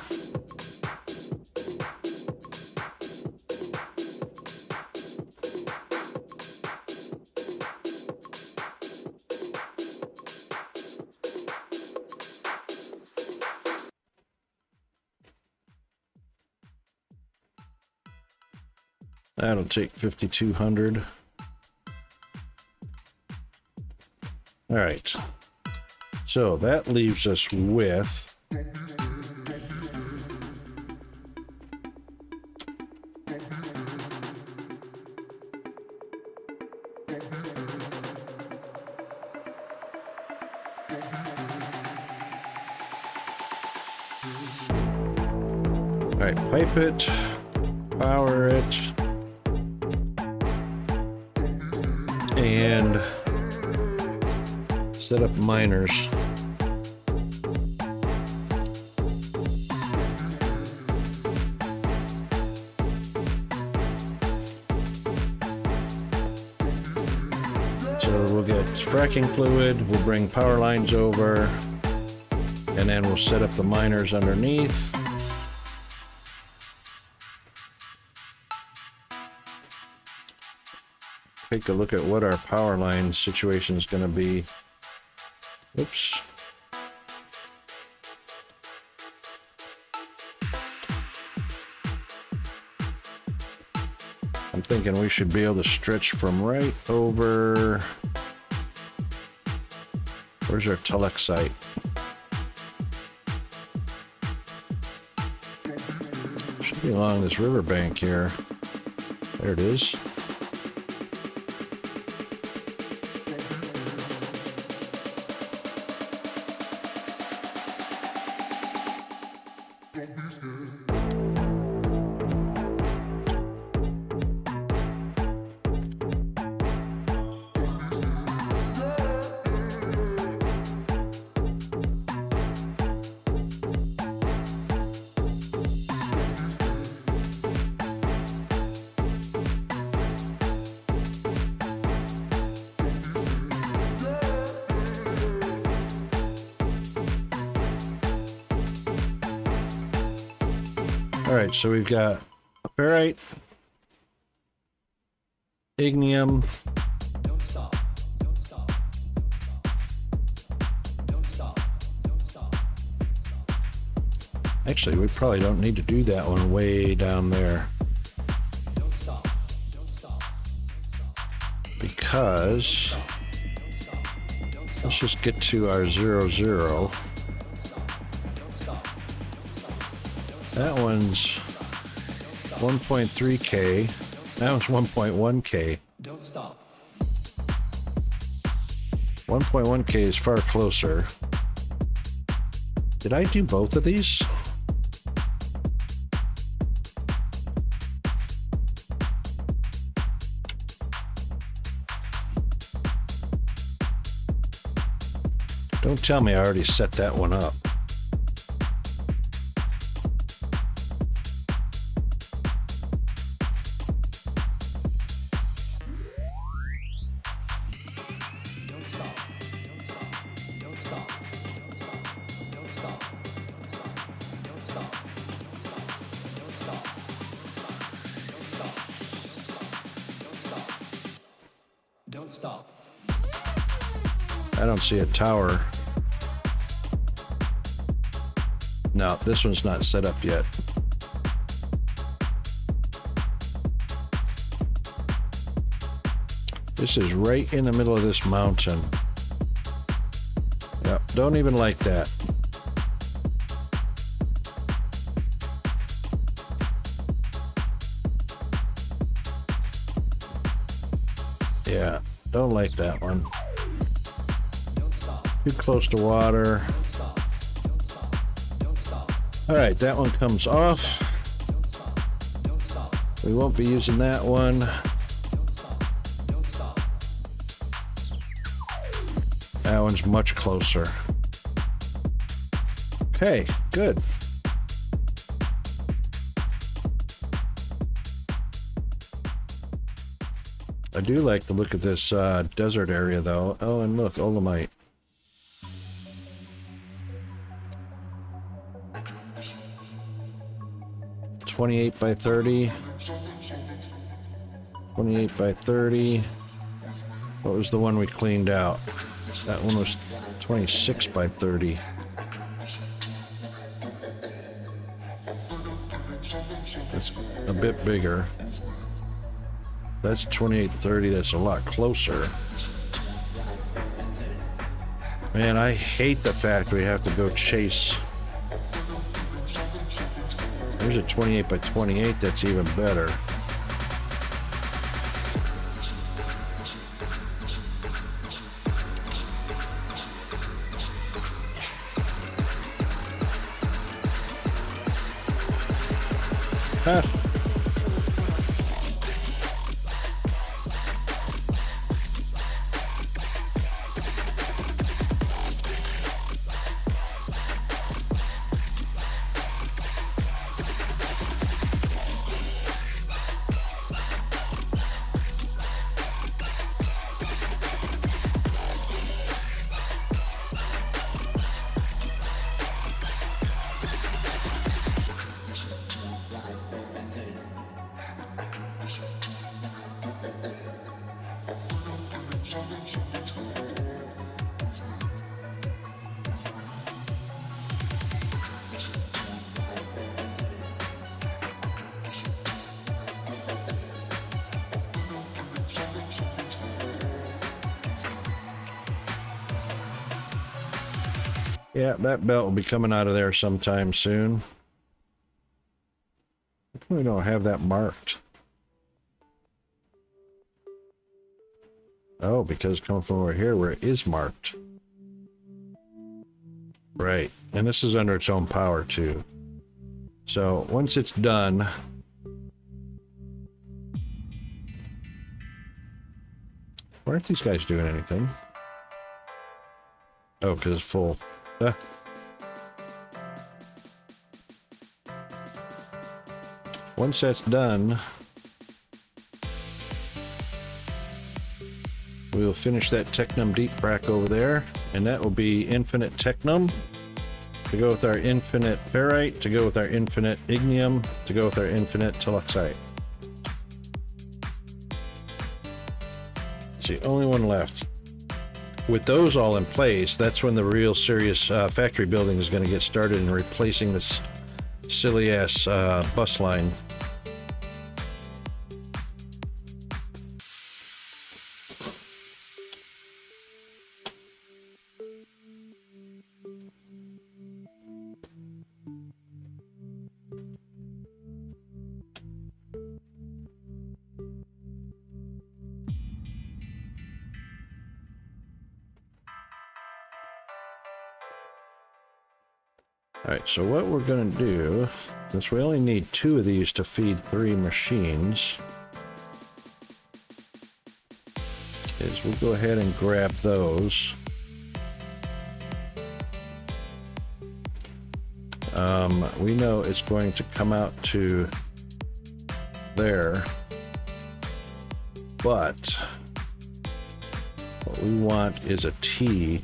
That'll take 5,200. All right. So that leaves us with Alright, pipe it, power it, and set up miners. So we'll get fracking fluid, we'll bring power lines over, and then we'll set up the miners underneath. Take a look at what our power line situation is going to be. Oops. I'm thinking we should be able to stretch from right over. Where's our telex site? Should be along this riverbank here. There it is. All right, so we've got ferrite, ignium, Don't stop. Don't stop. Don't stop. Don't stop. actually we probably don't need to do that one way down there Don't stop. Don't stop. because let's just get to our 0, 0. That one's 1.3K. That one's 1.1K. Don't stop. 1.1K is far closer. Did I do both of these? Don't tell me I already set that one up. Don't stop. Don't stop. Don't stop. Don't stop. Don't stop. Don't stop. Don't stop. Don't stop. I don't see a tower. No, this one's not set up yet. This is right in the middle of this mountain. Yep, don't even like that. Yeah, don't like that one. Too close to water. All right, that one comes off. We won't be using that one. That one's much closer. Okay, good. I do like the look of this desert area, though. Oh, and look, Olamite. $28 by $30. 28 by 30. What was the one we cleaned out? That one was 26 by 30. That's a bit bigger. That's 2830. That's a lot closer. Man, I hate the fact we have to go chase. There's a 28 by 28 that's even better. Pass. Yeah, that belt will be coming out of there sometime soon. We don't have that marked. Oh, because it's coming from over here where it is marked. Right, and this is under its own power too. So once it's done, why aren't these guys doing anything? Oh, because it's full. Once that's done, we'll finish that Technum deep frac over there, and that will be infinite Technum to go with our infinite ferrite, to go with our infinite ignium, to go with our infinite tellurite. It's the only one left. With those all in place, that's when the real serious factory building is going to get started in replacing this silly ass bus line. Alright, so what we're going to do, since we only need 2 of these to feed 3 machines, is we'll go ahead and grab those. We know it's going to come out to there, but what we want is a T.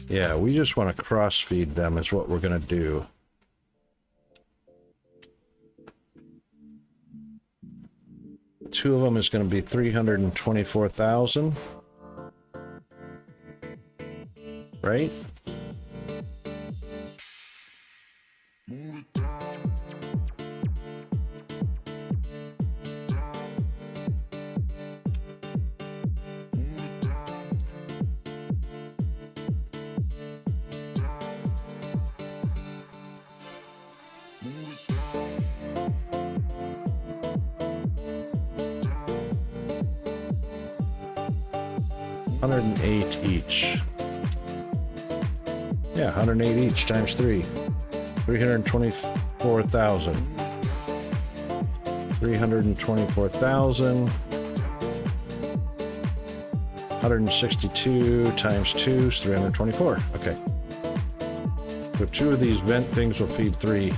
Yeah, we just want to cross feed them is what we're going to do. Two of them is going to be 324,000. Right? Each. Yeah, 108 each times 3. 324,000. 324,000. 162 times 2 is 324. Okay. So 2 of these vent things will feed 3.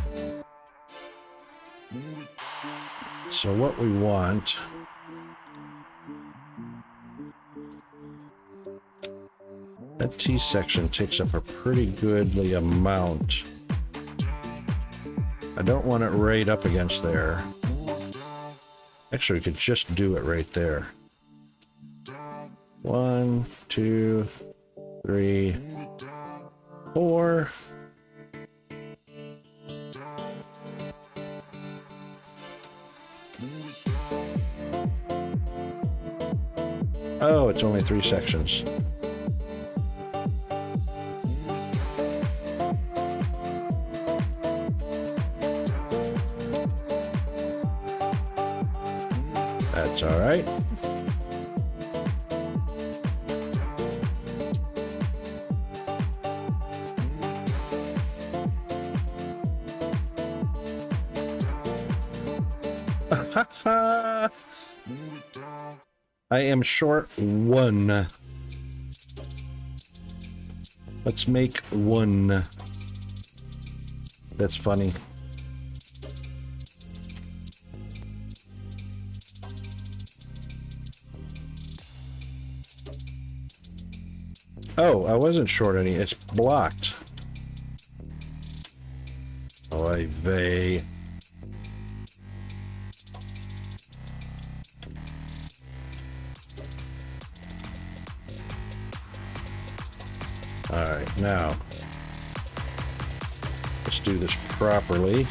So what we want... That T section takes up a pretty goodly amount. I don't want it right up against there. Actually, we could just do it right there. 1, 2, 3, 4. Oh, it's only 3 sections. That's all right. I am short 1. Let's make 1. That's funny. Oh, I wasn't short any. It's blocked. Oy vey. Alright, now let's do this properly.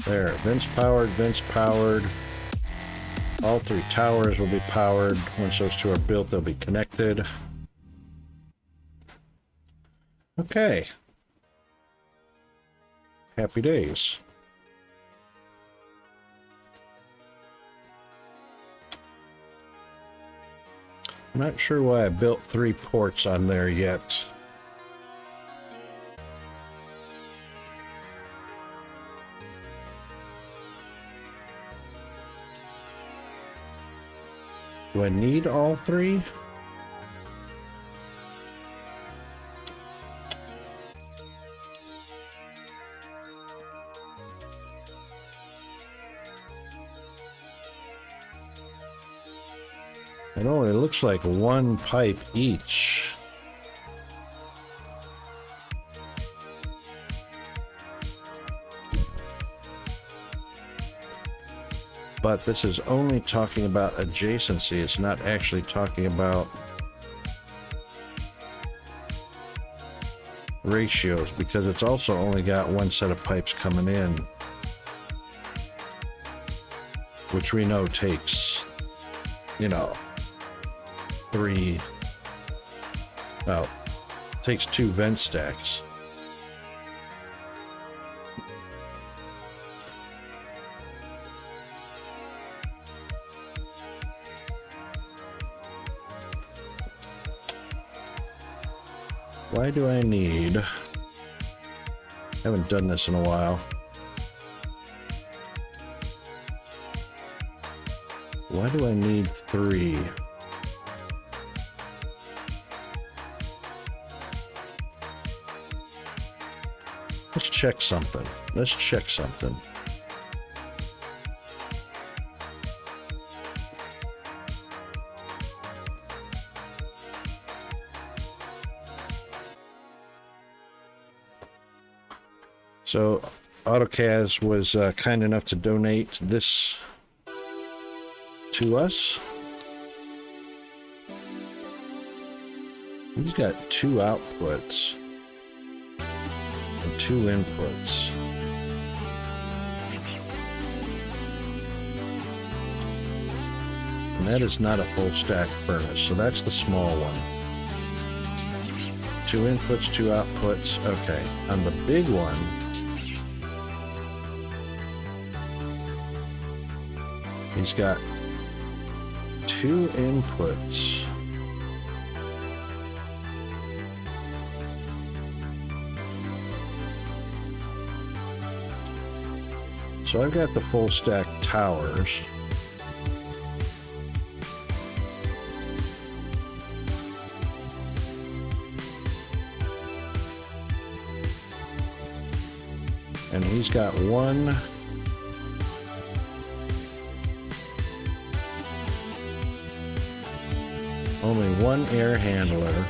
There, vents powered. All 3 towers will be powered. Once those 2 are built, they'll be connected. Okay. Happy days. I'm not sure why I built 3 ports on there yet. Do I need all 3? It only looks like 1 pipe each. But this is only talking about adjacency. It's not actually talking about ratios, because it's also only got 1 set of pipes coming in, which we know takes, you know, 3, well, takes 2 vent stacks. Why do I need... haven't done this in a while. Why do I need 3? Let's check something. Let's check something. So AutoCAS was kind enough to donate this to us. He's got 2 outputs and 2 inputs. And that is not a full stack furnace, so that's the small one. 2 inputs, 2 outputs. Okay, on the big one, he's got 2 inputs. So I've got the full stack towers. And he's got 1 only 1 air handler.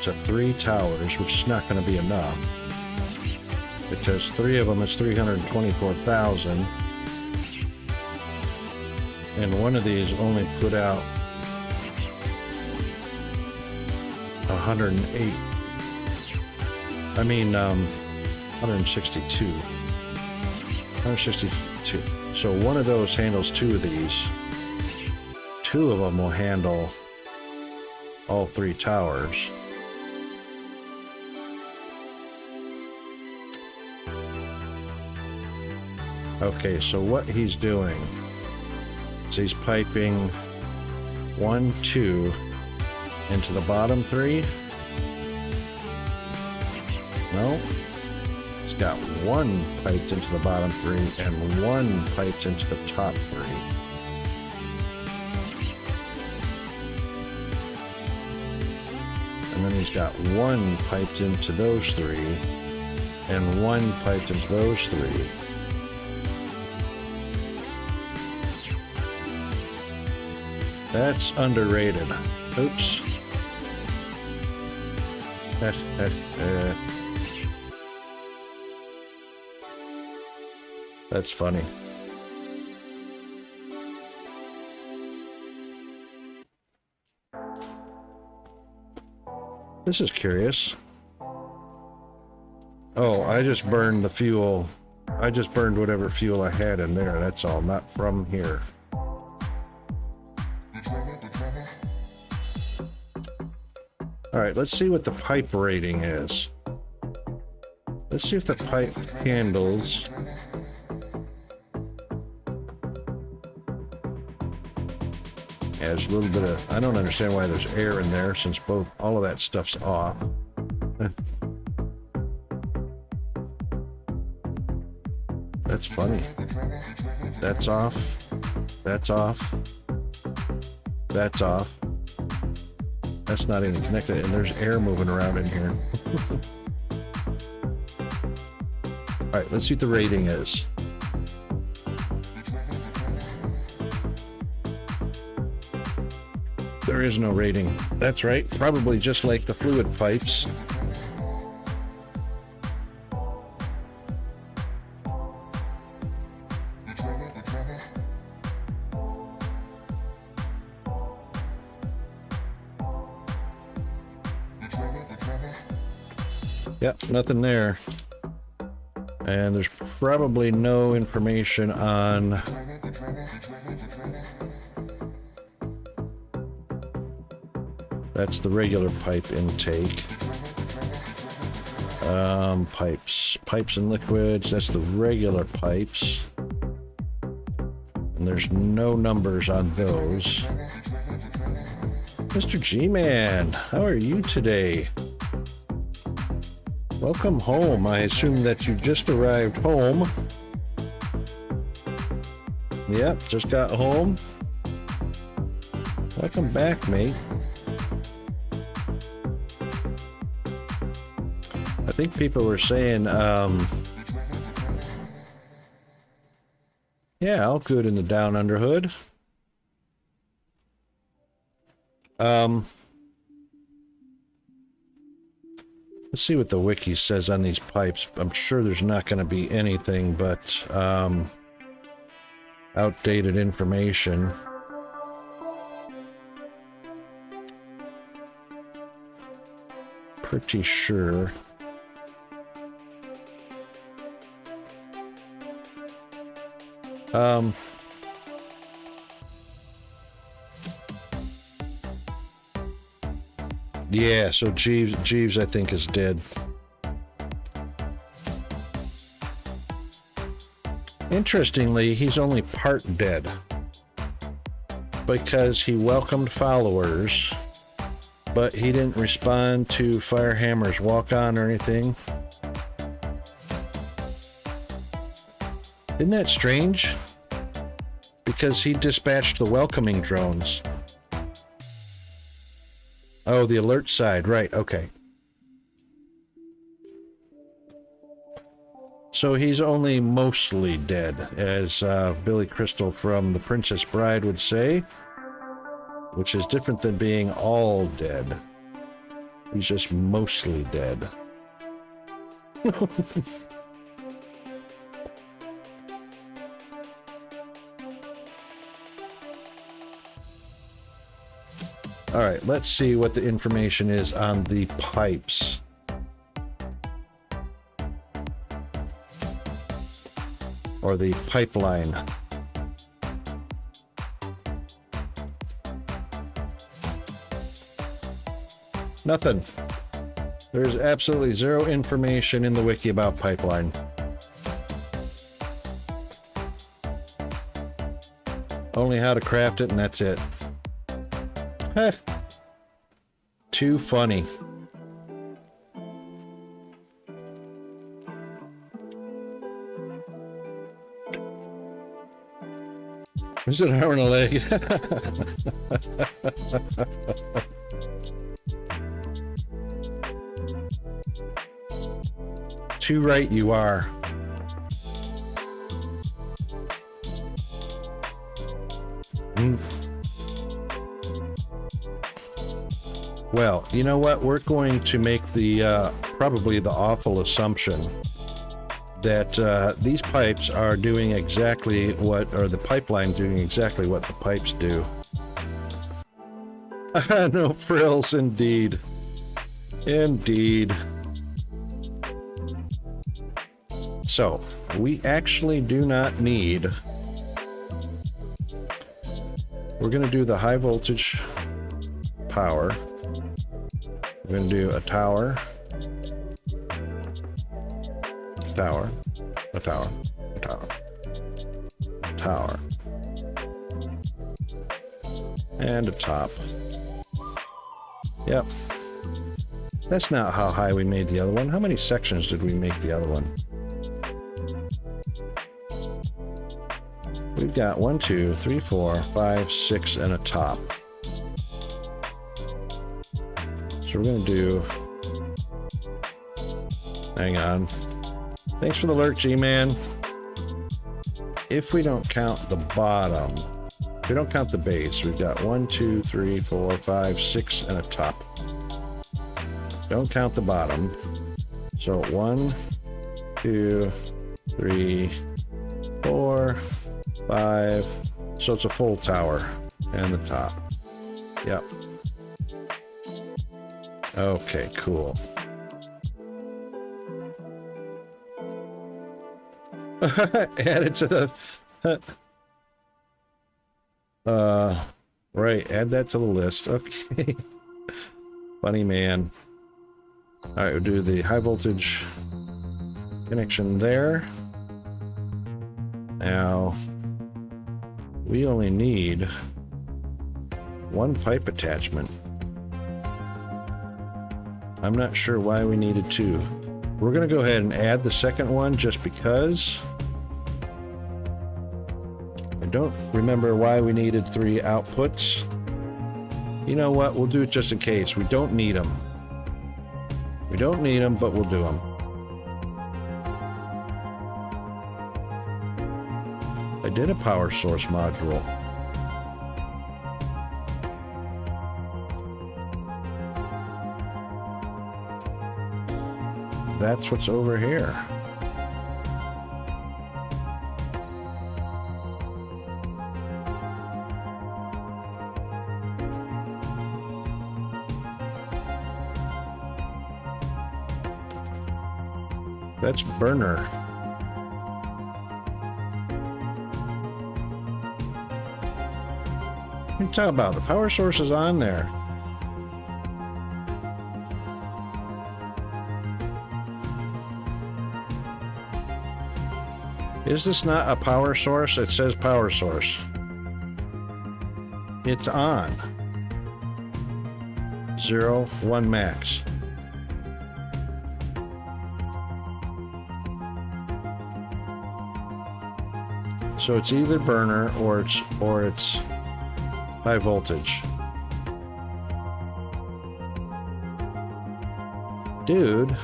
to 3 towers, which is not going to be enough. Because 3 of them is 324,000. And one of these only put out 108. I mean, 162. 162. So one of those handles 2 of these. 2 of them will handle all 3 towers. Okay, so what he's doing is he's piping 1, 2 into the bottom 3. No. It's got 1 piped into the bottom 3 and 1 piped into the top 3. And then he's got 1 piped into those 3 and 1 piped into those 3. That's underrated. Oops. That's funny. This is curious. Oh, I just burned the fuel. I just burned whatever fuel I had in there. That's all, not from here. All right, let's see what the pipe rating is. Let's see if the pipe handles. Yeah, there's a little bit of, I don't understand why there's air in there since all of that stuff's off. That's funny. That's off. That's off. That's off. That's not even connected, and there's air moving around in here. All right, let's see what the rating is. There is no rating. That's right, probably just like the fluid pipes. Yep, nothing there. And there's probably no information on that's the regular pipe intake. Pipes and liquids, that's the regular pipes. And there's no numbers on those. Mr. G-Man, how are you today? Welcome home. I assume that you just arrived home. Yep, just got home. Welcome back, mate. I think people were saying, yeah, all good in the Down Under hood. Let's see what the wiki says on these pipes. I'm sure there's not going to be anything but outdated information. Pretty sure. Yeah, so Jeeves I think is dead. Interestingly, he's only part dead because he welcomed followers, but he didn't respond to Firehammer's walk-on or anything. Isn't that strange? Because he dispatched the welcoming drones. Oh, the alert side, right, okay. So he's only mostly dead, as Billy Crystal from The Princess Bride would say, which is different than being all dead. He's just mostly dead. All right, let's see what the information is on the pipes. Or the pipeline. Nothing. There's absolutely zero information in the wiki about pipeline. Only how to craft it, and that's it. Heh. Too funny. Is it an hour and a leg? Too right you are. Well, you know what? We're going to make the probably the awful assumption that these pipes are doing exactly what, or the pipeline doing exactly what the pipes do. No frills, indeed. Indeed. So, we actually do not need... We're going to do the high voltage power. We're going to do a tower. Tower. A tower. A tower. A tower. And a top. Yep. That's not how high we made the other one. How many sections did we make the other one? We've got 1, 2, 3, 4, 5, 6, and a top. So we're going to do... Hang on. Thanks for the lurk, G-Man. If we don't count the bottom, if we don't count the base, we've got 1, 2, 3, 4, 5, 6, and a top. Don't count the bottom. So 1, 2, 3, 4, 5. So it's a full tower. And the top. Yep. Okay, cool. Add it to the... right, add that to the list. Okay. Funny man. Alright, we'll do the high voltage connection there. Now, we only need one pipe attachment. I'm not sure why we needed two. We're going to go ahead and add the second one just because. I don't remember why we needed 3 outputs. You know what? We'll do it just in case. We don't need them. We don't need them, but we'll do them. I did a power source module. That's what's over here. That's burner. What are you talking about? The power source is on there. Is this not a power source? It says power source. It's on. 0, 1 max. So it's either burner or it's high voltage. Dude.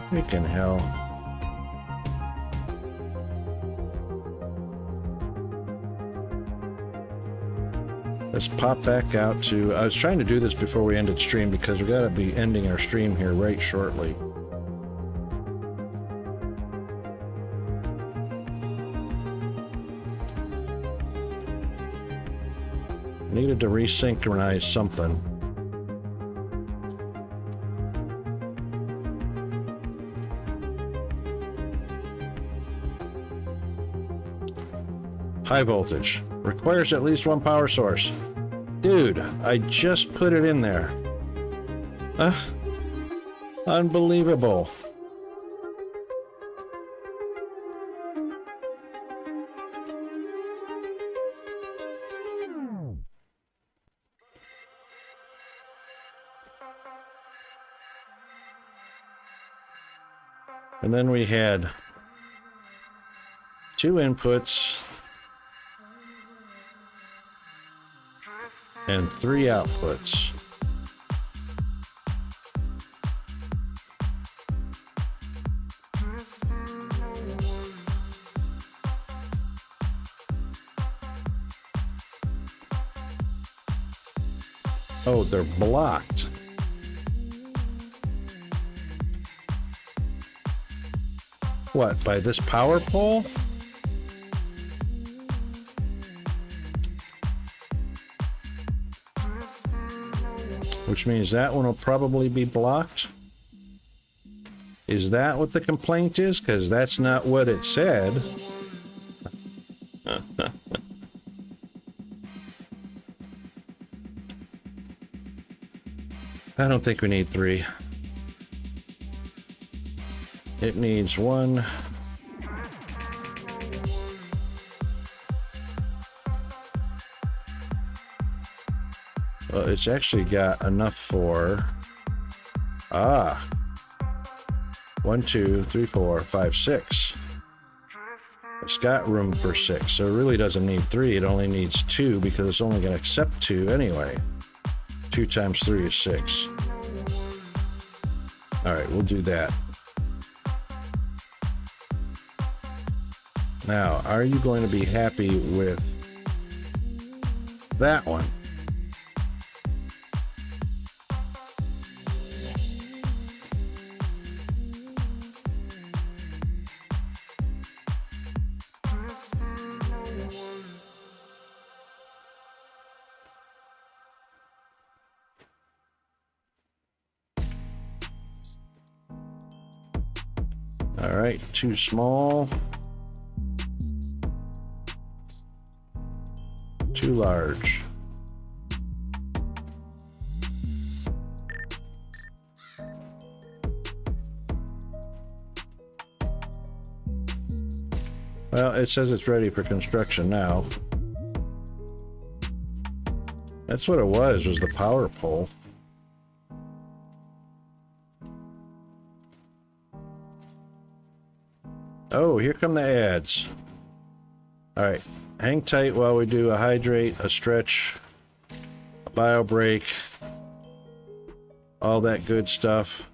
Freaking hell. Let's pop back out to... I was trying to do this before we ended stream because we got to be ending our stream here right shortly. Needed to resynchronize something. High voltage. Requires at least one power source. Dude, I just put it in there. Unbelievable. And then we had 2 inputs and 3 outputs. Oh, they're blocked. What, by this power pole? Which means that one will probably be blocked. Is that what the complaint is? Because that's not what it said. I don't think we need 3. It needs 1. Well, it's actually got enough for... 1, 2, 3, 4, 5, 6. It's got room for 6, so it really doesn't need 3. It only needs 2 because it's only going to accept 2 anyway. 2 times 3 is 6. Alright, we'll do that. Now, are you going to be happy with that one? All right, too small. Too large. Well, it says it's ready for construction now. That's what it was the power pole. Oh, here come the ads. All right, hang tight while we do a hydrate, a stretch, a bio break, all that good stuff.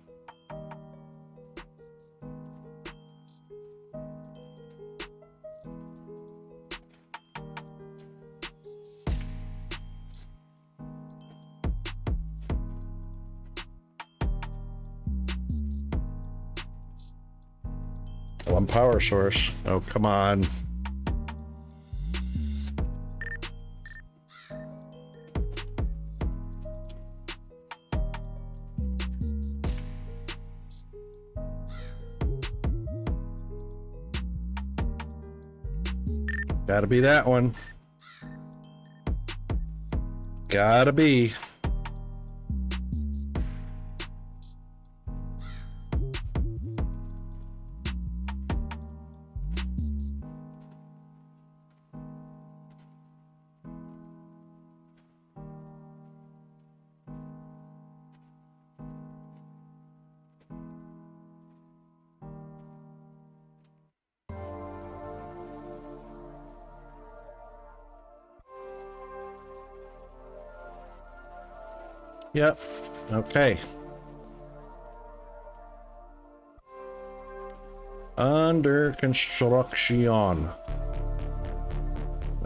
One power source. Oh, come on. Gotta be that one. Gotta be. Yep. Okay. Under construction.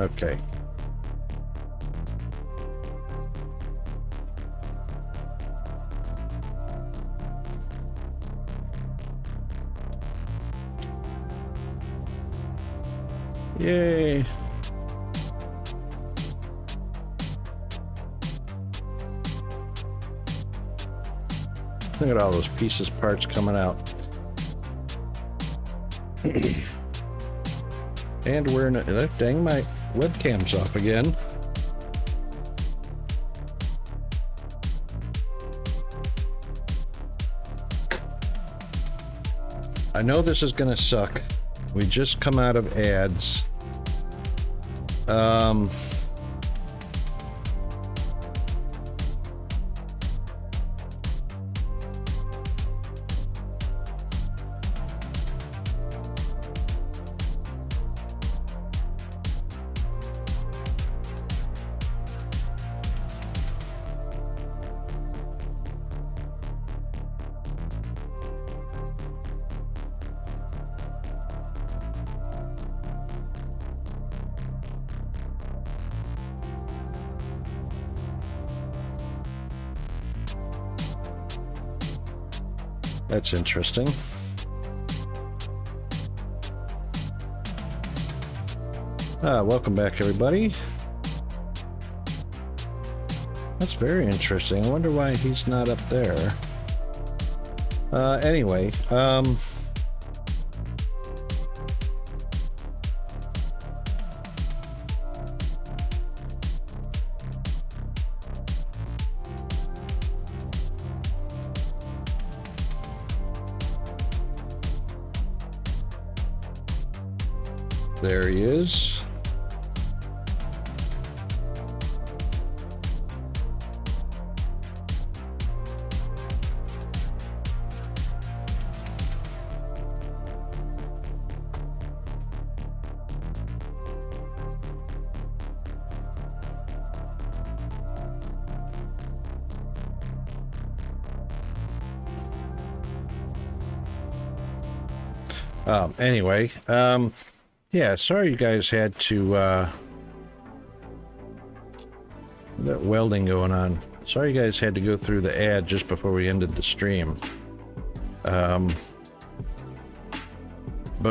Okay. Yay! Look at all those pieces, parts coming out. And we're in a, dang, my webcam's off again. I know this is gonna suck. We just come out of ads. That's interesting. Welcome back, everybody. That's very interesting. I wonder why he's not up there. Anyway, there he is. Anyway, yeah, sorry you guys had to, that welding going on. Sorry you guys had to go through the ad just before we ended the stream. But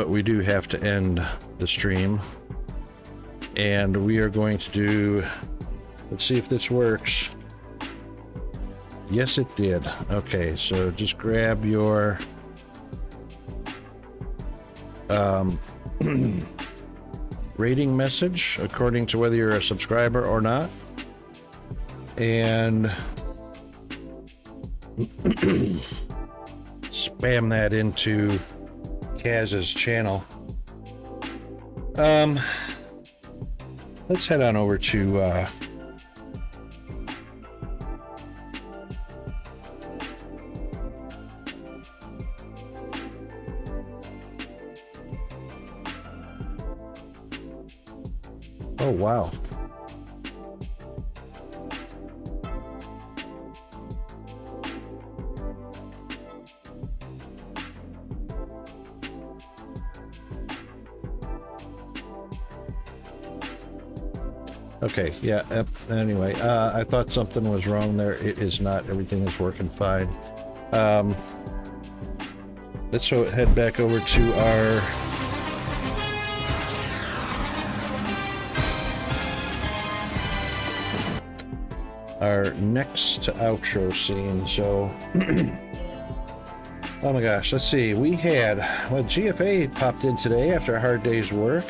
we do have to end the stream. And we are going to do, let's see if this works. Yes, it did. Okay, so just grab your rating message according to whether you're a subscriber or not, and spam that into Kaz's channel. Let's head on over to oh, wow. Okay, yeah, anyway, I thought something was wrong there. It is not. Everything is working fine. Let's head back over to our next outro scene. So oh my gosh, let's see, we had, well, GFA popped in today after a hard day's work,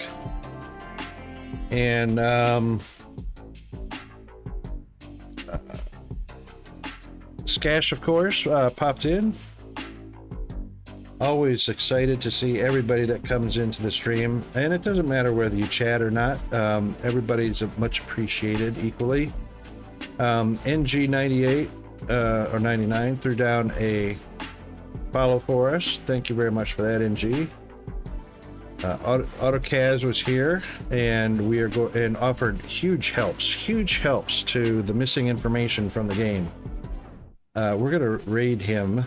and Skash, of course, popped in. Always excited to see everybody that comes into the stream, and it doesn't matter whether you chat or not. Everybody's much appreciated equally. NG98 or 99 threw down a follow for us. Thank you very much for that, NG. AutoCaz was here, and we are and offered huge helps to the missing information from the game. We're gonna raid him.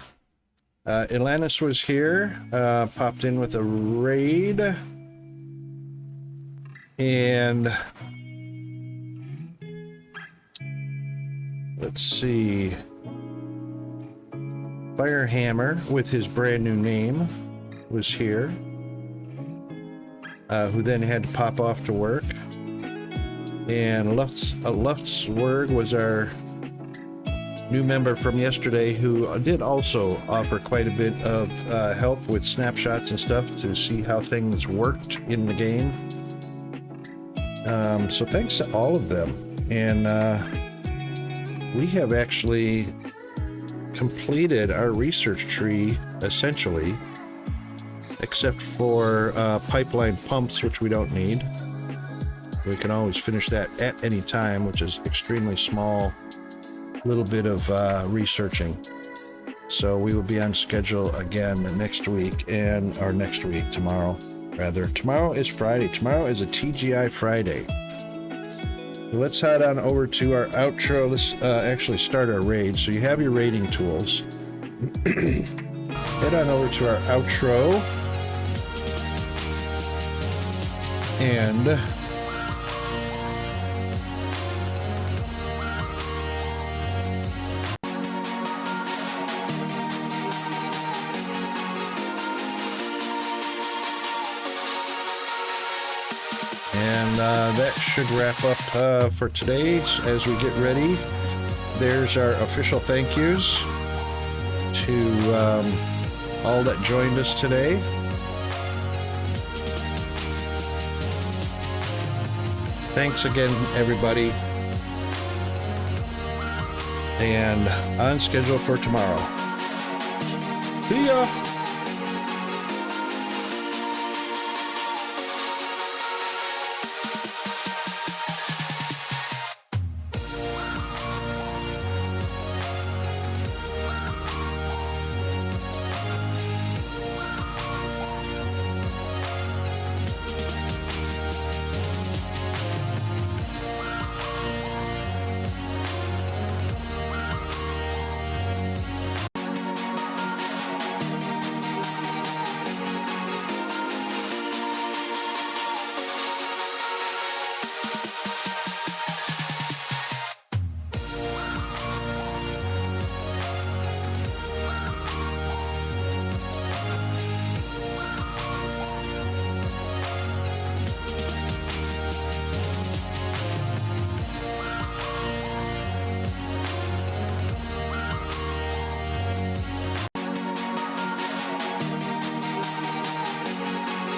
Atlantis was here, popped in with a raid, and let's see, Firehammer with his brand new name was here. who then had to pop off to work. And Luftswerg was our new member from yesterday, who did also offer quite a bit of help with snapshots and stuff to see how things worked in the game. So thanks to all of them. And we have actually completed our research tree, essentially, except for pipeline pumps, which we don't need. We can always finish that at any time, which is extremely small little bit of researching. So we will be on schedule again next week, tomorrow rather. Tomorrow is Friday. Tomorrow is a TGI Friday. So let's head on over to our outro. Let's actually start our raid. So you have your raiding tools. Head on over to our outro. And that should wrap up for today. As we get ready, there's our official thank yous to all that joined us today. Thanks again, everybody. And on schedule for tomorrow. See ya!